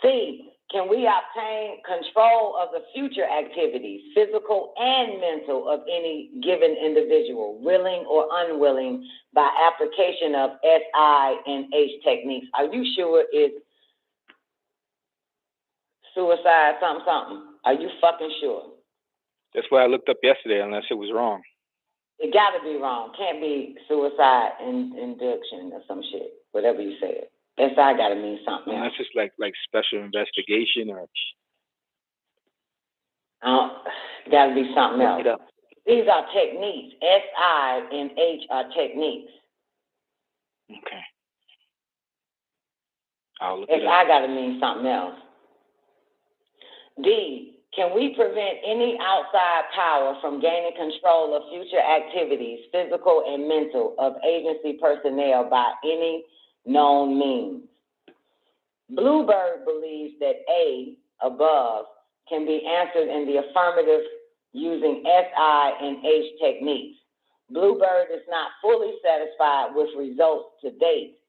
C, can we obtain control of the future activities, physical and mental, of any given individual, willing or unwilling, by application of S.I.A. techniques? Are you sure it's suicide something? Are you fucking sure? That's what I looked up yesterday, unless it was wrong. It gotta be wrong. Can't be suicide induction or some shit, whatever you said. S.I. gotta mean something else. That's just like special investigation or... Gotta be something else. These are techniques. S.I.N.H. are techniques. Okay. I'll look it up. S.I. gotta mean something else. D, can we prevent any outside power from gaining control of future activities, physical and mental, of agency personnel by any known means? Bluebird believes that A, above, can be answered in the affirmative using S.I.N.H. techniques. Bluebird is not fully satisfied with results to date,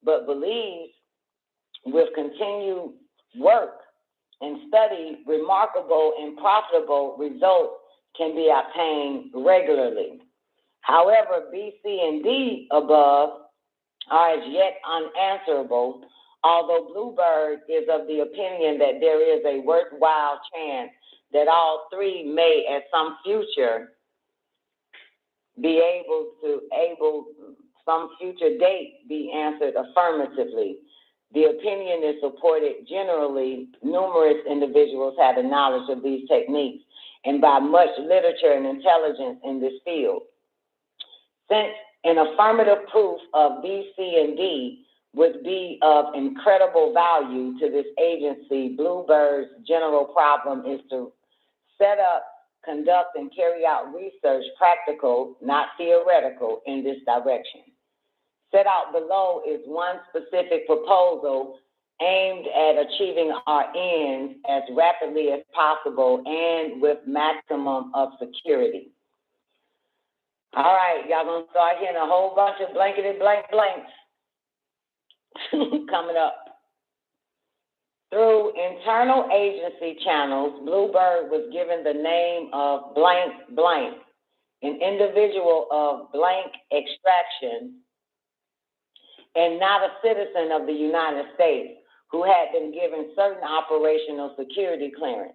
but believes with continued work and study, remarkable and profitable results can be obtained regularly. However, B, C, and D above are as yet unanswerable, although Bluebird is of the opinion that there is a worthwhile chance that all three may at some future be some future date be answered affirmatively. The opinion is supported generally. Numerous individuals have the knowledge of these techniques and by much literature and intelligence in this field. Since an affirmative proof of B, C, and D would be of incredible value to this agency, Bluebird's general problem is to set up, conduct, and carry out research, practical, not theoretical, in this direction. Set out below is one specific proposal aimed at achieving our ends as rapidly as possible and with maximum of security. All right, y'all gonna start hearing a whole bunch of blankety blanks coming up. Through internal agency channels, Bluebird was given the name of blank blank, an individual of blank extraction and not a citizen of the United States who had been given certain operational security clearance.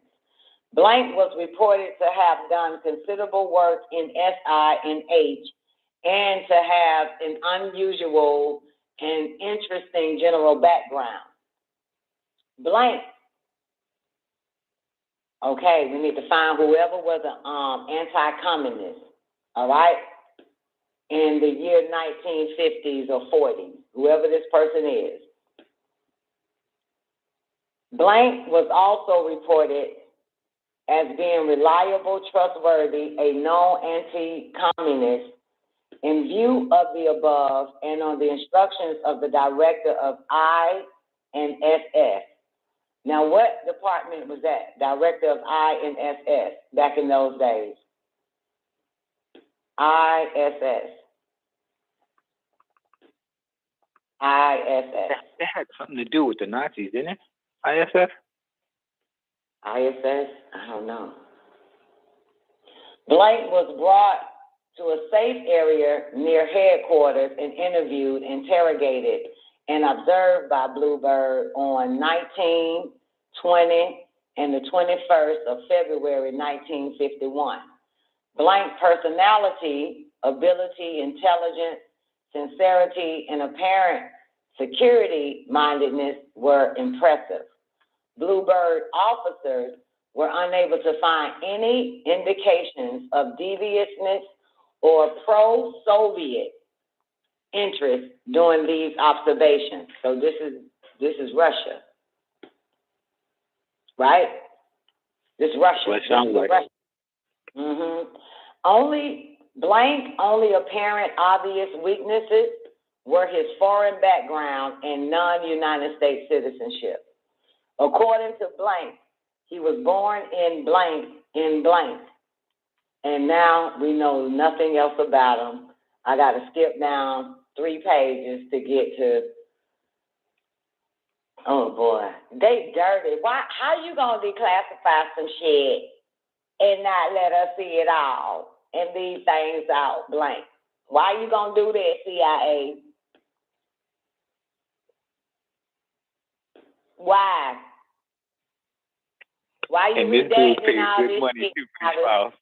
Blank was reported to have done considerable work in S.I.N.H. and to have an unusual and interesting general background. Blank. Okay, we need to find whoever was an anti-communist, all right, in the year 1950s or 40s, whoever this person is. Blank was also reported as being reliable, trustworthy, a known anti-communist. In view of the above and on the instructions of the director of INSS. Now, what department was that? Director of INSS back in those days. ISS. That had something to do with the Nazis, didn't it? ISS? ISS? I don't know. Blank was brought to a safe area near headquarters and interviewed, interrogated, and observed by Bluebird on 19, 20, and the 21st of February, 1951. Blank personality, ability, intelligence, sincerity, and apparent security-mindedness were impressive. Bluebird officers were unable to find any indications of deviousness or pro-Soviet interest during these observations. So this is Russia, right? This is Russia. Well, it sounds like Russia. Only apparent obvious weaknesses were his foreign background and non-United States citizenship. According to blank, he was born in blank, and now we know nothing else about him. I got to skip down 3 pages to get to. Oh boy, they dirty. Why? How you gonna declassify some shit and not let us see it all and leave things out blank? Why you gonna do that, CIA? Why? Why you and this dude redacting pays all good this money shit? too for these files.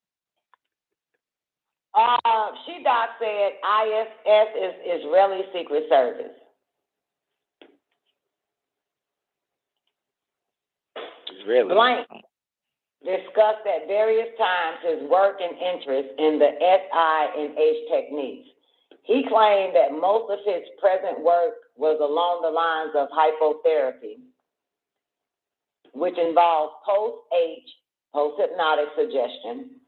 She-Doc said ISS is Israeli Secret Service. Really? Blank discussed at various times his work and interest in the SI&H techniques. He claimed that most of his present work was along the lines of hypnotherapy, which involves post-hypnotic suggestion,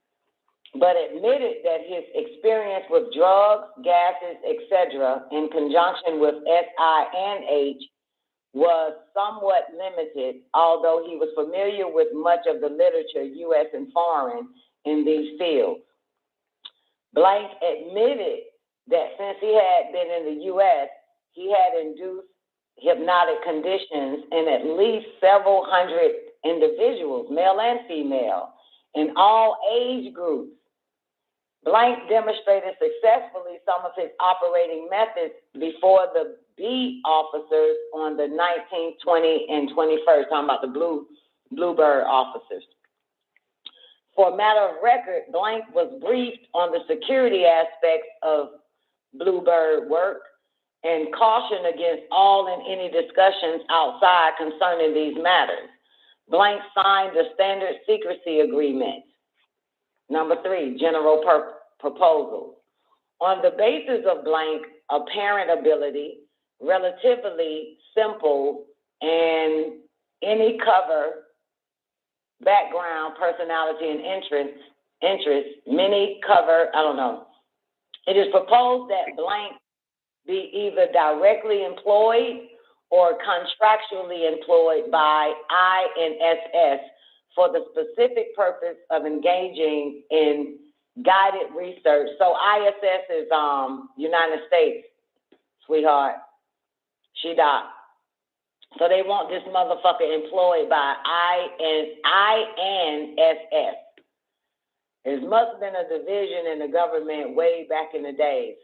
but admitted that his experience with drugs, gases, etc., in conjunction with SI&H was somewhat limited, although he was familiar with much of the literature, U.S. and foreign, in these fields. Blank admitted that since he had been in the U.S., he had induced hypnotic conditions in at least several hundred individuals, male and female, in all age groups. Blank demonstrated successfully some of his operating methods before the B officers on the 19th, 20th, and 21st, talking about the Bluebird officers. For a matter of record, Blank was briefed on the security aspects of Bluebird work and cautioned against all and any discussions outside concerning these matters. Blank signed the standard secrecy agreement. Number 3, general proposals. On the basis of Blank apparent ability, relatively simple, and any cover, background, personality, and interest, many cover, I don't know. It is proposed that Blank be either directly employed or contractually employed by INSS for the specific purpose of engaging in guided research. So ISS is United States, sweetheart. She-Doc. So they want this motherfucker employed by INSS. There must have been a division in the government way back in the days,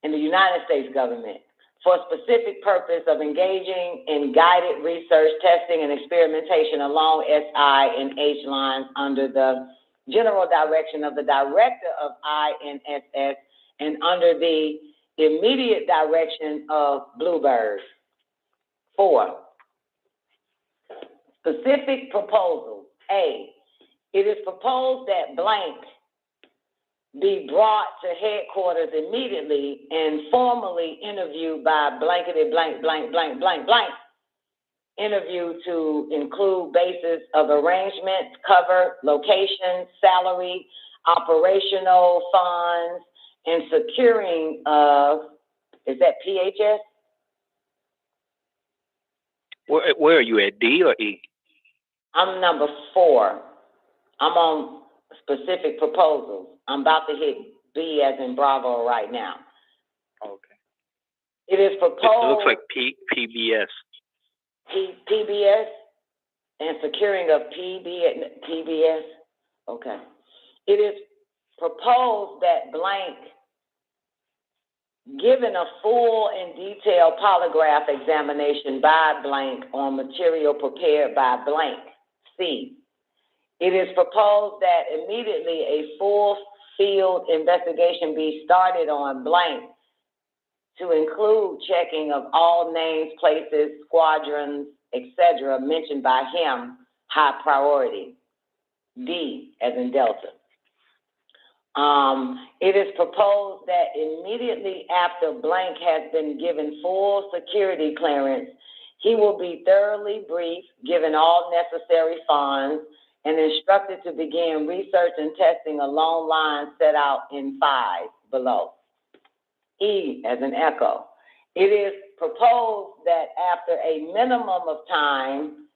in the United States government, for a specific purpose of engaging in guided research, testing, and experimentation along SI&H lines under the general direction of the director of INSS and under the immediate direction of Bluebird. 4, specific proposals. A, it is proposed that Blank be brought to headquarters immediately and formally interviewed by blankety blank, blank, blank, blank, blank. Interview to include basis of arrangement, cover, location, salary, operational funds, and securing of, is that PHS? Where are you at, D or E? I'm number 4. I'm on specific proposals. I'm about to hit B as in Bravo right now. Okay. It is proposed. It looks like PBS. PBS and securing of PBS. Okay. It is proposed that Blank, given a full and detailed polygraph examination by Blank on material prepared by Blank. C. It is proposed that immediately a full field investigation be started on Blank to include checking of all names, places, squadrons, etc. mentioned by him, high priority. D, as in Delta. It is proposed that immediately after blank has been given full security clearance, he will be thoroughly briefed, given all necessary funds, and instructed to begin research and testing along lines set out in 5 below. E, as in Echo. It is proposed that after a minimum of time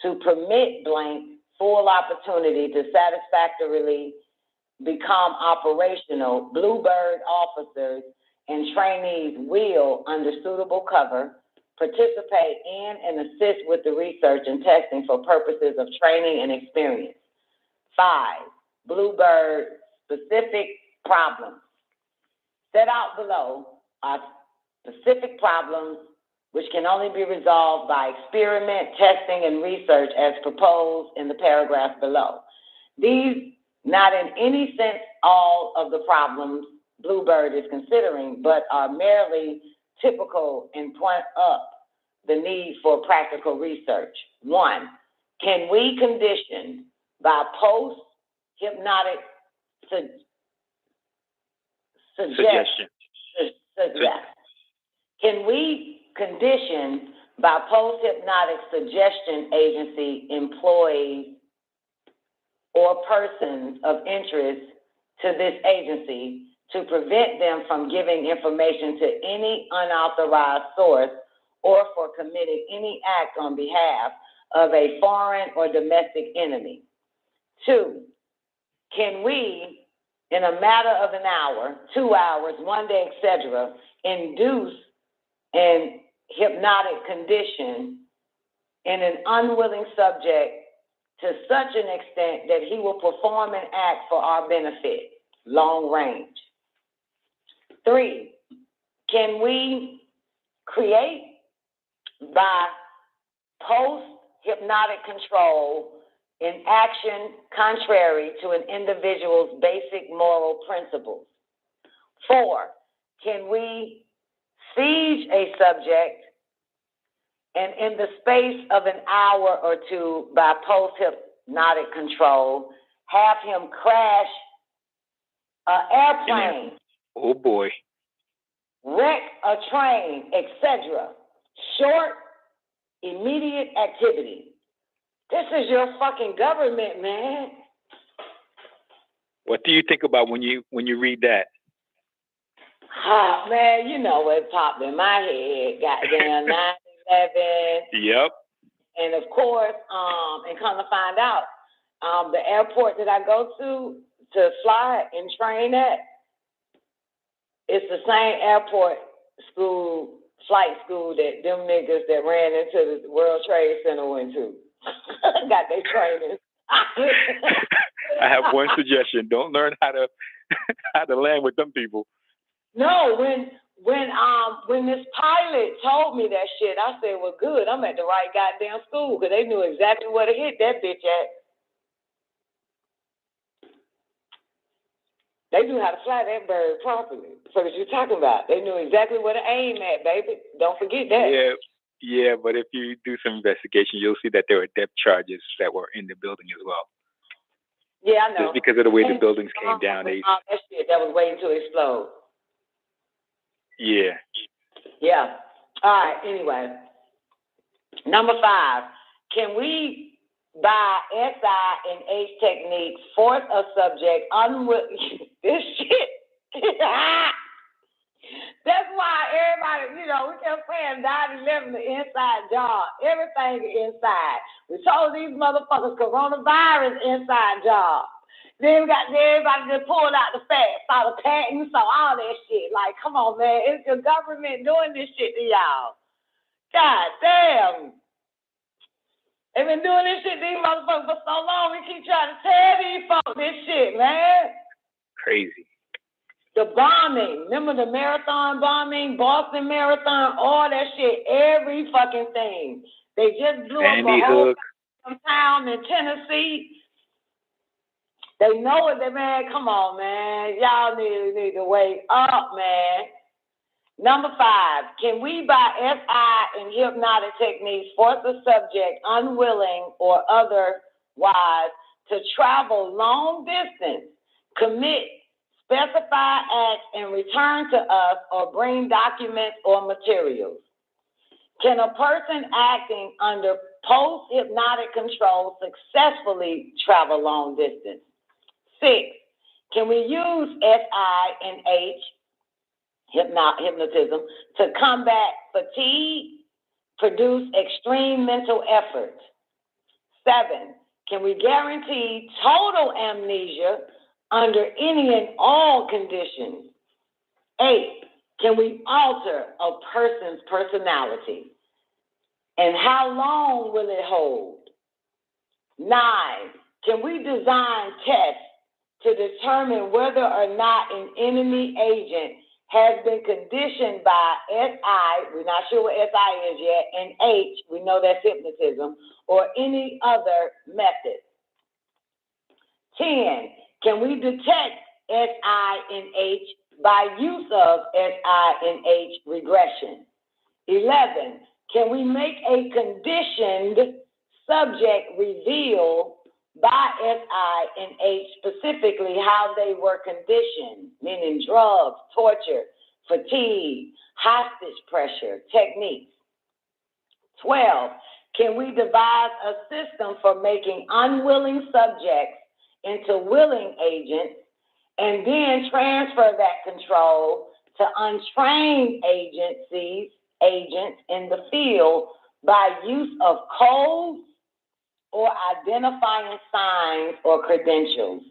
to permit blank full opportunity to satisfactorily become operational, Bluebird officers and trainees will, under suitable cover, participate in and assist with the research and testing for purposes of training and experience. 5, Bluebird specific problems. Set out below are specific problems which can only be resolved by experiment, testing, and research as proposed in the paragraph below. These, not in any sense all of the problems Bluebird is considering, but are merely typical and point up the need for practical research. 1, can we condition by post-hypnotic suggestion? Can we condition by post-hypnotic suggestion agency employees or persons of interest to this agency to prevent them from giving information to any unauthorized source or for committing any act on behalf of a foreign or domestic enemy? 2, can we, in a matter of an hour, 2 hours, 1 day, etc., induce an hypnotic condition in an unwilling subject to such an extent that he will perform an act for our benefit, long range? 3, can we create by post-hypnotic control an action contrary to an individual's basic moral principles? 4, can we siege a subject and in the space of an hour or 2 by post-hypnotic control have him crash an airplane? Oh boy. Wreck a train, etc. Short, immediate activity. This is your fucking government, man. What do you think about when you read that? Man, you know what popped in my head. Goddamn 9/11. Yep. And of course, and come to find out, the airport that I go to fly and train at, it's the same airport flight school that them niggas that ran into the World Trade Center went to. Got their training. I have one suggestion. Don't learn how to land with them people. No, when this pilot told me that shit, I said, well, good, I'm at the right goddamn school, because they knew exactly where to hit that bitch at. They knew how to fly that bird properly. So what you're talking about. They knew exactly where to aim at, baby. Don't forget that. Yeah, but if you do some investigation, you'll see that there were depth charges that were in the building as well. Yeah, I know. Just because of the way the buildings came down. That shit that was waiting to explode. Yeah. Yeah. All right, anyway. Number 5, can we, by SI and H techniques, force a subject this shit. That's why everybody, we kept saying 9/11 the inside job. Everything inside. We told these motherfuckers coronavirus inside job. Then we got everybody just pulled out the facts, saw the patents, saw all that shit. Like, come on, man. It's your government doing this shit to y'all. God damn. They've been doing this shit to these motherfuckers for so long. We keep trying to tell these folks this shit, man. Crazy. The bombing. Remember the marathon bombing, Boston Marathon, all that shit, every fucking thing. They just blew up a whole town in Tennessee. They know it, man. Come on, man. Y'all need to wake up, man. Number 5, can we by SI and hypnotic techniques force the subject unwilling or otherwise to travel long distance, commit specified acts, and return to us or bring documents or materials? Can a person acting under post-hypnotic control successfully travel long distance? 6, can we use SI and H, hypnotism, to combat fatigue, produce extreme mental effort? 7, can we guarantee total amnesia under any and all conditions? 8, can we alter a person's personality? And how long will it hold? 9, can we design tests to determine whether or not an enemy agent has been conditioned by SI, we're not sure what SI is yet, and H, we know that's hypnotism, or any other method? 10, can we detect SI and H by use of SI and H regression? 11, can we make a conditioned subject reveal by SI and H specifically how they were conditioned, meaning drugs, torture, fatigue, hostage pressure, techniques? 12, can we devise a system for making unwilling subjects into willing agents and then transfer that control to untrained agents in the field by use of codes or identifying signs or credentials?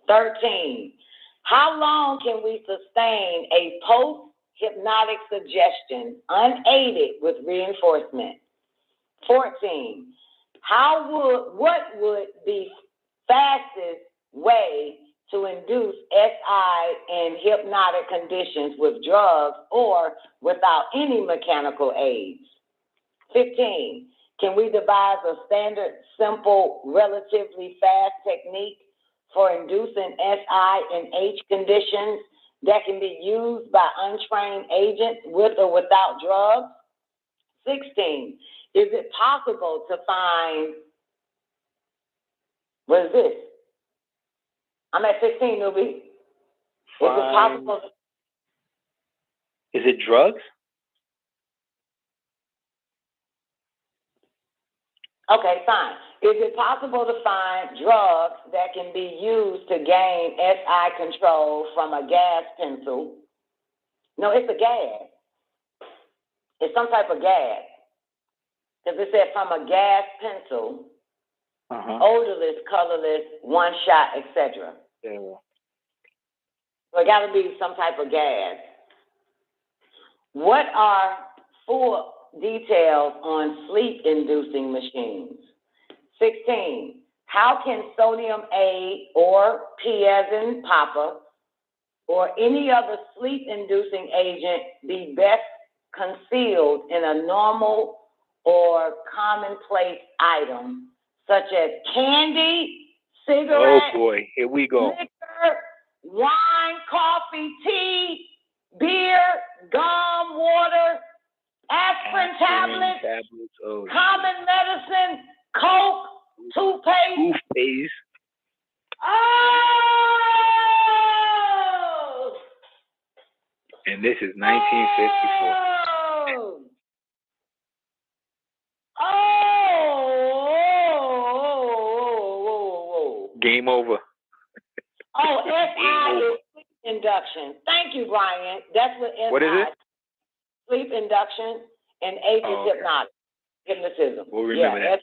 13, how long can we sustain a post-hypnotic suggestion unaided with reinforcement? 14, what would be fastest way to induce SI and hypnotic conditions with drugs or without any mechanical aids? 15, can we devise a standard, simple, relatively fast technique for inducing SI and H conditions that can be used by untrained agents with or without drugs? 16, is it possible to find, what is this? I'm at 15, Nubi. Is it possible? Is it drugs? Okay, fine. Is it possible to find drugs that can be used to gain SI control from a gas pencil? No, it's a gas. It's some type of gas. Because it said from a gas pencil, odorless, colorless, one shot, etc. Yeah. So it got to be some type of gas. What are full details on sleep-inducing machines? 16, how can sodium A or P as in Papa or any other sleep-inducing agent be best concealed in a normal or commonplace item, such as candy, cigarettes, oh boy, here we go. liquor, wine, coffee, tea, beer, gum, water, aspirin tablets, oh, common medicine, Coke, toothpaste. Oh! And this is 1954. Oh! Game over. Oh, SI is sleep induction. Thank you, Brian. That's what SI. What is it? Sleep induction, and H is hypnotism. We'll remember that.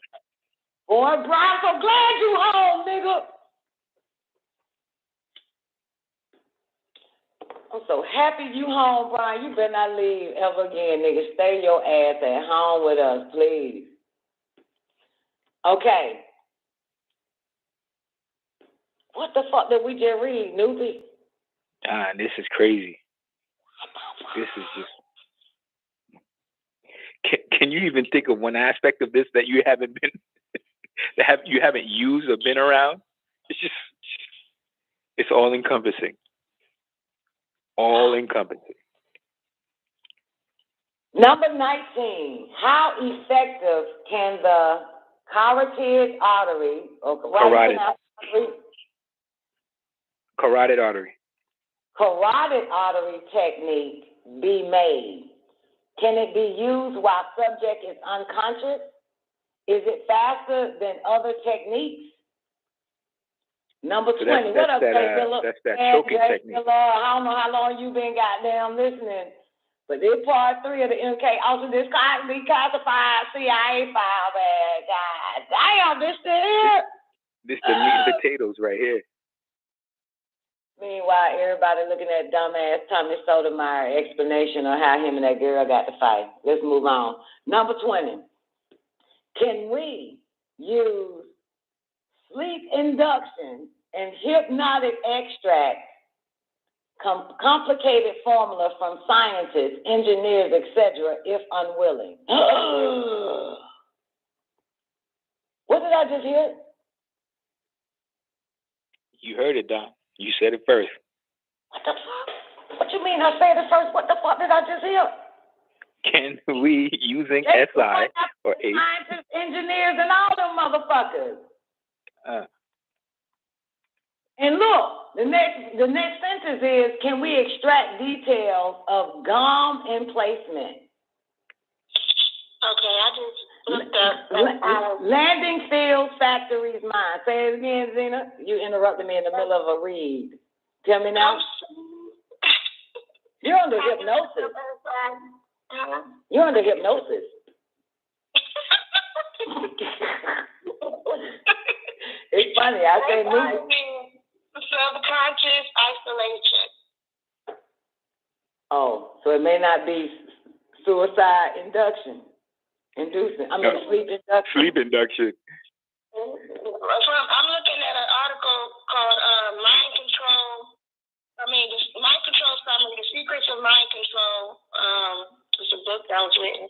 Boy, Brian, so glad you home, nigga. I'm so happy you home, Brian. You better not leave ever again, nigga. Stay your ass at home with us, please. Okay. What the fuck did we just read, newbie? This is crazy. This is just... Can you even think of one aspect of this that you haven't been, you haven't used or been around? It's just, it's all encompassing. All encompassing. Number 19. How effective can the carotid artery or carotid artery technique be made? Can it be used while subject is unconscious? Is it faster than other techniques? Number 20. What up, Taylor? That's that choking technique. I don't know how long you been goddamn listening, but this part 3 of the MK also this declassified C.I.A. file, man. God damn, this shit. This the meat and potatoes right here. Meanwhile, everybody looking at dumbass Tommy Sotomayor explanation of how him and that girl got to fight. Let's move on. Number 20. Can we use sleep induction and hypnotic extract, complicated formula from scientists, engineers, etc., if unwilling? What did I just hear? You heard it, Don. You said it first. What the fuck? What you mean I said it first? What the fuck did I just hear? Can we, using SI or H? Scientists, engineers, and all them motherfuckers. And look, the next sentence is, can we extract details of gum emplacement? Okay, I just looked up. Landing field factories mine. Say it again, Zena. You interrupted me in the middle of a read. Tell me now. You're under hypnosis. You're under hypnosis. It's funny. I say movie. Subconscious isolation. Oh, so it may not be suicide inducing. Sleep induction. Sleep induction. I'm looking at an article called Mind Control. Mind Control Summary, The Secrets of Mind Control. It's a book that was written.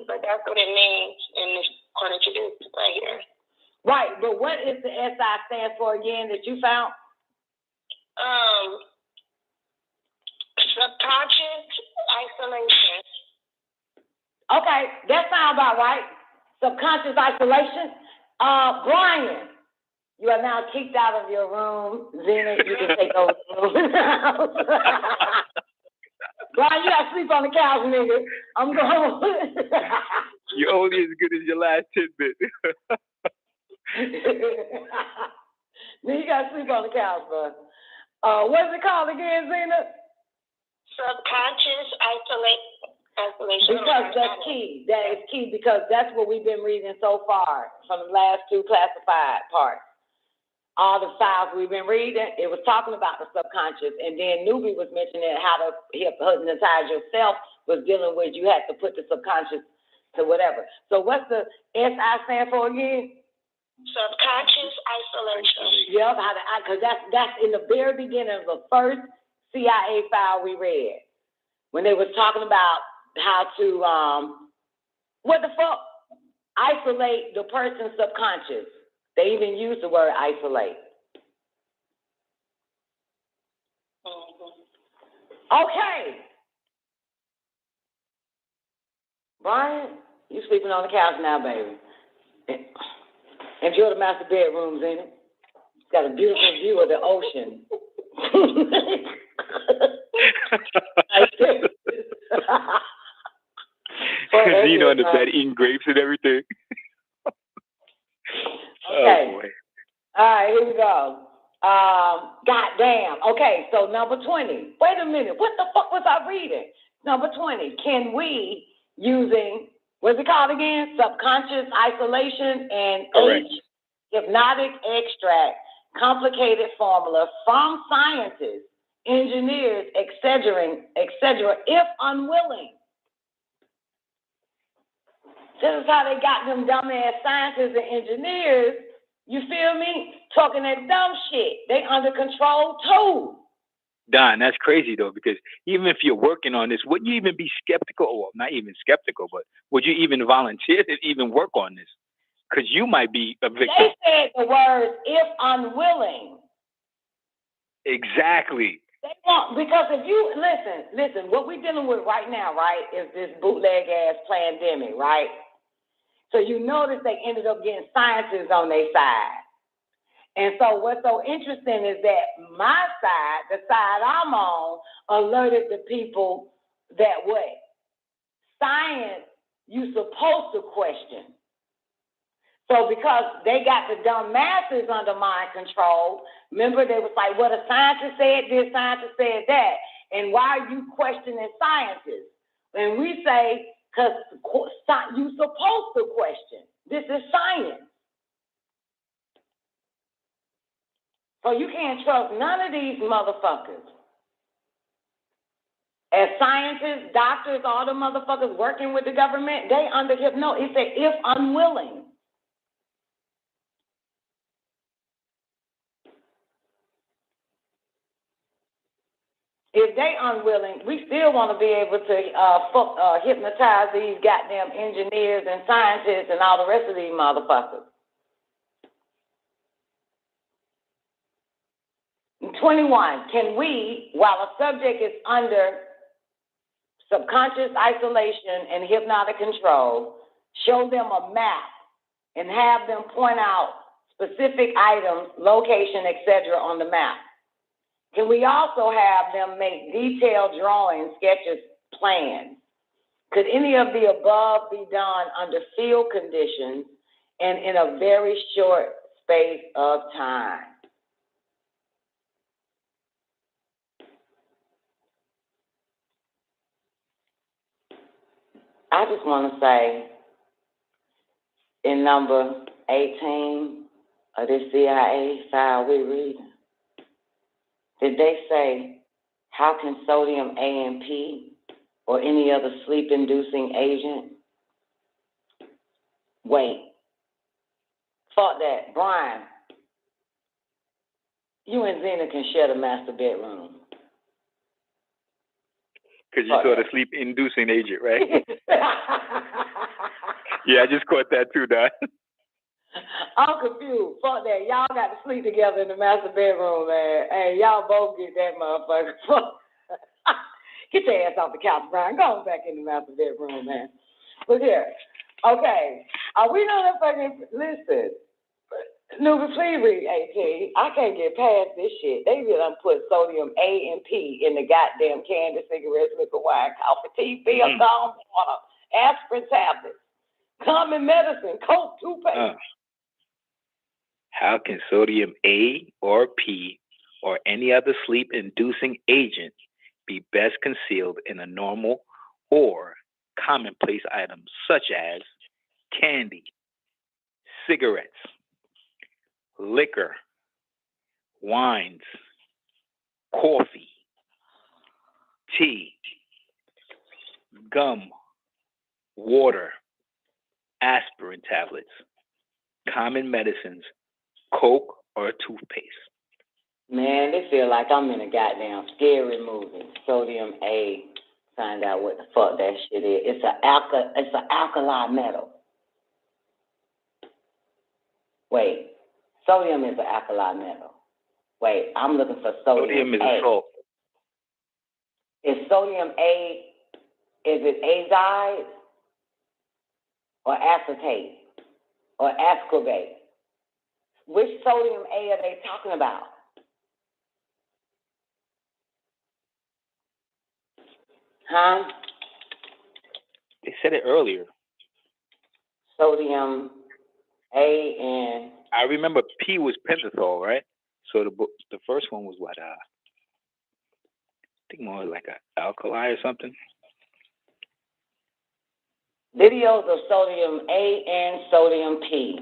But that's what it means according to this right here. Right, but what is the SI stand for again that you found? Subconscious isolation. Okay, that sounds about right. Subconscious isolation. Brian, you are now kicked out of your room. Zena, you can take over the room. Brian, you got to sleep on the couch, nigga. I'm going. You're only as good as your last tidbit. Then you got to sleep on the couch, bro. What's it called again, Zena? Subconscious isolation. Because that's key. That is key because that's what we've been reading so far from the last 2 classified parts. All the files we've been reading, it was talking about the subconscious, and then Newbie was mentioning how to hypnotize yourself was dealing with you had to put the subconscious to whatever. So what's the SI stand for again? Subconscious isolation. Yep, because that's in the very beginning of the first C.I.A. file we read when they was talking about how to isolate the person's subconscious. They even use the word isolate. Okay. Brian, you sleeping on the couch now, baby. Enjoy the master bedrooms in it. It's got a beautiful view of the ocean. Zeno on the bed eating grapes and everything. Okay. Oh boy. All right, here we go. Goddamn. Okay, so number 20. Wait a minute. What the fuck was I reading? Number 20. Can we, using, what's it called again? Subconscious isolation and Correct. Hypnotic extract, complicated formula from scientists, engineers, etc., if unwilling. This is how they got them dumbass scientists and engineers, you feel me? Talking that dumb shit. They under control too. Don, that's crazy though, because even if you're working on this, would you even be skeptical? Well, not even skeptical, but would you even volunteer to even work on this? Because you might be a victim. They said the words, if unwilling. Exactly. They Well, because if you listen, what we're dealing with right now, right, is this bootleg ass pandemic, right? So you notice they ended up getting scientists on their side. And so what's so interesting is that my side, the side I'm on, alerted the people that way. Science, you supposed to question. So because they got the dumb masses under mind control, remember they was like, well, the scientist said this, scientist said that. And why are you questioning scientists? And we say, because you supposed to question. This is science. So you can't trust none of these motherfuckers. As scientists, doctors, all the motherfuckers working with the government, they under hypnosis. It said if unwilling. If they unwilling, we still want to be able to hypnotize these goddamn engineers and scientists and all the rest of these motherfuckers. 21, can we, while a subject is under subconscious isolation and hypnotic control, show them a map and have them point out specific items, location, etc. on the map? Can we also have them make detailed drawings, sketches, plans? Could any of the above be done under field conditions and in a very short space of time? I just want to say, in number 18 of this C.I.A. file we're reading, did they say, how can sodium A and P or any other sleep-inducing agent? Wait. Fuck that. Brian, you and Zena can share the master bedroom. Because you saw the sleep-inducing agent, right? Yeah, I just caught that too, Doc. I'm confused. Fuck that. Y'all got to sleep together in the master bedroom, man. Hey, y'all both get that motherfucker. Get your ass off the couch, Brian. Go on back in the master bedroom, man. Look here. Okay. Are we not fucking... Listen. Newbie, please read 18. I can't get past this shit. They done put sodium A and P in the goddamn candy, cigarettes, liquor, wine, coffee, tea, film, gum, water, aspirin tablets, common medicine, Coke, toothpaste. How can sodium A or P or any other sleep-inducing agent be best concealed in a normal or commonplace item such as candy, cigarettes, liquor, wines, coffee, tea, gum, water, aspirin tablets, common medicines, Coke, or toothpaste? Man, they feel like I'm in a goddamn scary movie. Sodium A, find out what the fuck that shit is. It's an alkali metal. Wait, sodium is an alkali metal. Wait, I'm looking for sodium. Sodium is a salt. Is sodium A, is it azide or acetate or ascorbate? Which sodium A are they talking about? Huh? They said it earlier. Sodium A and... I remember P was pentothal, right? So the first one was what? I think more like an alkali or something. Videos of sodium A and sodium P.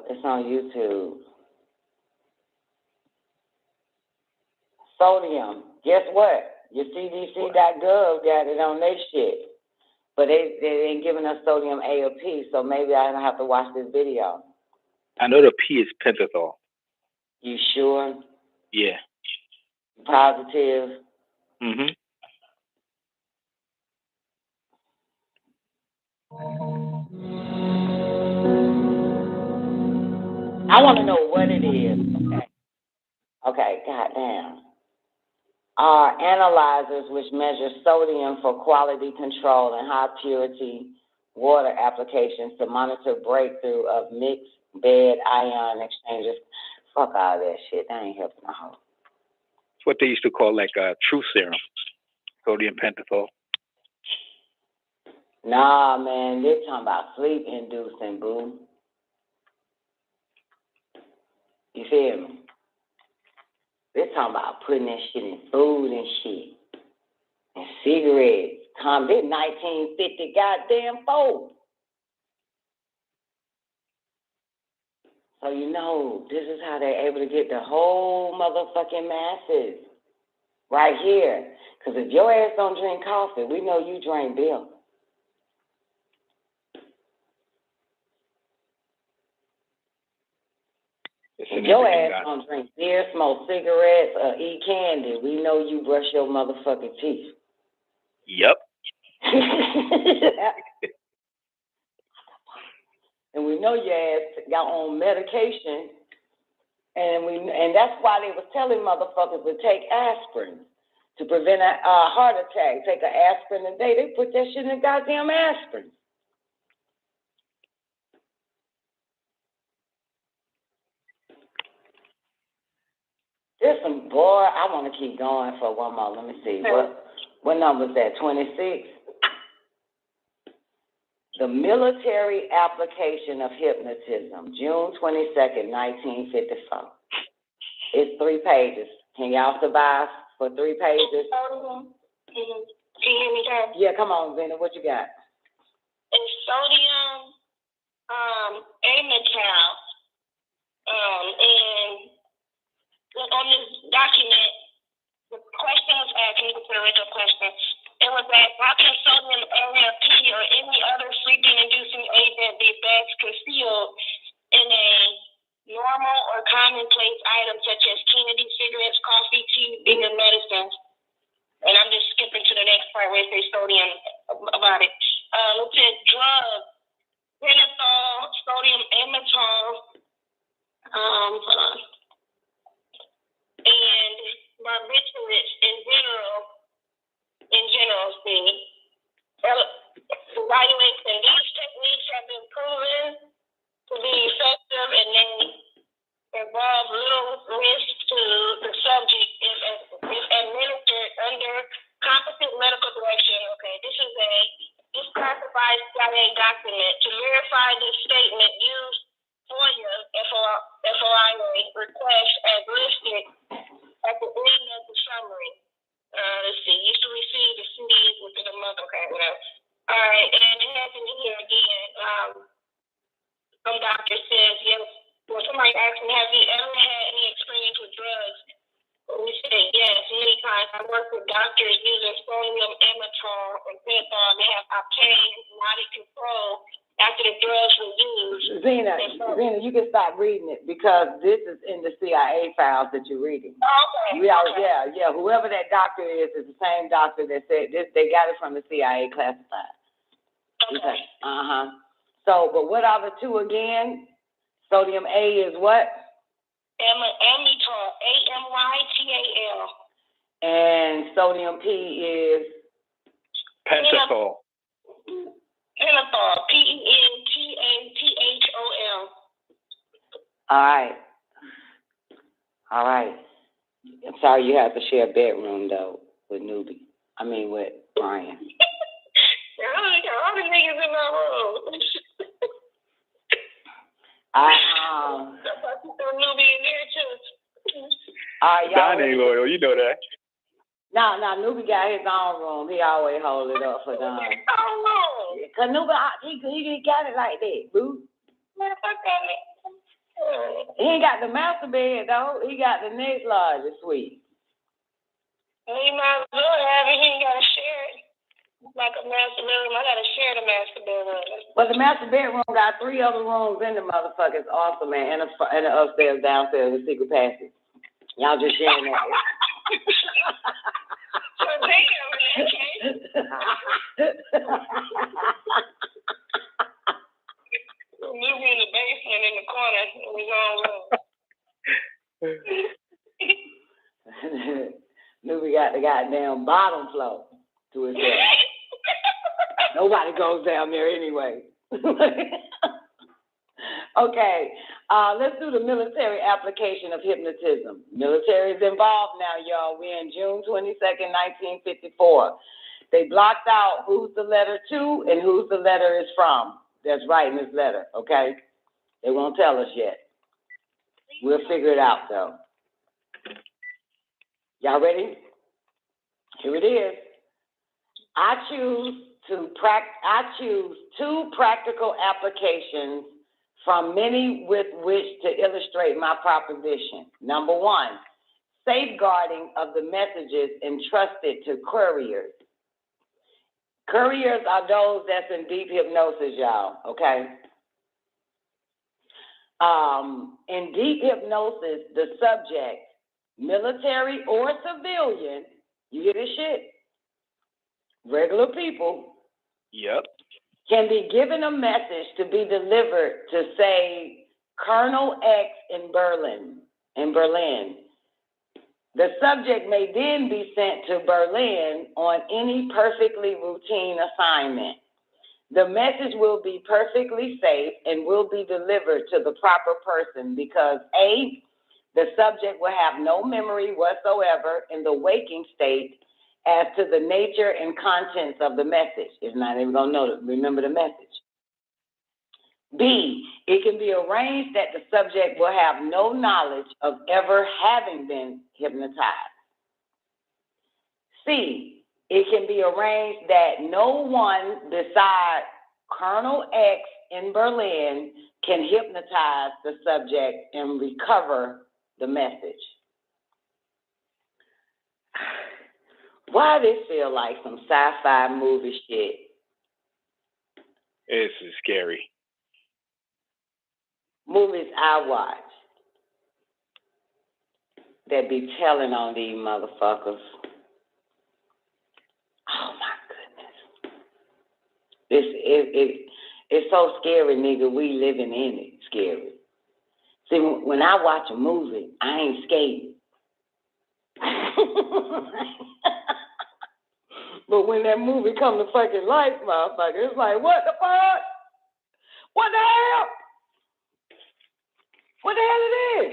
It's on YouTube. Sodium. Guess what? Your CDC.gov got it on their shit. But they ain't giving us sodium A or P, so maybe I don't have to watch this video. I know the P is pentothal. You sure? Yeah. Positive? Mm-hmm. I want to know what it is. Okay, goddamn. Are analyzers which measure sodium for quality control and high purity water applications to monitor breakthrough of mixed bed ion exchanges. Fuck all that shit. That ain't helping a hoe. It's what they used to call like truth serum, sodium pentothal. Nah, man, they're talking about sleep inducing, boo. You feel me? They're talking about putting that shit in food and shit. And cigarettes. This 1950 goddamn fold. So you know, this is how they're able to get the whole motherfucking masses. Right here. Because if your ass don't drink coffee, we know you drink beer. If your ass don't drink beer, smoke cigarettes, or eat candy, we know you brush your motherfucking teeth. Yep. And we know your ass got on medication, and that's why they was telling motherfuckers to take aspirin to prevent a heart attack. Take an aspirin a day. They put that shit in a goddamn aspirin. There's some, boy, I want to keep going for one more. Let me see. What number is that? 26? The Military Application of Hypnotism, June 22nd, 1954. It's 3 pages. Can y'all survive for 3 pages? Can you hear me, Dad? Yeah, come on, Zena. What you got? It's sodium amytal. And on this document, the question was asked, and you can put a original question. It was asked, how can sodium AMP or any other sleeping-inducing agent be best concealed in a normal or commonplace item such as candy, cigarettes, coffee, tea, beer, medicines? And I'm just skipping to the next part where it says sodium about it. It says drug, pentothal, sodium amytal, hold on. And barbiturates in general, evaluates, and these techniques have been proven to be effective and they involve little risk to the subject if administered under competent medical direction. Okay, this classified C.I.A. document. To verify this statement, use FOIA, FOIA request as listed at the end of the summary. Let's see. You should receive the CDs within a month. Okay, whatever. All right, and it has in here again. Some doctor says, yes. Well, somebody asked me, have you ever had any experience with drugs? We say yes, many times. I work with doctors using sodium amytal and pentothal to have obtained hypnotic control after the drugs were used. Zena, you can stop reading it because this is in the C.I.A. files that you're reading. Okay. Yeah. Whoever that doctor is the same doctor that said this. They got it from the C.I.A. classified. Okay. So, but what are the 2 again? Sodium A is what? Amytal, AMYTAL. And sodium P is? Pentothal. Pentothal, PENTATHOL. All right. I'm sorry you have to share a bedroom, though, with with Brian. All the niggas in my room. Newbie in there, too. Don ain't loyal, you know that. No, Newbie got his own room. He always hold it up for Don. Oh, no. Because Newbie, he got it like that, boo. He ain't got the master bed, though. He got the next largest suite. He might as well have it. He ain't got to share it. Like a master bedroom. I got to share the master bedroom. But the master bedroom got 3 other rooms in the motherfuckers. Awesome, man. And the upstairs, downstairs, with secret passage. Y'all just sharing that. Leave me in the basement in the corner in his own room. Newbie got the goddamn bottom floor to himself. Nobody goes down there anyway. Okay, let's do the military application of hypnotism. Military is involved now, y'all. We're in June 22nd, 1954. They blocked out who's the letter to and who's the letter is from. That's writing this letter, okay? They won't tell us yet. We'll figure it out, though. Y'all ready? Here it is. I choose two practical applications from many with which to illustrate my proposition. Number one, safeguarding of the messages entrusted to couriers. Couriers are those that's in deep hypnosis, y'all, okay? In deep hypnosis, the subject, military or civilian, you hear this shit? Regular people. Yep. Can be given a message to be delivered to, say, Colonel X in Berlin. The subject may then be sent to Berlin on any perfectly routine assignment. The message will be perfectly safe and will be delivered to the proper person because A, the subject will have no memory whatsoever in the waking state as to the nature and contents of the message. It's not even going to remember the message. B, it can be arranged that the subject will have no knowledge of ever having been hypnotized. C, it can be arranged that no one beside Colonel X in Berlin can hypnotize the subject and recover the message. Why does this feel like some sci-fi movie shit? This is scary. Movies I watch that be telling on these motherfuckers. Oh my goodness. It's so scary, nigga. We living in it. Scary. See, when I watch a movie, I ain't scared. But when that movie come to fucking life, motherfucker, it's like, what the fuck? What the hell? What the hell it is?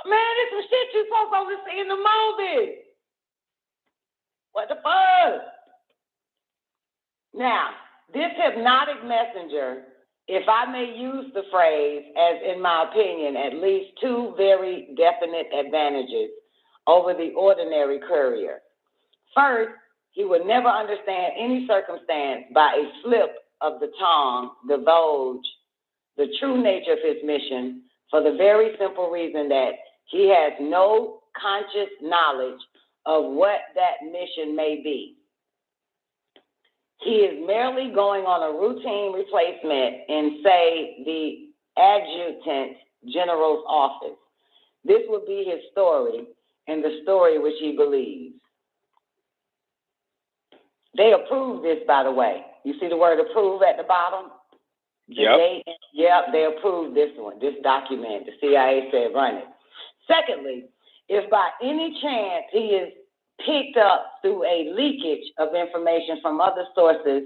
Man, this is shit you supposed to only see in the movie. What the fuck? Now, this hypnotic messenger, if I may use the phrase, as in my opinion, at least two very definite advantages over the ordinary courier. First, he would never understand any circumstance by a slip of the tongue divulge the true nature of his mission for the very simple reason that he has no conscious knowledge of what that mission may be. He is merely going on a routine replacement in, say, the adjutant general's office. This would be his story and the story which he believes. They approve this, by the way. You see the word approve at the bottom? Yep. They approved this one, this document. The CIA said run it. Secondly, if by any chance he is picked up through a leakage of information from other sources,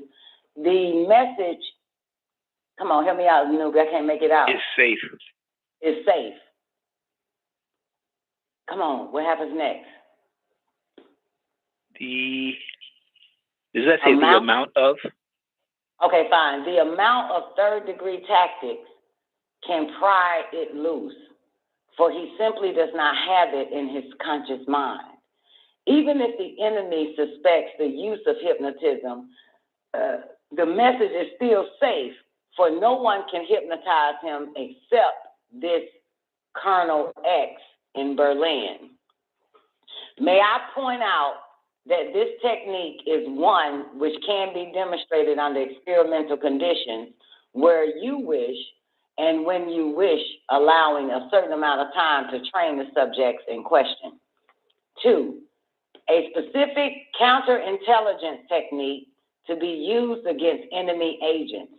the message, come on, help me out, newbie, I can't make it out. It's safe. It's safe. Come on, what happens next? Does that say the amount of? Okay, fine. The amount of third-degree tactics can pry it loose, for he simply does not have it in his conscious mind. Even if the enemy suspects the use of hypnotism, the message is still safe, for no one can hypnotize him except this Colonel X in Berlin. May I point out that this technique is one which can be demonstrated under experimental conditions where you wish and when you wish, allowing a certain amount of time to train the subjects in question. 2, a specific counterintelligence technique to be used against enemy agents.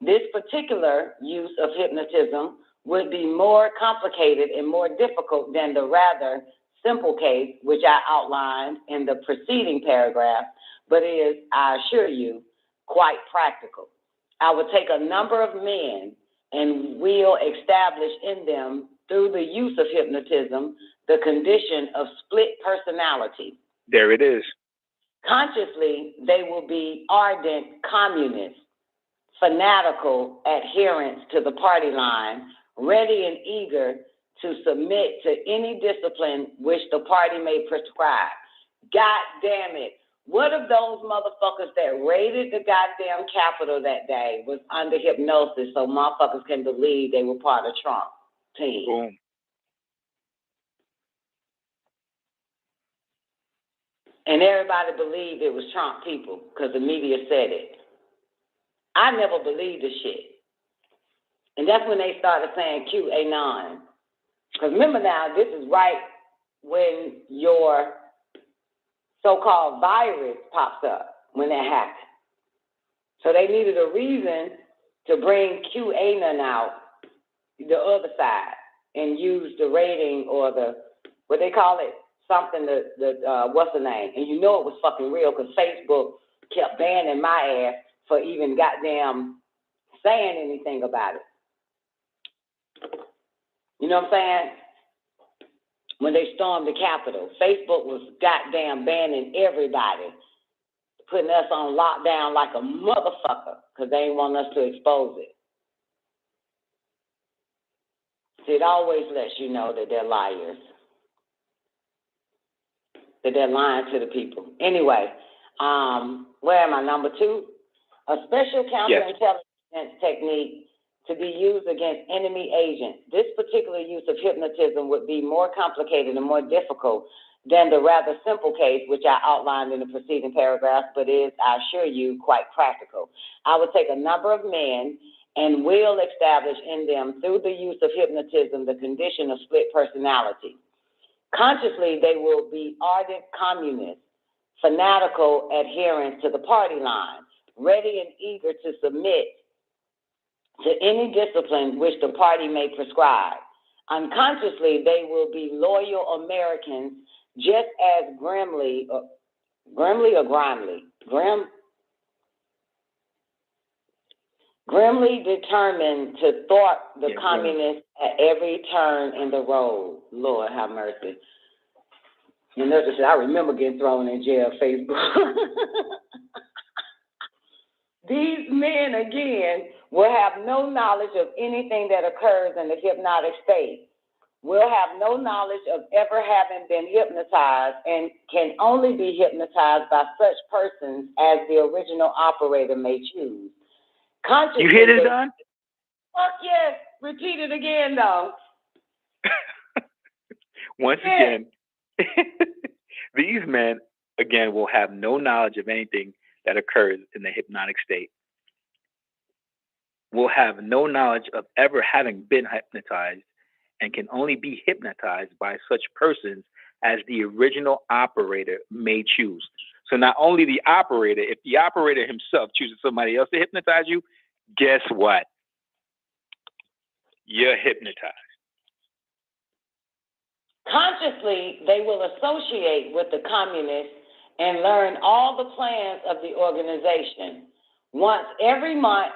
This particular use of hypnotism would be more complicated and more difficult than the rather simple case, which I outlined in the preceding paragraph, but is, I assure you, quite practical. I will take a number of men and will establish in them, through the use of hypnotism, the condition of split personality. There it is. Consciously, they will be ardent communists, fanatical adherents to the party line, ready and eager to submit to any discipline which the party may prescribe. God damn it. What if those motherfuckers that raided the goddamn Capitol that day was under hypnosis so motherfuckers can believe they were part of Trump team? Boom. And everybody believed it was Trump people because the media said it. I never believed the shit. And that's when they started saying QAnon. Because remember now, this is right when your so-called virus pops up, when that happened. So they needed a reason to bring QAnon out, the other side, and use the rating or the, what they call it, something, what's the name? And you know it was fucking real because Facebook kept banning my ass for even goddamn saying anything about it. You know what I'm saying? When they stormed the Capitol, Facebook was goddamn banning everybody, putting us on lockdown like a motherfucker because they didn't want us to expose it. See, it always lets you know that they're liars, that they're lying to the people. Anyway, where am I? Number 2, a special counterintelligence technique to be used against enemy agents. This particular use of hypnotism would be more complicated and more difficult than the rather simple case, which I outlined in the preceding paragraph, but is, I assure you, quite practical. I would take a number of men and will establish in them, through the use of hypnotism, the condition of split personality. Consciously, they will be ardent communists, fanatical adherents to the party line, ready and eager to submit to any discipline which the party may prescribe. Unconsciously, they will be loyal Americans, just as grimly determined to thwart the communists at every turn in the road. Lord have mercy. You know, I remember getting thrown in jail, Facebook. These men, again, will have no knowledge of anything that occurs in the hypnotic state, will have no knowledge of ever having been hypnotized, and can only be hypnotized by such persons as the original operator may choose. You hear this, Don? Fuck yes. Repeat it again, though. Once again, these men, again, will have no knowledge of anything that occurs in the hypnotic state, will have no knowledge of ever having been hypnotized, and can only be hypnotized by such persons as the original operator may choose. So not only the operator, if the operator himself chooses somebody else to hypnotize you, guess what? You're hypnotized. Consciously, they will associate with the communists and learn all the plans of the organization. Once every month,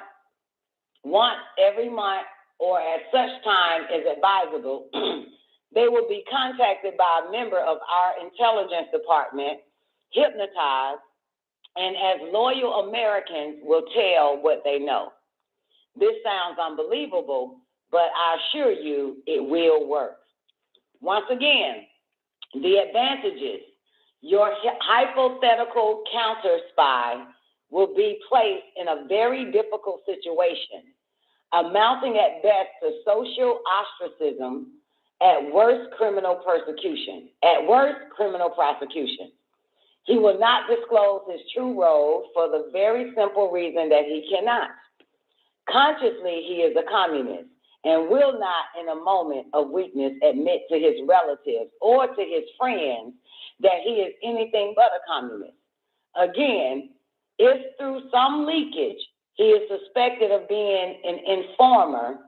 or at such time as advisable, they will be contacted by a member of our intelligence department, hypnotized, and as loyal Americans will tell what they know. This sounds unbelievable, but I assure you it will work. Once again, the advantages: your hypothetical counter spy will be placed in a very difficult situation, amounting at best to social ostracism, at worst criminal persecution, at worst criminal prosecution. He will not disclose his true role for the very simple reason that he cannot. Consciously, he is a communist and will not, in a moment of weakness, admit to his relatives or to his friends that he is anything but a communist. Again, if through some leakage He is suspected of being an informer.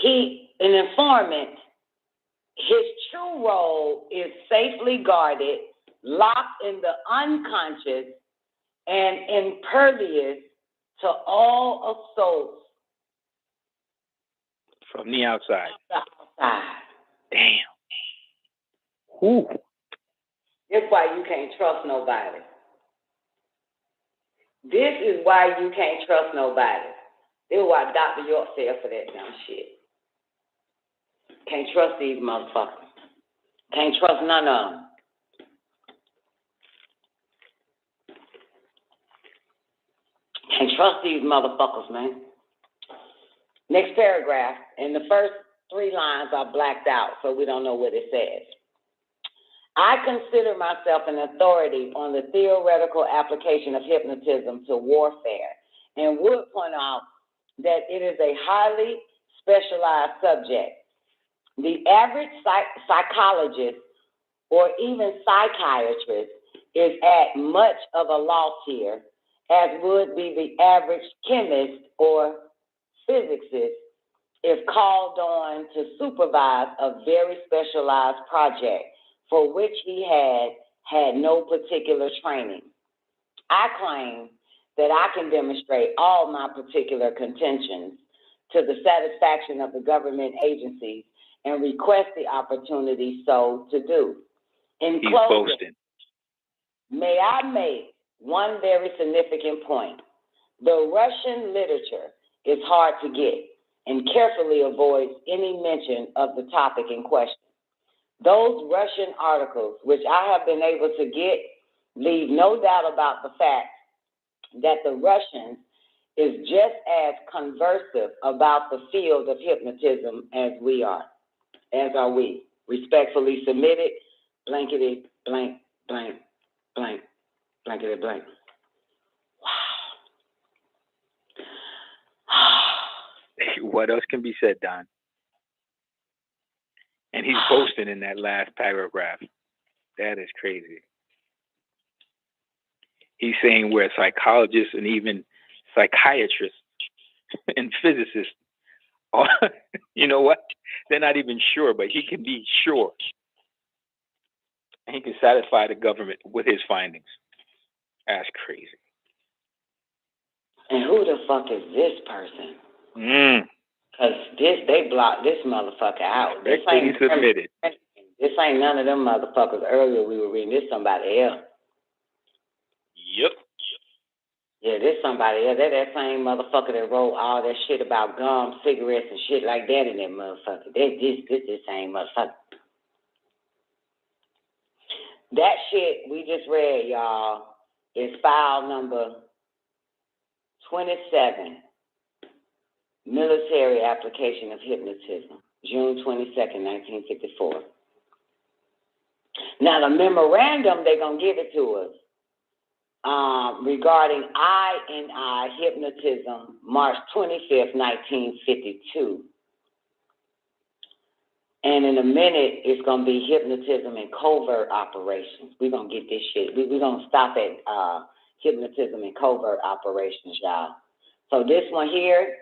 An informant. His true role is safely guarded, locked in the unconscious, and impervious to all assaults from the outside. Damn. Ooh. That's why you can't trust nobody. This is why you can't trust nobody. This is why Dr. York fell for that damn shit. Can't trust these motherfuckers. Can't trust none of them. Can't trust these motherfuckers, man. Next paragraph, and the first 3 lines are blacked out, so we don't know what it says. I consider myself an authority on the theoretical application of hypnotism to warfare, and would point out that it is a highly specialized subject. The average psychologist or even psychiatrist is at much of a loss here, as would be the average chemist or physicist if called on to supervise a very specialized project for which he had no particular training. I claim that I can demonstrate all my particular contentions to the satisfaction of the government agencies and request the opportunity so to do. In closing, may I make one very significant point. The Russian literature is hard to get and carefully avoids any mention of the topic in question. Those Russian articles, which I have been able to get, leave no doubt about the fact that the Russians is just as conversive about the field of hypnotism as we are, as are we. Respectfully submitted, blankety, blank, blank, blank, blankety, blank. What else can be said, Don? And he's boasting in that last paragraph. That is crazy. He's saying we're psychologists and even psychiatrists and physicists. You know what? They're not even sure, but he can be sure. And he can satisfy the government with his findings. That's crazy. And who the fuck is this person? Because they blocked this motherfucker out. This ain't submitted. This ain't none of them motherfuckers earlier we were reading. This somebody else. Yep. Yeah, this somebody else. That same motherfucker that wrote all that shit about gum, cigarettes, and shit like that in that motherfucker. This same motherfucker. That shit we just read, y'all, is file number 27. Military application of hypnotism, June 22nd, 1954. Now, the memorandum, they're going to give it to us regarding I hypnotism, March 25th, 1952. And in a minute, it's going to be hypnotism and covert operations. We're going to get this shit. We're going to stop at hypnotism and covert operations, y'all. So this one here,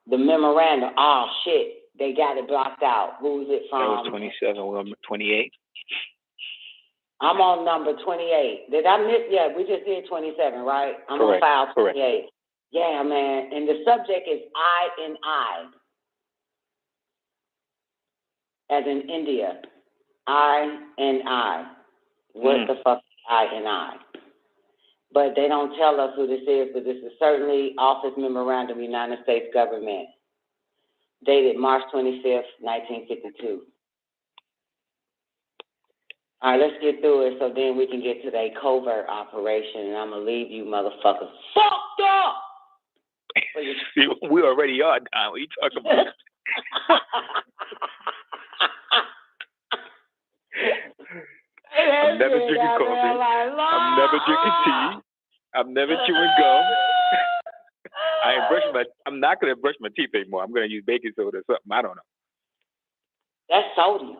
the memorandum, oh shit, they got it blocked out. Who's it from? That was 27, well, 28. I'm on number 28. Did I miss? Yeah, we just did 27, right? I'm Correct. on file 28. Correct. Yeah, man. And the subject is I, as in India. I. What the fuck is I? But they don't tell us who this is, but this is certainly Office Memorandum, United States Government, dated March 25th, 1952. All right, let's get through it so then we can get to the covert operation, and I'm going to leave you motherfuckers fucked up. See, we already are, Don. What are you talking about? I'm never drinking coffee. I'm never drinking tea. I'm never chewing gum. I'm not going to brush my teeth anymore. I'm going to use baking soda or something. I don't know. That's sodium.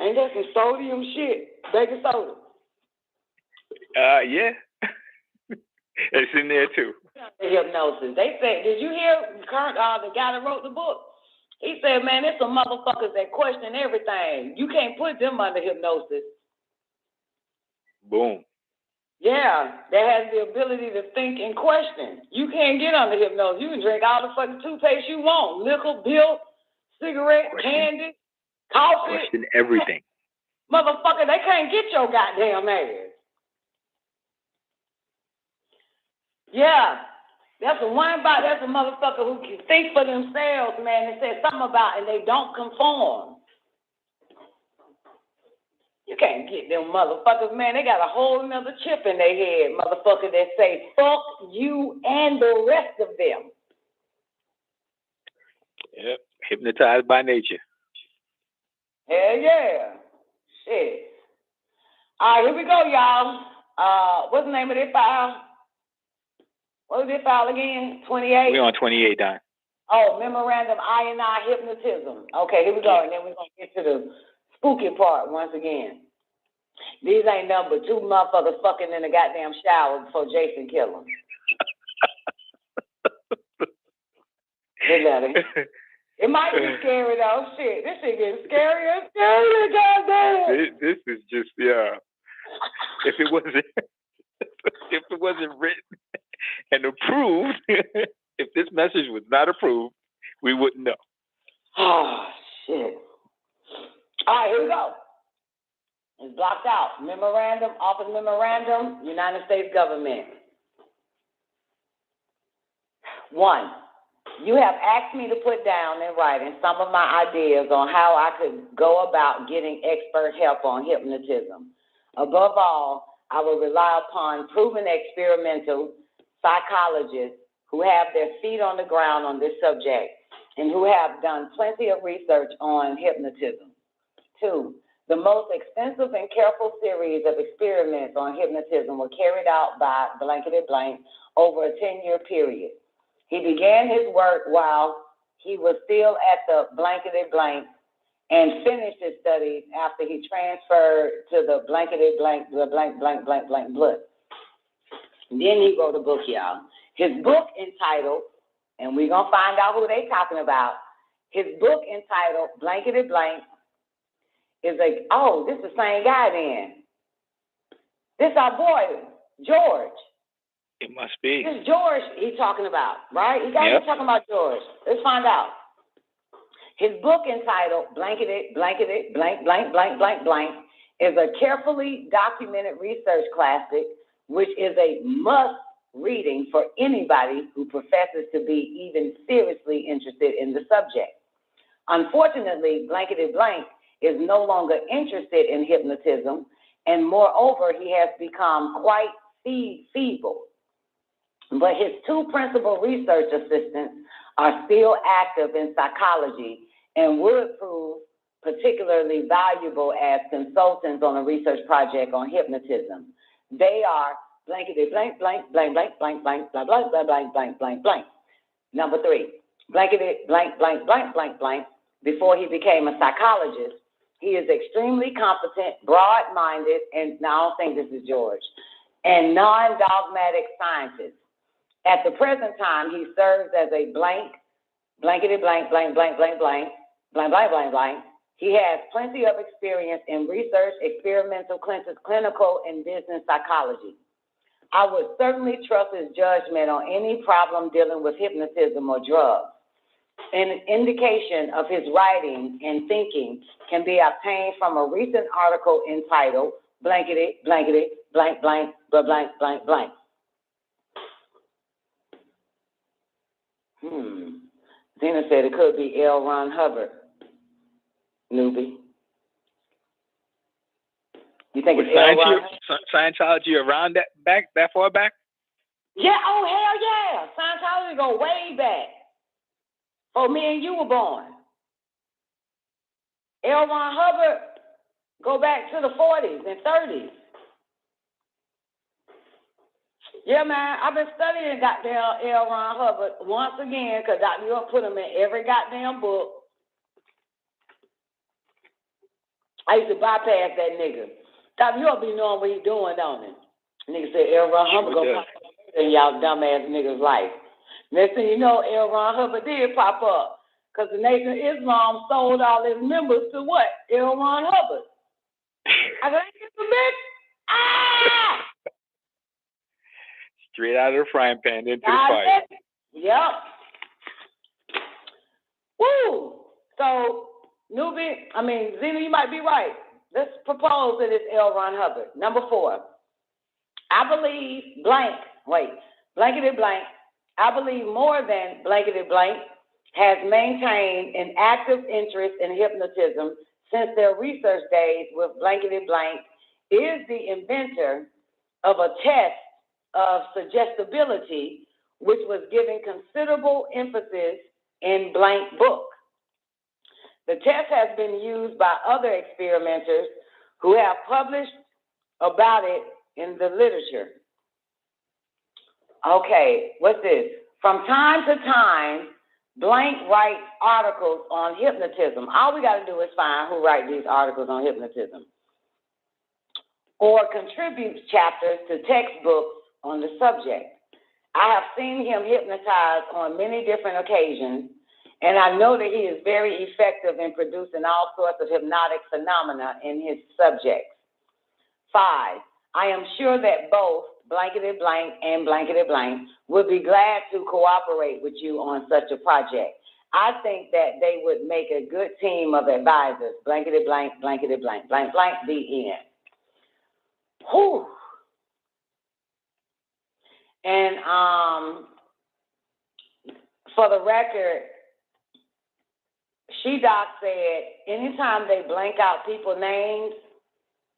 Ain't that some sodium shit? Baking soda. Yeah. It's in there too. The hypnosis. They said, did you hear Kurt, the guy that wrote the book? He said, man, there's some motherfuckers that question everything. You can't put them under hypnosis. Boom. Yeah, that has the ability to think and question. You can't get under hypnosis. You can drink all the fucking toothpaste you want. Liquor, bill, cigarette, candy, coffee. Question everything. Motherfucker, they can't get your goddamn ass. Yeah, that's a motherfucker who can think for themselves, man, and say something about and they don't conform. You can't get them motherfuckers, man. They got a whole nother chip in their head, motherfucker, that say, fuck you and the rest of them. Yep, hypnotized by nature. Hell yeah. Shit. All right, here we go, y'all. What's the name of this file? What was this file again? 28? We're on 28, Don. Oh, memorandum I&I hypnotism. Okay, here we go, and then we're going to get to the spooky part once again. These ain't nothing but two motherfuckers fucking in the goddamn shower before Jason killed them. Look at it. It might be scary though. Shit, this shit getting scarier and scarier, goddamn. This is just, yeah. If it wasn't written and approved, if this message was not approved, we wouldn't know. Oh, shit. All right, here we go. It's blocked out. Memorandum, office memorandum, United States government. 1, you have asked me to put down in writing some of my ideas on how I could go about getting expert help on hypnotism. Above all, I will rely upon proven experimental psychologists who have their feet on the ground on this subject and who have done plenty of research on hypnotism. 2, the most extensive and careful series of experiments on hypnotism were carried out by blankety blank over a 10-year period. He began his work while he was still at the blankety blank and finished his studies after he transferred to the blankety blank, the blank blood. And then he wrote a book, y'all. His book entitled, and we're going to find out who they talking about. His book entitled Blankety Blank is like, oh, this is the same guy then. This our boy, George. It must be. This George he's talking about, right? He got to be talking about George. Let's find out. His book entitled Blankety Blank is a carefully documented research classic, which is a must reading for anybody who professes to be even seriously interested in the subject. Unfortunately, Blankety Blank is no longer interested in hypnotism, and moreover, he has become quite feeble. But his 2 principal research assistants are still active in psychology and would prove particularly valuable as consultants on a research project on hypnotism. They are blankety blank, blank, blank, blank, blank, blank, blank, blank, blank, blank, blank, blank, blank. Number 3, blankety blank, blank, blank, blank, blank. Before he became a psychologist, he is extremely competent, broad-minded, and now I don't think this is George, and non-dogmatic scientist. At the present time, he serves as a blankety blank, blank, blank, blank, blank, blank, blank, blank, blank. He has plenty of experience in research, experimental, clinical, and business psychology. I would certainly trust his judgment on any problem dealing with hypnotism or drugs. An indication of his writing and thinking can be obtained from a recent article entitled Blankety, Blankety, Blank, Blank, Blank, Blank, Blank, Blank. Zena said it could be L. Ron Hubbard. Newbie. You think it's L. Ron Hubbard? Scientology around that far back? Yeah, oh hell yeah. Scientology go way back. Oh, me and you were born. L. Ron Hubbard go back to the 40s and 30s. Yeah, man, I've been studying goddamn L. Ron Hubbard once again because Dr. York put him in every goddamn book. I used to bypass that nigga. Stop, you don't be knowing what he doing, don't it? Nigga said, L. Ron Hubbard gonna pop up in y'all dumbass niggas' life. Next thing you know, L. Ron Hubbard did pop up. Because the Nation of Islam sold all its members to what? L. Ron Hubbard. I got to get the bitch. Ah! Straight out of the frying pan into the fire. Yep. Woo! So, Zena, you might be right. Let's propose to this L. Ron Hubbard. Number 4. I believe blankety blank. I believe more than blankety blank has maintained an active interest in hypnotism since their research days with blankety blank is the inventor of a test of suggestibility, which was given considerable emphasis in blank book. The test has been used by other experimenters who have published about it in the literature. Okay, what's this? From time to time, blank writes articles on hypnotism. All we got to do is find who writes these articles on hypnotism, or contributes chapters to textbooks on the subject. I have seen him hypnotize on many different occasions, and I know that he is very effective in producing all sorts of hypnotic phenomena in his subjects. 5, I am sure that both blankety blank and blankety blank would be glad to cooperate with you on such a project. I think that they would make a good team of advisors. Blankety blank, blank, blank, the end. Whew. And for the record, She-Doc said anytime they blank out people's names,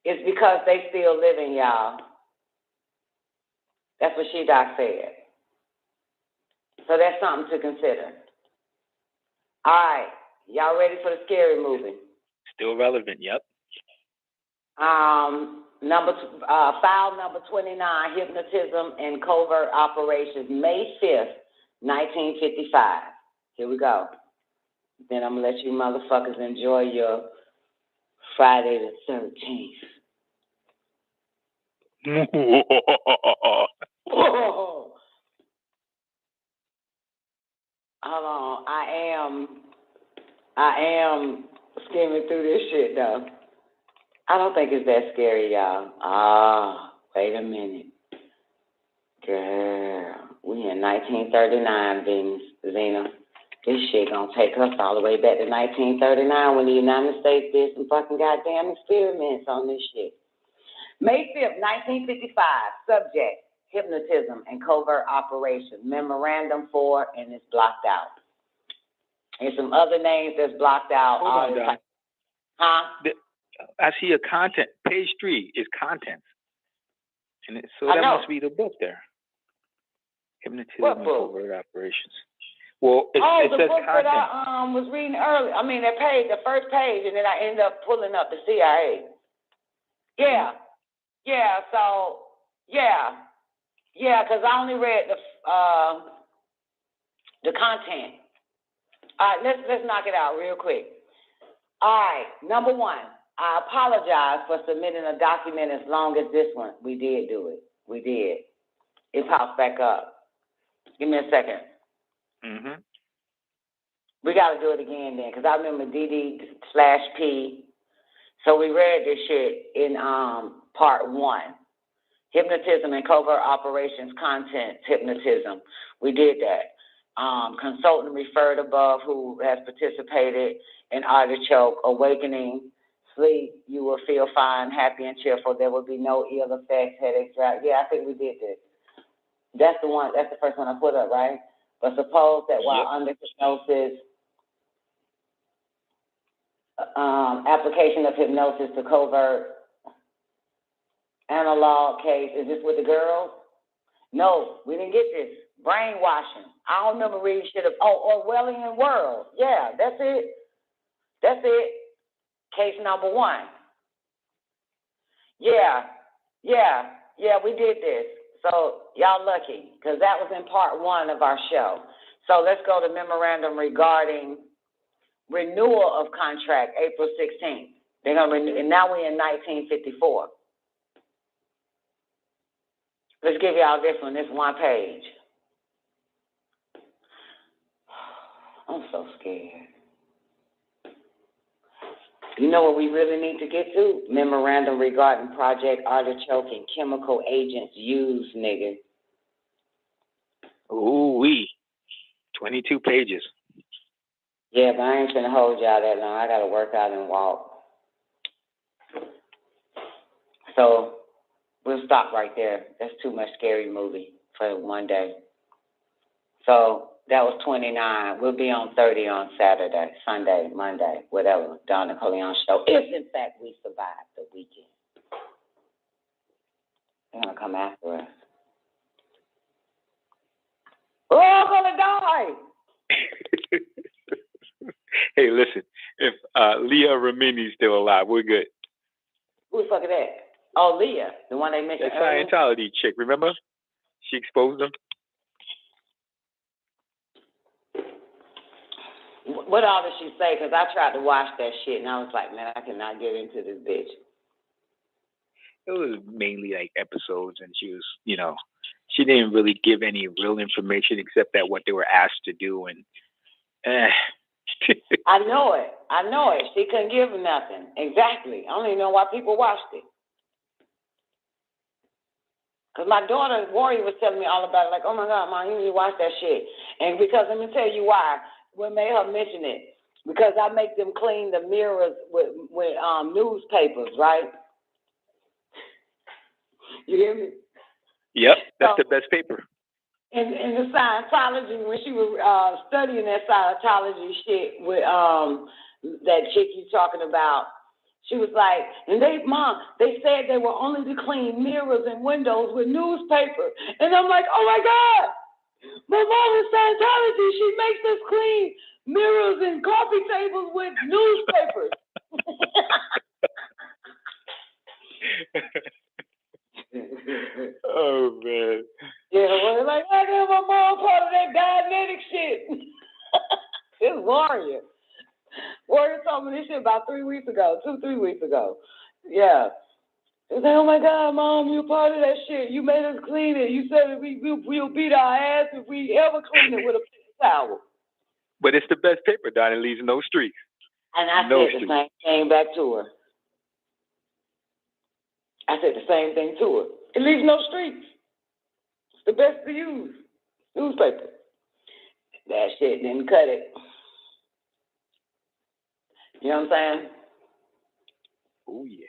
it's because they still living, y'all. That's what She-Doc said. So that's something to consider. All right. Y'all ready for the scary movie? Still relevant, yep. File number 29, Hypnotism and Covert Operations, May 5th, 1955. Here we go. Then I'm going to let you motherfuckers enjoy your Friday the 13th. Hold on. I am skimming through this shit, though. I don't think it's that scary, y'all. Wait a minute. Girl, we in 1939, Zena. This shit gonna take us all the way back to 1939 when the United States did some fucking goddamn experiments on this shit. May 5th, 1955, subject, hypnotism and covert operations, memorandum 4, and it's blocked out. And some other names that's blocked out. Hold on, I see a content, page 3 is contents. And so that must be the book there. Hypnotism and covert operations. Well, it the says book content. that I was reading earlier. I mean, that page, the first page, and then I ended up pulling up the C.I.A. Yeah. Because I only read the content. All right, let's knock it out real quick. All right, number 1, I apologize for submitting a document as long as this one. We did do it. We did. It pops back up. Give me a second. Mm-hmm. We got to do it again then, because I remember DD/P. So we read this shit in part 1. Hypnotism and covert operations content, hypnotism. We did that. Consultant referred above who has participated in Artichoke, awakening, sleep, you will feel fine, happy, and cheerful. There will be no ill effects, headaches, right? Yeah, I think we did this. That's the one. That's the first one I put up, right? But suppose that while under hypnosis, application of hypnosis to covert analog case. Is this with the girls? No, we didn't get this. Brainwashing. I don't remember reading shit of, Orwellian World. Yeah, that's it. Case number 1. Yeah, we did this. So y'all lucky, because that was in part 1 of our show. So let's go to memorandum regarding renewal of contract, April 16th. They're gonna renew, and now we're in 1954. Let's give y'all this one. This one page. I'm so scared. You know what we really need to get to? Memorandum regarding Project Artichoke and chemical agents used, nigga. Ooh-wee. 22 pages. Yeah, but I ain't finna hold y'all that long. I gotta work out and walk. So we'll stop right there. That's too much scary movie for one day. So that was 29. We'll be on 30 on Saturday, Sunday, Monday, whatever. Don Nicoleone show. If in fact we survive the weekend. They're gonna come after us. We're all gonna die. Hey, listen. If Leah Remini's still alive, we're good. Who the fuck is that? Oh, Leah, the one they mentioned That earlier. Scientology chick, remember? She exposed them. What all did she say? Because I tried to watch that shit, and I was like, man, I cannot get into this bitch. It was mainly like episodes, and she was, you know, she didn't really give any real information except that what they were asked to do, and I know it. She couldn't give nothing. Exactly. I don't even know why people watched it. Because my daughter, Warrior, was telling me all about it. Like, oh, my God, Mom, you need to watch that shit. And because, let me tell you why. What made her mention it? Because I make them clean the mirrors with newspapers, right? You hear me? Yep, that's the best paper. In the Scientology, when she was studying that Scientology shit with that chick you talking about, she was like, and they said they were only to clean mirrors and windows with newspaper. And I'm like, oh my God, my mom is Scientology. She makes us clean mirrors and coffee tables with newspapers. Oh, man. Yeah, well, like, I know my mom part of that Dianetic shit. It's Warrior. Warrior told me this shit about 3 weeks ago, 3 weeks ago. Yeah. He said, oh my God, Mom, you're part of that shit. You made us clean it. You said that we'll beat our ass if we ever clean it with a paper towel. But it's the best paper, Don. It leaves no streaks. And I said the same thing back to her. I said the same thing to her. It leaves no streaks. It's the best to use. Newspaper. That shit didn't cut it. You know what I'm saying? Oh, yeah.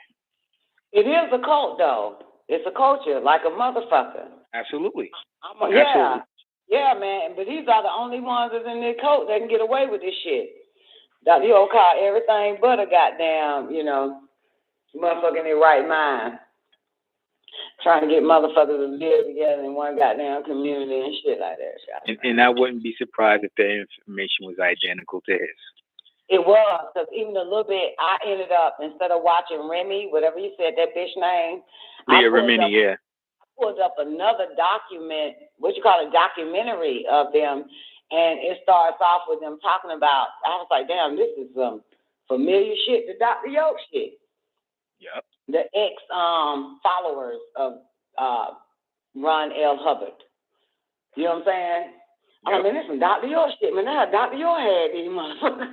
It is a cult, though. It's a culture, like a motherfucker. Absolutely. Yeah. Absolutely. Yeah, man. But these are the only ones that's in their cult that can get away with this shit. You don't call everything but a goddamn, you know, motherfucker in their right mind. Trying to get motherfuckers to live together in one goddamn community and shit like that. And I wouldn't be surprised if the information was identical to his. It was, because even a little bit, I ended up, instead of watching Remy, whatever you said, that bitch name. Leah Remini, yeah. I pulled up another documentary of them, and it starts off with them talking about, I was like, damn, this is some familiar shit, the Dr. Yoke shit. Yep. The ex-followers of Ron L. Hubbard. You know what I'm saying? Yep. I mean, this is Dr. York shit, man. That's how Dr. York had these motherfuckers.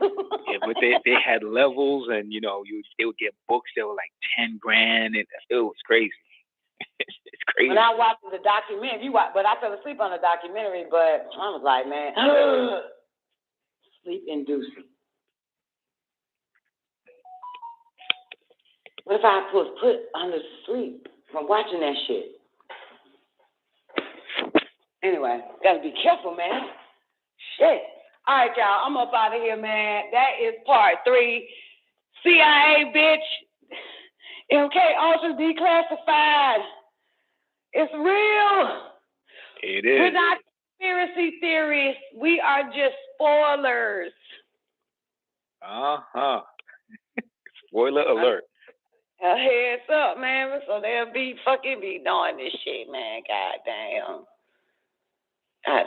Yeah, but they had levels, and, you know, they would get books that were like $10,000, and it was crazy. It's crazy. When I watched the documentary, but I fell asleep on the documentary, but I was like, man, sleep inducing. What if I was put under sleep from watching that shit? Anyway, gotta be careful, man. Shit. All right, y'all, I'm up out of here, man. That is part 3. C.I.A, bitch. MK Ultra Declassified. It's real. It is. We're not conspiracy theorists. We are just spoilers. Uh-huh. Spoiler alert. A heads up, man. So they'll be doing this shit, man. God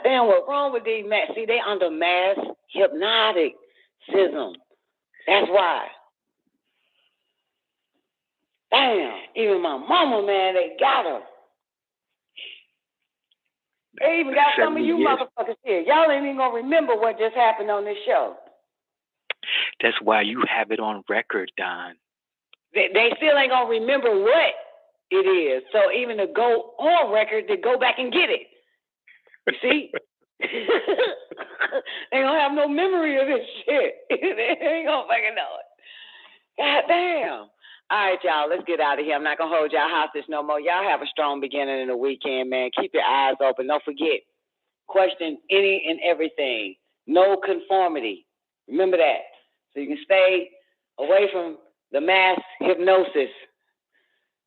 damn, what's wrong with these men? See, they under mass hypnoticism. That's why. Damn, even my mama, man, they got her. They even got some of you motherfuckers here. Y'all ain't even gonna remember what just happened on this show. That's why you have it on record, Don. They still ain't gonna remember what it is. So even to go on record, to go back and get it. You see? They don't have no memory of this shit. They ain't gonna fucking know it. God damn. All right, y'all, let's get out of here. I'm not going to hold y'all hostage no more. Y'all have a strong beginning in the weekend, man. Keep your eyes open. Don't forget, question any and everything. No conformity. Remember that. So you can stay away from the mass hypnosis.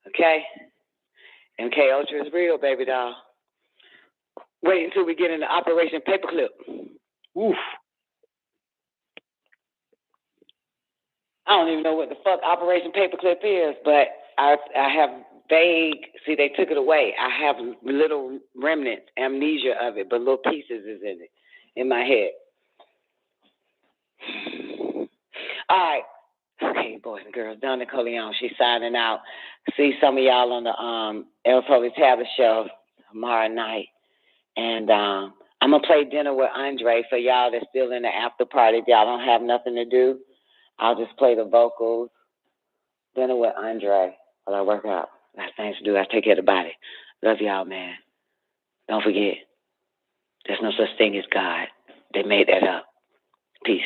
Okay? MK Ultra is real, baby doll. Wait until we get into Operation Paperclip. Oof. I don't even know what the fuck Operation Paperclip is, but I have vague, see, they took it away. I have little remnants, amnesia of it, but little pieces is in my head. All right. Okay, boys and girls, Don Nicoleone, she's signing out. See some of y'all on the El Poly Tablet show tomorrow night. And I'm going to play Dinner with Andre for y'all that's still in the after party. If y'all don't have nothing to do, I'll just play the vocals. Dinner with Andre while I work out. I got things to do. I take care of the body. Love y'all, man. Don't forget, there's no such thing as God. They made that up. Peace.